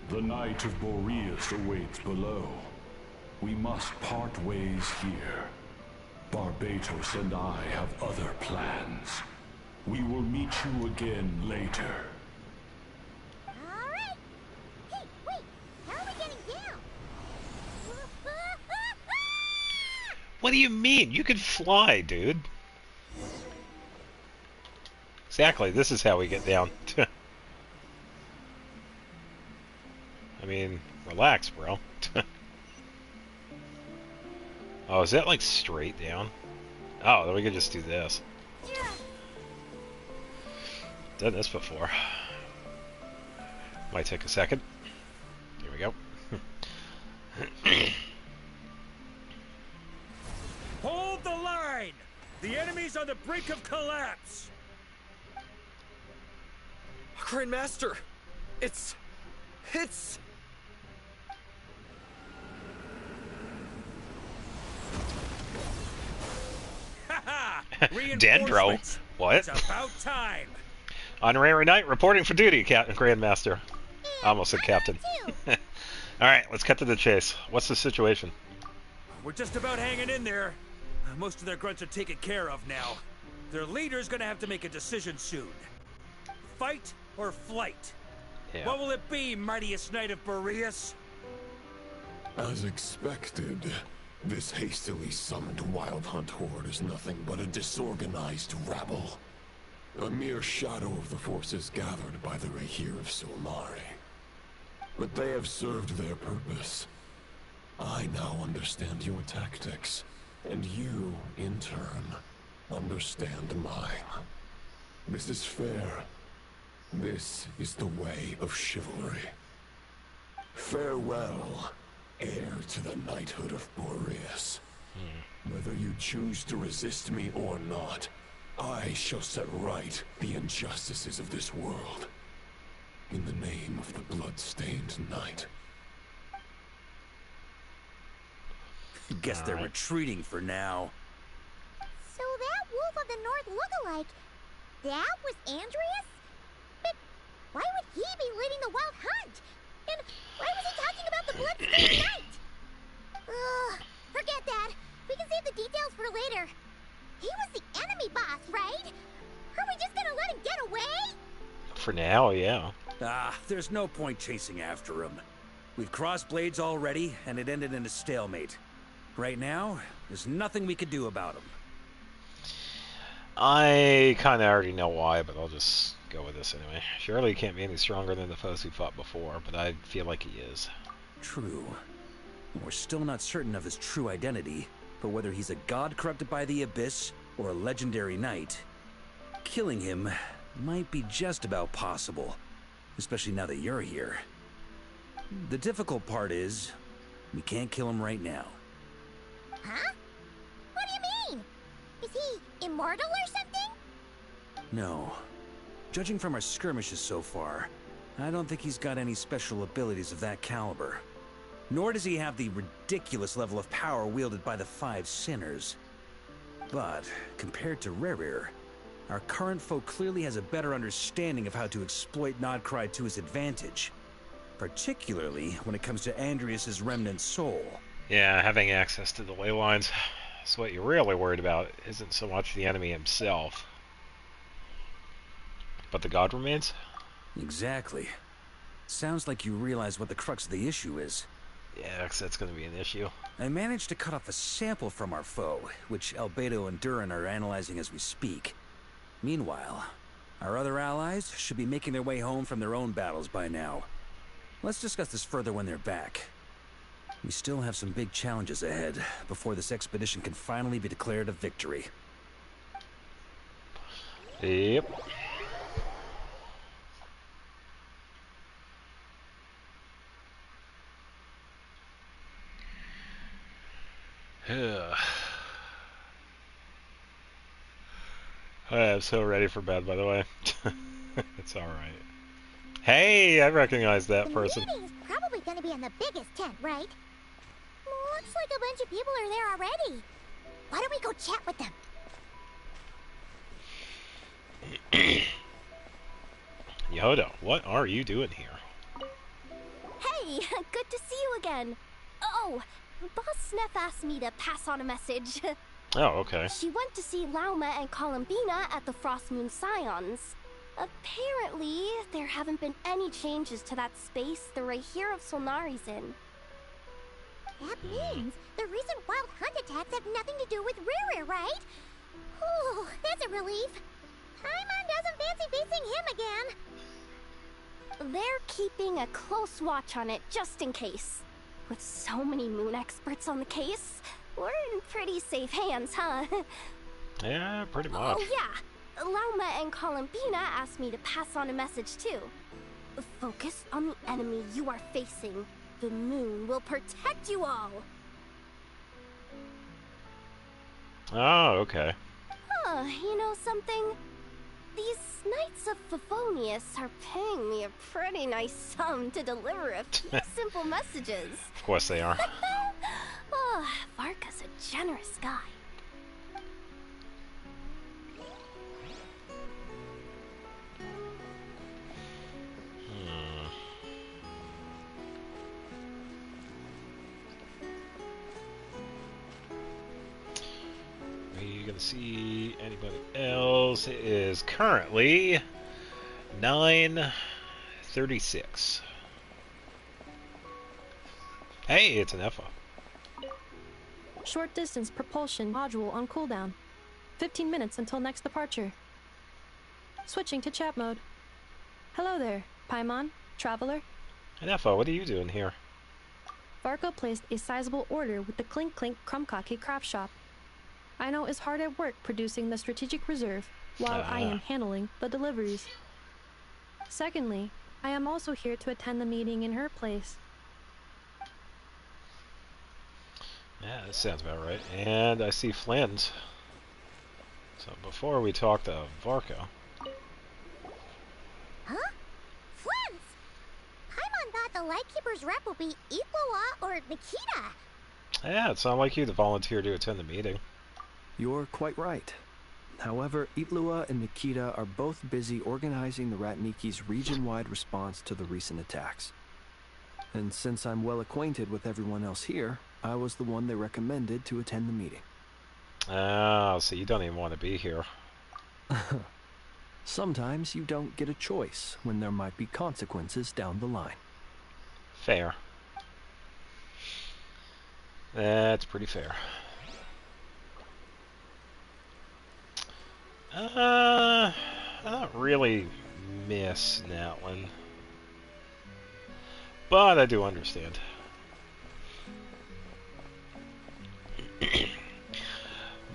The Knight of Boreas awaits below. We must part ways here. Barbatos and I have other plans. We will meet you again later. Alright! Hey, wait! How are we getting down? What do you mean? You can fly, dude. Exactly, this is how we get down. I mean, relax, bro. Oh, is that like straight down? Oh, then we could just do this. Yeah. Done this before. Might take a second. Here we go. Hold the line! The enemy's on the brink of collapse! Grandmaster! It's... Dendro? What? It's about time! Honorary Knight reporting for duty, Captain Grandmaster. I almost said Captain. Alright, let's cut to the chase. What's the situation? We're just about hanging in there. Most of their grunts are taken care of now. Their leader's gonna have to make a decision soon. Fight or flight? Yeah. What will it be, mightiest Knight of Boreas? As expected, this hastily summoned Wild Hunt horde is nothing but a disorganized rabble. A mere shadow of the forces gathered by the Rahir of Solmari. But they have served their purpose. I now understand your tactics, and you, in turn, understand mine. This is fair. This is the way of chivalry. Farewell, heir to the knighthood of Boreas. Whether you choose to resist me or not, I shall set right the injustices of this world. In the name of the blood-stained knight. Guess they're retreating for now. So that Wolf of the North lookalike, that was Andreas? But why would he be leading the Wild Hunt? And why was he talking about the blood-stained knight? Ugh, forget that. We can save the details for later. He was the enemy boss, right? Are we just gonna let him get away? For now, yeah. There's no point chasing after him. We've crossed blades already, and it ended in a stalemate. Right now, there's nothing we could do about him. I kind of already know why, but I'll just go with this anyway. Surely he can't be any stronger than the foes he fought before, but I feel like he is. True. We're still not certain of his true identity, but whether he's a god corrupted by the Abyss or a legendary knight, killing him might be just about possible, especially now that you're here. The difficult part is, we can't kill him right now. Huh? What do you mean? Is he immortal or something? No. Judging from our skirmishes so far, I don't think he's got any special abilities of that caliber. Nor does he have the ridiculous level of power wielded by the Five Sinners. But, compared to Rerir, our current foe clearly has a better understanding of how to exploit Nodcry to his advantage. Particularly when it comes to Andreas' remnant soul. Yeah, having access to the ley lines. So what you're really worried about isn't so much the enemy himself, but the god remains? Exactly. Sounds like you realize what the crux of the issue is. Yeah, 'cause that's going to be an issue. I managed to cut off a sample from our foe, which Albedo and Durin are analyzing as we speak. Meanwhile, our other allies should be making their way home from their own battles by now. Let's discuss this further when they're back. We still have some big challenges ahead before this expedition can finally be declared a victory. Yep. I'm so ready for bed, by the way. It's alright. Hey, I recognize that person. The meeting's probably gonna be in the biggest tent, right? Looks like a bunch of people are there already. Why don't we go chat with them? Yoda, what are you doing here? Hey, good to see you again. Oh, Boss Sneff asked me to pass on a message. Oh, okay. She went to see Lauma and Columbina at the Frost Moon Scions. Apparently, there haven't been any changes to that space the Rahir of Solnari's in. That means the recent wild hunt attacks have nothing to do with Riri, right? Ooh, that's a relief. Paimon doesn't fancy facing him again. They're keeping a close watch on it just in case. With so many moon experts on the case, we're in pretty safe hands, huh? Yeah, pretty much. Oh, yeah. Lauma and Columbina asked me to pass on a message, too. Focus on the enemy you are facing. The moon will protect you all. Oh, okay. Huh, you know something? These Knights of Favonius are paying me a pretty nice sum to deliver a few simple messages. Of course they are. Oh, Varka's a generous guy. Are you gonna see anybody else? It is currently 9:36. Hey, it's an EFA. Short distance propulsion module on cooldown. 15 minutes until next departure. Switching to chat mode. Hello there, Paimon, Traveler. An EFA, what are you doing here? Varka placed a sizable order with the Clink Clink Krumkake craft shop. I know is hard at work producing the strategic reserve, while I am handling the deliveries. Secondly, I am also here to attend the meeting in her place. Yeah, that sounds about right. And I see Flynn's. So before we talk to Varka... Huh? Flint! Paimon thought the Lightkeeper's rep would be Iqua or Nikita. Yeah, it sounded like you to volunteer to attend the meeting. You're quite right. However, Itlua and Nikita are both busy organizing the Ratniki's region-wide response to the recent attacks. And since I'm well acquainted with everyone else here, I was the one they recommended to attend the meeting. Ah, so you don't even want to be here. Sometimes you don't get a choice when there might be consequences down the line. Fair. That's pretty fair. I don't really miss Natlan. But I do understand.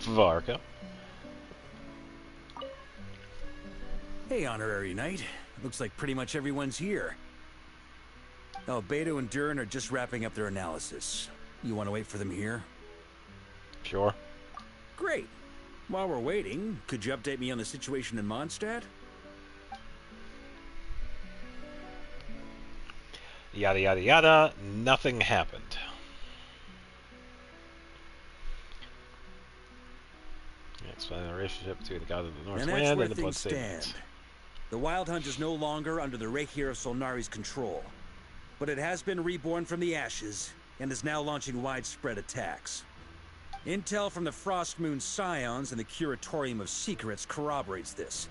Varka. Hey, Honorary Knight. Looks like pretty much everyone's here. Albedo and Durin are just wrapping up their analysis. You want to wait for them here? Sure. Great. While we're waiting, could you update me on the situation in Mondstadt? Yada yada yada. Nothing happened. Explain the relationship between the god of the Northland And that's where and the things Bloodstained. stand. The Wild Hunt is no longer under the Rahir of Solnari's control, but it has been reborn from the ashes and is now launching widespread attacks. Intel from the Frost Moon Scions and the Curatorium of Secrets corroborates this.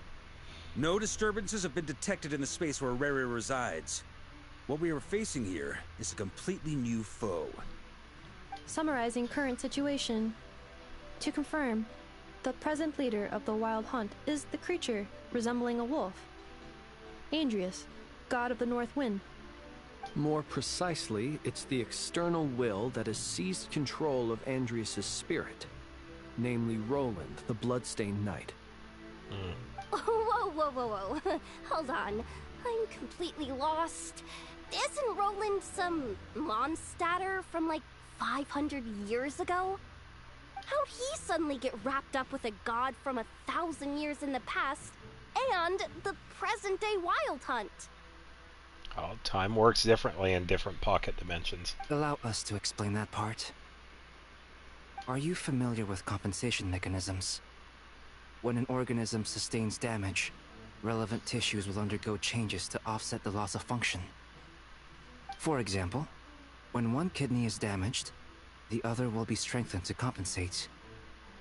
No disturbances have been detected in the space where Rere resides. What we are facing here is a completely new foe. Summarizing current situation. To confirm, the present leader of the Wild Hunt is the creature resembling a wolf. Andrius, god of the North Wind. More precisely, it's the external will that has seized control of Andrius' spirit, namely Roland, the Bloodstained Knight. Whoa, whoa, whoa, whoa. Hold on. I'm completely lost. Isn't Roland some Mondstadter from like 500 years ago? How'd he suddenly get wrapped up with a god from 1,000 years in the past and the present-day Wild Hunt? Oh, time works differently in different pocket dimensions. Allow us to explain that part. Are you familiar with compensation mechanisms? When an organism sustains damage, relevant tissues will undergo changes to offset the loss of function. For example, when one kidney is damaged, the other will be strengthened to compensate.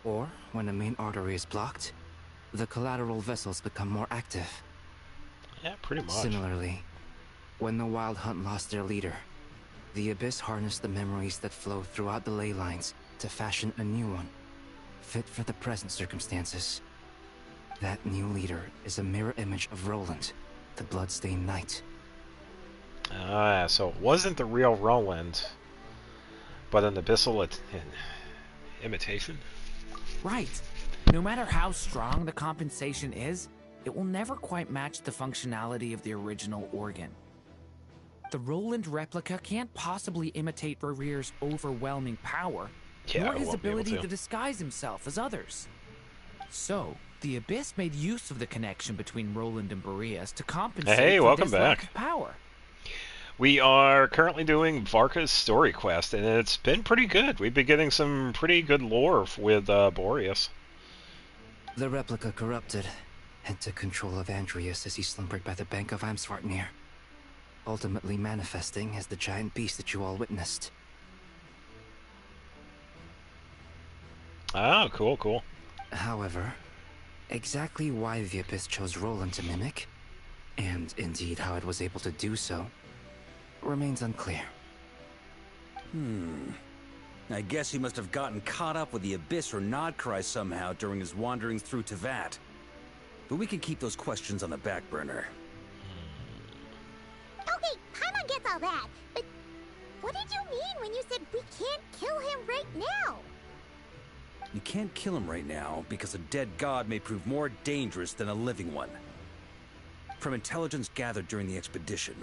Or, when a main artery is blocked, the collateral vessels become more active. Yeah, pretty much. Similarly, when the Wild Hunt lost their leader, the Abyss harnessed the memories that flow throughout the ley lines to fashion a new one, fit for the present circumstances. That new leader is a mirror image of Roland, the Bloodstained Knight. Ah, so it wasn't the real Roland, but an abyssal imitation? Right. No matter how strong the compensation is, it will never quite match the functionality of the original organ. The Roland replica can't possibly imitate Rere's overwhelming power, nor his ability to disguise himself as others. So, the Abyss made use of the connection between Roland and Boreas to compensate for this lack of power. We are currently doing Varka's story quest, and it's been pretty good. We've been getting some pretty good lore with Boreas. The replica corrupted and took control of Andrius as he slumbered by the bank of Amsvartnir, ultimately manifesting as the giant beast that you all witnessed. Oh, cool, cool. However, exactly why the Abyss chose Roland to mimic, and indeed how it was able to do so, remains unclear. I guess he must have gotten caught up with the Abyss or Nodcry somehow during his wanderings through Tevat. But we can keep those questions on the back burner. Okay, Paimon gets all that, but what did you mean when you said we can't kill him right now? You can't kill him right now because a dead god may prove more dangerous than a living one. From intelligence gathered during the expedition,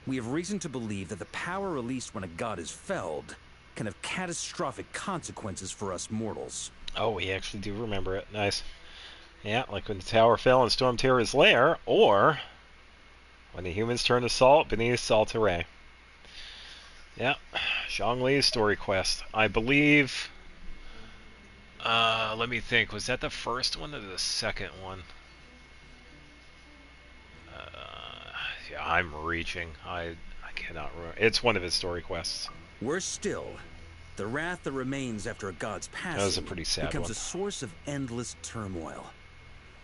we have reason to believe that the power released when a god is felled can have catastrophic consequences for us mortals. Oh, we actually do remember it. Nice. Yeah, like when the tower fell in Storm Terror's lair, or when the humans turned to salt beneath Saltaray. Yeah, Zhongli's story quest. I believe... let me think. Was that the first one or the second one? Yeah, I'm reaching. I cannot remember. It's one of his story quests. Worse still, the wrath that remains after a god's passing That was a pretty sad becomes one. a source of endless turmoil.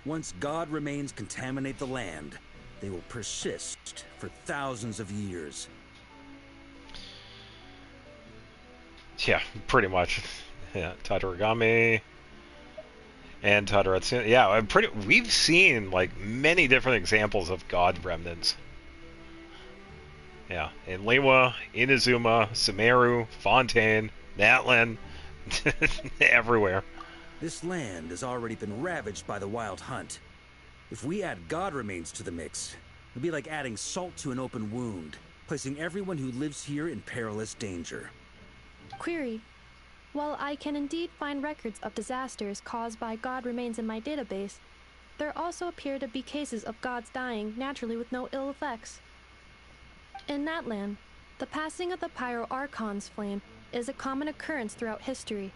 Once god remains contaminate the land, they will persist for thousands of years. Yeah, pretty much. Yeah, Tadarigami and Tadaratsu. Yeah, we've seen like many different examples of god remnants. Yeah, in Lewa, Inazuma, Sumeru, Fontaine, Natlan, everywhere. This land has already been ravaged by the Wild Hunt. If we add god remains to the mix, it'll be like adding salt to an open wound, placing everyone who lives here in perilous danger. Query. While I can indeed find records of disasters caused by god remains in my database, there also appear to be cases of gods dying naturally with no ill effects. In Natlan, the passing of the Pyro Archon's flame is a common occurrence throughout history,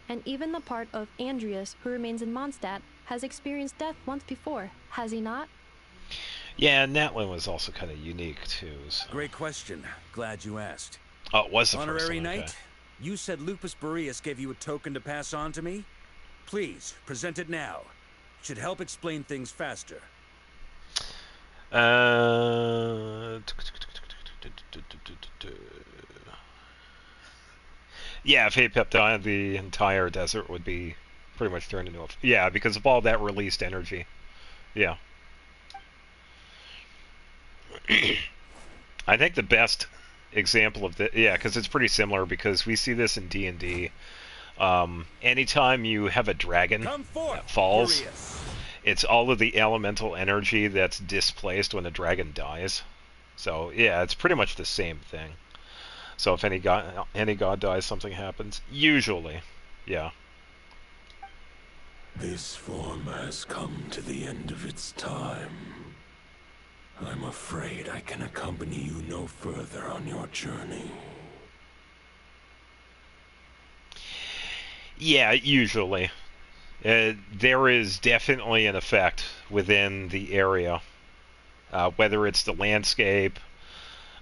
and even the part of Andrius who remains in Mondstadt has experienced death once before, has he not? Yeah, Natlan was also kind of unique too. So. Great question. Glad you asked. Oh, it was the Honorary first one. Knight, Okay. You said Lupus Boreas gave you a token to pass on to me? Please, present it now. Should help explain things faster. Yeah, if Apep died, the entire desert would be pretty much turned into a... Yeah, because of all that released energy. Yeah. I think the best example of the... Yeah, because it's pretty similar, because we see this in D&D. Anytime you have a dragon that falls, it's all of the elemental energy that's displaced when a dragon dies. So, yeah, it's pretty much the same thing. So if any god dies, something happens. Usually. Yeah. This form has come to the end of its time. I'm afraid I can accompany you no further on your journey. Yeah, usually. There is definitely an effect within the area. Whether it's the landscape,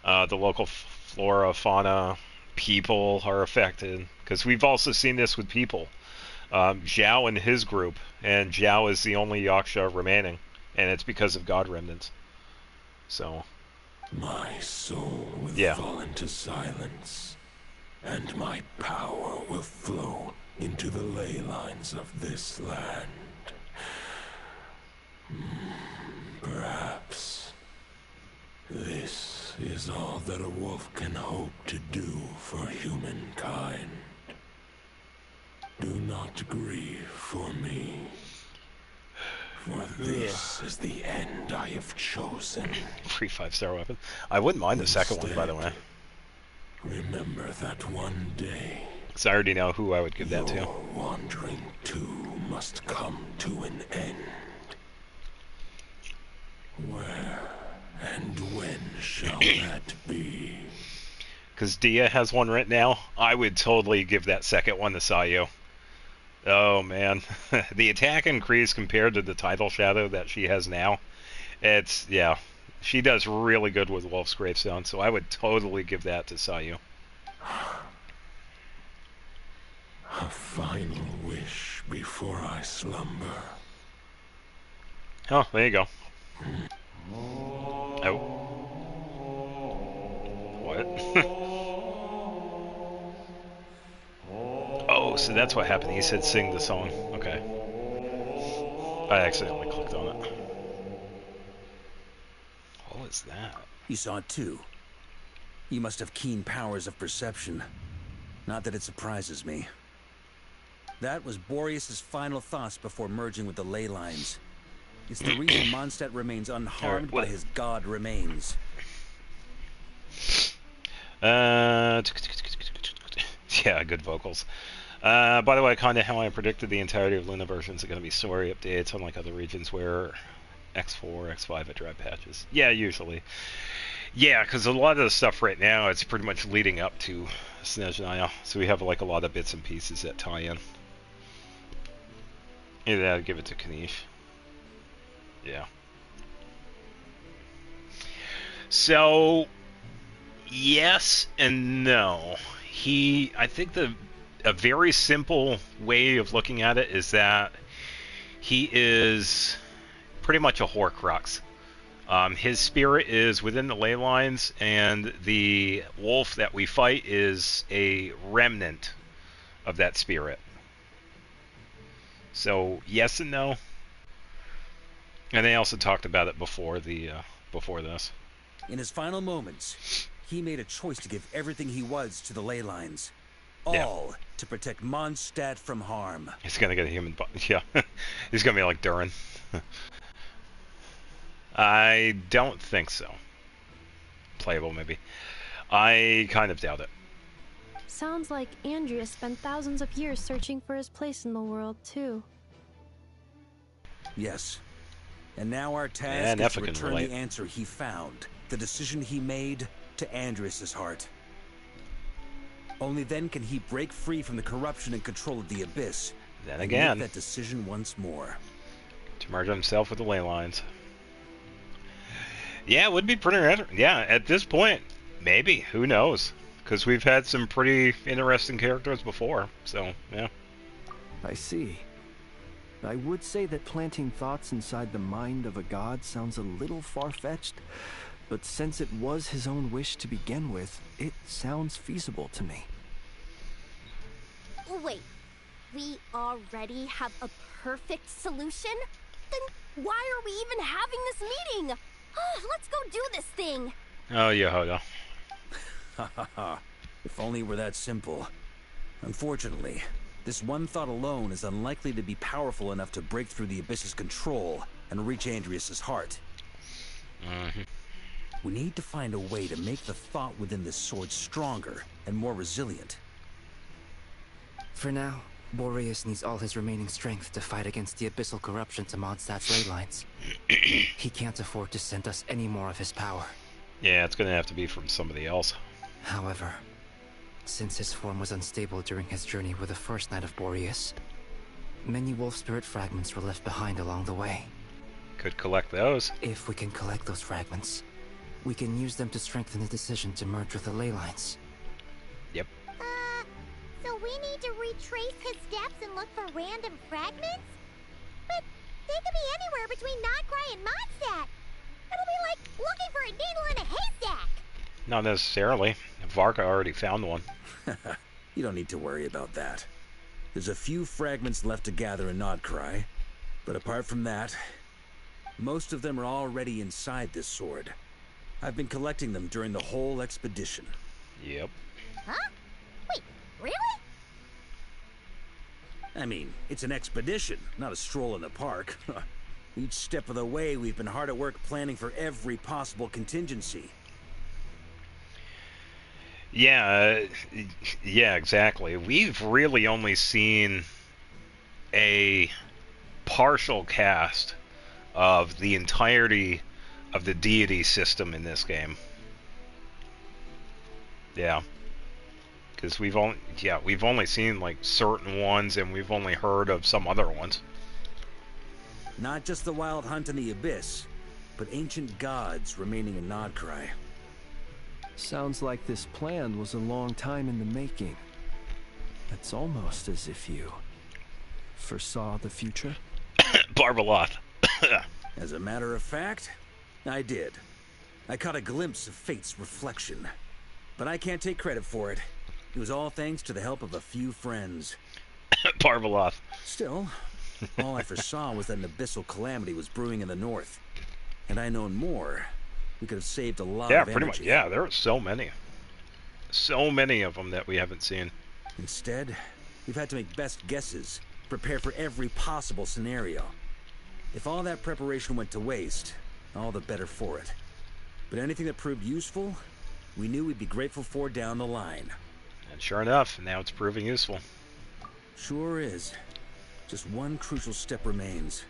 the local flora, fauna, people are affected. Because we've also seen this with people. Zhao and his group, and Zhao is the only Yaksha remaining, and it's because of god remnants. So... My soul will fall into silence, and my power will flow into the ley lines of this land. Perhaps this is all that a wolf can hope to do for humankind. Do not grieve for me, for this is the end I have chosen. Free 5-star weapon. I wouldn't mind the second one, by the way. Remember that one day... So I already know who I would give that to. Your wandering too must come to an end. Where and when shall that be? Because Dia has one right now. I would totally give that second one to Sayu. Oh man, the attack increase compared to the title shadow that she has now, it's, yeah, she does really good with Wolf's Gravestone, so I would totally give that to Sayu. A final wish before I slumber. Oh, there you go. Oh. What? Oh, so that's what happened. He said sing the song. Okay. I accidentally clicked on it. What was that? You saw it too. You must have keen powers of perception. Not that it surprises me. That was Boreas' final thoughts before merging with the ley lines. It's the reason Mondstadt remains unharmed by his god remains. Yeah, good vocals. By the way, kind of how I predicted the entirety of Luna versions are going to be story updates, unlike other regions where X4, X5 at drive patches. Yeah, usually. Yeah, because a lot of the stuff right now, it's pretty much leading up to Snezhnaya, so we have like a lot of bits and pieces that tie in. Yeah, I'd give it to Kanish. Yeah. So, yes and no. I think a very simple way of looking at it is that he is pretty much a Horcrux. His spirit is within the ley lines, and the wolf that we fight is a remnant of that spirit. So, yes and no. And they also talked about it before this. In his final moments, he made a choice to give everything he was to the ley lines. All to protect Mondstadt from harm. He's gonna get a human body. Yeah. He's gonna be like Durin. I don't think so. Playable, maybe. I kind of doubt it. Sounds like Andrea spent thousands of years searching for his place in the world, too. Yes. And now our task is to return the answer he found, the decision he made, to Andrias' heart. Only then can he break free from the corruption and control of the Abyss. Then again, make that decision once more. To merge himself with the ley lines. Yeah, it would be pretty... Yeah, at this point, maybe. Who knows? because we've had some pretty interesting characters before. So yeah. I see. I would say that planting thoughts inside the mind of a god sounds a little far-fetched, but since it was his own wish to begin with, it sounds feasible to me. Wait, we already have a perfect solution? Then why are we even having this meeting? Let's go do this thing. Oh, Yehoda. Ha ha ha. If only it were that simple. Unfortunately, this one thought alone is unlikely to be powerful enough to break through the Abyss's control and reach Andrias's heart. We need to find a way to make the thought within this sword stronger and more resilient. For now, Boreas needs all his remaining strength to fight against the abyssal corruption to Mondstadt's ley lines. He can't afford to send us any more of his power. Yeah, it's gonna have to be from somebody else. However, since his form was unstable during his journey with the first Knight of Boreas, many wolf spirit fragments were left behind along the way. Could collect those. If we can collect those fragments, we can use them to strengthen the decision to merge with the ley lines. Yep. So we need to retrace his steps and look for random fragments? But they could be anywhere between Nodcry and Mondstadt. It'll be like looking for a needle in a haystack. Not necessarily. Varka already found one. You don't need to worry about that. There's a few fragments left to gather in Nodcry, but apart from that, most of them are already inside this sword. I've been collecting them during the whole expedition. Yep. Huh? Wait, really? I mean, it's an expedition, not a stroll in the park. Each step of the way, we've been hard at work planning for every possible contingency. Yeah, yeah, exactly. We've really only seen a partial cast of the entirety of the deity system in this game. Yeah. Because we've only seen like certain ones, and we've only heard of some other ones. Not just the Wild Hunt in the Abyss, but ancient gods remaining in Nodcry. Sounds like this plan was a long time in the making. It's almost as if you foresaw the future. Barbaloth. As a matter of fact, I did. I caught a glimpse of fate's reflection. But I can't take credit for it. It was all thanks to the help of a few friends. Barbaloth. Still, all I foresaw was that an abyssal calamity was brewing in the north. Had I known more, we could have saved a lot of energy. Yeah, pretty much. Yeah, there are so many. So many of them that we haven't seen. Instead, we've had to make best guesses, prepare for every possible scenario. If all that preparation went to waste, all the better for it. But anything that proved useful, we knew we'd be grateful for down the line. And sure enough, now it's proving useful. Sure is. Just one crucial step remains.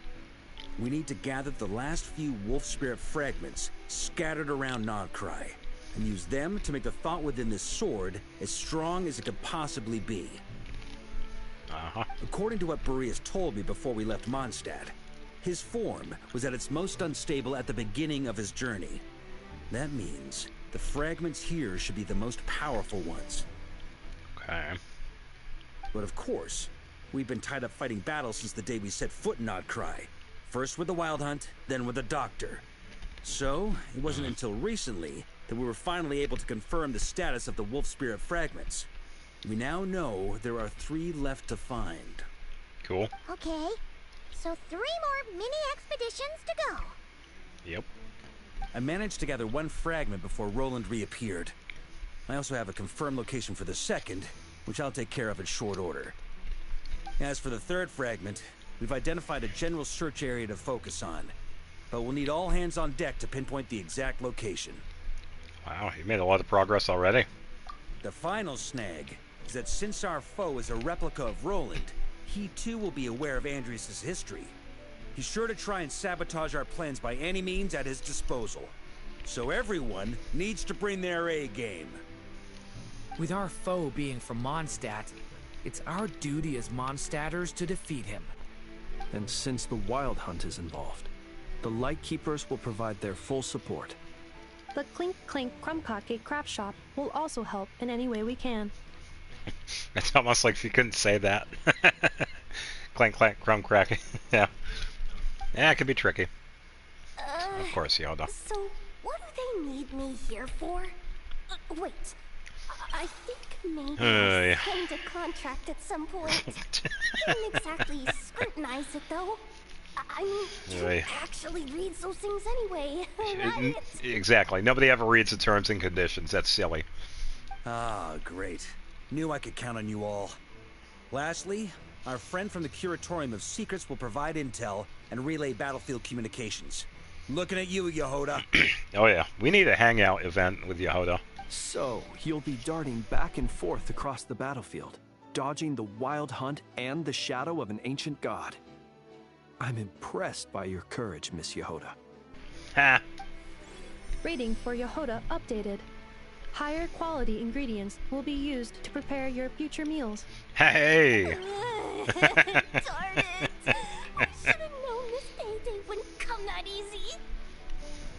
We need to gather the last few wolf spirit fragments scattered around Nodcry, and use them to make the thought within this sword as strong as it could possibly be. According to what Boreas told me before we left Mondstadt, his form was at its most unstable at the beginning of his journey. That means the fragments here should be the most powerful ones. Okay. But of course, we've been tied up fighting battles since the day we set foot in Nodcry. First with the Wild Hunt, then with the Doctor. So, it wasn't until recently that we were finally able to confirm the status of the Wolf Spirit fragments. We now know there are 3 left to find. Cool. Okay, so 3 more mini-expeditions to go. Yep. I managed to gather 1 fragment before Roland reappeared. I also have a confirmed location for the second, which I'll take care of in short order. As for the 3rd fragment, we've identified a general search area to focus on, but we'll need all hands on deck to pinpoint the exact location. Wow, you made a lot of progress already. The final snag is that since our foe is a replica of Roland, he too will be aware of Andrias's history. He's sure to try and sabotage our plans by any means at his disposal. So everyone needs to bring their A game. With our foe being from Mondstadt, it's our duty as Mondstadters to defeat him. And since the Wild Hunt is involved, the Lightkeepers will provide their full support. The Clink Clink Krumkake craft shop will also help in any way we can. It's almost like she couldn't say that. Clank, clank, crumb, crack. Yeah. Yeah, it could be tricky. Of course, Yoda. So, what do they need me here for? Wait. I think maybe I Yeah. signed a contract at some point. Didn't exactly scrutinize it, though. I mean, you Yeah. actually read those things anyway, right? Exactly. Nobody ever reads the terms and conditions. That's silly. Ah, great. Knew I could count on you all. Lastly, our friend from the Curatorium of Secrets will provide intel and relay battlefield communications. Looking at you, Yehoda. Oh yeah, we need a hangout event with Yehoda. So, you'll be darting back and forth across the battlefield, dodging the wild hunt and the shadow of an ancient god. I'm impressed by your courage, Miss Yehoda. Ha! Rating for Yehoda updated. Higher quality ingredients will be used to prepare your future meals. Hey! Darn it! I should have known this payday wouldn't come that easy.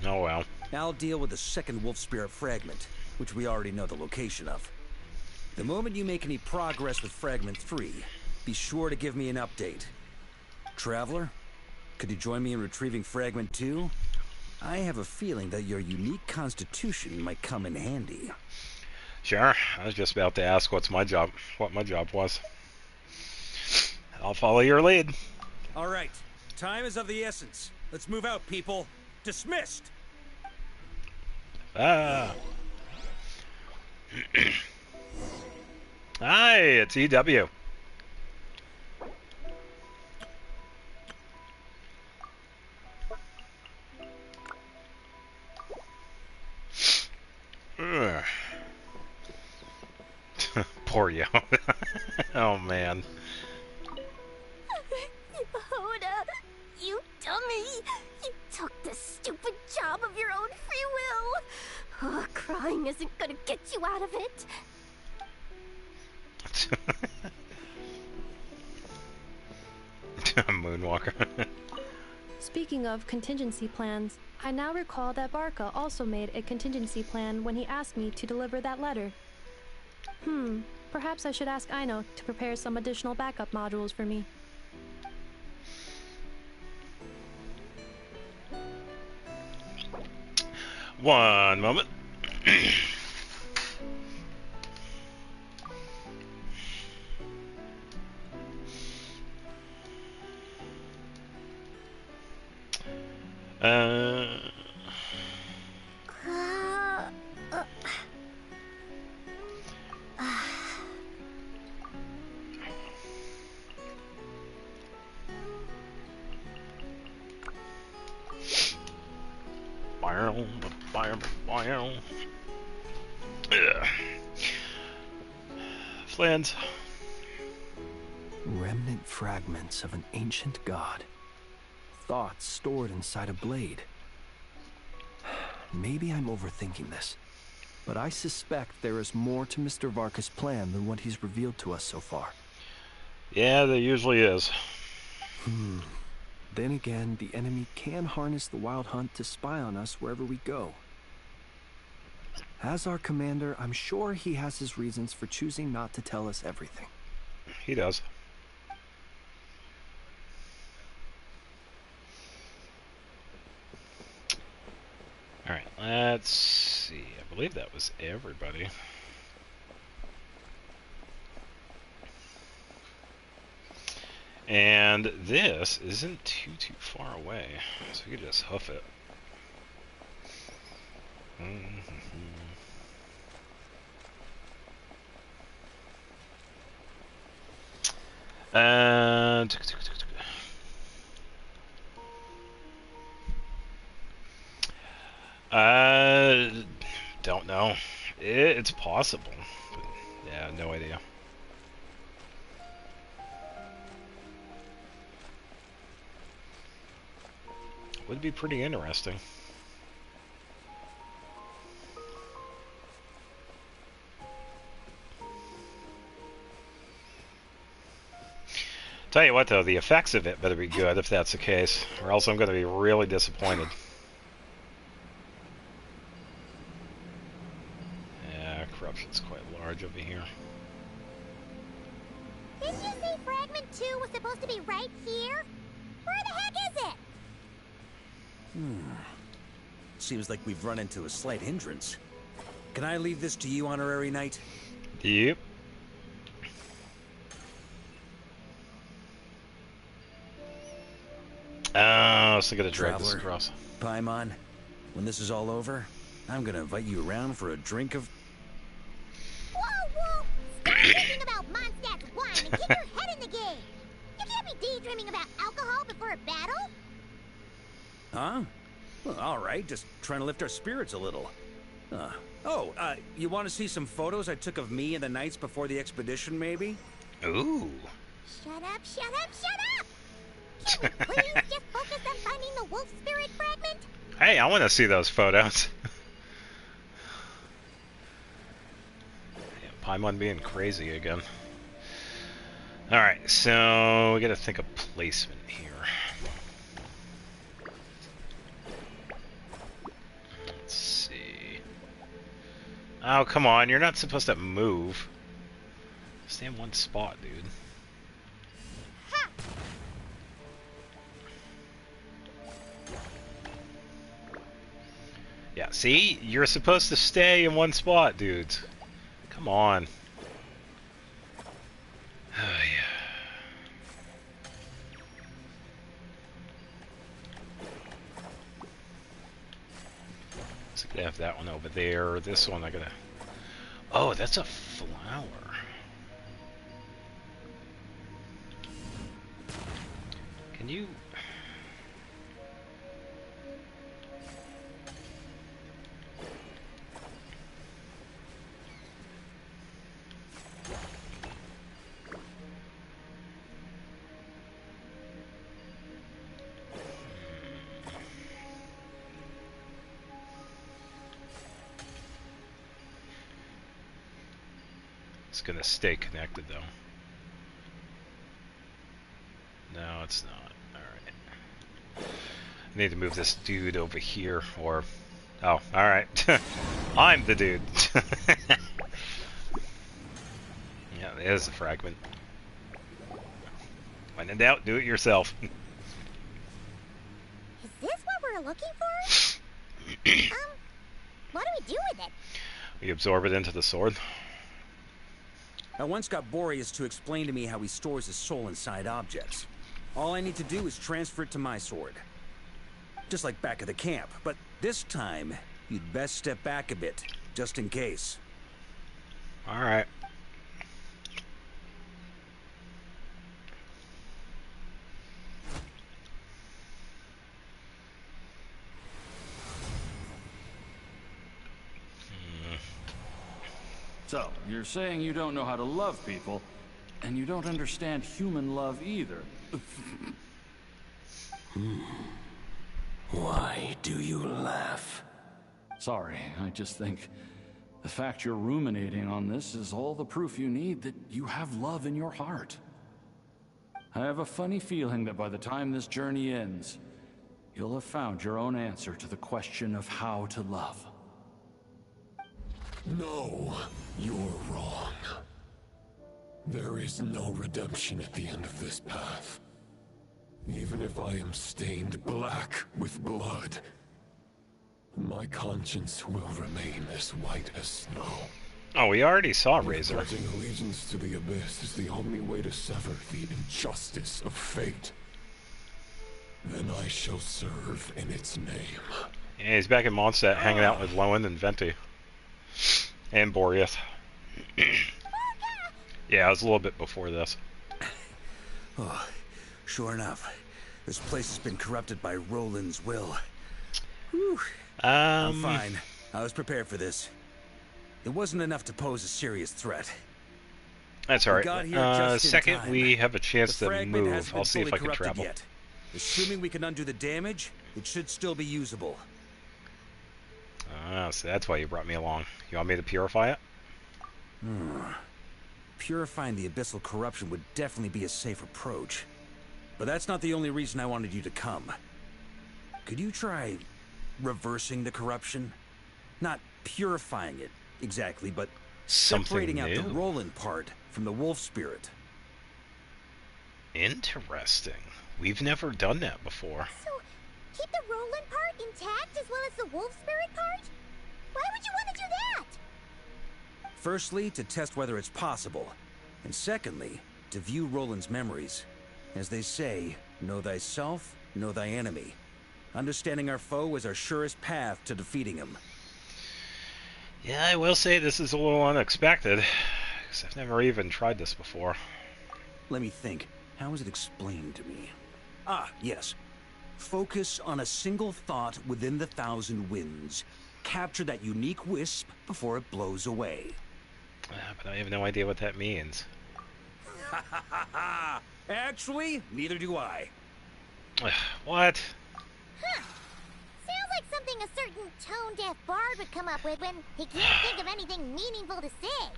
Oh well. I'll deal with the second wolf spirit fragment, which we already know the location of. The moment you make any progress with Fragment 3, be sure to give me an update. Traveler, could you join me in retrieving Fragment 2? I have a feeling that your unique constitution might come in handy. Sure. I was just about to ask what my job was. I'll follow your lead. All right. Time is of the essence. Let's move out, people. Dismissed! Ah. Hi, it's EW. Ugh. Poor Yo. Oh man. Yehoda, you dummy! You took the stupid job of your own free will! Oh, crying isn't gonna get you out of it! Moonwalker. Speaking of contingency plans, I now recall that Varka also made a contingency plan when he asked me to deliver that letter. Perhaps I should ask Aino to prepare some additional backup modules for me. One moment. Flans. Remnant fragments of an ancient god. Thoughts stored inside a blade. Maybe I'm overthinking this, but I suspect there is more to Mr. Varka's plan than what he's revealed to us so far. Yeah, there usually is. Then again, the enemy can harness the wild hunt to spy on us wherever we go. As our commander, I'm sure he has his reasons for choosing not to tell us everything. He does. Alright, let's see. I believe that was everybody. And this isn't too far away, so we could just hoof it. Don't know. It's possible. But yeah, no idea. Would be pretty interesting. Tell you what though, the effects of it better be good if that's the case, or else I'm going to be really disappointed. corruption's quite large over here. Didn't you say Fragment 2 was supposed to be right here? Where the heck is it? Seems like we've run into a slight hindrance. Can I leave this to you, Honorary Knight? Yep. So gotta drag this across. Paimon, when this is all over, I'm gonna invite you around for a drink of... Whoa! Stop thinking about Mondstadt's wine and keep your head in the game! You can't be daydreaming about alcohol before a battle! Huh? Well, alright, just trying to lift our spirits a little. You want to see some photos I took of me and the knights before the expedition, maybe? Ooh. Shut up! Can we please just focus on finding the wolf spirit fragment? Hey, I want to see those photos. Paimon being crazy again. Alright, so we gotta think of placement here. Let's see. Oh, come on, you're not supposed to move. Stay in one spot, dude. Yeah, see? You're supposed to stay in one spot, dudes. Come on. Oh, yeah. So I have that one over there. This one I gotta... Oh, that's a flower. Can you... It's gonna stay connected though. No, it's not. Alright. I need to move this dude over here, or... Oh, alright. I'm the dude. Yeah, there's a fragment. When in doubt, do it yourself. Is this what we're looking for? What do we do with it? We absorb it into the sword. I once got Boreas to explain to me how he stores his soul inside objects. All I need to do is transfer it to my sword. Just like back at the camp, but this time, you'd best step back a bit, just in case. Alright. So, you're saying you don't know how to love people, and you don't understand human love either. Why do you laugh? Sorry, I just think the fact you're ruminating on this is all the proof you need that you have love in your heart. I have a funny feeling that by the time this journey ends, you'll have found your own answer to the question of how to love. No, you're wrong. There is no redemption at the end of this path. Even if I am stained black with blood, my conscience will remain as white as snow. Oh, we already saw Razor. Pledging allegiance to the Abyss is the only way to sever the injustice of fate. Then I shall serve in its name. Yeah, he's back in Mondstadt hanging out with Lowen and Venti. And Boreas. Yeah, it was a little bit before this. Oh, sure enough. This place has been corrupted by Roland's will. Whew. I'm fine. I was prepared for this. It wasn't enough to pose a serious threat. That's alright. Second, we have a chance to move. I'll see if I can travel. Yet. Assuming we can undo the damage, it should still be usable. So that's why you brought me along. You want me to purify it? Purifying the abyssal corruption would definitely be a safe approach. But that's not the only reason I wanted you to come. Could you try reversing the corruption? Not purifying it, exactly, but Separating out new. the Roland part from the wolf spirit. Interesting. We've never done that before. So, keep the Roland part intact as well as the wolf spirit part? Why would you want to do that? Firstly, to test whether it's possible. And secondly, to view Roland's memories. As they say, know thyself, know thy enemy. Understanding our foe is our surest path to defeating him. Yeah, I will say this is a little unexpected, because I've never even tried this before. Let me think. How is it explained to me? Ah, yes. Focus on a single thought within the 1,000 winds. Capture that unique wisp before it blows away. But I have no idea what that means. Ha ha ha ha! Actually, neither do I. What? Huh. Sounds like something a certain tone-deaf bard would come up with when he can't think of anything meaningful to say.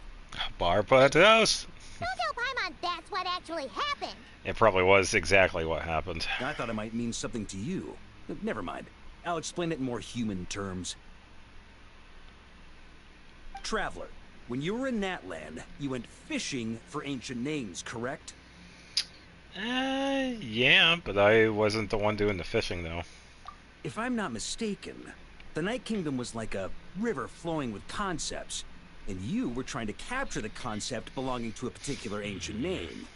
Barbados? Don't tell Paimon that's what actually happened. It probably was exactly what happened. I thought it might mean something to you. Never mind. I'll explain it in more human terms. Traveler, when you were in Natland, you went fishing for ancient names, correct? Yeah, but I wasn't the one doing the fishing, though. If I'm not mistaken, the Night Kingdom was like a river flowing with concepts, and you were trying to capture the concept belonging to a particular ancient name.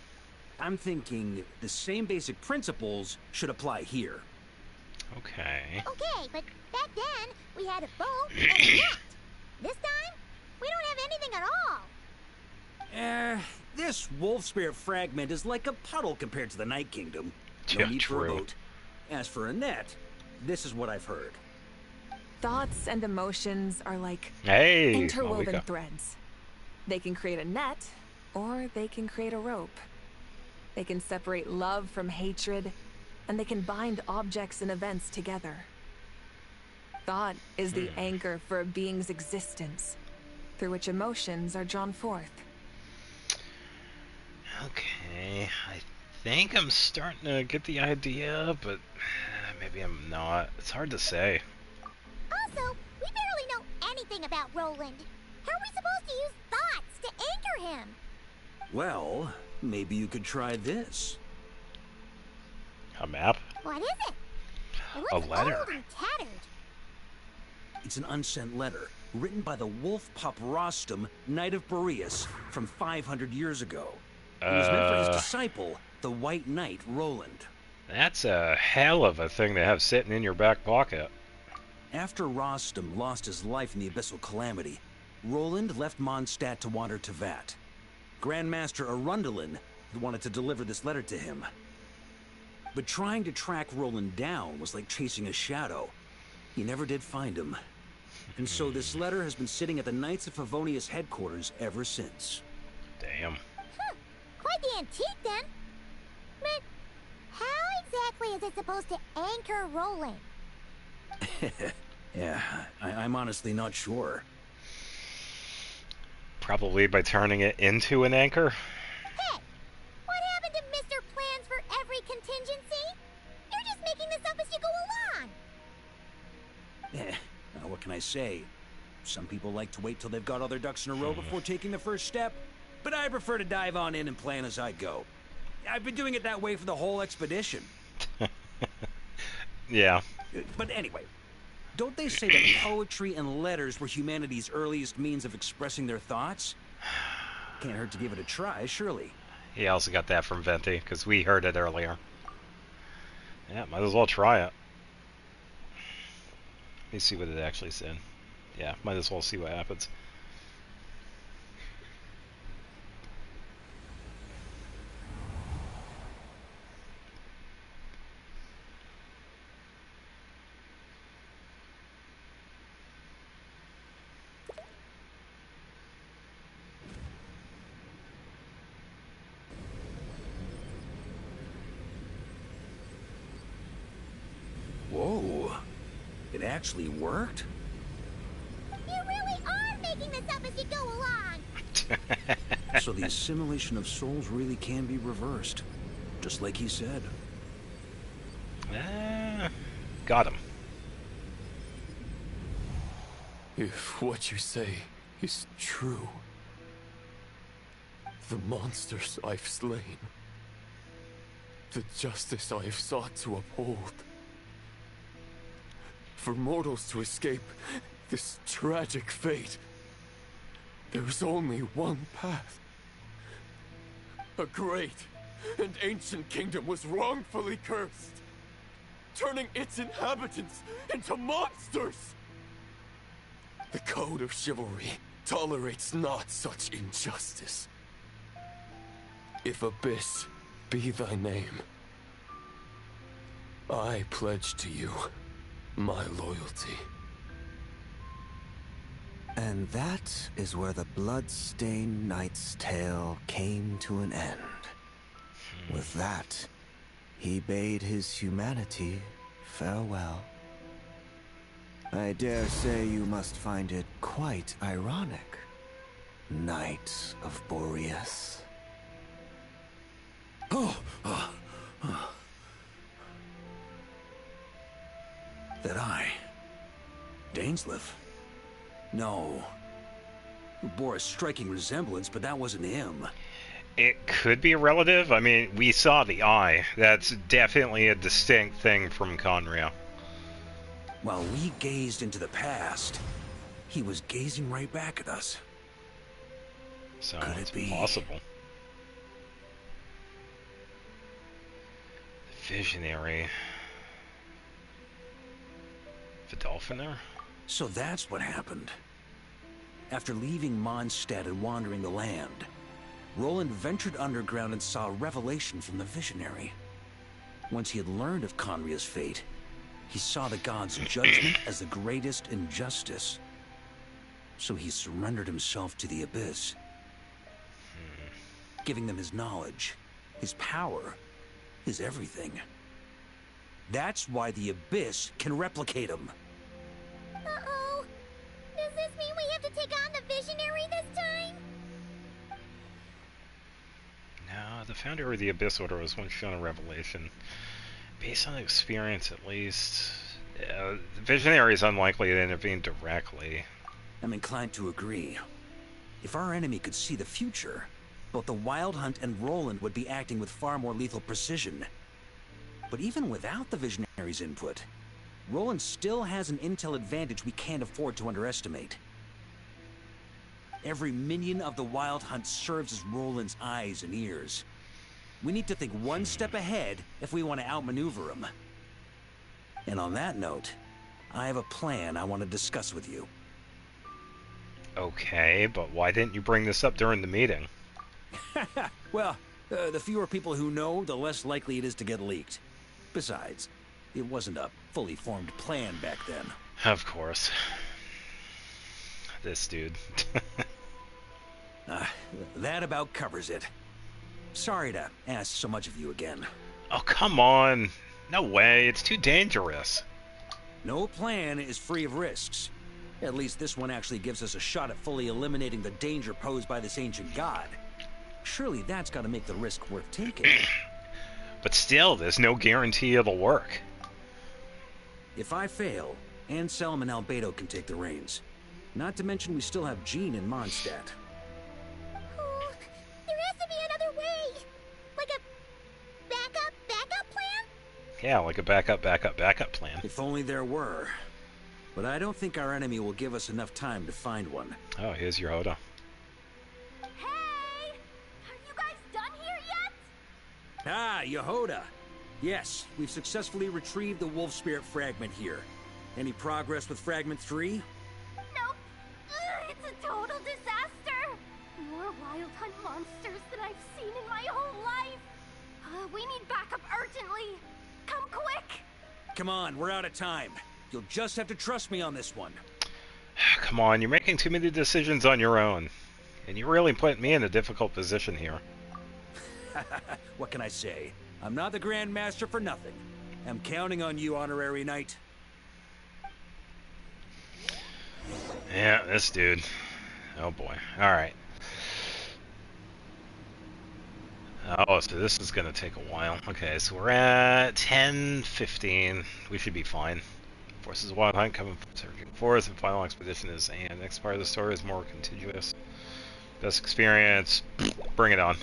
I'm thinking the same basic principles should apply here. Okay. Okay, but back then, we had a boat and a net. This time, we don't have anything at all. This wolf spirit fragment is like a puddle compared to the Night Kingdom. No Yeah, need for a true. boat. As for a net, this is what I've heard. Thoughts and emotions are like Hey, interwoven Malika. threads. They can create a net, or they can create a rope. They can separate love from hatred, and they can bind objects and events together. Thought is the anchor for a being's existence, through which emotions are drawn forth. Okay, I think I'm starting to get the idea, but maybe I'm not. It's hard to say. Also, we barely know anything about Roland. How are we supposed to use thoughts to anchor him? Well, maybe you could try this. A map? What is it? It A looks letter. old and tattered. It's an unsent letter, written by the wolf pup Rostam, Knight of Boreas, from 500 years ago. It was meant for his disciple, the White Knight Roland. That's a hell of a thing to have sitting in your back pocket. After Rostam lost his life in the Abyssal Calamity, Roland left Mondstadt to wander to Vat. Grandmaster Arundelen wanted to deliver this letter to him. But trying to track Roland down was like chasing a shadow. He never did find him. And so this letter has been sitting at the Knights of Favonius headquarters ever since. Damn. Quite the antique, then. But how exactly is it supposed to anchor Roland? Yeah, I'm honestly not sure. Probably by turning it into an anchor? Hey, what happened to Mr. Plans for every contingency? You're just making this up as you go along. What can I say? Some people like to wait till they've got all their ducks in a row before taking the first step, but I prefer to dive on in and plan as I go. I've been doing it that way for the whole expedition. Yeah. But anyway, don't they say that poetry and letters were humanity's earliest means of expressing their thoughts? Can't hurt to give it a try, surely. He also got that from Venti, because we heard it earlier. Yeah, might as well try it. Let me see what it actually said. Yeah, might as well see what happens. Whoa. It actually worked? You really are making this up as you go along. So the assimilation of souls really can be reversed. Just like he said. Got him. If what you say is true, The monsters I've slain. The justice I have sought to uphold. For mortals to escape this tragic fate, there's only one path. A great and ancient kingdom was wrongfully cursed, turning its inhabitants into monsters! The code of chivalry tolerates not such injustice. If Abyss be thy name, I pledge to you my loyalty. And that is where the blood-stained knight's tale came to an end. With that, he bade his humanity farewell. I dare say you must find it quite ironic, Knight of Boreas. That I... Dainsleif? No. It bore a striking resemblance, but that wasn't him. It could be a relative. I mean, we saw the eye. That's definitely a distinct thing from Conria. While we gazed into the past, he was gazing right back at us. So could it's it be possible. Visionary. Vidolfiner? So that's what happened. After leaving Mondstadt and wandering the land, Roland ventured underground and saw a revelation from the Visionary. Once he had learned of Conria's fate, he saw the gods' judgment as the greatest injustice. So he surrendered himself to the Abyss, giving them his knowledge, his power, his everything. That's why the Abyss can replicate him. Uh-oh. Does this mean we have to take on the Visionary this time? No, the founder of the Abyss Order was once shown a revelation. Based on experience, at least, the Visionary is unlikely to intervene directly. I'm inclined to agree. If our enemy could see the future, both the Wild Hunt and Roland would be acting with far more lethal precision. But even without the Visionary's input, Roland still has an intel advantage we can't afford to underestimate. Every minion of the Wild Hunt serves as Roland's eyes and ears. We need to think one step ahead if we want to outmaneuver him. And on that note, I have a plan I want to discuss with you. Okay, but why didn't you bring this up during the meeting? Well, the fewer people who know, the less likely it is to get leaked. Besides, it wasn't a fully formed plan back then. Of course. This dude. That about covers it. Sorry to ask so much of you again. Oh, come on. No way, it's too dangerous. No plan is free of risks. At least this one actually gives us a shot at fully eliminating the danger posed by this ancient god. Surely that's got to make the risk worth taking. But still, there's no guarantee it'll work. If I fail, Anselm and Albedo can take the reins. Not to mention we still have Jean in Mondstadt. Oh, there has to be another way. Like a backup plan? Yeah, like a backup plan. If only there were. But I don't think our enemy will give us enough time to find one. Oh, here's your Hoda. Hey! Are you guys done here yet? Ah, Yehoda. Yes, we've successfully retrieved the Wolf Spirit fragment here. Any progress with Fragment 3? Nope. It's a total disaster. More Wild Hunt monsters than I've seen in my whole life. We need backup urgently. Come quick. Come on, we're out of time. You'll just have to trust me on this one. Come on, you're making too many decisions on your own. And you really put me in a difficult position here. What can I say? I'm not the Grand Master for nothing. I'm counting on you, Honorary Knight. Yeah, this dude. Oh boy. Alright. Oh, so this is going to take a while. Okay, so we're at 10:15. We should be fine. Forces of Wild Hunt coming searching for us, and final expedition is, and next part of the story is more contiguous. Best experience. Bring it on.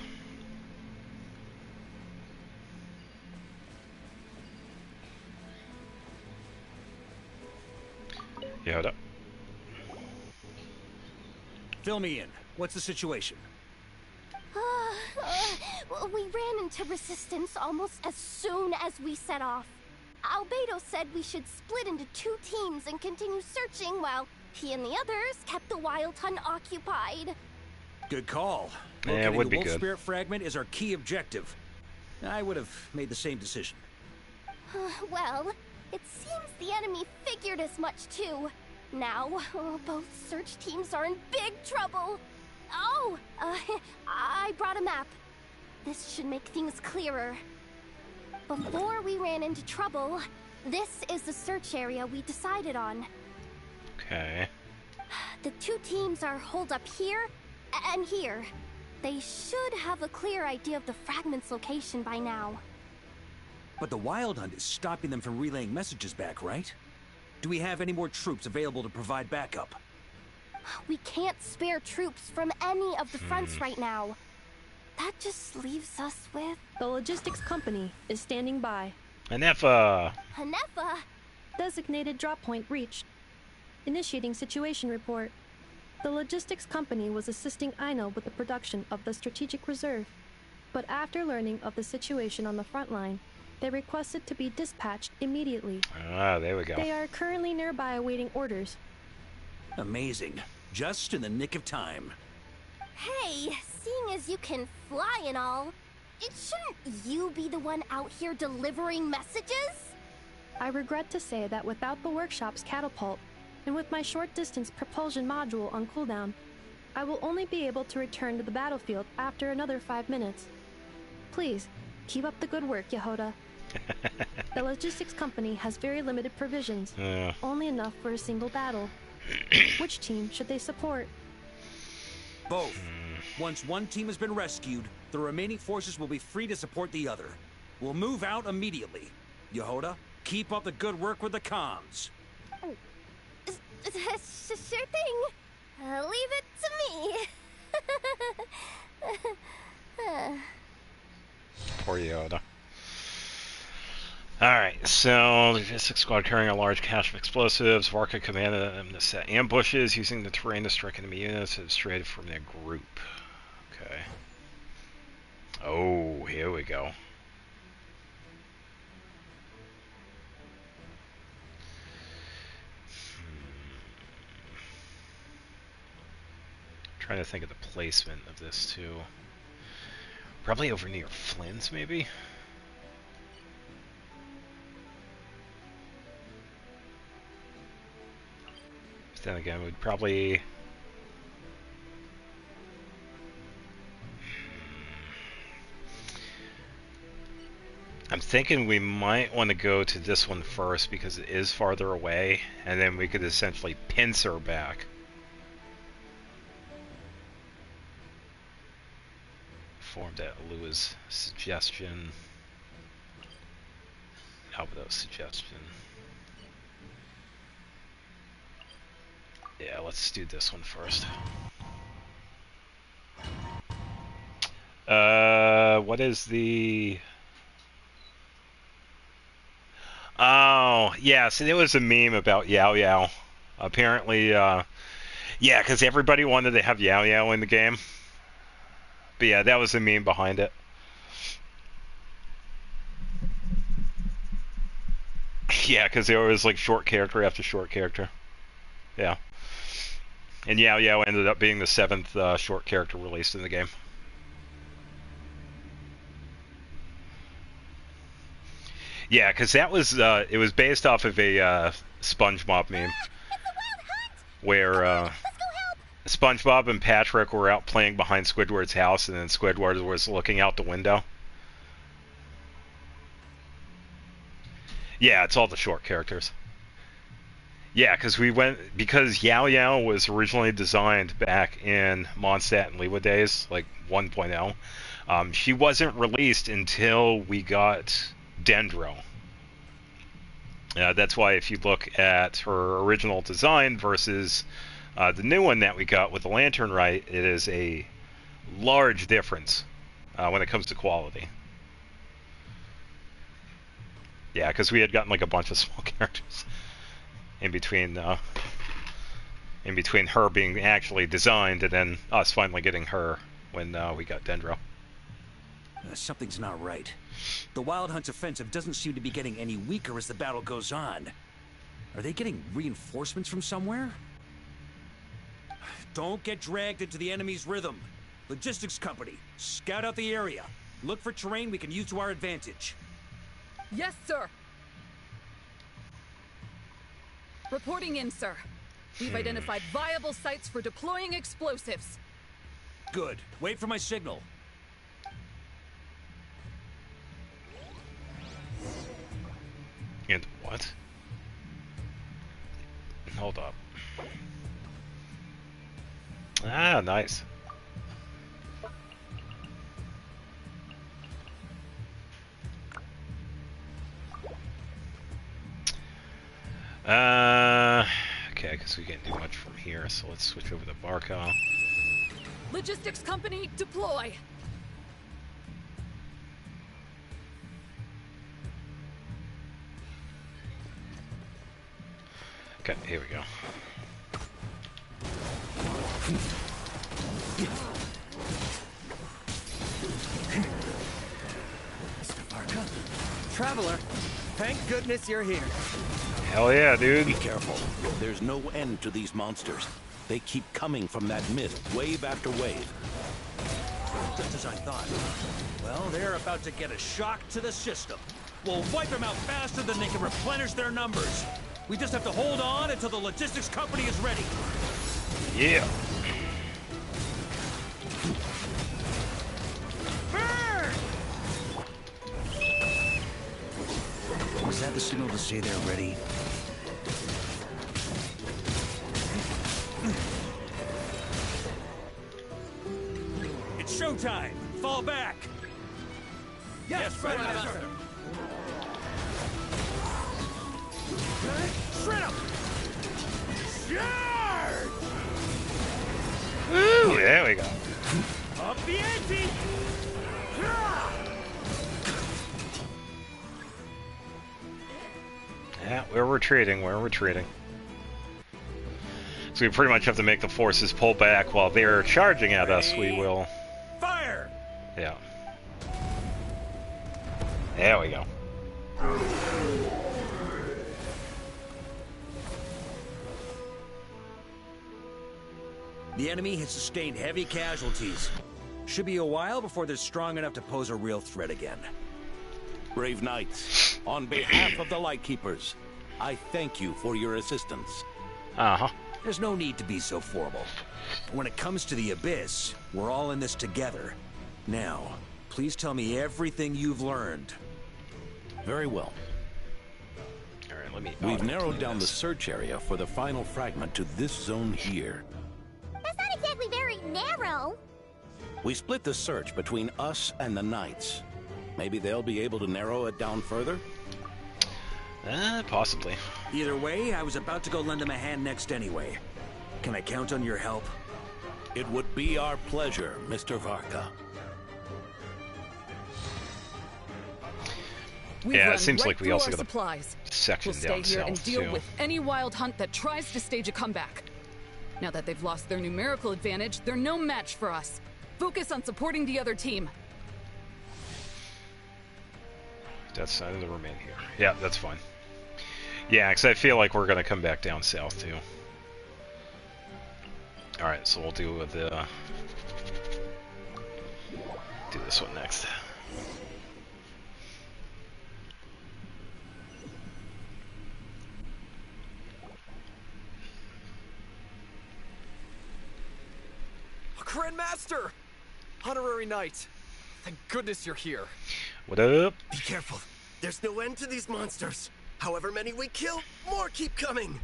Yeah, hold up. Fill me in. What's the situation? We ran into resistance almost as soon as we set off. Albedo said we should split into 2 teams and continue searching while he and the others kept the Wild Hunt occupied. Good call. Yeah, Locating it would the be Wolf good. Spirit fragment is our key objective. I would have made the same decision. Well, it seems the enemy figured as much too. Now, both search teams are in big trouble. Oh, I brought a map. This should make things clearer. Before we ran into trouble, this is the search area we decided on. Okay. The 2 teams are holed up here and here. They should have a clear idea of the fragment's location by now. But the Wild Hunt is stopping them from relaying messages back, right? Do we have any more troops available to provide backup? We can't spare troops from any of the fronts right now. That just leaves us with... The logistics company is standing by. Hanefa! Hanefa? Designated drop point reached. Initiating situation report. The logistics company was assisting Aino with the production of the strategic reserve. But after learning of the situation on the front line, they requested to be dispatched immediately. Ah, there we go. They are currently nearby awaiting orders. Amazing. Just in the nick of time. Hey, seeing as you can fly and all, shouldn't you be the one out here delivering messages? I regret to say that without the workshop's catapult, and with my short-distance propulsion module on cooldown, I will only be able to return to the battlefield after another 5 minutes. Please, keep up the good work, Yehoda. The logistics company has very limited provisions, only enough for a single battle. Which team should they support? Both. Once one team has been rescued, the remaining forces will be free to support the other. We'll move out immediately. Yehoda, keep up the good work with the comms. Sure thing. Leave it to me. Poor Yoda. Alright, so the logistics squad carrying a large cache of explosives. Varka commanded them to set ambushes using the terrain to strike enemy units that strayed from their group. Okay. Oh, here we go. Trying to think of the placement of this too. Probably over near Flynn's, maybe? But then again, we'd probably... I'm thinking we might want to go to this one first because it is farther away, and then we could essentially pincer back. Formed at Lua's suggestion. Albedo's suggestion. Yeah, let's do this one first. What is the... Oh, yeah, so there was a meme about Yao Yao. Apparently, yeah, because everybody wanted to have Yao Yao in the game. But yeah, that was the meme behind it. Yeah, because there was like short character after short character. Yeah. And Yao Yao ended up being the 7th short character released in the game. Yeah, because that was, it was based off of a SpongeBob meme. Where SpongeBob and Patrick were out playing behind Squidward's house, and then Squidward was looking out the window. Yeah, it's all the short characters. Yeah, because Yao Yao was originally designed back in Mondstadt and Lewa days, like 1.0. She wasn't released until we got Dendro. That's why if you look at her original design versus The new one that we got with the lantern right, it is a large difference when it comes to quality. Yeah, because we had gotten like a bunch of small characters in between her being actually designed and then us finally getting her when we got Dendro. Something's not right. The Wild Hunt's offensive doesn't seem to be getting any weaker as the battle goes on. Are they getting reinforcements from somewhere? Don't get dragged into the enemy's rhythm. Logistics company, scout out the area. Look for terrain we can use to our advantage. Yes, sir. Reporting in, sir. We've identified viable sites for deploying explosives. Good. Wait for my signal. And what? Hold up. Ah, nice. Okay, because we can't do much from here, so let's switch over to Varka. Logistics company, deploy. Okay, here we go. Mr. Varka? Traveler, thank goodness you're here. Hell yeah, dude. Be careful. There's no end to these monsters. They keep coming from that mist, wave after wave. Just as I thought. Well, they're about to get a shock to the system. We'll wipe them out faster than they can replenish their numbers. We just have to hold on until the logistics company is ready. Yeah. Burn! Was that the signal to say they're ready? It's showtime! Fall back! Yes, Prime Master! Shred him! Charge! Woo! There we go. Up the ante! Yeah, we're retreating. So we pretty much have to make the forces pull back while they're charging at us. We will. Fire! Yeah. There we go. The enemy has sustained heavy casualties. Should be a while before they're strong enough to pose a real threat again. Brave knights, on behalf of the Lightkeepers, I thank you for your assistance. Uh-huh. There's no need to be so formal. When it comes to the Abyss, we're all in this together. Now, please tell me everything you've learned. Very well. All right, let me. We've narrowed down the search area for the final fragment to this zone here. That's not exactly very narrow. We split the search between us and the Knights. Maybe they'll be able to narrow it down further? Possibly. Either way, I was about to go lend them a hand next anyway. Can I count on your help? It would be our pleasure, Mr. Varka. Yeah, it seems like we also got supplies. a section we'll down stay here south and deal too. with any wild hunt that tries to stage a comeback. Now that they've lost their numerical advantage, they're no match for us. Focus on supporting the other team. That side of the remain here. Yeah, that's fine. Yeah, because I feel like we're gonna come back down south too. All right, so we'll do the do this one next. Grand Master! Honorary Knight. Thank goodness you're here. What up? Be careful. There's no end to these monsters. However many we kill, more keep coming.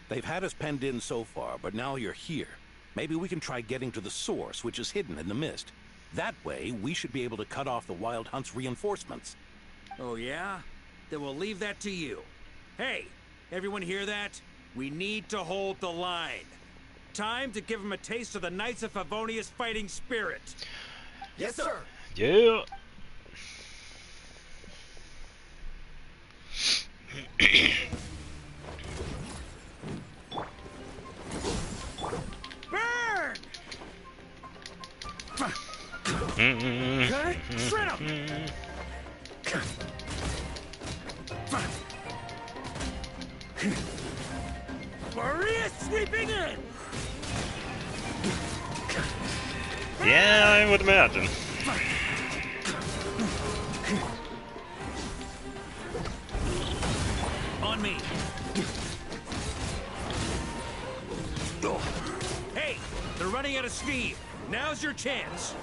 They've had us penned in so far, but now you're here. Maybe we can try getting to the source, which is hidden in the mist. That way, we should be able to cut off the Wild Hunt's reinforcements. Oh yeah? Then we'll leave that to you. Hey, everyone hear that? We need to hold the line. Time to give him a taste of the Knights of Favonius fighting spirit. Yes, sir. Yeah. Burn! Shred him! Maria sweeping in! Yeah, I would imagine. On me. Hey, they're running out of steam. Now's your chance.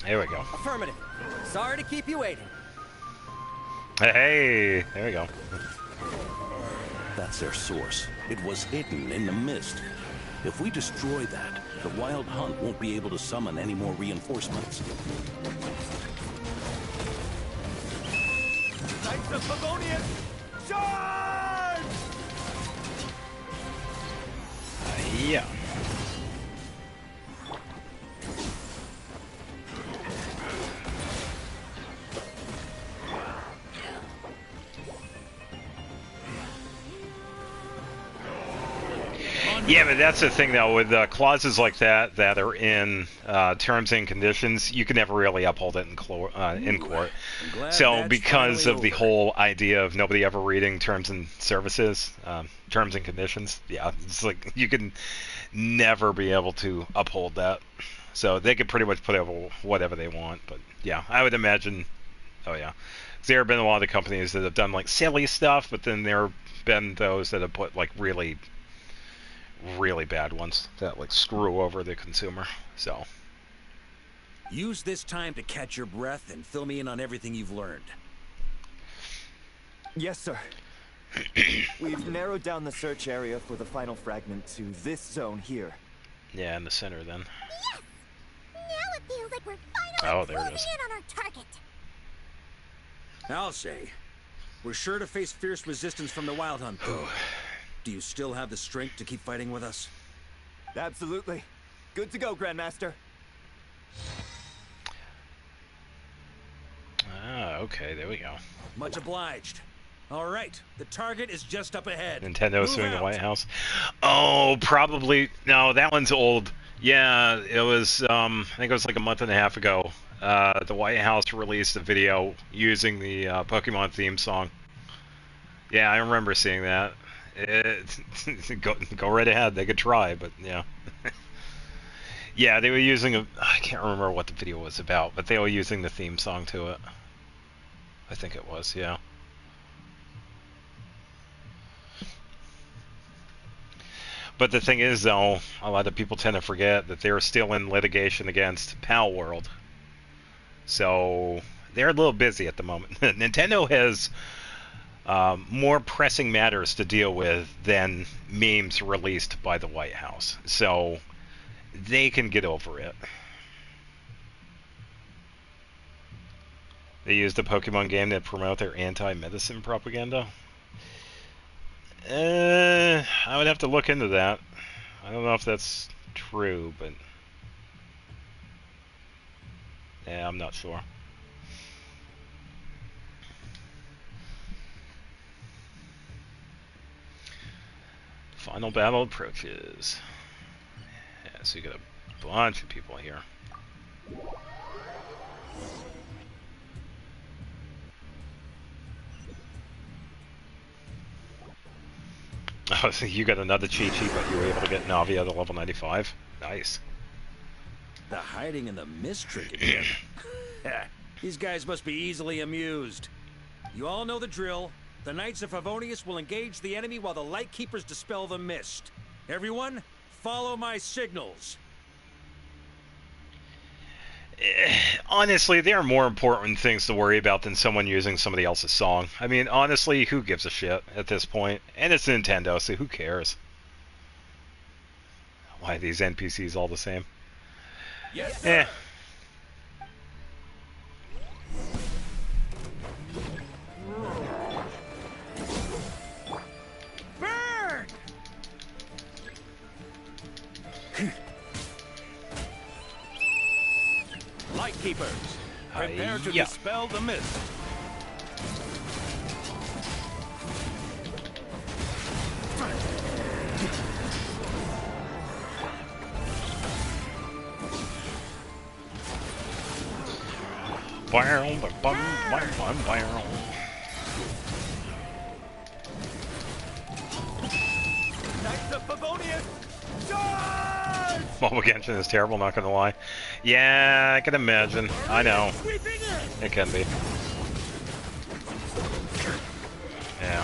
There we go. Affirmative. Sorry to keep you waiting. Hey, there we go. That's their source. It was hidden in the mist. If we destroy that, the Wild Hunt won't be able to summon any more reinforcements. Knights of Favonius, charge! Yeah. Yeah, but that's the thing, though, with clauses like that that are in terms and conditions, you can never really uphold it in court. So because of the whole idea of nobody ever reading terms and services, terms and conditions, yeah, it's like you can never be able to uphold that. So they could pretty much put over whatever they want. But yeah, I would imagine, oh yeah, there have been a lot of companies that have done like silly stuff, but then there have been those that have put like really bad ones that like screw over the consumer. So use this time to catch your breath and fill me in on everything you've learned. Yes, sir. We've narrowed down the search area for the final fragment to this zone here. Yeah, in the center then. Yes! Now it feels like we're finally there it is. closing in on our target. I'll say, we're sure to face fierce resistance from the Wild Hunt, though. Do you still have the strength to keep fighting with us? Absolutely. Good to go, Grandmaster. Ah, okay, there we go. Much obliged. All right, the target is just up ahead. Nintendo suing the White House. Oh, probably. No, that one's old. Yeah, it was, I think it was like a month and a half ago. The White House released a video using the Pokemon theme song. Yeah, I remember seeing that. Go right ahead. They could try, but yeah. Yeah, they were using I can't remember what the video was about, but they were using the theme song to it. I think it was, yeah. But the thing is, though, a lot of people tend to forget that they're still in litigation against Pal World. So they're a little busy at the moment. Nintendo has more pressing matters to deal with than memes released by the White House. So they can get over it. They use the Pokemon game to promote their anti-medicine propaganda. I would have to look into that. I don't know if that's true, but yeah, I'm not sure. Final battle approaches. Yeah, so you got a bunch of people here. Oh, so you got another Chi-Chi, but you were able to get Navi at a level 95. Nice. The hiding in the mist trick again. These guys must be easily amused. You all know the drill. The Knights of Favonius will engage the enemy while the Lightkeepers dispel the mist. Everyone, follow my signals. Honestly, there are more important things to worry about than someone using somebody else's song. I mean, honestly, who gives a shit at this point? And it's Nintendo, so who cares? Why are these NPCs all the same? Yes, sir. Burn! Peacekeepers, prepare to Yeah. dispel the mist. Knights of Favonius, charge! Mobile Genshin is terrible, not gonna lie. Yeah, I can imagine. I know. It can be. Yeah.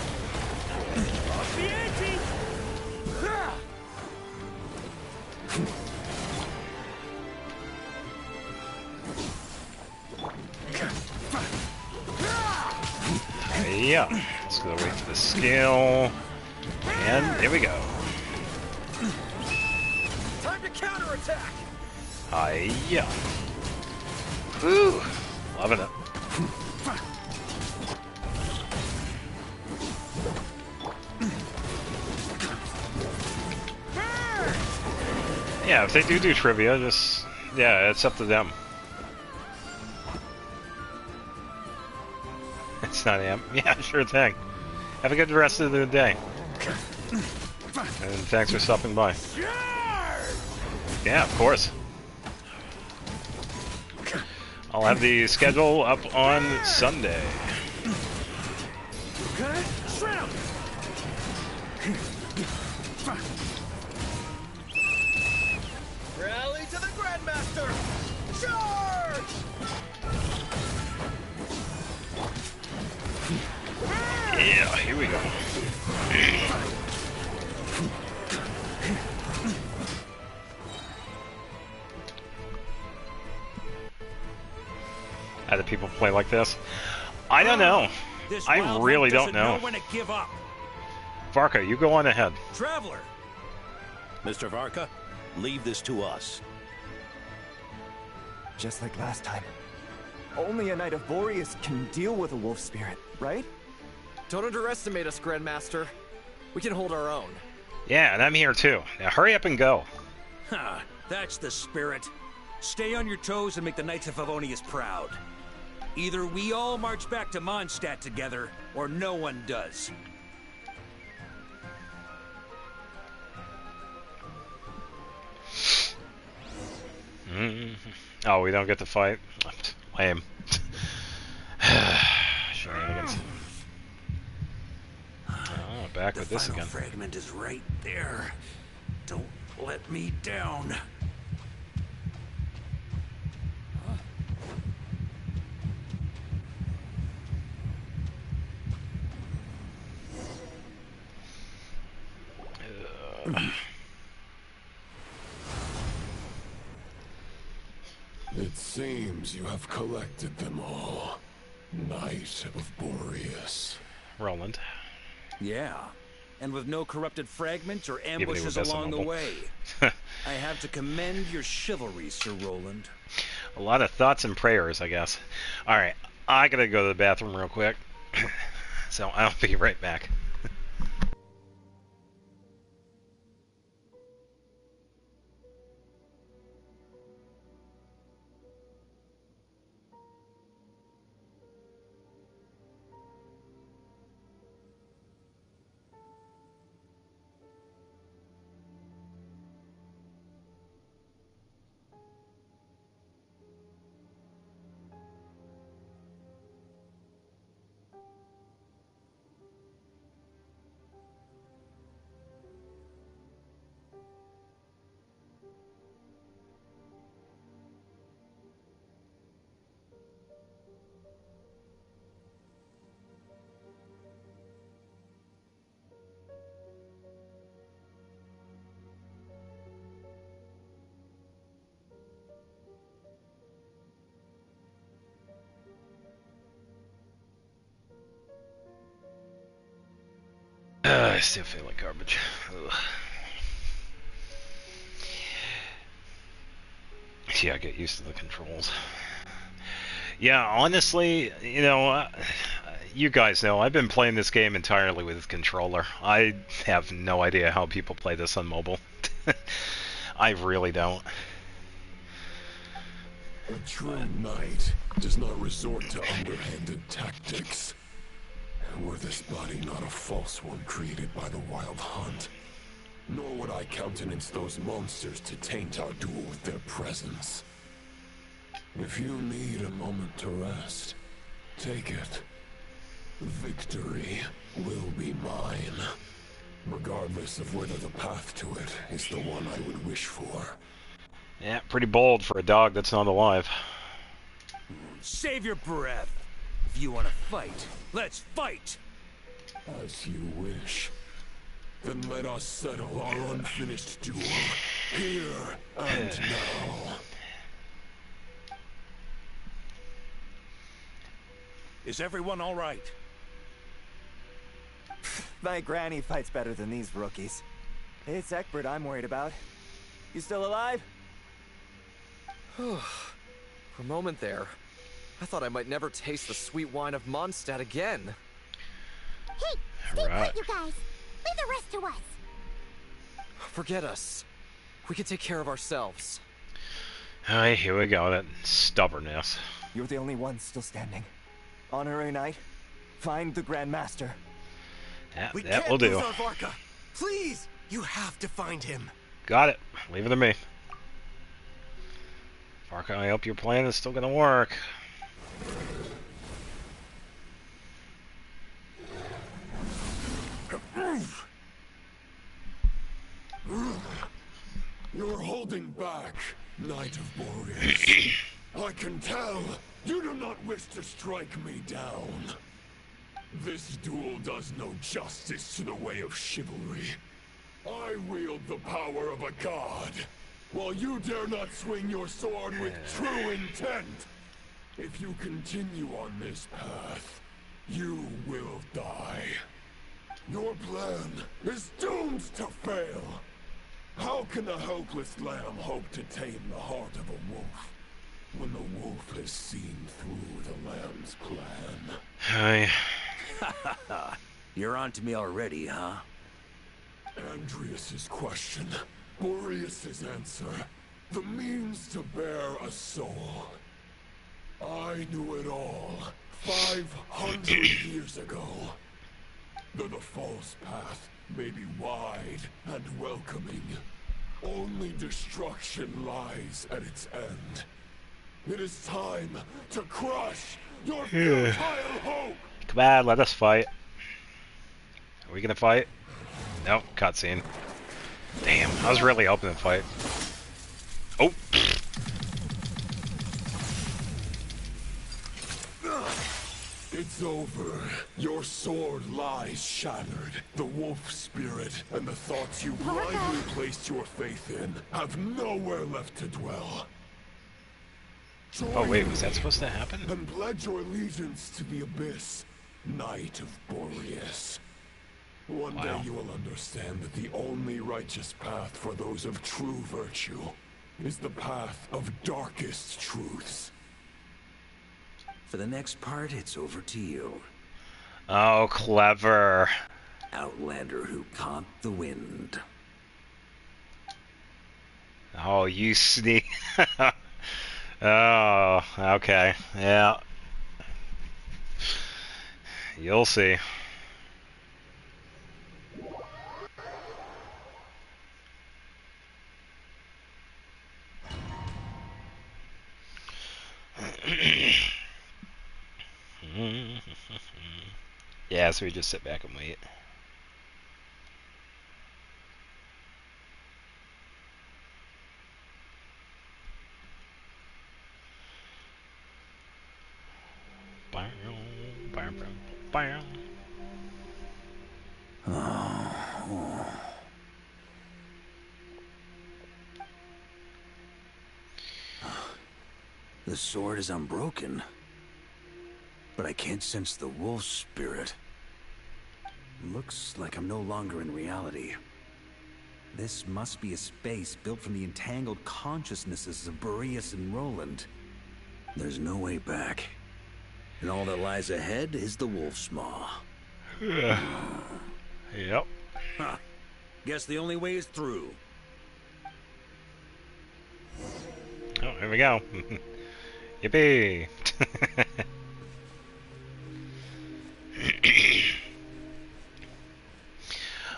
Yeah. Let's go wait for the skill. And here we go. Time to counterattack! Yeah. Woo! Loving it. Yeah, if they do trivia, just... Yeah, it's up to them. It's not AM. Yeah, sure thing. Have a good rest of the day. And thanks for stopping by. Yeah, of course. I'll have the schedule up on Sunday. Rally to the Grandmaster! Charge! Yeah, here we go. How do people play like this? I don't know. I really don't know. When to give up. Varka, you go on ahead. Traveler! Mr. Varka, leave this to us. Just like last time. Only a Knight of Boreas can deal with a wolf spirit, right? Don't underestimate us, Grandmaster. We can hold our own. Yeah, and I'm here too. Now hurry up and go. Ha! That's the spirit. Stay on your toes and make the Knights of Favonius proud. Either we all march back to Mondstadt together, or no one does. Oh, we don't get to fight? Lame. Shenanigans. Oh, back with this again. The final fragment is right there. Don't let me down. It seems you have collected them all. Knight of Boreas. Roland. Yeah. And with no corrupted fragments or Even ambushes with along the Mobile. way. I have to commend your chivalry, Sir Roland. A lot of thoughts and prayers, I guess. Alright, I gotta go to the bathroom real quick. So I'll be right back. I still feel like garbage. Ugh. Yeah, I get used to the controls. Yeah, honestly, you know, you guys know, I've been playing this game entirely with a controller. I have no idea how people play this on mobile. I really don't. A true knight does not resort to underhanded tactics. Were this body not a false one created by the Wild Hunt, nor would I countenance those monsters to taint our duel with their presence. If you need a moment to rest, take it. Victory will be mine, regardless of whether the path to it is the one I would wish for. Yeah, pretty bold for a dog that's not alive. Save your breath. If you want to fight, let's fight! As you wish. Then let us settle our unfinished duel, here and now. Is everyone all right? My granny fights better than these rookies. It's Egbert I'm worried about. You still alive? For a moment there, I thought I might never taste the sweet wine of Mondstadt again. Hey, stay put, you guys. Leave the rest to us. Forget us. We can take care of ourselves. Alright, here we go. That stubbornness. You're the only one still standing. Honorary Knight, find the Grand Master. Yeah, We that can't will do. lose our Varka. Please, you have to find him. Got it. Leave it to me. Varka, I hope your plan is still gonna work. You're holding back, Knight of Boreas. I can tell you do not wish to strike me down. This duel does no justice to the way of chivalry. I wield the power of a god, while you dare not swing your sword with true intent. If you continue on this path, you will die. Your plan is doomed to fail. How can a helpless lamb hope to tame the heart of a wolf, when the wolf has seen through the lamb's plan? Hi. You're on to me already, huh? Andreas's question, Boreas's answer, the means to bear a soul. I knew it all 500 years ago. Though the false path may be wide and welcoming, only destruction lies at its end. It is time to crush your futile hope! Come on, let us fight. Are we gonna fight? Nope, cutscene. Damn, I was really hoping to fight. Oh! It's over. Your sword lies shattered. The wolf spirit and the thoughts you blindly placed your faith in have nowhere left to dwell. Oh wait, was that supposed to happen? And pledge your allegiance to the abyss, Knight of Boreas. One day you will understand that the only righteous path for those of true virtue is the path of darkest truths. For the next part, it's over to you. Oh, clever. Outlander who caught the wind. Oh, you sneak. Oh, okay. Yeah. You'll see. Yeah, so we just sit back and wait. The sword is unbroken, but I can't sense the wolf spirit. Looks like I'm no longer in reality. This must be a space built from the entangled consciousnesses of Boreas and Roland. There's no way back. And all that lies ahead is the wolf's maw. Yep. Huh. Guess the only way is through. Oh, here we go. Yippee!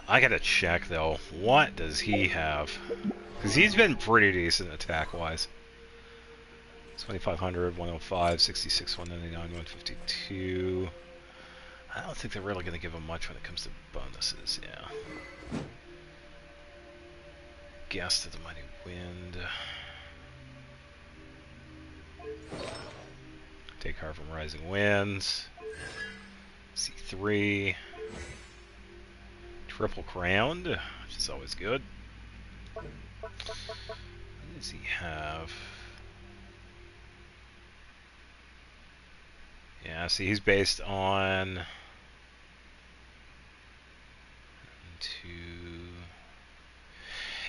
I gotta check though. What does he have? Because he's been pretty decent attack-wise. 2500, 105, 66, 199, 152. I don't think they're really going to give him much when it comes to bonuses, yeah. Guest of the Mighty Wind. Take Heart from Rising Winds. C3. Triple Crowned, which is always good. What does he have? Yeah, see, he's based on...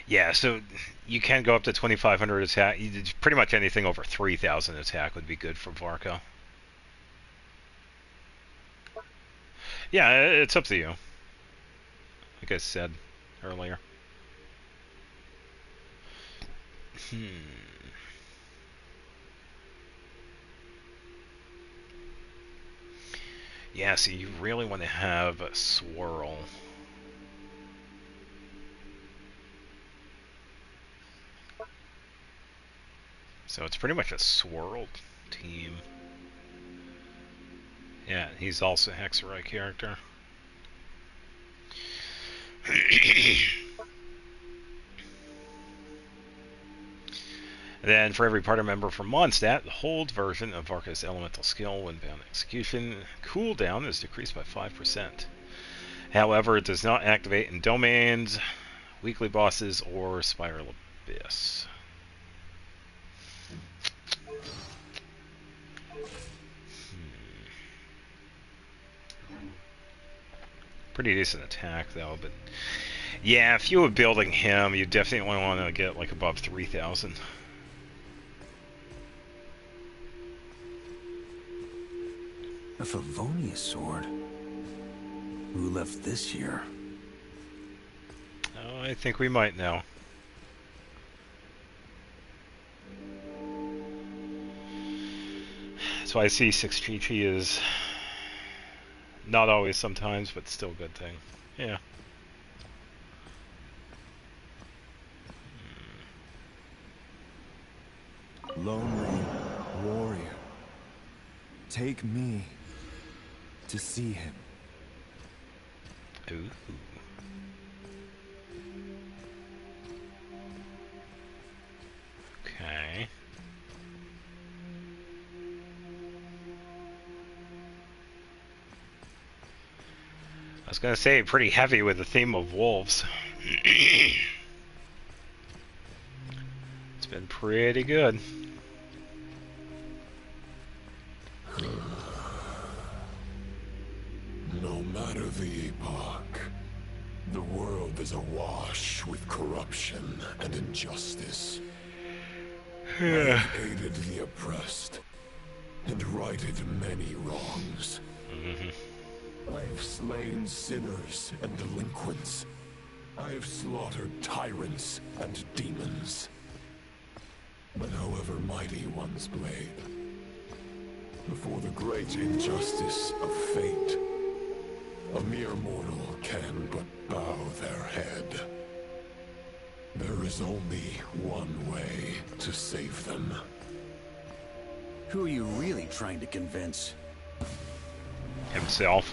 Yeah, so you can go up to 2,500 attack. Pretty much anything over 3,000 attack would be good for Varka. Yeah, it's up to you. Like I said earlier. Yeah, so you really want to have a swirl. So it's pretty much a swirl team. Yeah, he's also a Hexerite character. Then, for every party member from Mondstadt, the hold version of Varka's elemental skill when bound execution cooldown is decreased by 5%. However, it does not activate in domains, weekly bosses, or Spiral Abyss. Pretty decent attack, though, but yeah, if you were building him, you definitely want to get like above 3,000. A Favonius sword? Who left this year? Oh, I think we might know. That's why I see 6 Chi is not always sometimes, but still a good thing. Yeah. Lonely warrior, take me to see him. Ooh. Okay. I was gonna say pretty heavy with the theme of wolves. It's been pretty good. No matter the epoch, the world is awash with corruption and injustice. I've aided the oppressed and righted many wrongs. I've slain sinners and delinquents. I've slaughtered tyrants and demons. But however mighty one's blade, before the great injustice of fate, a mere mortal can but bow their head. There is only one way to save them. Who are you really trying to convince? Himself.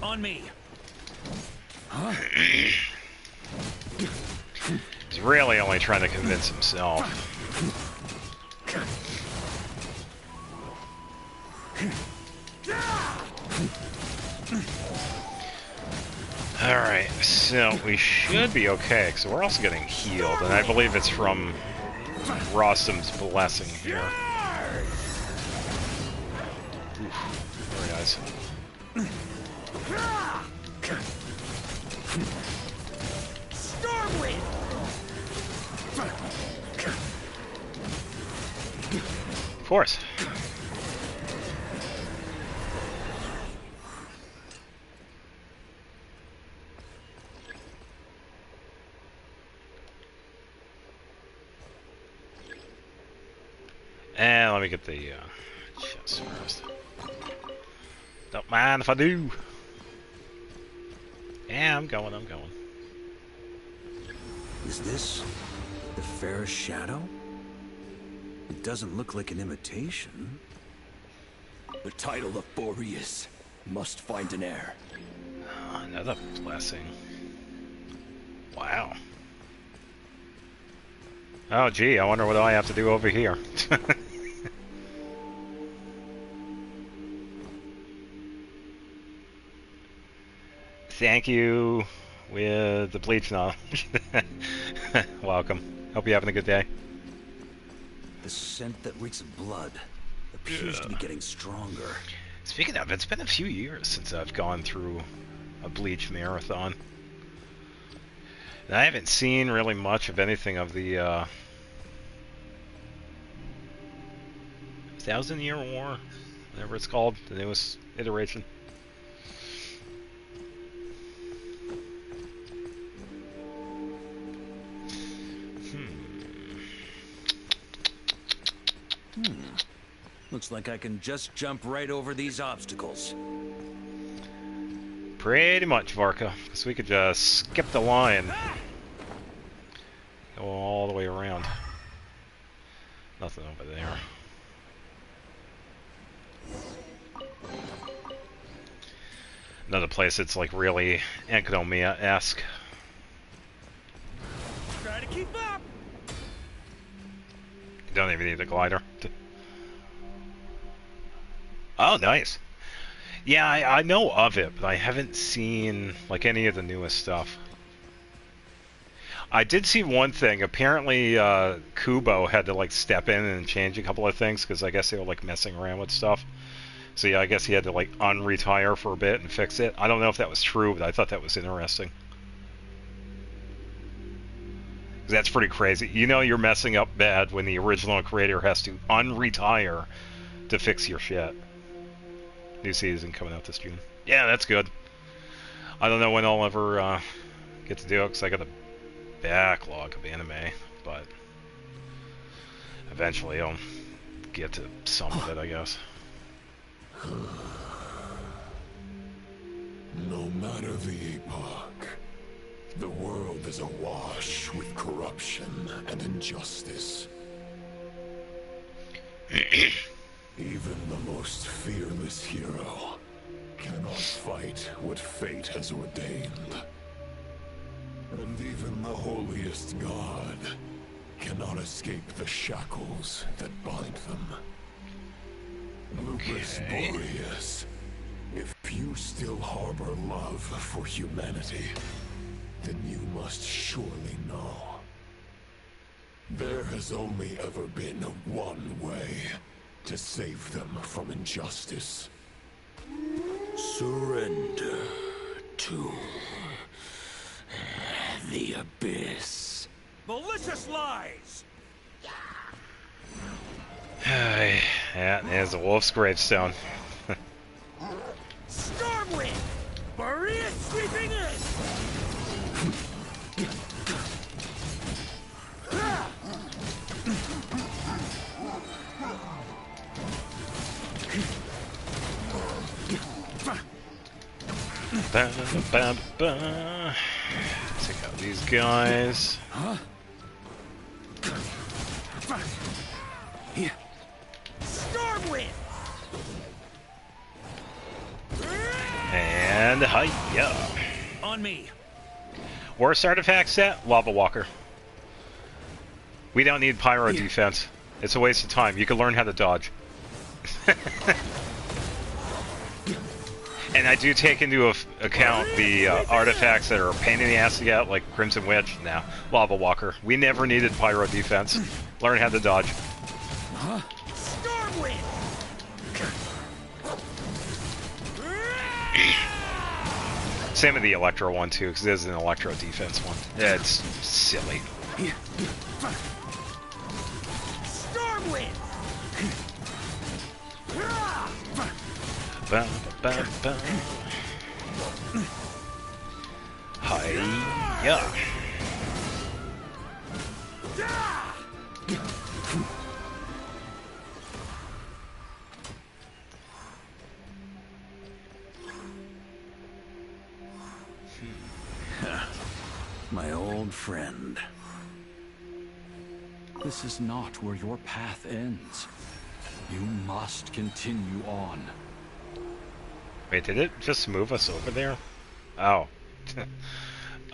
On me. Huh? He's really only trying to convince himself. Alright, so we should be okay, because we're also getting healed, and I believe it's from Rossum's blessing here. Oof, very nice. Stormwind! Of course. let me get the chest first. Don't mind if I do. Yeah, I'm going. Is this the fairest shadow? It doesn't look like an imitation. The title of Boreas must find an heir. Oh, another blessing. Wow. Oh, gee, I wonder what I have to do over here. Thank you with the bleach knowledge. Welcome. Hope you're having a good day. The scent that reeks of blood appears to be getting stronger. Speaking of, it's been a few years since I've gone through a bleach marathon. And I haven't seen really much of anything of the 1,000-Year War, whatever it's called, the newest iteration. Looks like I can just jump right over these obstacles. Pretty much, Varka, because we could just skip the line. Go all the way around. Nothing over there. Another place that's like really Enkanomiya-esque. Try to keep up. You don't even need a glider. Oh, nice. Yeah, I know of it, but I haven't seen like any of the newest stuff. I did see one thing. Apparently, Kubo had to like step in and change a couple of things because I guess they were like messing around with stuff. So yeah, I guess he had to like unretire for a bit and fix it. I don't know if that was true, but I thought that was interesting. That's pretty crazy. You know you're messing up bad when the original creator has to unretire to fix your shit. New season coming out this June. Yeah, that's good. I don't know when I'll ever get to do it because I got a backlog of anime, but eventually I'll get to some of it, I guess. No matter the epoch, the world is awash with corruption and injustice. Even the most fearless hero cannot fight what fate has ordained. And even the holiest god cannot escape the shackles that bind them. Lupus Boreas, if you still harbor love for humanity, then you must surely know. There has only ever been one way to save them from injustice. Surrender to the abyss. Malicious lies! Yeah, there's the wolf's gravestone. Stormwind! Boreas sweeping in! Take out these guys. Stormwind! And hiya! On me. Worst artifact set? Lava Walker. We don't need pyro defense. It's a waste of time. You can learn how to dodge. And I do take into account the artifacts that are a pain in the ass to get, like Crimson Witch. Now, Lava Walker. We never needed pyro defense. Learn how to dodge. Stormwind! Same with the Electro one too, because there's an Electro defense one. Yeah, it's silly. Stormwind! Ba, ba, ba. Hiya! My old friend. This is not where your path ends. You must continue on. Wait, did it just move us over there? Oh.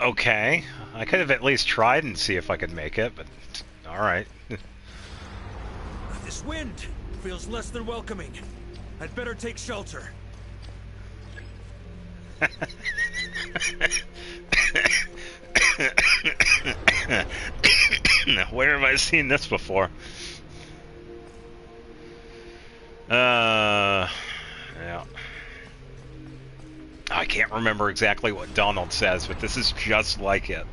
Okay. I could have at least tried and see if I could make it, but alright. This wind feels less than welcoming. I'd better take shelter. Where have I seen this before? Yeah. I can't remember exactly what Donald says, but this is just like it.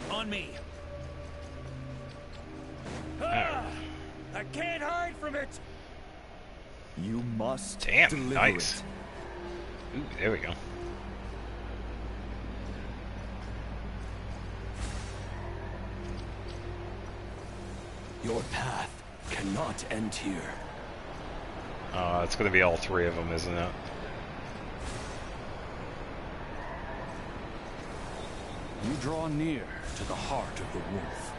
On me. Ah, I can't hide from it. You must deliver nice. It. Ooh, there we go. Your path cannot end here. It's going to be all three of them, isn't it? You draw near to the heart of the wolf.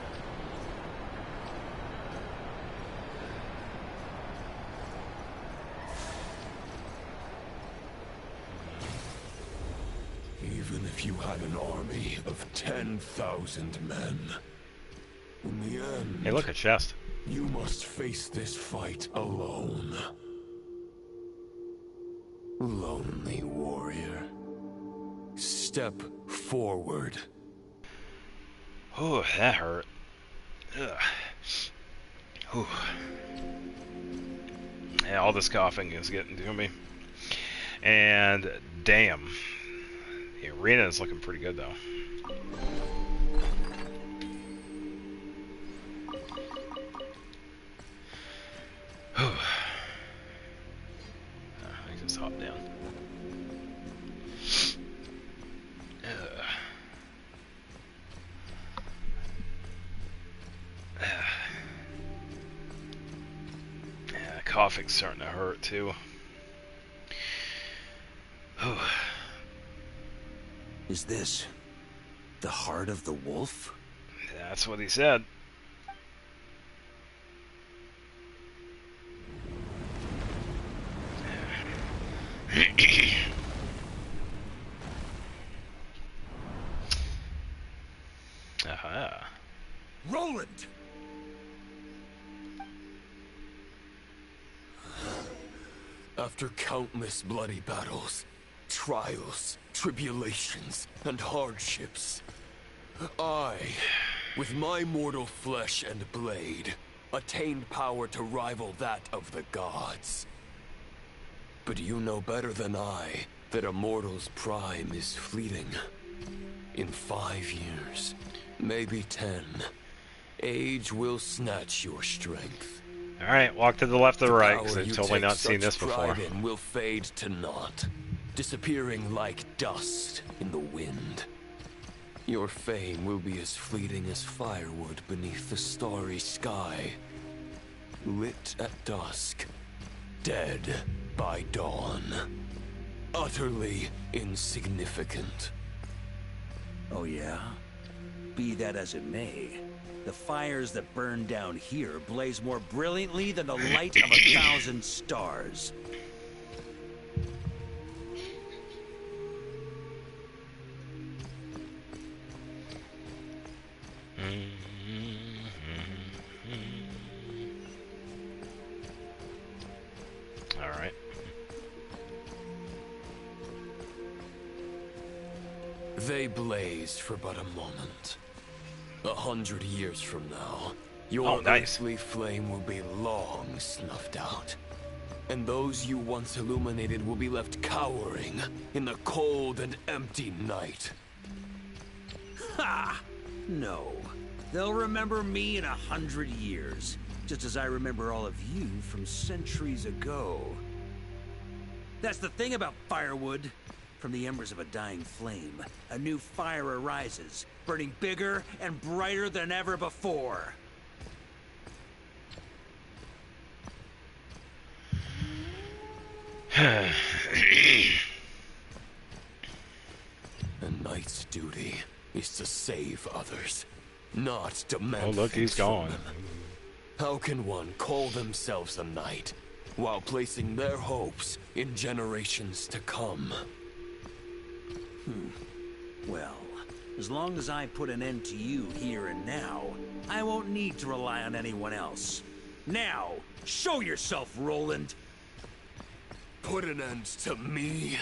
Even if you had an army of 10,000 men, in the end... Hey, look, a chest. You must face this fight alone. Lonely warrior. Step forward. Oh, that hurt. Ugh. Ooh. Yeah, all this coughing is getting to me. And damn. The arena is looking pretty good, though. I just hop down. Yeah, coughing's starting to hurt too. Is this the heart of the wolf? That's what he said. Aha. Roland! After countless bloody battles, trials, tribulations, and hardships, I, with my mortal flesh and blade, attained power to rival that of the gods. But you know better than I that a mortal's prime is fleeting. In 5 years, maybe 10, age will snatch your strength. Alright, walk to the left or the right, because I've totally not seen this before. Will fade to naught, disappearing like dust in the wind. Your fame will be as fleeting as firewood beneath the starry sky, lit at dusk, dead by dawn, utterly insignificant. Oh yeah? Be that as it may, the fires that burn down here blaze more brilliantly than the light of 1,000 stars. All right. They blaze for but a moment. 100 years from now, your earthly flame will be long snuffed out. And those you once illuminated will be left cowering in the cold and empty night. Ha! No. They'll remember me in 100 years, just as I remember all of you from centuries ago. That's the thing about firewood. From the embers of a dying flame, a new fire arises, burning bigger and brighter than ever before. A knight's duty is to save others, not demand. Oh, look, he's gone. Them. How can one call themselves a knight while placing their hopes in generations to come? Well, as long as I put an end to you here and now, I won't need to rely on anyone else. Now, show yourself, Roland! Put an end to me?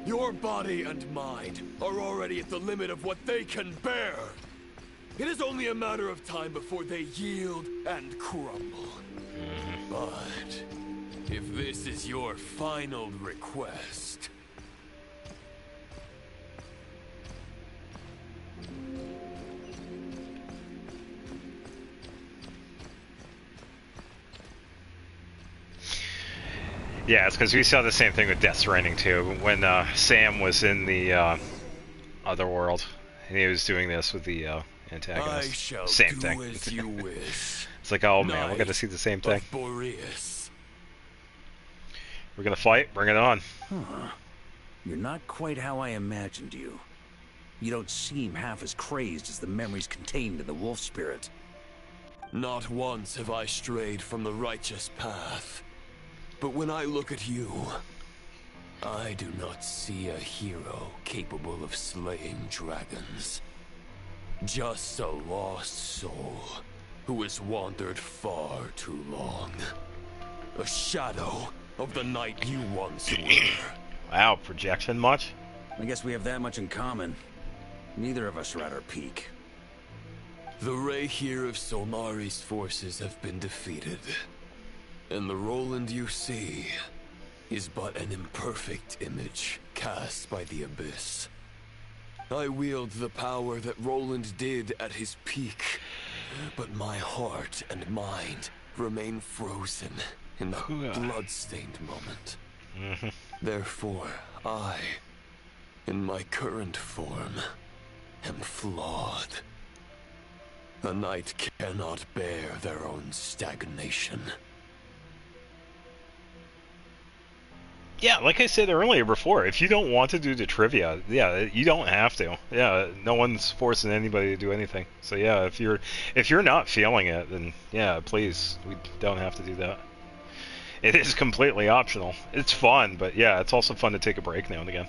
Your body and mind are already at the limit of what they can bear. It is only a matter of time before they yield and crumble. But if this is your final request... Yeah, it's because we saw the same thing with Death Stranding too. When Sam was in the other world, and he was doing this with the antagonist. I shall same do thing. as you wish. It's like, oh man, we're gonna see the same thing. Boreas. We're gonna fight. Bring it on. Huh. You're not quite how I imagined you. You don't seem half as crazed as the memories contained in the wolf spirit. Not once have I strayed from the righteous path. But when I look at you, I do not see a hero capable of slaying dragons. Just a lost soul who has wandered far too long. A shadow of the knight you once were. Wow, projection much? I guess we have that much in common. Neither of us are at our peak. The Rayhir of Solmari's forces have been defeated. And the Roland you see is but an imperfect image cast by the Abyss. I wield the power that Roland did at his peak, but my heart and mind remain frozen in the blood-stained moment. Therefore, I, in my current form, am flawed. A knight cannot bear their own stagnation. Yeah, like I said earlier before, if you don't want to do the trivia, yeah, you don't have to. Yeah, no one's forcing anybody to do anything. So yeah, if you're not feeling it, then yeah, please, we don't have to do that. It is completely optional. It's fun, but yeah, it's also fun to take a break now and again.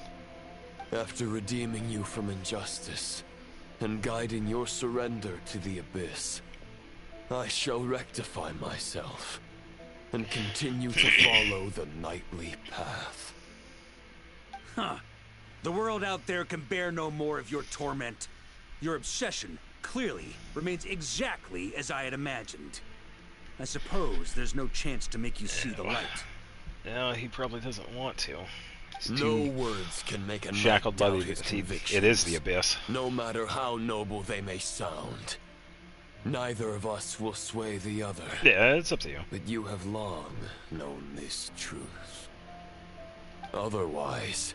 After redeeming you from injustice and guiding your surrender to the Abyss, I shall rectify myself and continue to follow the knightly path. Huh. The world out there can bear no more of your torment. Your obsession, clearly, remains exactly as I had imagined. I suppose there's no chance to make you see the light. No, he probably doesn't want to. No words can make a shackled by knight doubt his convictions. It is the Abyss. No matter how noble they may sound. Neither of us will sway the other. Yeah, it's up to you. But you have long known this truth. Otherwise,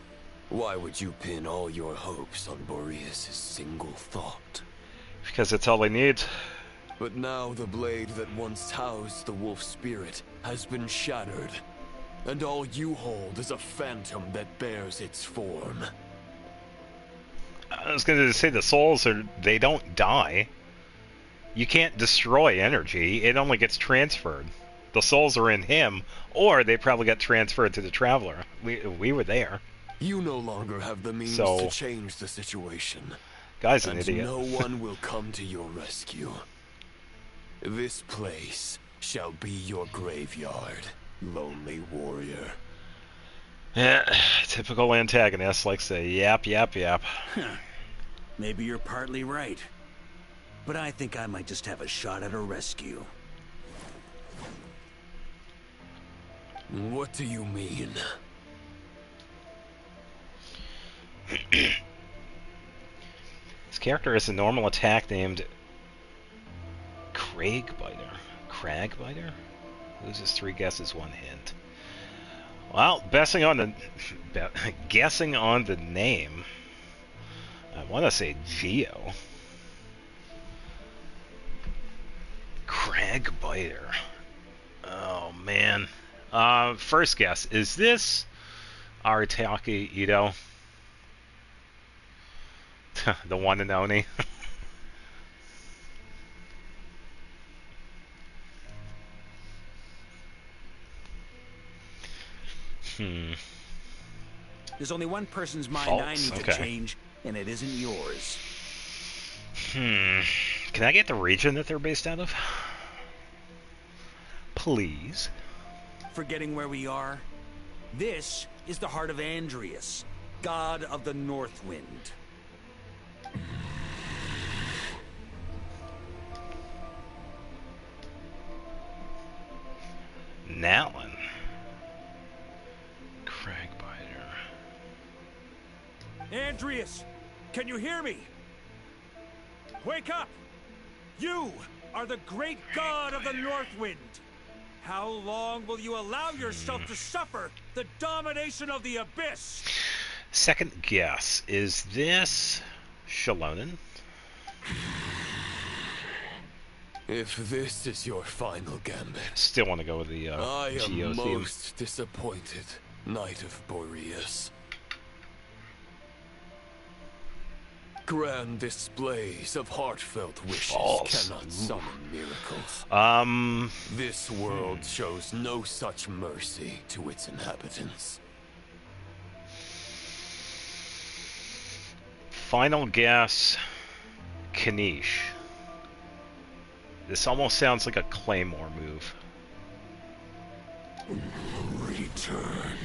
why would you pin all your hopes on Boreas' single thought? Because it's all he needs. But now the blade that once housed the wolf spirit has been shattered, and all you hold is a phantom that bears its form. I was going to say the souls they don't die. You can't destroy energy, it only gets transferred. The souls are in him, or they probably got transferred to the Traveler. We were there. You no longer have the means to change the situation. Guy's an idiot. No one will come to your rescue. This place shall be your graveyard, lonely warrior. Yeah, typical antagonist, like say, yap, yap, yap. Maybe you're partly right. But I think I might just have a shot at a rescue. What do you mean? This character has a normal attack named Craigbiter. Cragbiter? Loses 3 guesses, 1 hint. Well, guessing on the name, I want to say Geo. Cragbiter. Oh man. First guess, is this Arataki Ito? The one and only? There's only one person's mind False. I need to change, and it isn't yours. Can I get the region that they're based out of? Please. Forgetting where we are? This is the heart of Andrius, god of the North Wind. Nalin. Cragbiter. Andrius, can you hear me? Wake up! You are the great god of the North Wind. How long will you allow yourself to suffer the domination of the Abyss? Second guess, is this Shalonen? If this is your final gambit, Still want to go with the I Geo am theme. most disappointed, Knight of Boreas. Grand displays of heartfelt wishes False. cannot summon miracles. This world shows no such mercy to its inhabitants. Final guess, Kanish. This almost sounds like a Claymore move. Return.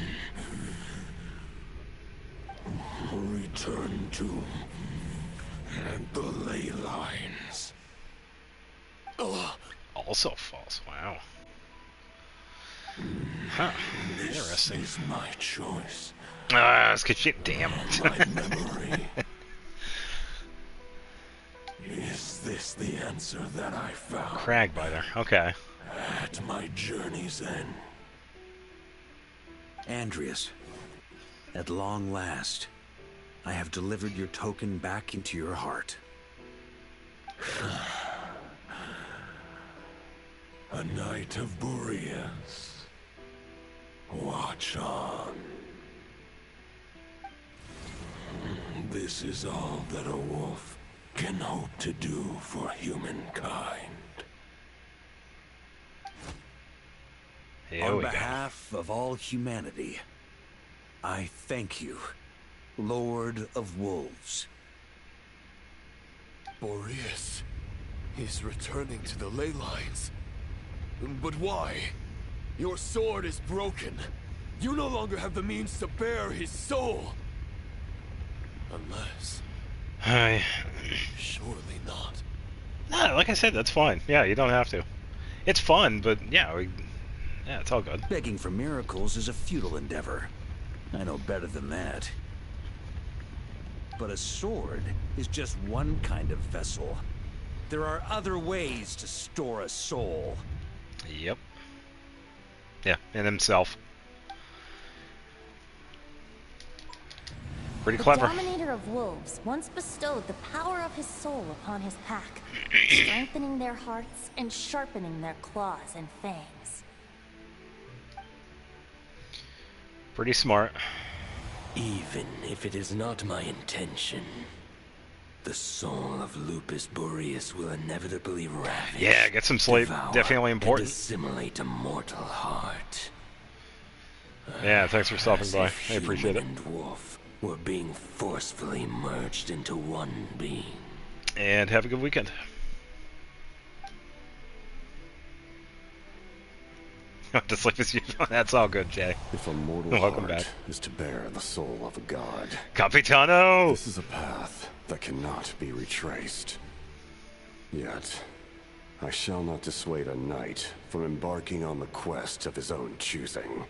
Return to the ley lines. Also false. Wow. Huh. Interesting. This is my choice. It's good shit. Damn. My memory. Is this the answer that I found? Cragbiter. Okay. At my journey's end. Andrius, at long last, I have delivered your token back into your heart. A Knight of Boreas. Watch on. This is all that a wolf can hope to do for humankind. On behalf of all humanity, I thank you, Lord of Wolves. Boreas is returning to the ley lines. But why? Your sword is broken. You no longer have the means to bear his soul. Unless... Hi. Surely not. No, like I said, that's fine. Yeah, you don't have to. It's fun, but yeah, it's all good. Begging for miracles is a futile endeavor. I know better than that. But a sword is just one kind of vessel. There are other ways to store a soul. Yep. Yeah, and himself. Pretty clever. The Dominator of Wolves once bestowed the power of his soul upon his pack, strengthening their hearts and sharpening their claws and fangs. Pretty smart. Even if it is not my intention, the soul of Lupus Boreas will inevitably ravage. Yeah, get some sleep. Devour, Definitely important. And assimilate a mortal heart. Yeah, thanks for stopping As by. if I appreciate it. human and wolf were being forcefully merged into one being. And have a good weekend. To sleep with you. That's all good, Jay. If a mortal Welcome heart back. is to bear the soul of a god, Capitano! This is a path that cannot be retraced. Yet, I shall not dissuade a knight from embarking on the quest of his own choosing.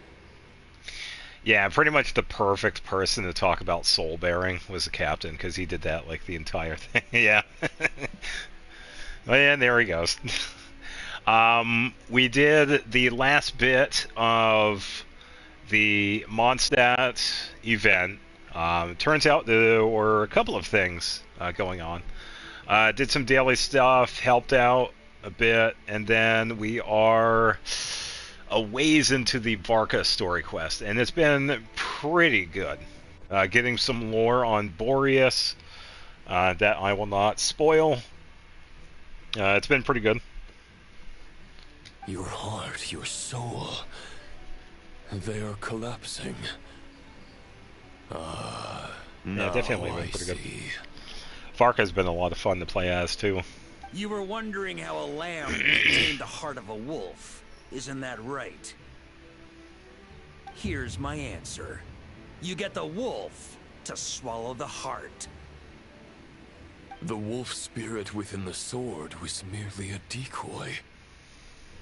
Yeah, pretty much the perfect person to talk about soul bearing was the captain, because he did that like the entire thing. Yeah. And there he goes. We did the last bit of the Mondstadt event. Turns out there were a couple of things going on. Did some daily stuff, helped out a bit, and then we are a ways into the Varka story quest, and it's been pretty good. Getting some lore on Boreas that I will not spoil. It's been pretty good. Your heart, your soul, they are collapsing. Yeah, definitely been pretty good. Varka's been a lot of fun to play as, too. You were wondering how a lamb contained the heart of a wolf, isn't that right? Here's my answer. You get the wolf to swallow the heart. The wolf spirit within the sword was merely a decoy.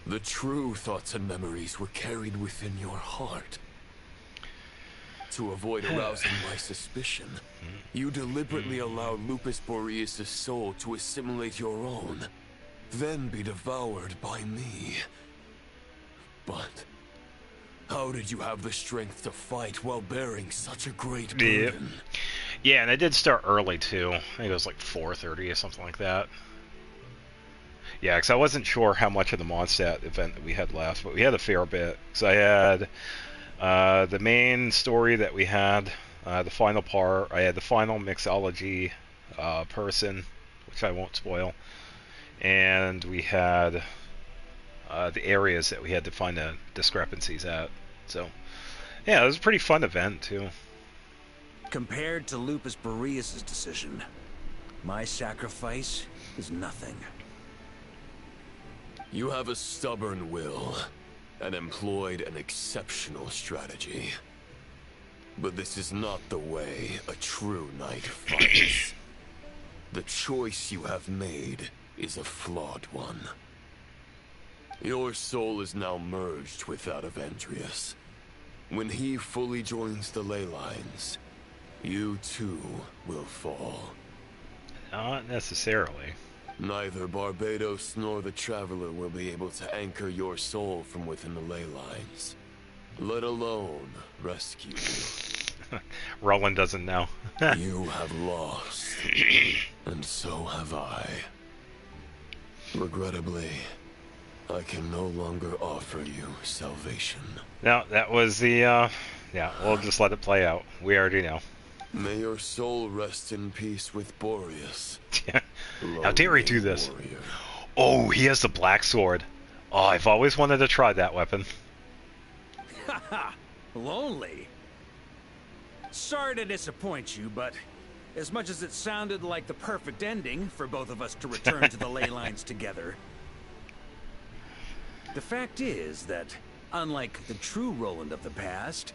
The true thoughts and memories were carried within your heart. To avoid arousing my suspicion, you deliberately allowed Lupus Boreas' soul to assimilate your own, then be devoured by me. But how did you have the strength to fight while bearing such a great burden? Yeah, and I did start early, too. I think it was like 4:30 or something like that. Yeah, because I wasn't sure how much of the Mondstadt event that we had left, but we had a fair bit. Because I had the main story that we had, the final part. I had the final mixology person, which I won't spoil. And we had the areas that we had to find the discrepancies at. So, yeah, it was a pretty fun event, too. Compared to Lupus Boreas' decision, my sacrifice is nothing. You have a stubborn will, and employed an exceptional strategy. But this is not the way a true knight fights. The choice you have made is a flawed one. Your soul is now merged with that of Andreas. When he fully joins the ley lines, you too will fall. Not necessarily. Neither Barbados nor the Traveler will be able to anchor your soul from within the ley lines, let alone rescue you. Roland doesn't know. You have lost, and so have I. Regrettably, I can no longer offer you salvation. No, that was the, yeah, we'll just let it play out. We already know. May your soul rest in peace with Boreas. How dare he do this? Oh, he has the black sword. Oh, I've always wanted to try that weapon. Haha, lonely. Sorry to disappoint you, but as much as it sounded like the perfect ending for both of us to return to the ley lines together, the fact is that, unlike the true Roland of the past,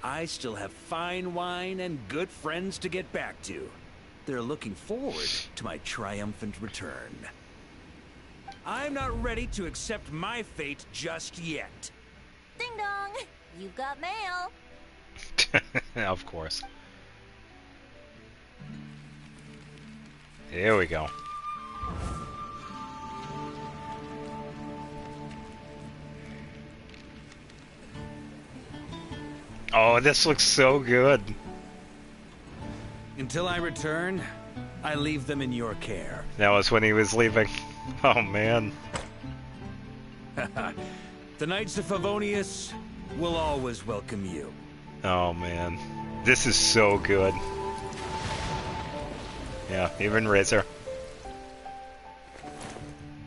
I still have fine wine and good friends to get back to. They're looking forward to my triumphant return. I'm not ready to accept my fate just yet. Ding dong! You've got mail. Of course. Here we go. Oh, this looks so good. Until I return, I leave them in your care. That was when he was leaving. Oh, man. The Knights of Favonius will always welcome you. Oh, man. This is so good. Yeah, even Razor.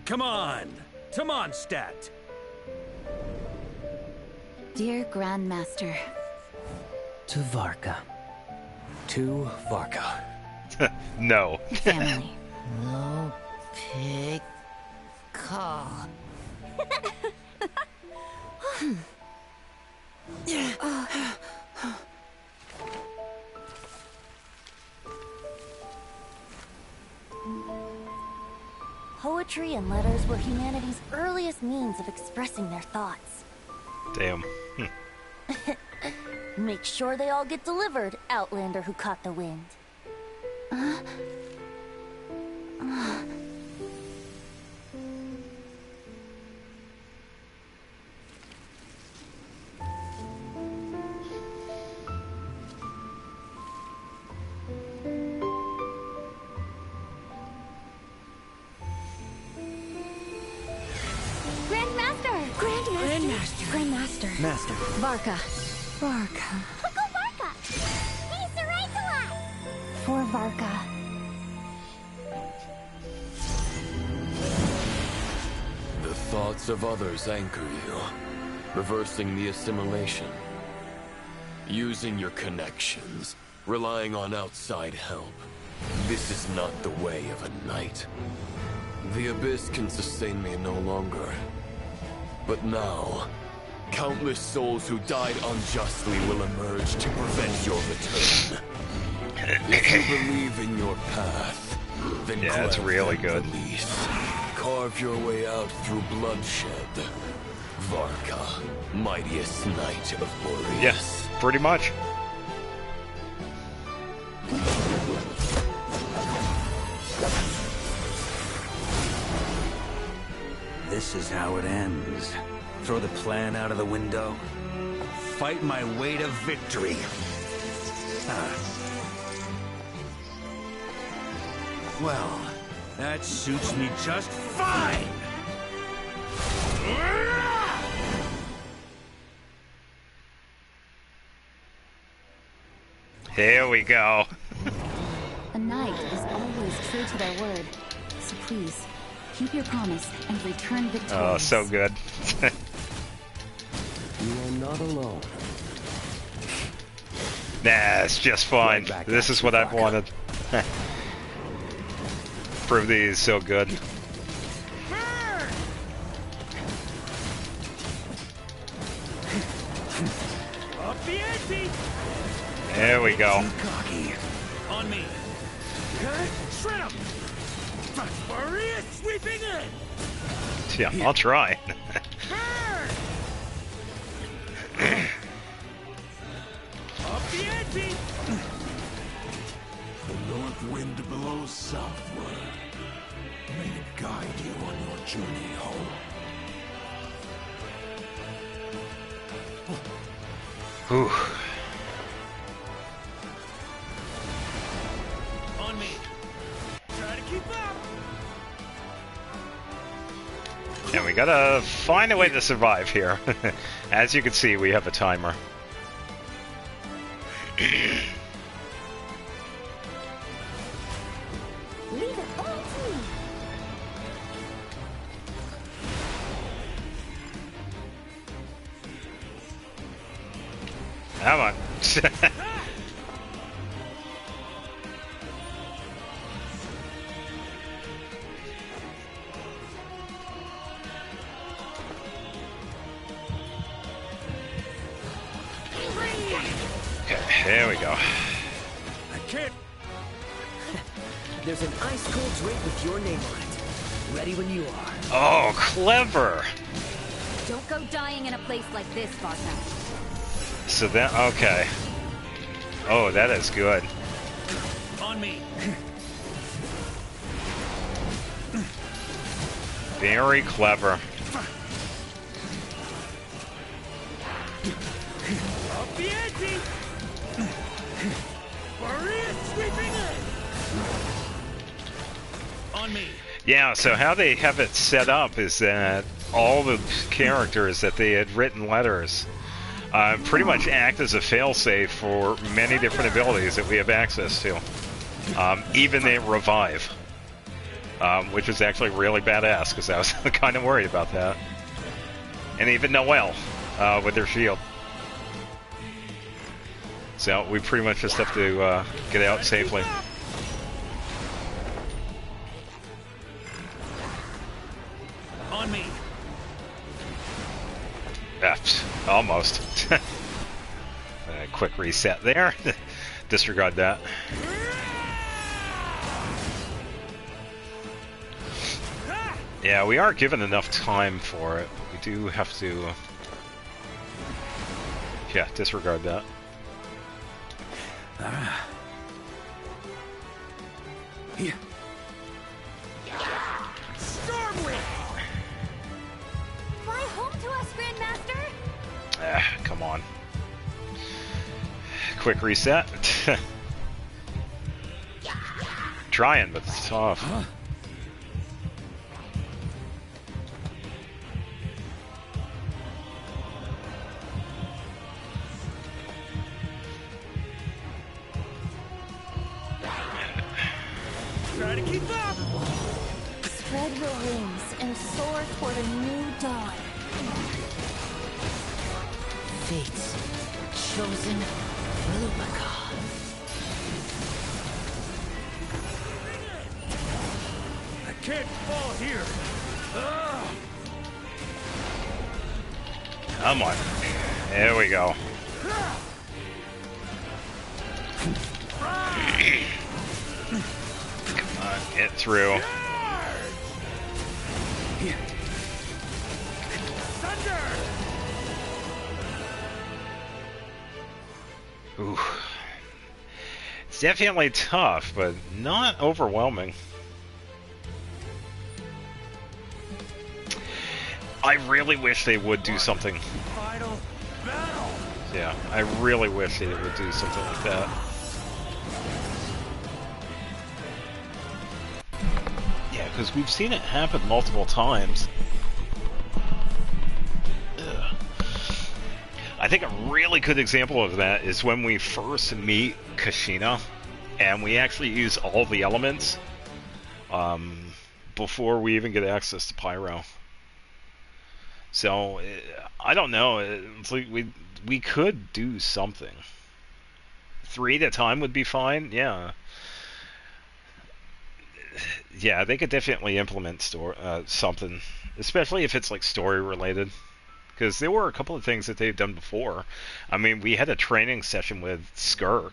Come on! To Mondstadt! Dear Grandmaster. To Varka. To Varka. No. Family. No pig call. Poetry and letters were humanity's earliest means of expressing their thoughts. Damn. Make sure they all get delivered, Outlander who caught the wind. Master. Varka. Varka. Uncle Varka! Hey, Sarai! For Varka. The thoughts of others anchor you, reversing the assimilation. Using your connections, relying on outside help. This is not the way of a knight. The Abyss can sustain me no longer. But now, countless souls who died unjustly will emerge to prevent your return. If you believe in your path, then yeah, that's really good. Carve your way out through bloodshed. Varka, mightiest knight of Boreas. Yes, pretty much. This is how it ends. Throw the plan out of the window. Fight my way to victory. Well, that suits me just fine! Here we go. A knight is always true to their word. So please, keep your promise and return victorious. Oh, so good. You are not alone. Nah, it's just fine. This is what I've wanted. Prove these so good. There we go. On me. Shrimp! Maria sweeping in! Yeah, I'll try. Up the ante! The north wind blows southward. May it guide you on your journey home. Whew. On me. Try to keep up. And we gotta find a way to survive here. As you can see, we have a timer. Leave it all to me. Come on. Okay, here we go. I can't. There's an ice cold drink with your name on it. Ready when you are. Oh, clever. Don't go dying in a place like this, Varka. So then, okay. Oh, that is good. On me. Very clever. Up the ante! Maria sweeping in! On me. Yeah, so how they have it set up is that all the characters that they had written letters pretty much act as a failsafe for many different abilities that we have access to. Even they revive, which is actually really badass because I was kind of worried about that. And even Noelle with their shield. So we pretty much just have to get out safely. On me. Almost. Quick reset there. Disregard that. Yeah, we aren't given enough time for it. We do have to... Yeah, disregard that. Here. Stormwind! Fly home to us, Grandmaster! Come on. Quick reset. Trying, but it's tough. Huh? Try to keep up! Spread your wings and soar toward a new dawn. Fate's chosen Lumica. I can't fall here. Ugh. Come on. There we go. Come on, get through. Ooh. It's definitely tough, but not overwhelming. I really wish they would do something. Final battle. Yeah, I really wish they would do something like that. Yeah, because we've seen it happen multiple times. Ugh. I think a really good example of that is when we first meet Kashina, and we actually use all the elements before we even get access to Pyro. So I don't know. It's like we could do something. 3 at a time would be fine. Yeah. Yeah, they could definitely implement something, especially if it's like story related. Because there were a couple of things that they've done before. I mean, we had a training session with Skirk,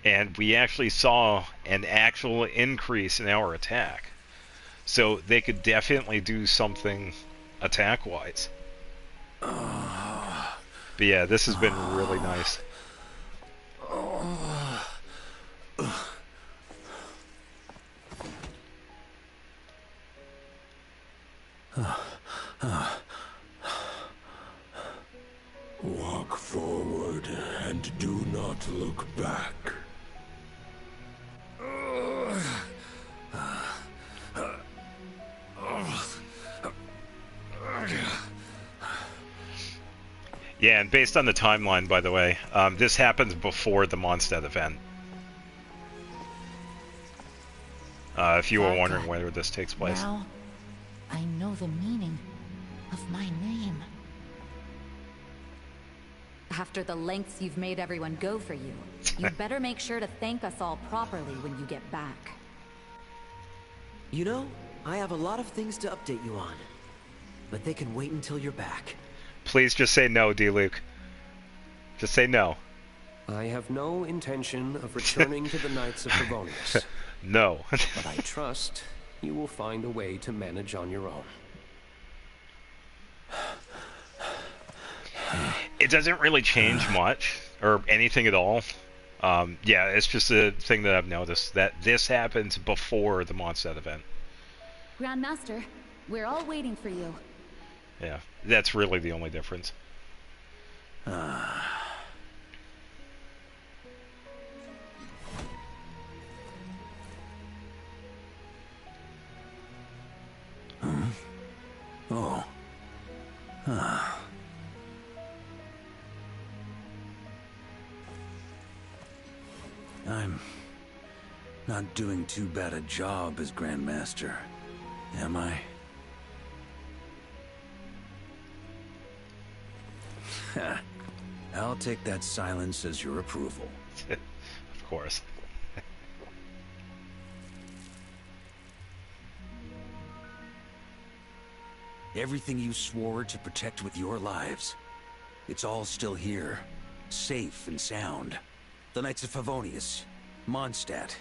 and we actually saw an actual increase in our attack. So they could definitely do something attack-wise. But yeah, this has been really nice. Walk forward and do not look back. Yeah, and based on the timeline, by the way, this happens before the Mondstadt event. If you were wondering where this takes place. Now, I know the meaning of my name. After the lengths you've made everyone go for you, you'd better make sure to thank us all properly when you get back. You know, I have a lot of things to update you on, but they can wait until you're back. Please just say no, D-Luke. Just say no. I have no intention of returning to the Knights of Favonius. No. But I trust you will find a way to manage on your own. It doesn't really change much, or anything at all. Yeah, it's just a thing that I've noticed, that this happens before the Mondstadt event. Grandmaster, we're all waiting for you. Yeah, that's really the only difference. Oh. I'm not doing too bad a job as Grandmaster, am I? I'll take that silence as your approval. Of course. Everything you swore to protect with your lives, it's all still here, safe and sound. The Knights of Favonius, Mondstadt,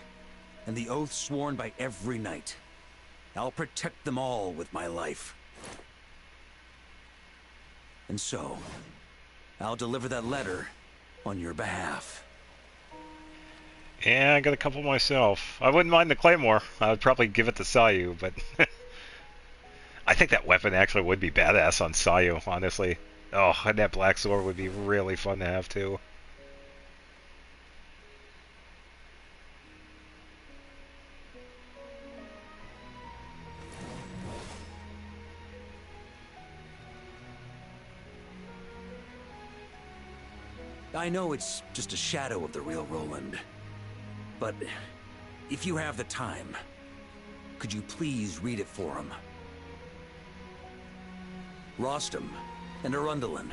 and the oath sworn by every knight. I'll protect them all with my life. And so, I'll deliver that letter on your behalf. Yeah, I got a couple myself. I wouldn't mind the Claymore. I would probably give it to Sayu, but I think that weapon actually would be badass on Sayu, honestly. Oh, and that black sword would be really fun to have too. I know it's just a shadow of the real Roland, but if you have the time, Could you please read it for him? Rostam and Arundelen,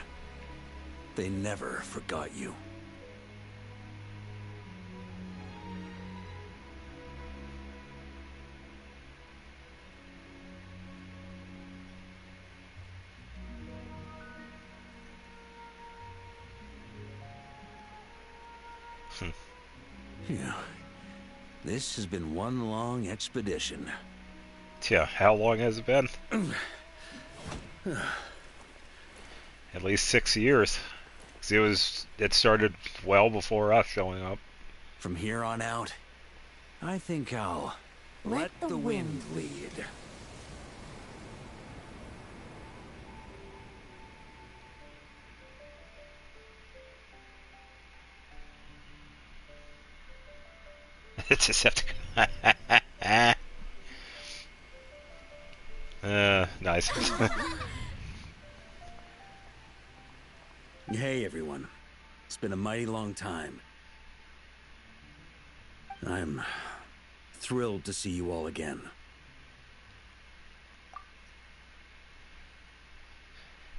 they never forgot you. Yeah. This has been one long expedition. Yeah, how long has it been? At least 6 years. 'Cause it started well before us showing up. From here on out, I think I'll let the wind lead. It's just have to. Nice. Hey everyone. It's been a mighty long time. I'm thrilled to see you all again.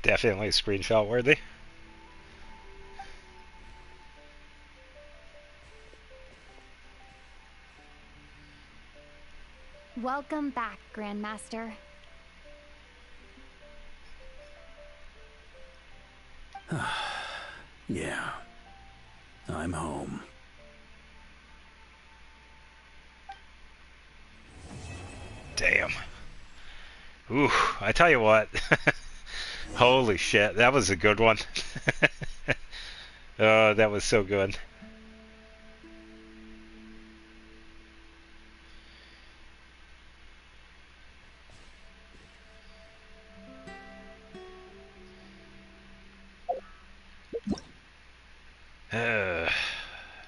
Definitely screenshot worthy. Welcome back, Grandmaster. Yeah. I'm home. Damn. Ooh, I tell you what. Holy shit, that was a good one. Oh, that was so good.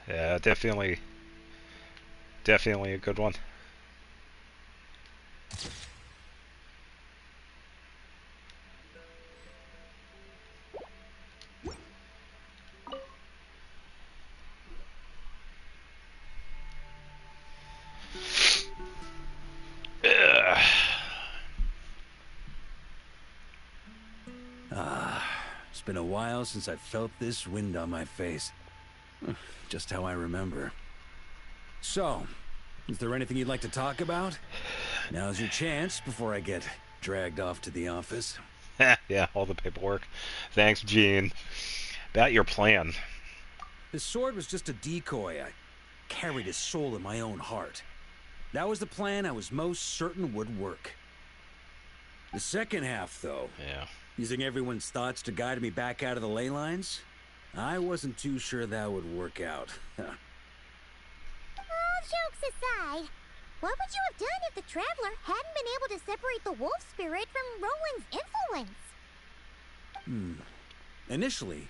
Yeah, definitely a good one. It's been a while since I felt this wind on my face. Just how I remember. So, is there anything you'd like to talk about? Now's your chance before I get dragged off to the office. Yeah, all the paperwork. Thanks, Gene. About your plan. His sword was just a decoy. I carried his soul in my own heart. That was the plan I was most certain would work. The second half, though, using everyone's thoughts to guide me back out of the ley lines, I wasn't too sure that would work out. All jokes aside, what would you have done if the Traveler hadn't been able to separate the wolf spirit from Roland's influence? Initially,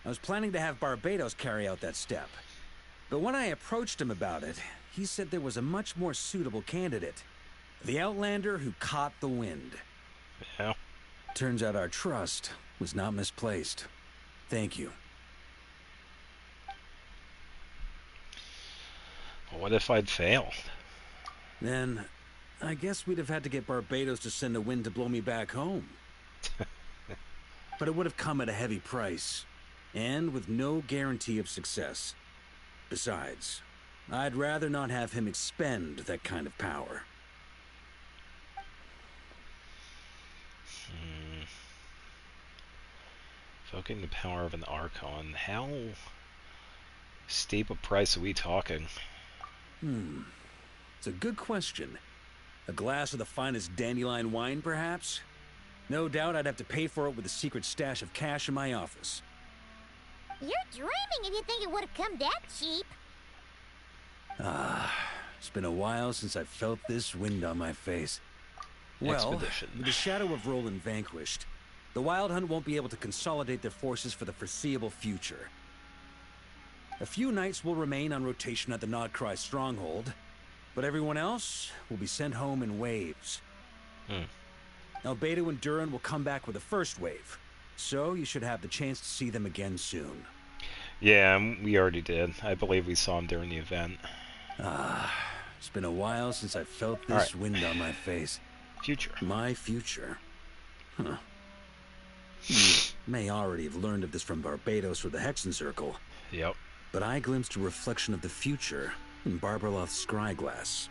I was planning to have Barbatos carry out that step. But when I approached him about it, he said there was a much more suitable candidate. The Outlander who caught the wind. Yeah. Turns out our trust was not misplaced. Thank you. What if I'd failed? Then, I guess we'd have had to get Barbatos to send a wind to blow me back home. But it would have come at a heavy price, and with no guarantee of success. Besides, I'd rather not have him expend that kind of power. Evoking the power of an Archon. How steep a price are we talking? It's a good question. A glass of the finest dandelion wine, perhaps? No doubt I'd have to pay for it with a secret stash of cash in my office. You're dreaming if you think it would have come that cheap. It's been a while since I felt this wind on my face. Well, Expedition. with the shadow of Roland vanquished, the Wild Hunt won't be able to consolidate their forces for the foreseeable future. A few knights will remain on rotation at the Nodcry stronghold, but everyone else will be sent home in waves. Albedo and Duran will come back with the first wave, so you should have the chance to see them again soon. Yeah, we already did. I believe we saw him during the event. It's been a while since I felt this wind on my face. Future. My future. Huh. You may already have learned of this from Barbados or the Hexen Circle. Yep. But I glimpsed a reflection of the future in Barbarloth's scryglass.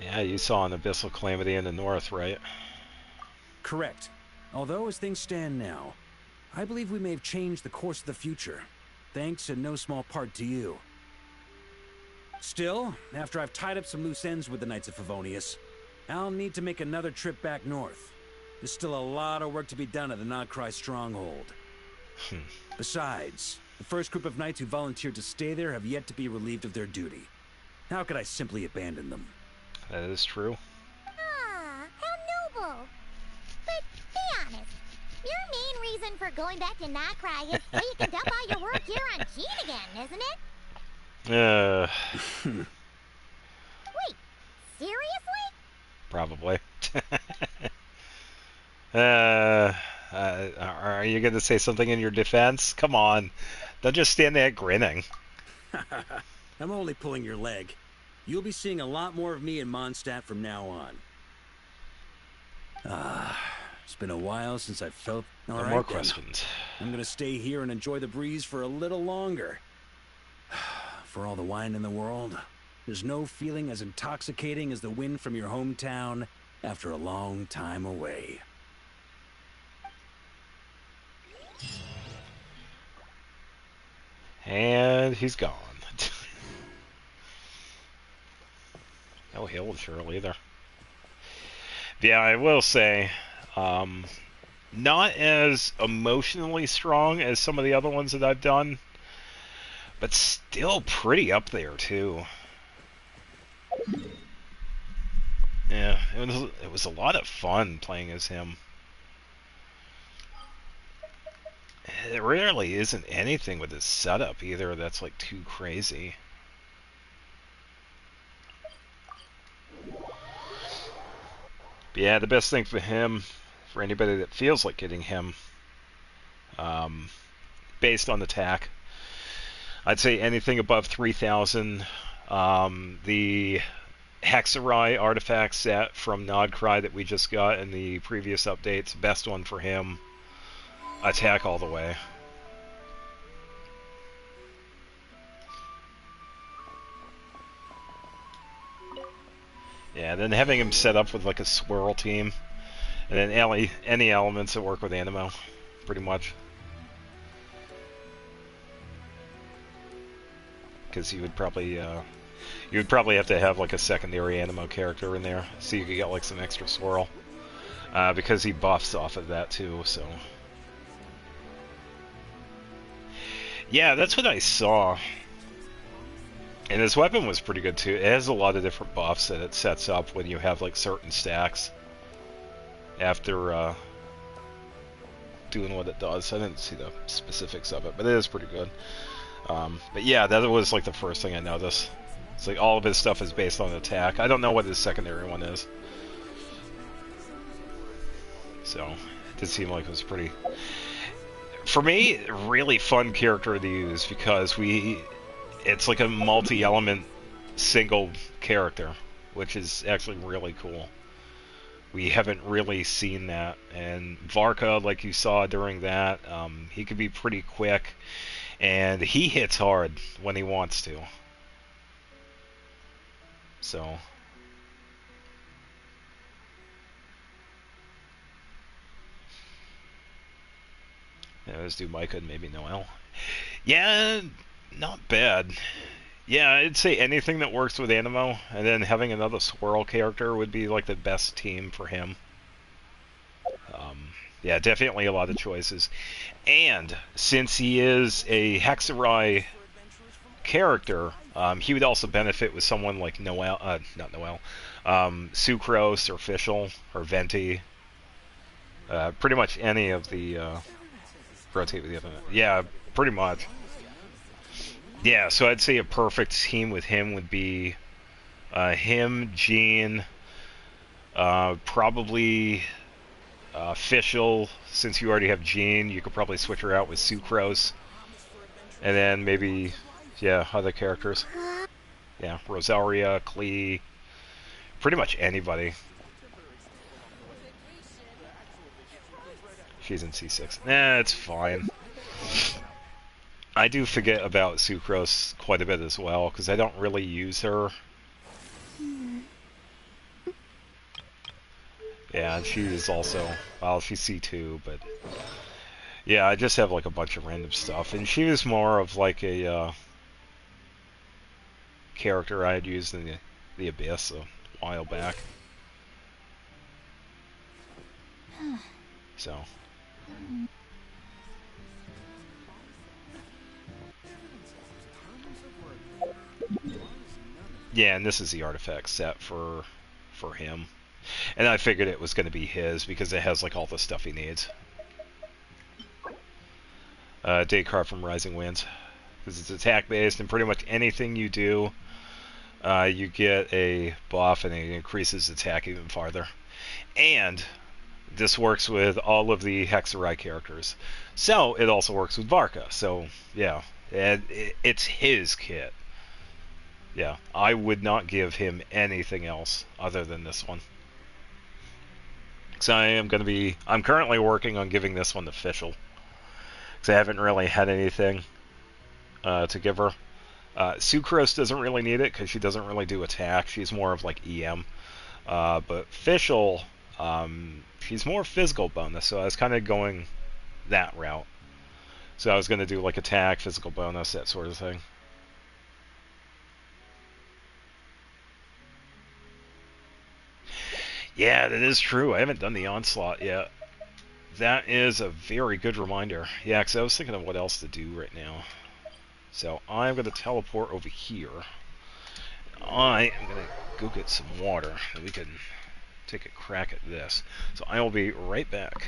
Yeah, you saw an abyssal calamity in the north, right? Correct. Although as things stand now, I believe we may have changed the course of the future, thanks in no small part to you. Still, after I've tied up some loose ends with the Knights of Favonius, I'll need to make another trip back north. There's still a lot of work to be done at the Nodcry stronghold. Besides, the first group of knights who volunteered to stay there have yet to be relieved of their duty. How could I simply abandon them? That is true. Ah, how noble. But be honest, your main reason for going back to Nodcry is so you can dump all your work here on Gene again, isn't it? Wait, seriously? Probably. Are you going to say something in your defense? Come on. Don't just stand there grinning. I'm only pulling your leg. You'll be seeing a lot more of me in Mondstadt from now on. It's been a while since I've felt... No more questions. I'm gonna stay here and enjoy the breeze for a little longer. For all the wine in the world, there's no feeling as intoxicating as the wind from your hometown after a long time away. And he's gone. No hill Cheryl either. Yeah, I will say, not as emotionally strong as some of the other ones that I've done, but still pretty up there too. Yeah, it was a lot of fun playing as him. There rarely isn't anything with his setup either that's like too crazy. But yeah, the best thing for him, for anybody that feels like getting him, based on attack, I'd say anything above 3,000. The Hexarai artifact set from Nodcry that we just got in the previous updates, best one for him. Attack all the way. Yeah, then having him set up with like a swirl team, and then any elements that work with Animo, pretty much. Because you would probably have to have like a secondary Animo character in there, so you could get like some extra swirl, because he buffs off of that too. So yeah, that's what I saw. And his weapon was pretty good too. It has a lot of different buffs that it sets up when you have like certain stacks after doing what it does. I didn't see the specifics of it, but it is pretty good. But yeah, that was like the first thing I noticed. It's like all of his stuff is based on attack. I don't know what his secondary one is. So it did seem like it was pretty, for me, really fun character to use because it's like a multi-element single character, which is actually really cool. We haven't really seen that. And Varka, like you saw during that, he could be pretty quick, and he hits hard when he wants to. So yeah, let's do Micah and maybe Noel. Yeah, not bad. Yeah, I'd say anything that works with Animo, and then having another swirl character would be like the best team for him. Yeah, definitely a lot of choices. And since he is a Hexarai character, he would also benefit with someone like Noel, not Noel, Sucrose or Fischl or Venti. Pretty much any of the rotate with the other. Yeah, pretty much. Yeah, so I'd say a perfect team with him would be him, Gene, probably Fischl. Since you already have Gene, you could probably switch her out with Sucrose, and then maybe Yeah, other characters. Yeah, Rosaria, Klee, pretty much anybody. She's in C6. Nah, it's fine. I do forget about Sucrose quite a bit as well, because I don't really use her. Yeah, and she's also, well, she's C2, but yeah, I just have like a bunch of random stuff, and she was more of like a character I had used in the Abyss a while back. So. Yeah, and this is the artifact set for him. And I figured it was going to be his because it has like all the stuff he needs. Day card from Rising Winds. Because it's attack based, and pretty much anything you do, you get a buff and it increases attack even farther. And this works with all of the Hexarai characters. So it also works with Varka. So yeah, and it's his kit. Yeah, I would not give him anything else other than this one. So I'm currently working on giving this one official. Because I haven't really had anything to give her. Sucrose doesn't really need it because she doesn't really do attack. She's more of like EM. But Fischl, she's more physical bonus, so I was kind of going that route. So I was going to do like attack, physical bonus, that sort of thing. Yeah, that is true. I haven't done the Onslaught yet. That is a very good reminder. Yeah, because I was thinking of what else to do right now. So I'm going to teleport over here. I am going to go get some water, and we can take a crack at this. So I will be right back.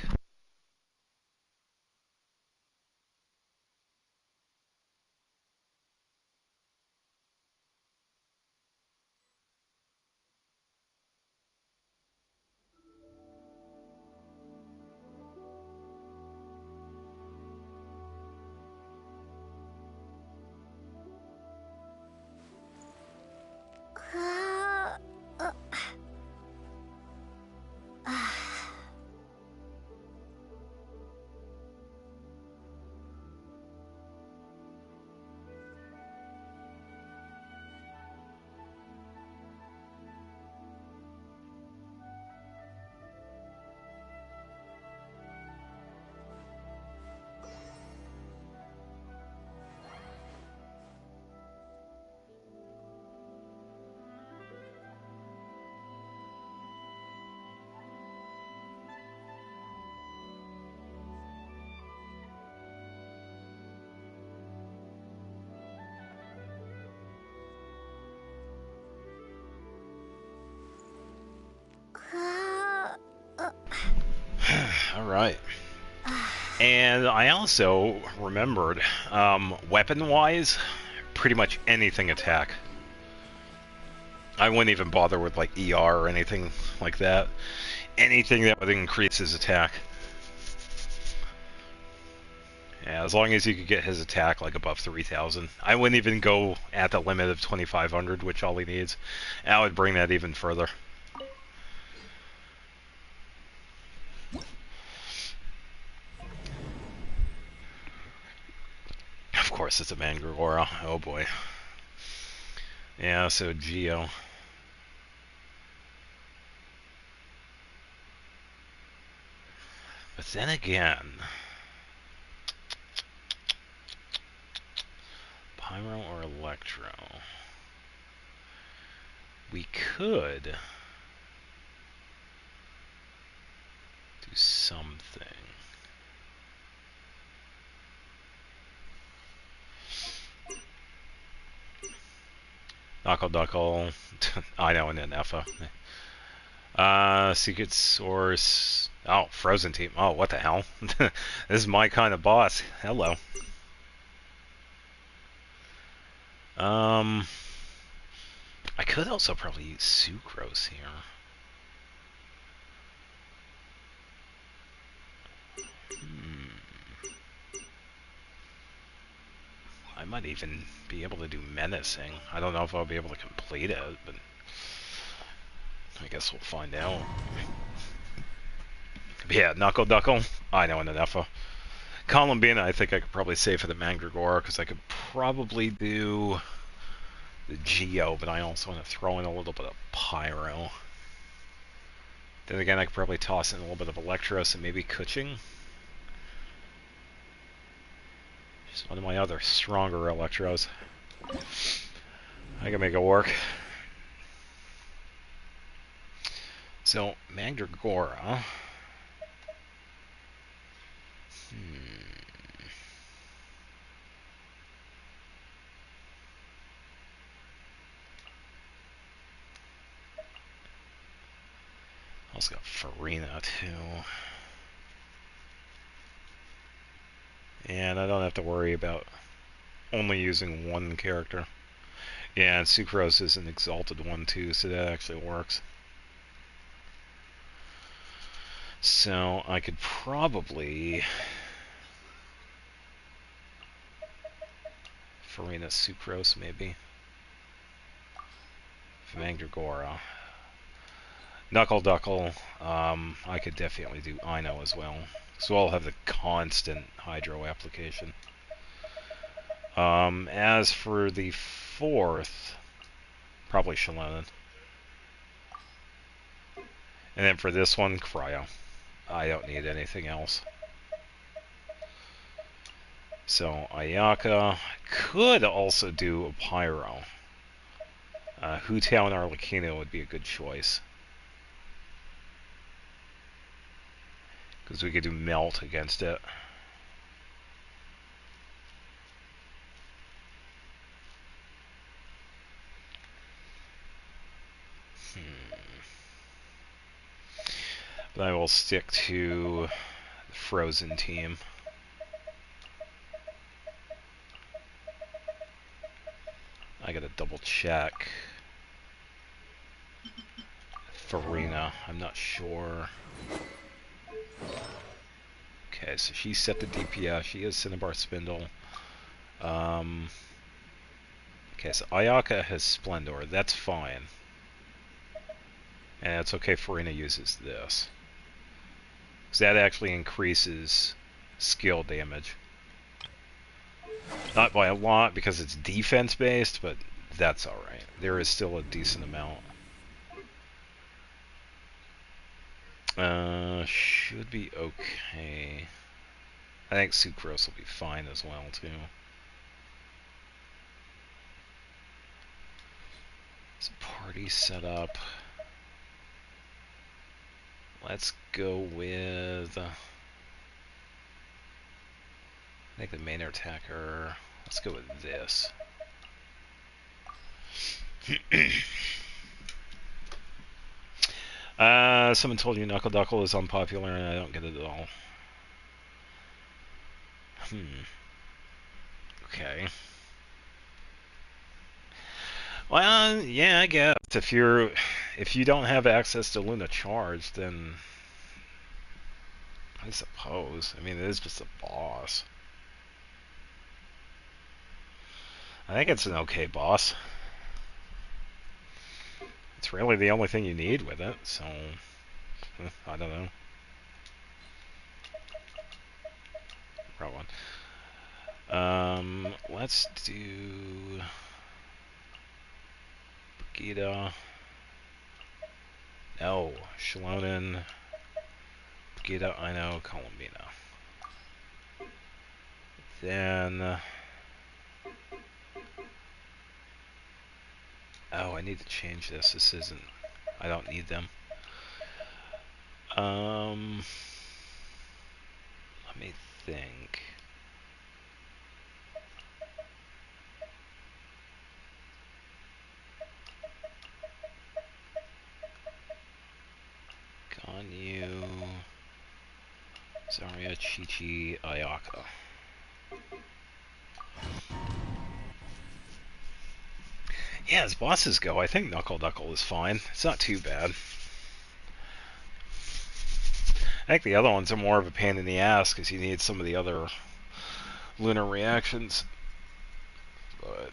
Alright. And I also remembered, weapon-wise, pretty much anything attack. I wouldn't even bother with like ER or anything like that. Anything that would increase his attack. Yeah, as long as you could get his attack like above 3,000. I wouldn't even go at the limit of 2,500, which all he needs. I would bring that even further. Of course, it's a Mandragora. Oh boy. Yeah, so Geo. But then again, Pyro or Electro? We could do something. Knuckle Duckle. I know, and then Effa. Secret Source. Oh, Frozen Team. Oh, what the hell? This is my kind of boss. Hello. I could also probably use Sucrose here. I might even be able to do menacing. I don't know if I'll be able to complete it, but I guess we'll find out. But yeah, Knuckle Duckle, I know an enough. Columbina, I think I could probably save for the Mandragora, because I could probably do the Geo, but I also want to throw in a little bit of Pyro. Then again, I could probably toss in a little bit of Electros and maybe Kuching. Just one of my other stronger Electros. I can make it work. So, Mandragora. Also got Farina too. And I don't have to worry about only using one character. Yeah, and Sucrose is an exalted one too, so that actually works. So I could probably Farina Sucrose maybe. Mandragora. Knuckle Duckle, I could definitely do Ino as well. So I'll have the constant Hydro application. As for the fourth, probably Shallonen. And then for this one, Cryo. I don't need anything else. So Ayaka could also do a Pyro. Hu Tao and Arlecchino would be a good choice. Because we could do Melt against it. But I will stick to the Frozen team. I gotta double check. Farina, I'm not sure. Okay, so she set the DPS. She has Cinnabar Spindle. Okay, so Ayaka has Splendor. That's fine. And it's okay Farina uses this. Because that actually increases skill damage. Not by a lot because it's defense based, but that's alright. There is still a decent amount. Should be okay. I think Sucrose will be fine as well, too. It's party set up. Let's go with... I think the main attacker... Let's go with this. Someone told you Knuckle Duckle is unpopular, and I don't get it at all. Okay. Well, yeah, I guess if you don't have access to Luna Charge, then I suppose. I mean, it is just a boss. I think it's an okay boss. It's really the only thing you need with it, so I don't know. Wrong one. Let's do Brigida. No, Shallonen, Brigida, Ino, Columbina. Then... Oh, I need to change this. This isn't... I don't need them. Let me think. Ganyu, Zarya, Chi-Chi, Ayaka. Yeah, as bosses go, I think Knuckle Duckle is fine. It's not too bad. I think the other ones are more of a pain in the ass because you need some of the other lunar reactions. But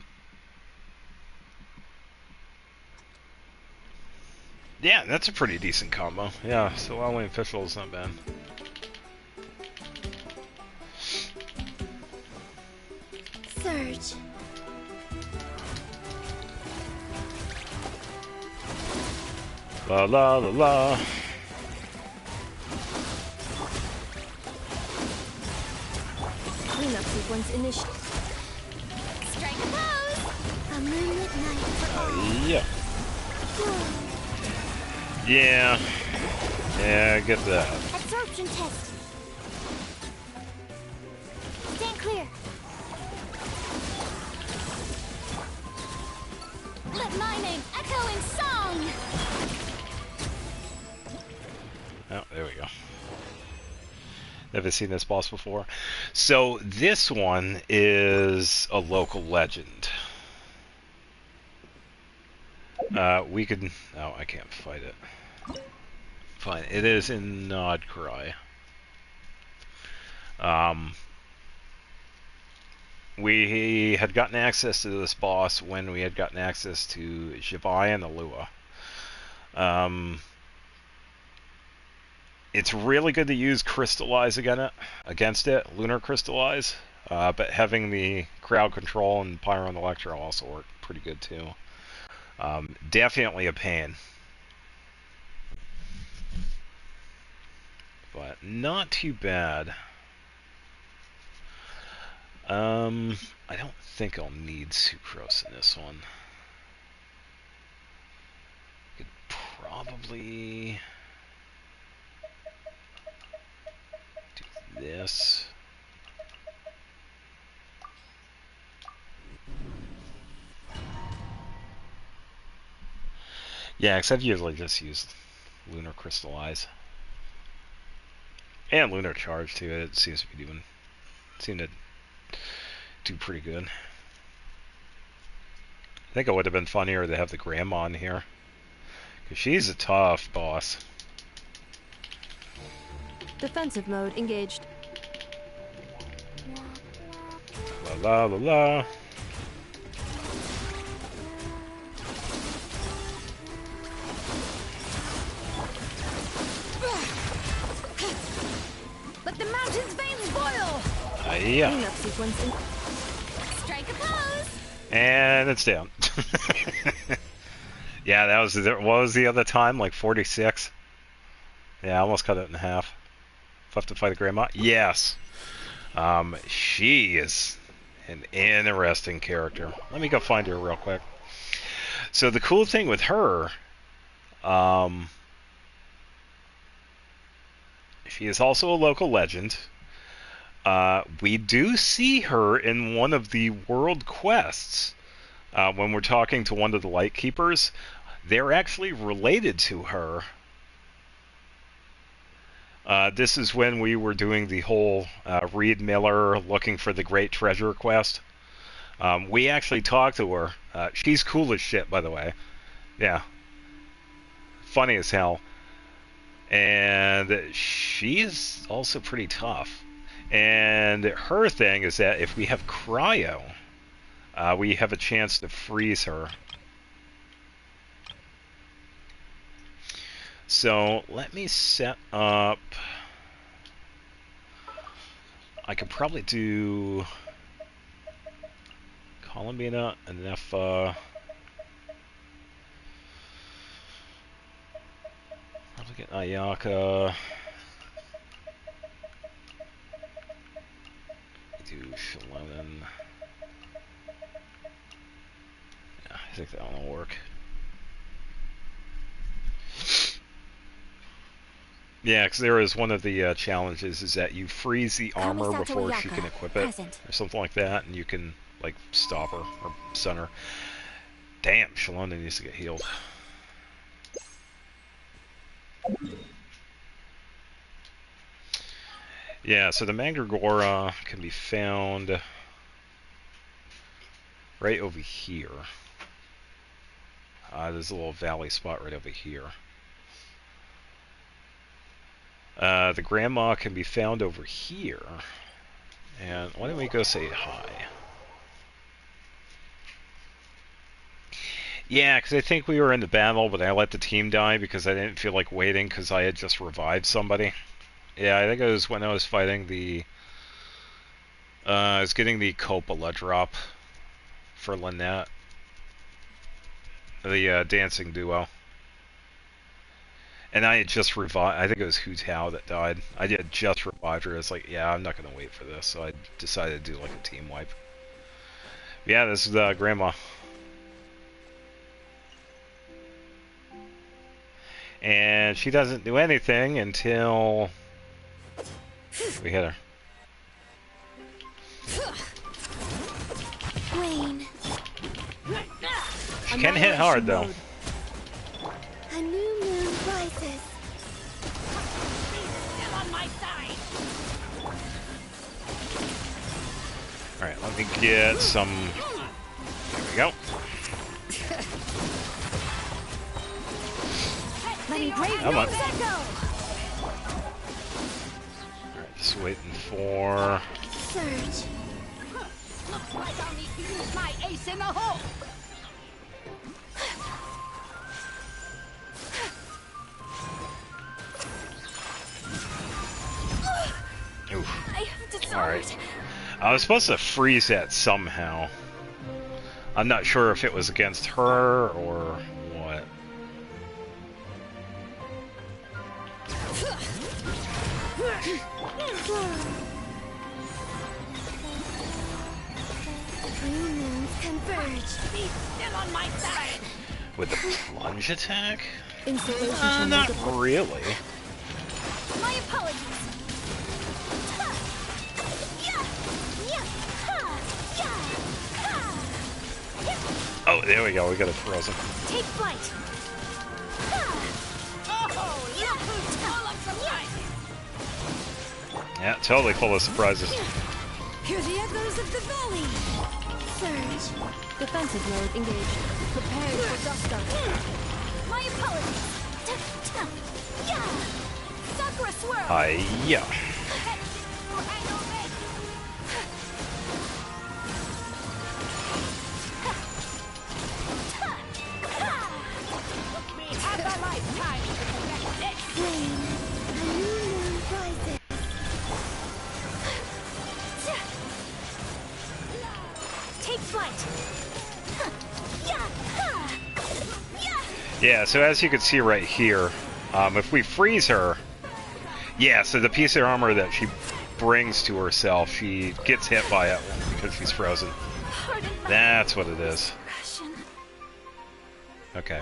yeah, that's a pretty decent combo. Yeah, so only official is not bad. Surge. La la la la. Cleanup sequence initiated. Strike a pose! A moonlit night for all. Yeah. Yeah. Yeah, I get that. Absorption test. Stand clear. Let my name echo in song! Oh, there we go. Never seen this boss before. So this one is a local legend. We could... Oh, I can't fight it. Fine. It is in Nodcry. We had gotten access to this boss when we had gotten access to Shibai and Alua. It's really good to use Crystallize against it, Lunar Crystallize, but having the crowd control and Pyro and Electro also work pretty good too. Definitely a pain. But not too bad. I don't think I'll need Sucrose in this one. Could probably do this. Yeah, because I've usually just used Lunar Crystallize. And Lunar Charge too. It seems to be to do pretty good. I think it would have been funnier to have the grandma in here. Because she's a tough boss. Defensive mode engaged. La la la la. Let the mountain's veins boil! Yeah. Cleanup sequence in... Strike a pose! And it's down. Yeah, that was what was the other time? Like 46? Yeah, I almost cut it in half. If I have to fight a grandma? Yes. She is an interesting character. Let me go find her real quick. So the cool thing with her, she is also a local legend. We do see her in one of the world quests. When we're talking to one of the Light Keepers, they're actually related to her. This is when we were doing the whole Reed Miller looking for the Great Treasure quest. We actually talked to her. She's cool as shit, by the way. Yeah. Funny as hell. And she's also pretty tough. And her thing is that if we have cryo, we have a chance to freeze her. So let me set up... I could probably do Columbina and Nepha. Probably get Ayaka. Do Shalonen. Yeah, I think that one will work. Yeah, because there is one of the challenges is that you freeze the armor before she can equip it, or something like that, and you can like stop her or stun her. Damn, Shalona needs to get healed. Yeah, so the Mandragora can be found right over here. There's a little valley spot right over here. The grandma can be found over here. And why don't we go say hi? Yeah, because I think we were in the battle, but I let the team die because I didn't feel like waiting because I had just revived somebody. Yeah, I think it was when I was fighting the... I was getting the Coppola drop for Lynette. The dancing duo. And I had just revived... I think it was Hu Tao that died. I had just revived her. It's like, yeah, I'm not going to wait for this. So I decided to do like a team wipe. Yeah, this is Grandma. And she doesn't do anything until we hit her. Rain. She can hit hard though. A new moon rises. Still on my side. Alright, let me get some... There we go. Come on. Alright, just waiting for... Surge. Looks like I'll need to use my ace in the hole. Alright. I was supposed to freeze that somehow. I'm not sure if it was against her or what. New moons converge. Still on my side. With the plunge attack? Insulation Not really. My apologies. Oh, there we go. We got it frozen. Take flight. Yeah, totally full of surprises. Hear the echoes of the valley. Surge. Defensive mode engaged. Prepare for dust dart. My apologies. Sakura swirl. Hi-ya. Take flight. Yeah, so as you can see right here, if we freeze her, yeah, so the piece of armor that she brings to herself, she gets hit by it because she's frozen. That's what it is. Okay.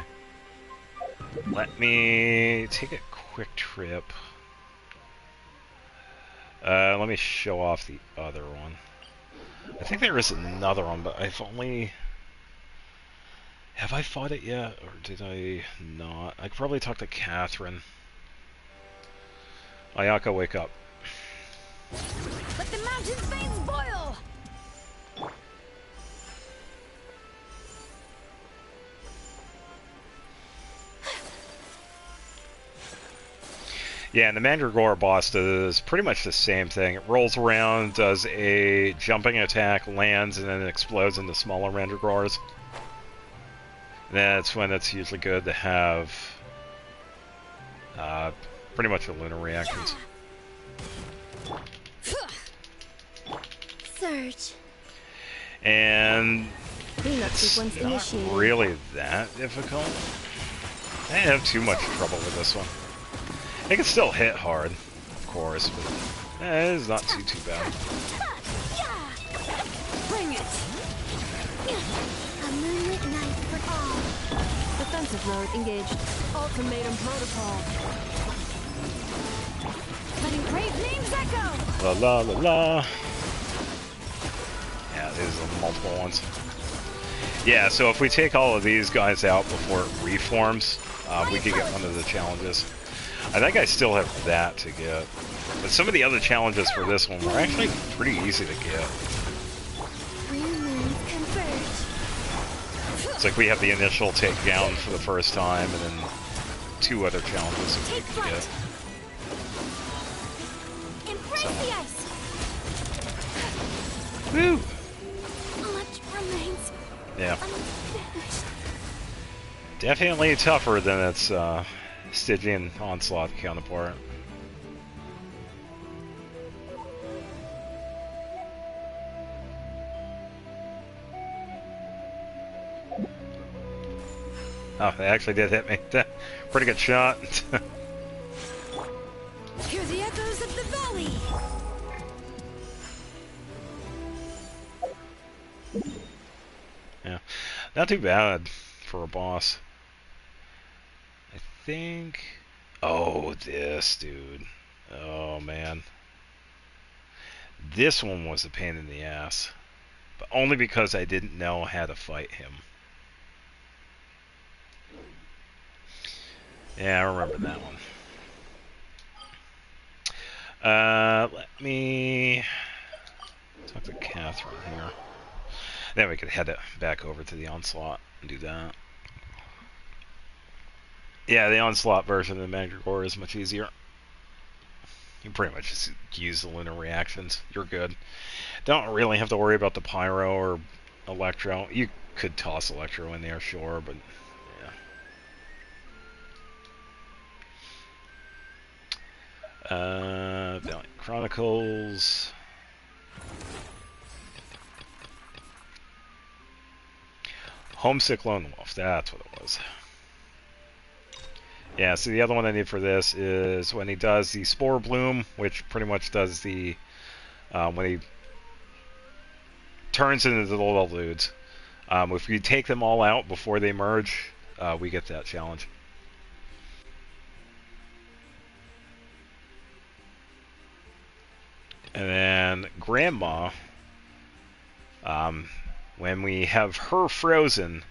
Let me take a quick trip. Let me show off the other one. I think there is another one, but I've only... Have I fought it yet, or did I not? I could probably talk to Catherine. Ayaka, wake up. Let the mountain's veins boil. Yeah, and the Mandragora boss does pretty much the same thing. It rolls around, does a jumping attack, lands, and then it explodes into smaller Mandragores. And that's when it's usually good to have pretty much the lunar reactions. Surge. And it's not really that difficult. I didn't have too much trouble with this one. It can still hit hard, of course, but it is not too bad. Bring it. A moonlit night for all. Defensive mode engaged. Ultimatum protocol. Letting brave names echo. La la la la. Yeah, these are multiple ones. Yeah, so if we take all of these guys out before it reforms, we can get one of the challenges. I think I still have that to get. But some of the other challenges for this one were actually pretty easy to get. It's like we have the initial takedown for the first time, and then 2 other challenges that we can get. Embrace the ice. Woo! Much remains. Yeah. Unfinished. Definitely tougher than its Stygian Onslaught counterpart. Oh, they actually did hit me. Pretty good shot. Hear the echoes of the valley. Yeah, not too bad for a boss. I think... Oh, this dude. Oh, man. This one was a pain in the ass. But only because I didn't know how to fight him. Yeah, I remember that one. Let me talk to Catherine here. Then we could head it back over to the Onslaught and do that. Yeah, the Onslaught version of the Mandragora is much easier. You pretty much just use the lunar reactions. You're good. Don't really have to worry about the Pyro or Electro. You could toss Electro in there, sure, but yeah. Valiant Chronicles. Homesick Lone Wolf, that's what it was. Yeah, so the other one I need for this is when he does the Spore Bloom, which pretty much does the... when he turns into the little dudes. If you take them all out before they merge, we get that challenge. And then Grandma, when we have her frozen,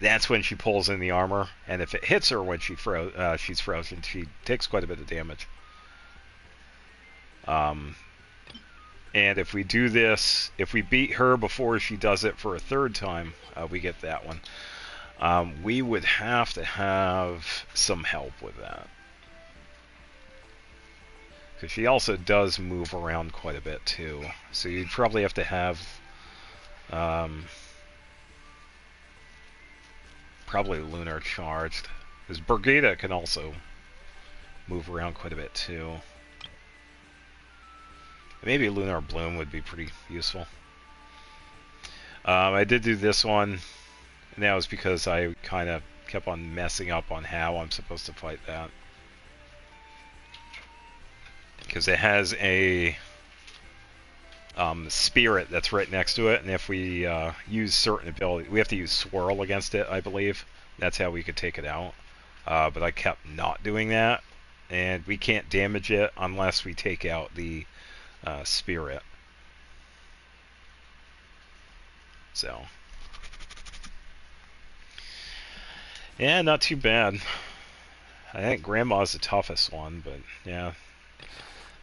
that's when she pulls in the armor, and if it hits her when she's frozen, she takes quite a bit of damage. And if we do this, if we beat her before she does it for a third time, we get that one. We would have to have some help with that. Because she also does move around quite a bit too. So you'd probably have to have... probably Lunar charged. Because Brigida can also move around quite a bit too. Maybe Lunar Bloom would be pretty useful. I did do this one, and that was because I kind of kept on messing up on how I'm supposed to fight that. Because it has a spirit that's right next to it, and if we use certain ability, we have to use Swirl against it, I believe. That's how we could take it out. But I kept not doing that, and we can't damage it unless we take out the spirit. So, yeah, not too bad. I think Grandma's the toughest one, but yeah,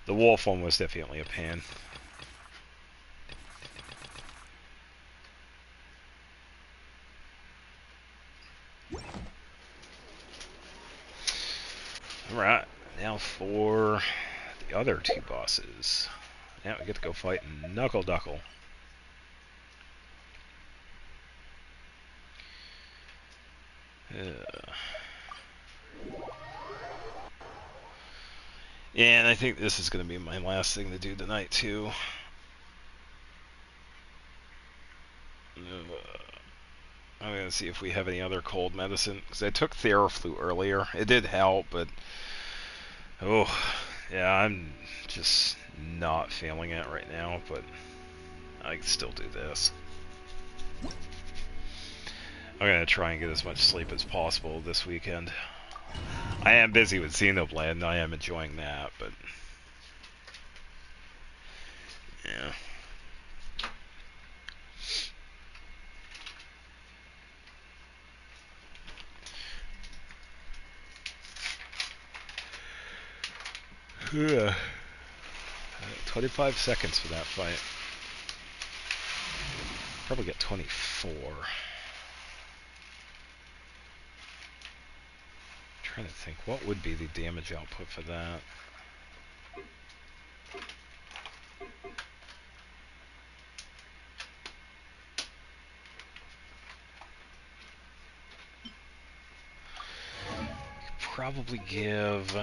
the wolf one was definitely a pain. Alright, now for the other two bosses. Now we get to go fight Knuckle Duckle. And I think this is going to be my last thing to do tonight, too. I'm going to see if we have any other cold medicine. Because I took Theraflu earlier. It did help, but... Oh, yeah, I'm just not feeling it right now, but I can still do this. I'm going to try and get as much sleep as possible this weekend. I am busy with Xenoblade, and I am enjoying that, but... Yeah. Yeah. 25 seconds for that fight. Probably get 24. Trying to think, what would be the damage output for that? probably give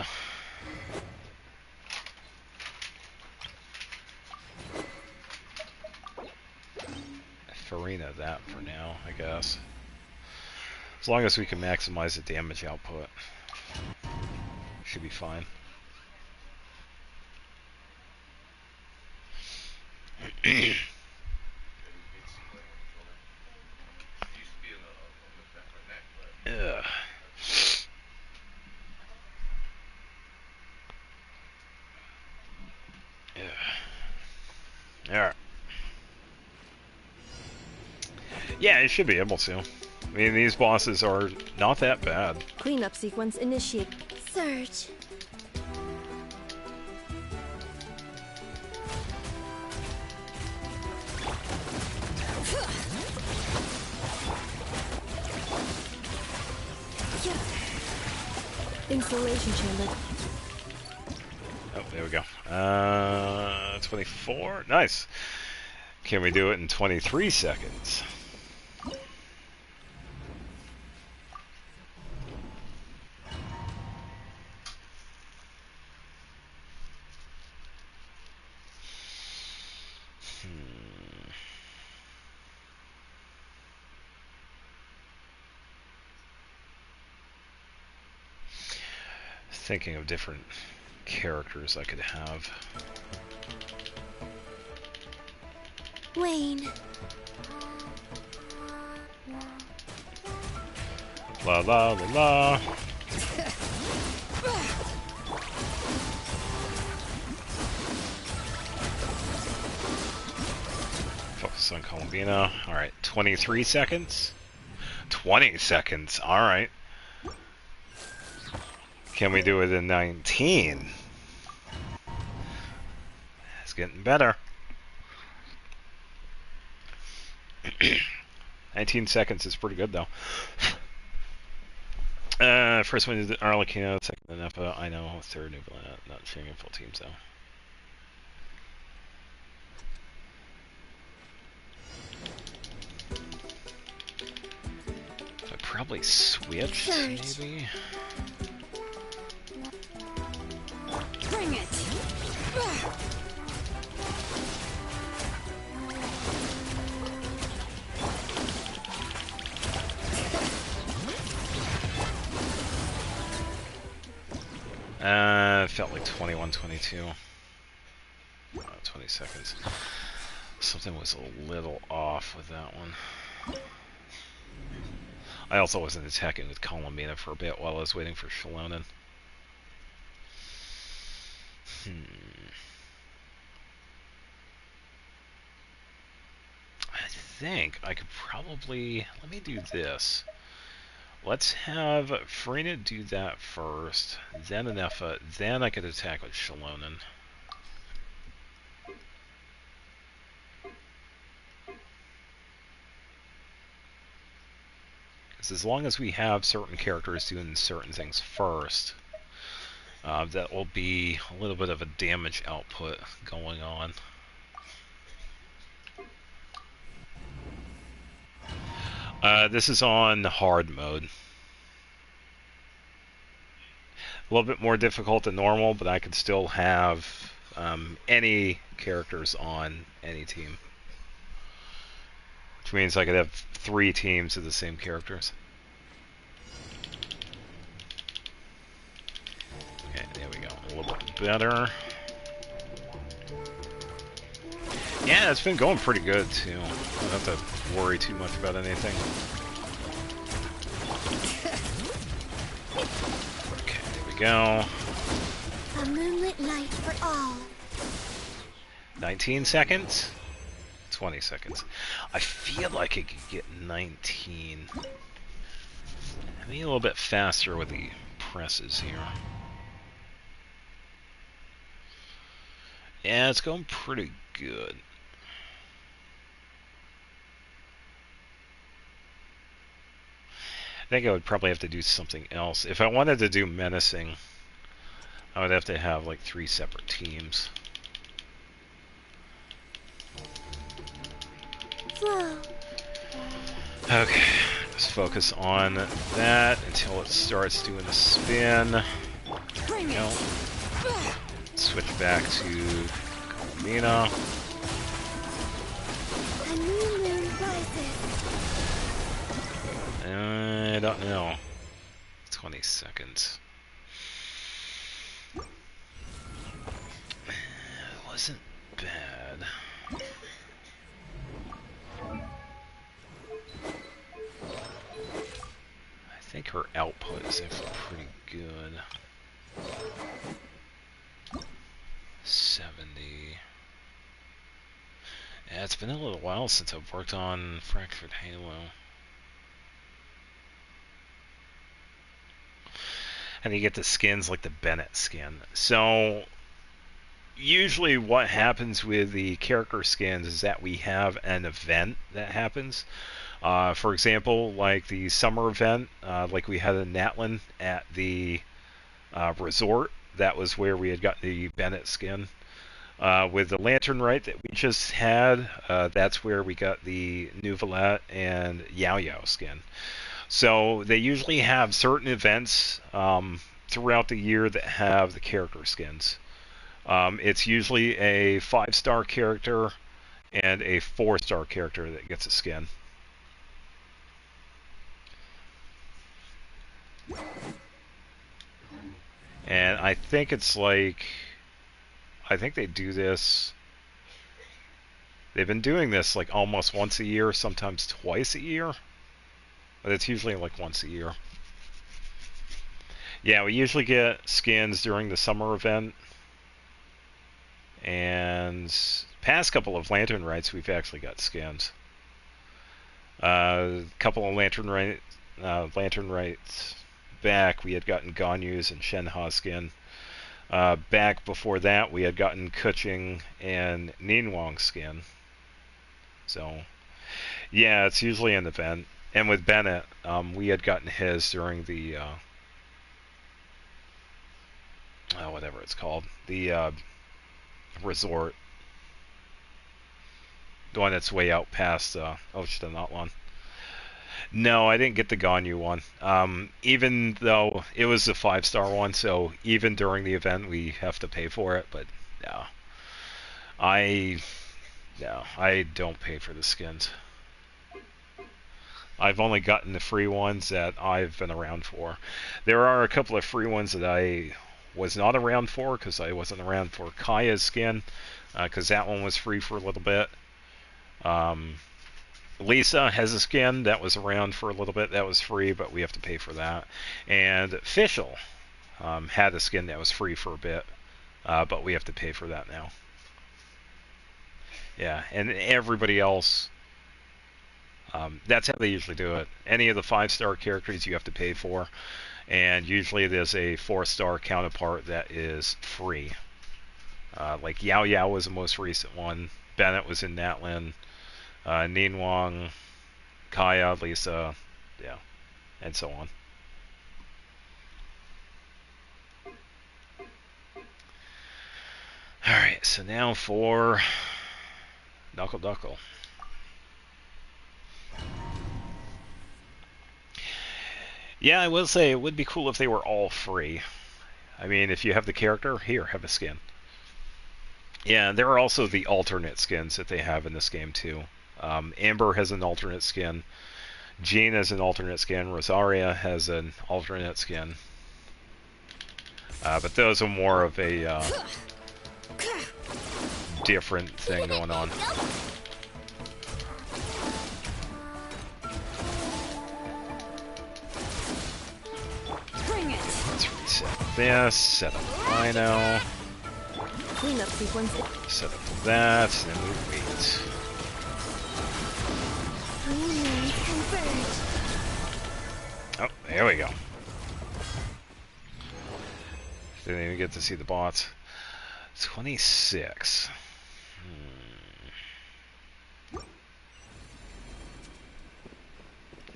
Farina that for now, I guess. As long as we can maximize the damage output, should be fine. Ugh. Alright. Yeah, it should be able to. I mean, these bosses are not that bad. Cleanup sequence initiate. Surge. Insulation chamber. Oh, there we go. 24. Nice. Can we do it in 23 seconds? Thinking of different characters I could have. Wayne. La la la la. Focus on Columbina. Alright, 23 seconds? 20 seconds, alright. Can we do it in 19? It's getting better. 19 seconds is pretty good, though. First one is Arlecchino, second the Nepa. I know, third Nubla, not sharing full teams, though. I'd probably switch, maybe? Bring it. Felt like 21, 22. 20 seconds. Something was a little off with that one. I also wasn't attacking with Columbina for a bit while I was waiting for Shalonen. I think I could probably... Let me do this. Let's have Farina do that first, then Anefa, then I could attack with Shalonen. Because as long as we have certain characters doing certain things first, that will be a little bit of a damage output going on. This is on hard mode. A little bit more difficult than normal, but I could still have any characters on any team. Which means I could have 3 teams of the same characters. Okay, there we go. A little bit better. Yeah, it's been going pretty good, too. I don't have to worry too much about anything. Okay, there we go. A moonlit night for all. 19 seconds? 20 seconds. I feel like I could get 19. I need a little bit faster with the presses here. Yeah, it's going pretty good. I think I would probably have to do something else. If I wanted to do menacing, I would have to have like 3 separate teams. Flow. Okay, just focus on that until it starts doing the spin. Bring it. Switch back to Mina. I don't know. 20 seconds. It wasn't bad. I think her output is actually pretty good. 70. Yeah, it's been a little while since I've worked on Fractured Halo. And you get the skins like the Bennett skin. So usually what happens with the character skins is that we have an event that happens. For example, like the summer event, like we had in Natlin at the resort. That was where we had got the Bennett skin. With the Lantern Rite that we just had, that's where we got the Nuvolette and Yao Yao skin. So they usually have certain events throughout the year that have the character skins. It's usually a 5-star character and a 4-star character that gets a skin. And I think it's like, I think they do this, they've been doing this like almost once a year, sometimes twice a year. But it's usually like once a year. Yeah, we usually get skins during the summer event. And past couple of Lantern Rites, we've actually got skins. A couple of Lantern Rites back, we had gotten Ganyu's and Shenhe skin. Back before that, we had gotten Kuching and Ninhuang skin. So, yeah, it's usually an event. And with Bennett, we had gotten his during the, whatever it's called, the resort. The one that's way out past Oshtanatlan. No, I didn't get the Ganyu one. Even though it was a 5-star one, so even during the event we have to pay for it, but no. I don't pay for the skins. I've only gotten the free ones that I've been around for. There are a couple of free ones that I was not around for because I wasn't around for Kaya's skin, because that one was free for a little bit. Lisa has a skin that was around for a little bit. That was free, but we have to pay for that. And Fischl had a skin that was free for a bit, but we have to pay for that now. Yeah, and everybody else, that's how they usually do it. Any of the 5-star characters you have to pay for, and usually there's a 4-star counterpart that is free. Like Yao Yao was the most recent one. Bennett was in Natlin. Ninhuang, Kaya, Lisa, yeah, and so on. Alright, so now for Knuckle Duckle. Yeah, I will say it would be cool if they were all free. I mean, if you have the character, here, have a skin. Yeah, there are also the alternate skins that they have in this game, too. Amber has an alternate skin. Jean has an alternate skin. Rosaria has an alternate skin. But those are more of a different thing going on. Let's reset this, set up Rhino. Cleanup sequence. Set up that, and then we wait. Oh, there we go. Didn't even get to see the bots. 26.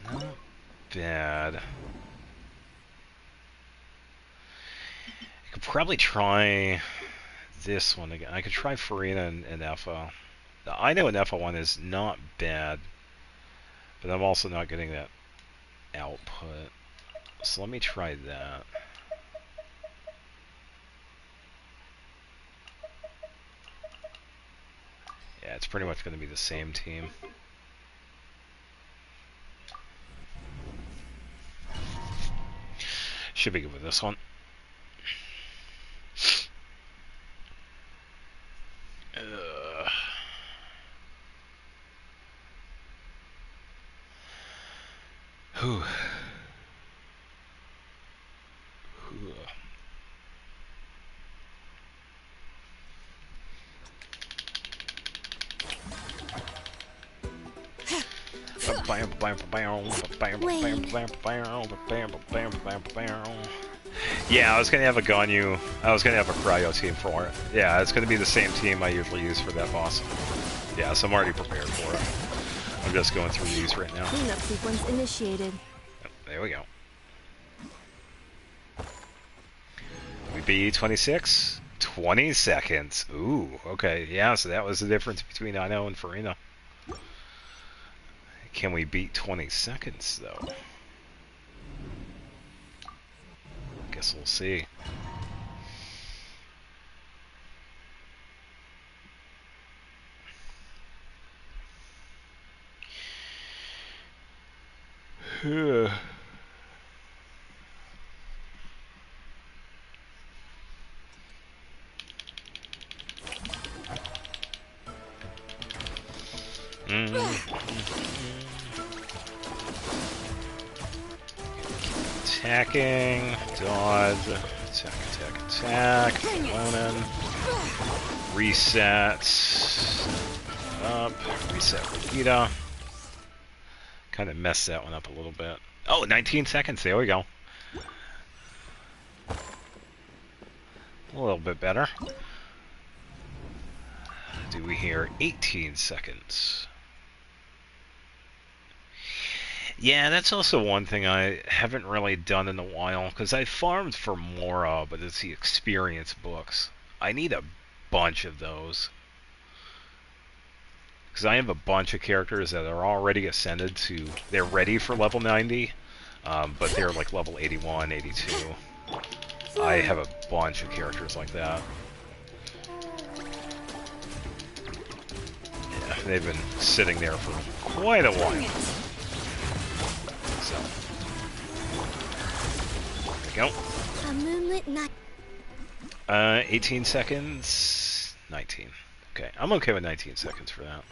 Not bad. I could probably try this one again. I could try Farina and Effa. I know an Effa one is not bad, but I'm also not getting that output. So let me try that. Yeah, it's pretty much going to be the same team. Should be good with this one. Whew. Yeah, I was gonna have a Ganyu. I was gonna have a Cryo team for it. Yeah, it's gonna be the same team I usually use for that boss. Yeah, so I'm already prepared for it. I'm just going through these right now. Cleanup sequence initiated. There we go. We beat 26? 20 seconds. Ooh, okay. Yeah, so that was the difference between Ino and Farina. Can we beat 20 seconds, though? Guess we'll see. Attacking, dodge, attack, attack, attack, Ronin, reset, up, reset Vegeta. Kind of messed that one up a little bit. Oh, 19 seconds, there we go. A little bit better. Do we hear 18 seconds? Yeah, that's also one thing I haven't really done in a while, because I farmed for Mora, but it's the experience books. I need a bunch of those. Because I have a bunch of characters that are already ascended to... They're ready for level 90, but they're like level 81, 82. I have a bunch of characters like that. Yeah, they've been sitting there for quite a while. So, there we go. A moonlit night. 18 seconds. 19. Okay, I'm okay with 19 seconds for that.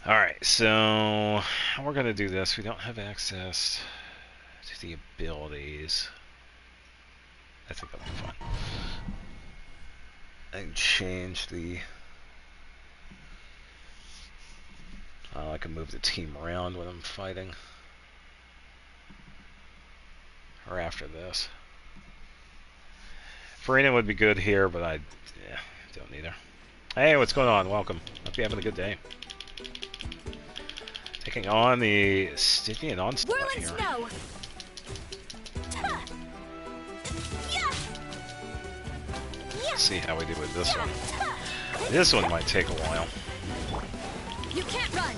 Alright, so we're going to do this. We don't have access to the abilities. I think that'll be fun. I can change the... I can move the team around when I'm fighting. Or after this. Farina would be good here, but I don't need her. Hey, what's going on? Welcome. Hope you're having a good day. Taking on the Stygian onslaught here. Snow. See how we do with this one. This one might take a while. You can't run.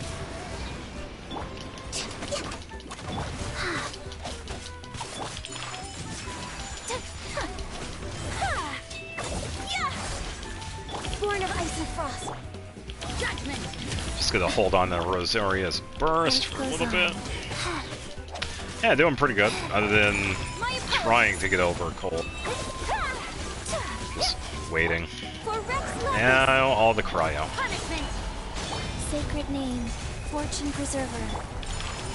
Born of ice and frost. Judgment. Just gonna hold on to Rosaria's burst for a little bit. Yeah, doing pretty good, other than trying to get over cold. Just waiting. Now all the cryo. Sacred name, fortune preserver.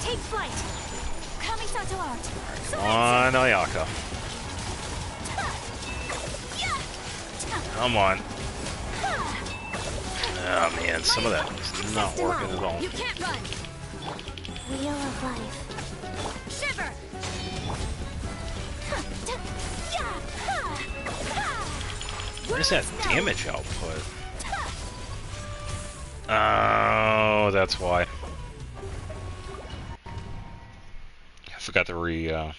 Take flight. Kamisato out. Come on, Ayaka. Come on. Oh man, some of that is not working at all. You can't run. Wheel of life. Shiver. Where's that damage output? Oh, that's why. I forgot to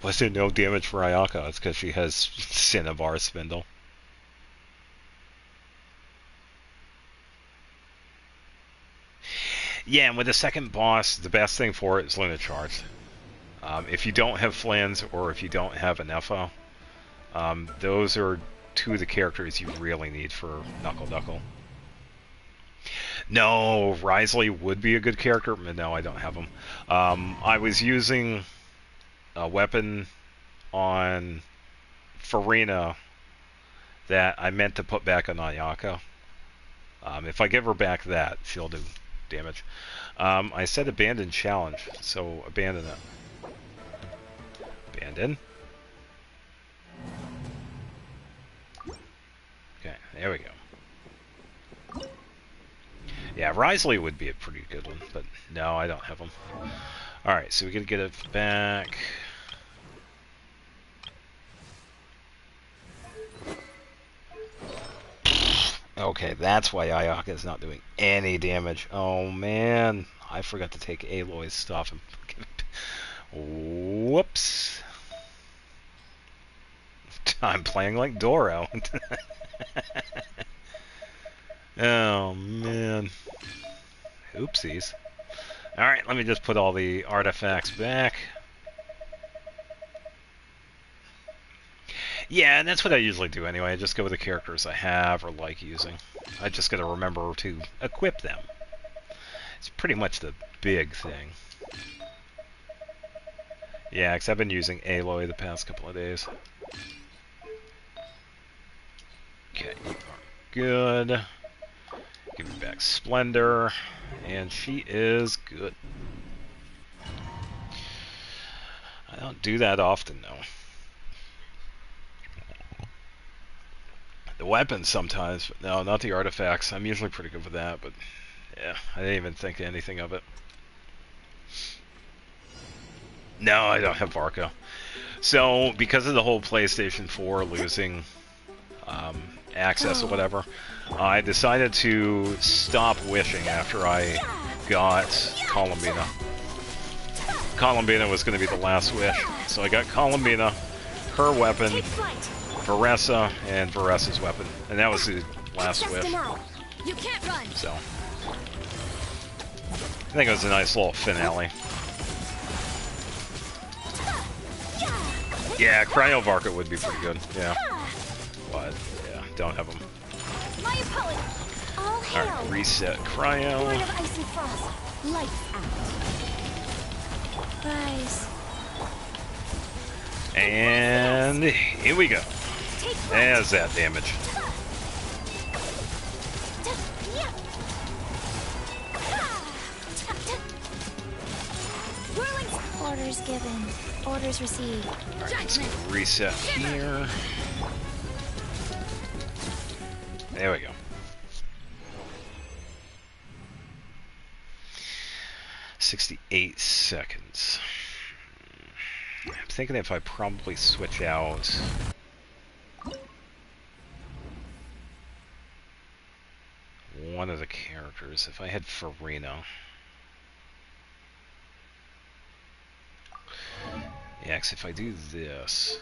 Was there no damage for Ayaka? It's because she has Cinnabar Spindle. Yeah, and with the second boss, the best thing for it is Luna Charge. If you don't have Flans or if you don't have an Effa, those are two of the characters you really need for Knuckle. No, Risley would be a good character, but no, I don't have him. I was using a weapon on Farina that I meant to put back on Ayaka. If I give her back that, she'll do damage. I said abandon challenge, so abandon it. Abandon. Okay, there we go. Yeah, Risley would be a pretty good one, but no, I don't have him. Alright, so we can get it back. Okay, that's why Ayaka is not doing any damage. Oh man, I forgot to take Aloy's stuff. Whoops. I'm playing like Doro. Oh man. Oopsies. Alright, let me just put all the artifacts back. Yeah, and that's what I usually do anyway. I just go with the characters I have or like using. I just gotta remember to equip them. It's pretty much the big thing. Yeah, because I've been using Aloy the past couple of days. Okay, you are good. Give me back Splendor. And she is good. I don't do that often, though. The weapons sometimes, but no, not the artifacts. I'm usually pretty good with that, but yeah, I didn't even think anything of it. No, I don't have Varka. So, because of the whole PlayStation 4 losing access or whatever, I decided to stop wishing after I got Columbina. Columbina was going to be the last wish. So I got Columbina, her weapon, Varessa, and Varessa's weapon. And that was the last wish. You can't run. So, I think it was a nice little finale. Yeah, Cryo Varka would be pretty good. Yeah. But, yeah, don't have them. Alright, reset Cryo. Icy frost. Lights out. Rise. And here we go. There's that damage. Orders given. Orders received. Alright, let's go reset here. There we go. $68 seconds. I'm thinking if I probably switch out one of the characters, if I had Farina. Yeah, because if I do this,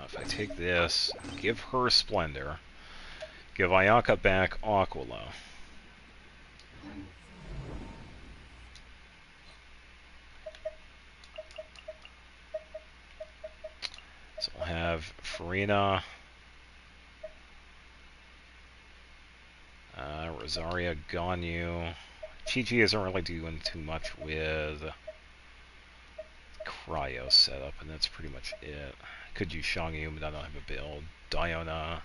if I take this, give her Splendor, give Ayaka back Aquila. So we'll have Farina, Rosaria, Ganyu. Chi-Chi isn't really doing too much with Cryo setup, and that's pretty much it. Could use Shangyu, but I don't have a build. Diona,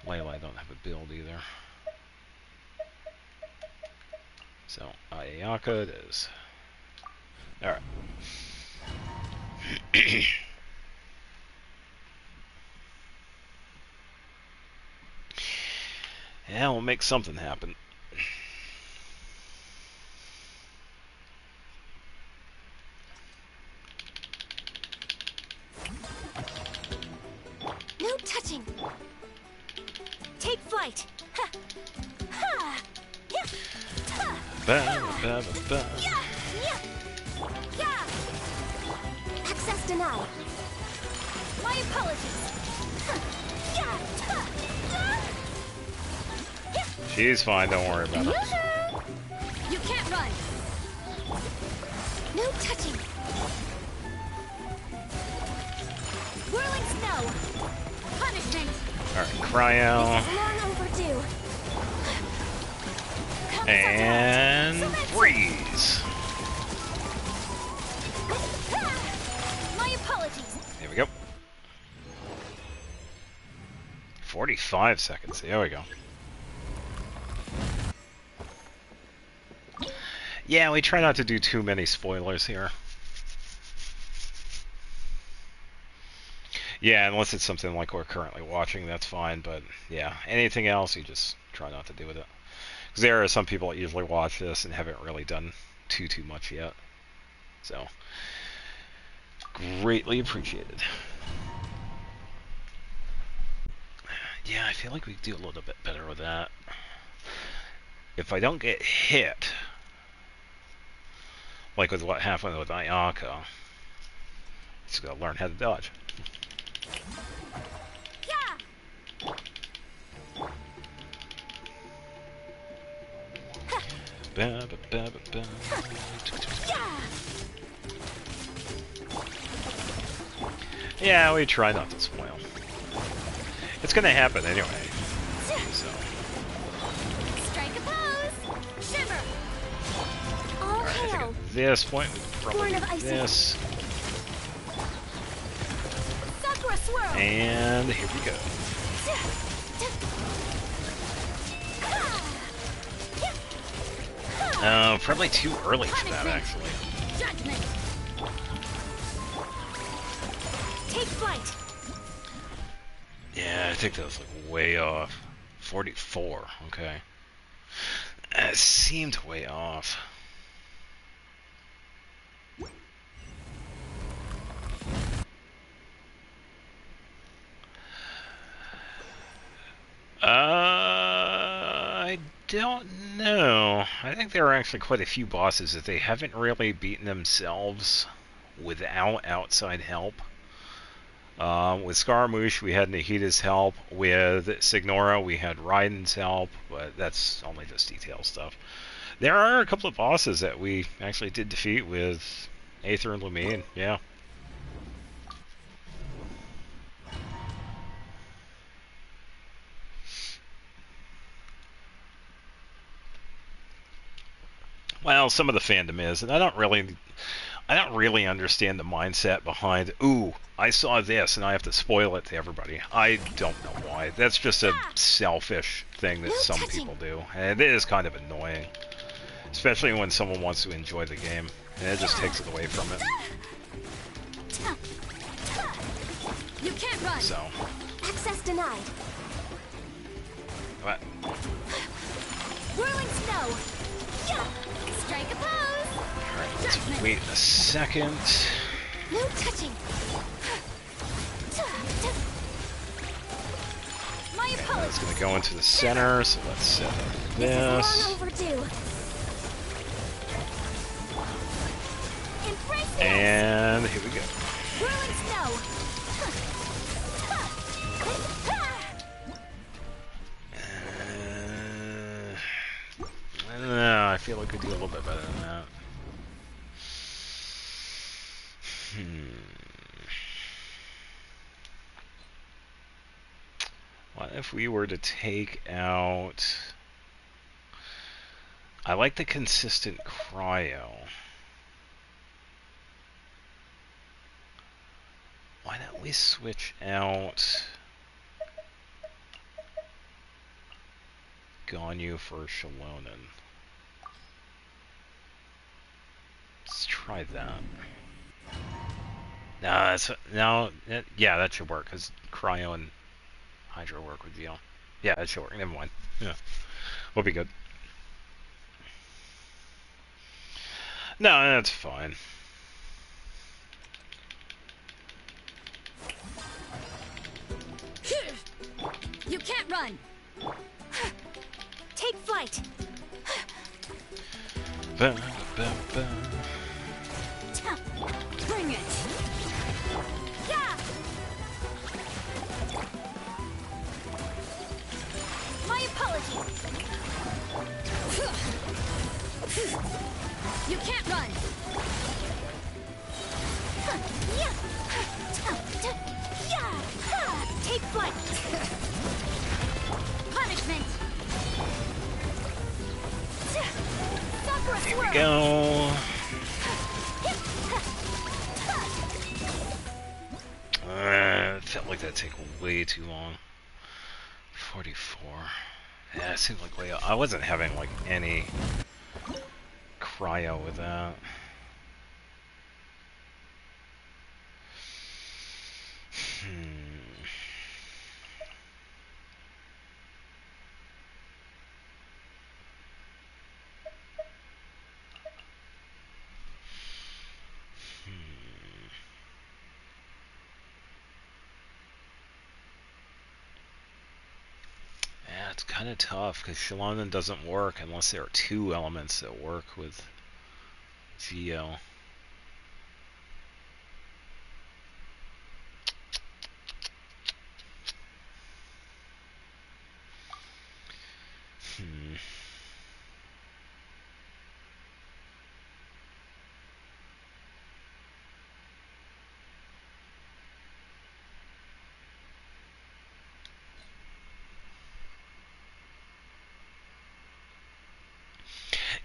Layla, I don't have a build either. So, Ayaka it is. Alright. Yeah, we'll make something happen. No touching. Take flight. Ha. Ha. Yeah. Ha. Yeah. Yeah. Yeah. Access denied. My apologies. Ha. Yeah. Ha. She's fine, don't worry about it. You can't run. No touching. Whirling snow. Punishment. Alright, cryo. This is long overdue. And freeze. My apologies. There we go. 45 seconds. There we go. Yeah, we try not to do too many spoilers here. Yeah, unless it's something like we're currently watching, that's fine. But yeah, anything else, you just try not to do with it. Because there are some people that usually watch this and haven't really done too much yet. So, greatly appreciated. Yeah, I feel like we do a little bit better with that. If I don't get hit, like with what happened with Ayaka, just gotta learn how to dodge. Yeah, we try not to spoil. It's gonna happen anyway. So. Strike a pose. Shiver. All Alright, I think hail. at this point we probably Born do of ice. this. Sakura swirl. And here we go. Probably too early for that, actually. Judgment. Take flight. Yeah, I think that was like way off. 44, okay. It seemed way off. I don't know. I think there are actually quite a few bosses that they haven't really beaten themselves without outside help. With Scaramouche, we had Nahita's help. With Signora, we had Raiden's help, but that's only just detail stuff. There are a couple of bosses that we actually did defeat with Aether and Lumine, yeah. Well, some of the fandom is, and I don't really understand the mindset behind, ooh, I saw this and I have to spoil it to everybody. I don't know why. That's just a selfish thing that some people do. And it is kind of annoying. Especially when someone wants to enjoy the game. And it just takes it away from it. You can't run. So. Access denied. What? Whirling snow. Strike a pose. Alright, let's wait a second. No touching. My apologies. It's going to go into the center, so let's set up This this. is long overdue. Embrace the And here we go. whirling snow. I don't know, I feel like we do a little bit better than that. What if we were to take out... I like the consistent cryo. Why don't we switch out Ganyu for Shalonen? Let's try that. Yeah, that should work, because Cryo and Hydro work with Deal. Yeah, that should work. Never mind. Yeah. We'll be good. No, that's fine. You can't run. Take flight. Ba, ba, ba. Bring it. Yeah. My apologies. You can't run! Take flight! Punishment! Here we go. It felt like that'd take way too long. 44. Yeah, it seemed like way. I wasn't having like any cryo with that. Yeah, it's kind of tough because Shalom doesn't work unless there are two elements that work with Geo.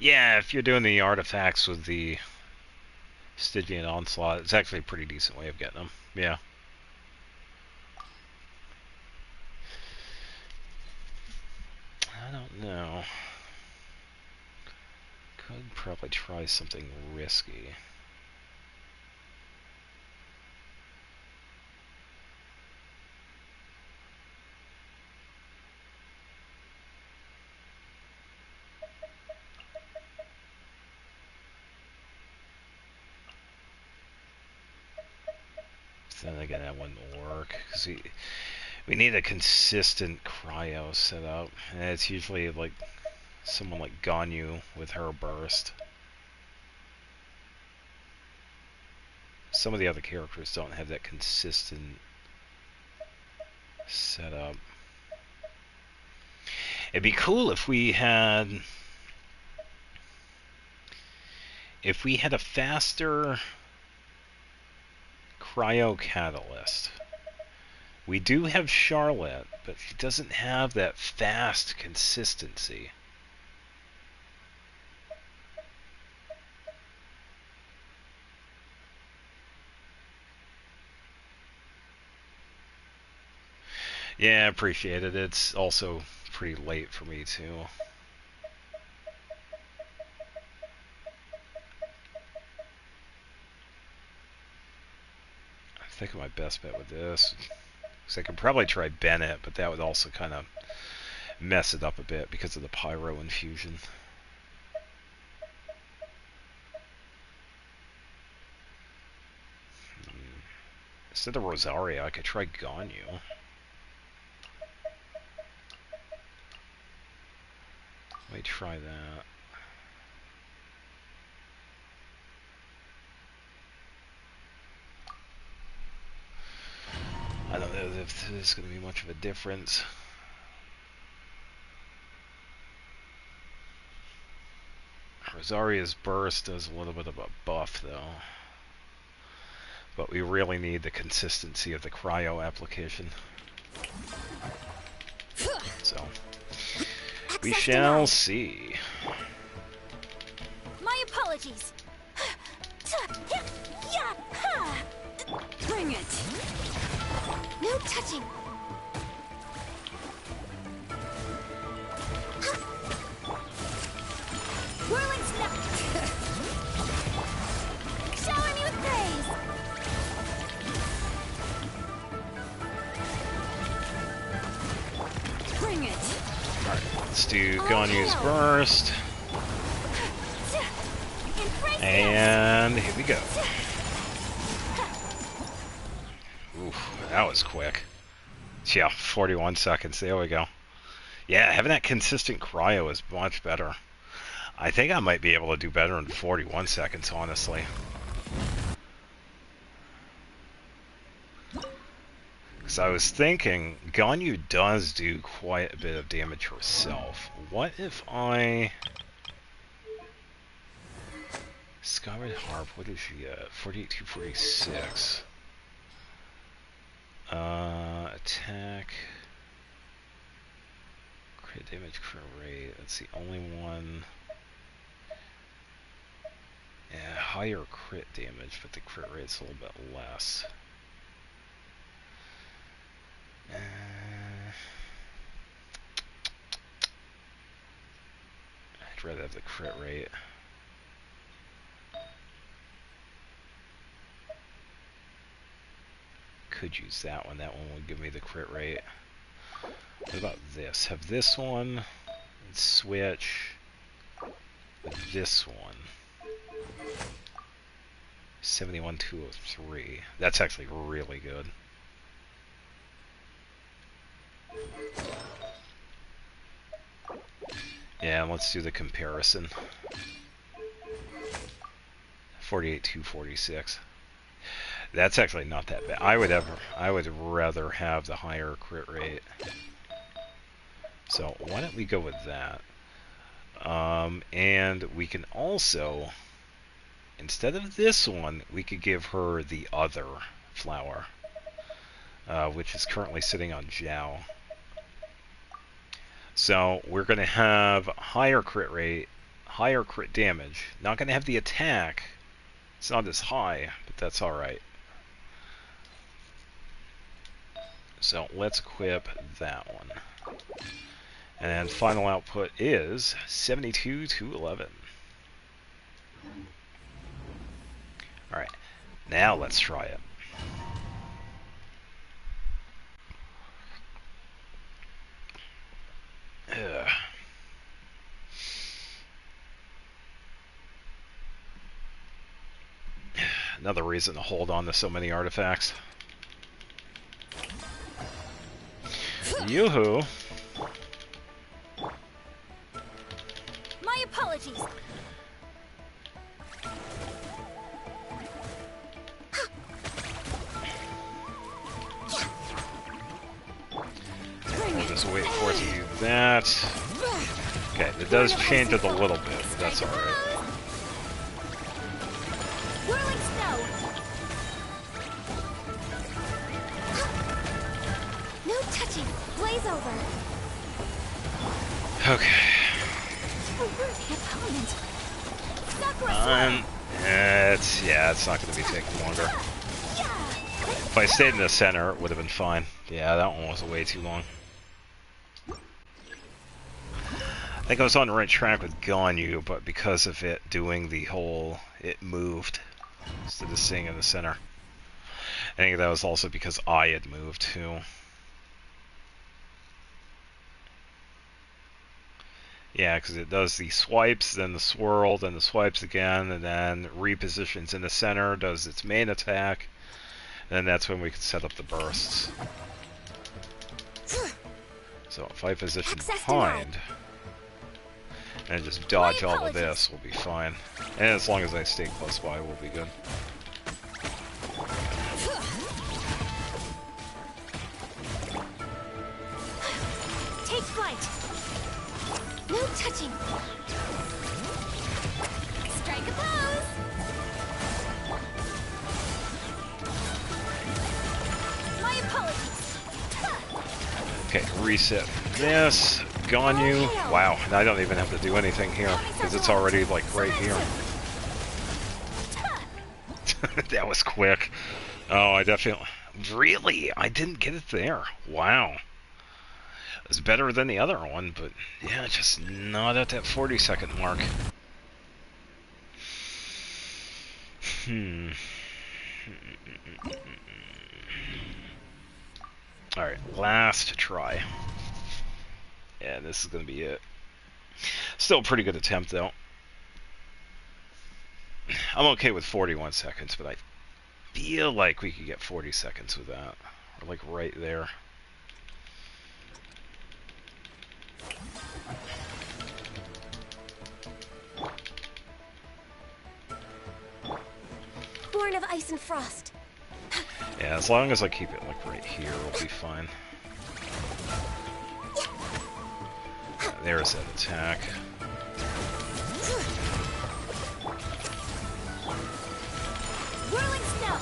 Yeah, if you're doing the artifacts with the Stygian Onslaught, it's actually a pretty decent way of getting them. Yeah. I don't know. Could probably try something risky. Then again, that wouldn't work because we need a consistent cryo setup, and it's usually like someone like Ganyu with her burst. Some of the other characters don't have that consistent setup. It'd be cool if we had a faster cryo catalyst. We do have Charlotte, but she doesn't have that fast consistency. Yeah, I appreciate it. It's also pretty late for me, too. I think my best bet with this, because I could probably try Bennett, but that would also kind of mess it up a bit because of the pyro infusion. Instead of Rosaria, I could try Ganyu. Let me try that. I don't know if there's going to be much of a difference. Rosaria's burst does a little bit of a buff, though. But we really need the consistency of the cryo application. So, we shall see. My apologies. Bring it. No touching. Whirling snap. Shower me with praise. Bring it. Alright, let's do Ganyu's burst. And here we go. Oof, that was quick. Yeah, 41 seconds. There we go. Yeah, having that consistent cryo is much better. I think I might be able to do better in 41 seconds, honestly. Because I was thinking, Ganyu does do quite a bit of damage herself. What if I... Skyward Harp, what is she at? 48 to 46. Attack... Crit damage, crit rate, that's the only one... Yeah, higher crit damage, but the crit rate's a little bit less. I'd rather have the crit rate. Could use that one. That one would give me the crit rate. What about this? Have this one and switch with this one. 71-203. That's actually really good. Yeah, let's do the comparison. 48-246. That's actually not that bad. I would rather have the higher crit rate. So why don't we go with that? And we can also, instead of this one, we could give her the other flower, which is currently sitting on Zhao. So we're going to have higher crit rate, higher crit damage. Not going to have the attack. It's not as high, but that's alright. So let's equip that one. And final output is 72-11. Alright, now let's try it. Ugh. Another reason to hold on to so many artifacts. Yoo-hoo! My apologies. We'll just wait for it to do that. Okay, it does change it a little bit, but that's alright. Whirling snow. No touching. Blaze over. Okay. A worthy opponent. It's not going to be taking longer. If I stayed in the center, it would have been fine. Yeah, that one was way too long. I think I was on the right track with Ganyu, but because of it doing the whole, it moved instead of staying in the center. I think that was also because I had moved too. Yeah, because it does the swipes, then the swirl, then the swipes again, and then repositions in the center, does its main attack, and then that's when we can set up the bursts. So if I position behind, and just dodge all of this, we'll be fine. And as long as I stay close by, we'll be good. Take flight. No touching. Strike a pose. My apologies. Okay, reset this. Ganyu. Wow, and I don't even have to do anything here, because it's already, like, right here. That was quick. Oh, I definitely... Really? I didn't get it there. Wow. It was better than the other one, but yeah, just not at that 40-second mark. Alright, last try. Yeah, this is going to be it. Still a pretty good attempt, though. I'm okay with 41 seconds, but I feel like we could get 40 seconds with that. Or like right there. Born of ice and frost. Yeah, Yeah, as long as I keep it like right here, we'll be fine. There's that attack. Whirling snow.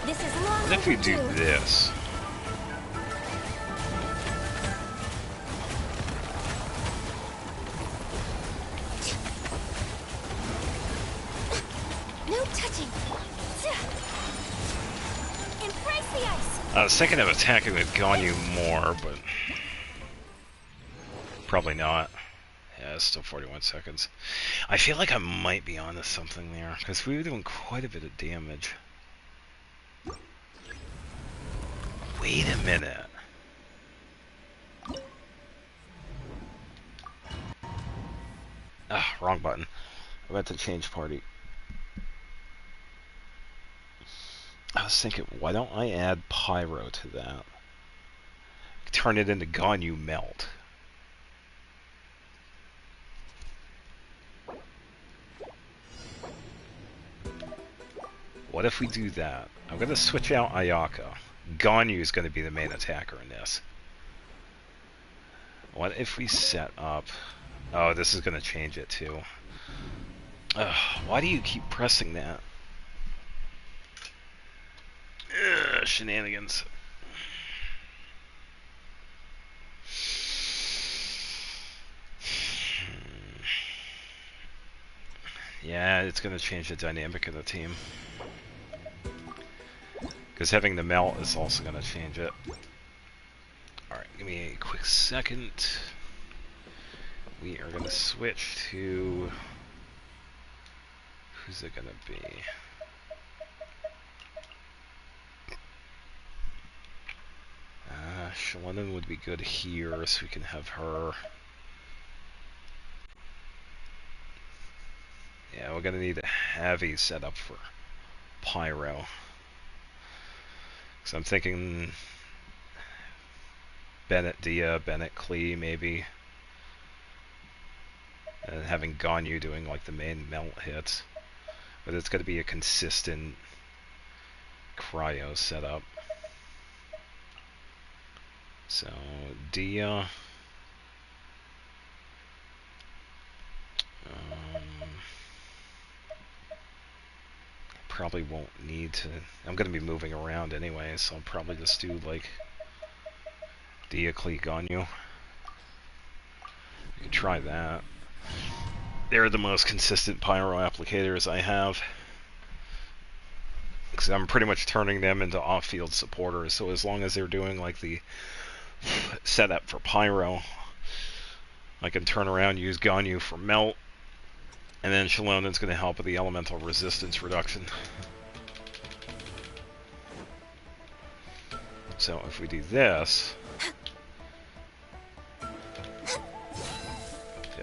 This is long What if we do overdue. this? No touching. Embrace the ice. I was thinking of attacking with Ganyu more, but probably not. Yeah, it's still 41 seconds. I feel like I might be onto something there, because we were doing quite a bit of damage. Wait a minute. Ah, wrong button. I meant to change party. I was thinking, why don't I add Pyro to that? Turn it into Ganyu Melt. What if we do that? I'm going to switch out Ayaka. Ganyu is going to be the main attacker in this. What if we set up... Oh, this is going to change it too. Why do you keep pressing that? Shenanigans. Yeah, it's going to change the dynamic of the team. Because having the melt is also going to change it. Alright, give me a quick second. We are going to switch to... Who's it going to be? Shalenen would be good here, so we can have her. Yeah, we're going to need a heavy setup for Pyro. So I'm thinking Bennett Dia, Bennett Klee maybe. And having Ganyu doing like the main melt hits. But it's going to be a consistent cryo setup. So Dia. Probably won't need to. I'm going to be moving around anyway, so I'll probably just do like Dia, Klee, Ganyu. We could try that. They're the most consistent pyro applicators I have. Because I'm pretty much turning them into off-field supporters, so as long as they're doing like the setup for pyro, I can turn around, use Ganyu for melt, and then Shalonen's going to help with the elemental resistance reduction. So if we do this,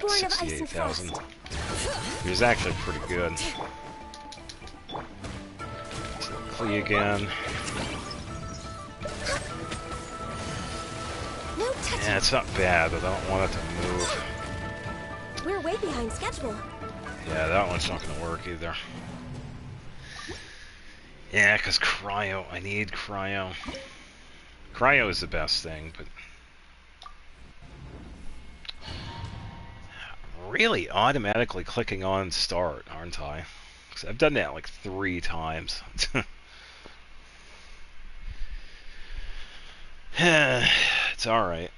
68,000. He was actually pretty good. So Klee again. Yeah, it's not bad, but I don't want it to move. We're way behind schedule. Yeah, that one's not going to work either. Yeah, because cryo. I need cryo. Cryo is the best thing, but... Really automatically clicking on start, aren't I? 'Cause I've done that like 3 times. It's alright.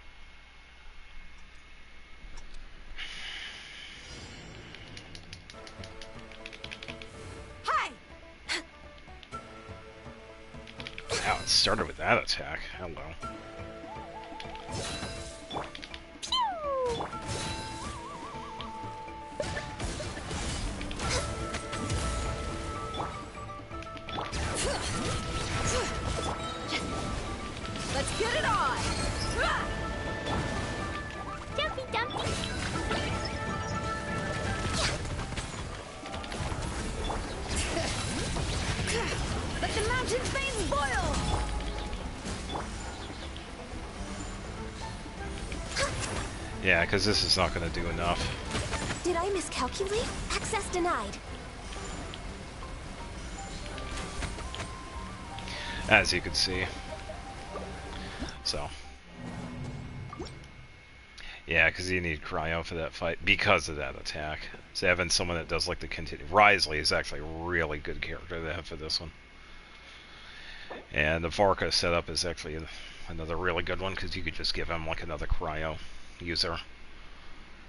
Hi. Wow, it started with that attack. Hello. Pew! Let's get it on! Dumpy dumpy! Let the mountain veins boil! Yeah, because this is not going to do enough. Did I miscalculate? Access denied. as you can see. So, yeah, because you need cryo for that fight because of that attack. So having someone that does like the continue. Risley is actually a really good character to have for this one. And the Varka setup is actually another really good one because you could just give him like another cryo user.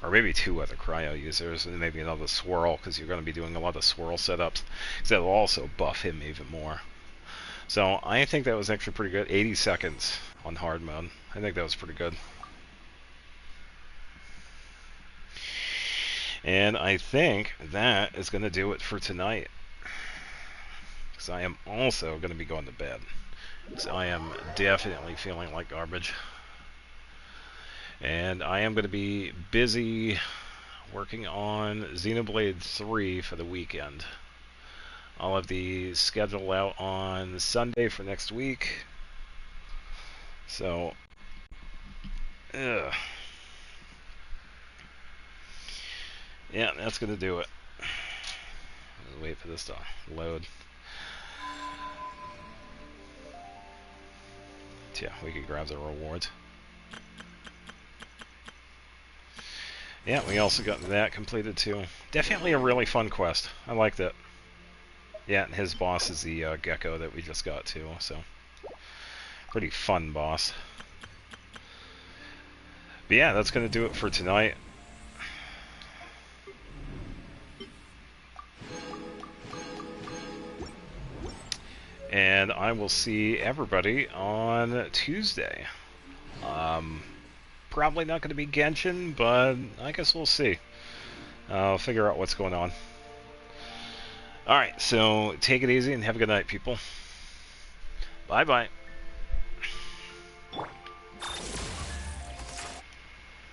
Or maybe 2 other cryo users, and maybe another swirl, because you're going to be doing a lot of swirl setups. Because that'll also buff him even more. So I think that was actually pretty good. 80 seconds on hard mode. I think that was pretty good. And I think that is going to do it for tonight. Because I am also going to be going to bed. Because I am definitely feeling like garbage. And I am going to be busy working on Xenoblade 3 for the weekend. I'll have the schedule out on Sunday for next week. So, yeah, that's going to do it. I'll wait for this to load. Yeah, we can grab the rewards. Yeah, we also got that completed too. Definitely a really fun quest. I liked it. Yeah, and his boss is the gecko that we just got too, so pretty fun boss. But yeah, that's going to do it for tonight. And I will see everybody on Tuesday. Probably not going to be Genshin, but I guess we'll see. I'll figure out what's going on. Alright, so take it easy and have a good night, people. Bye-bye.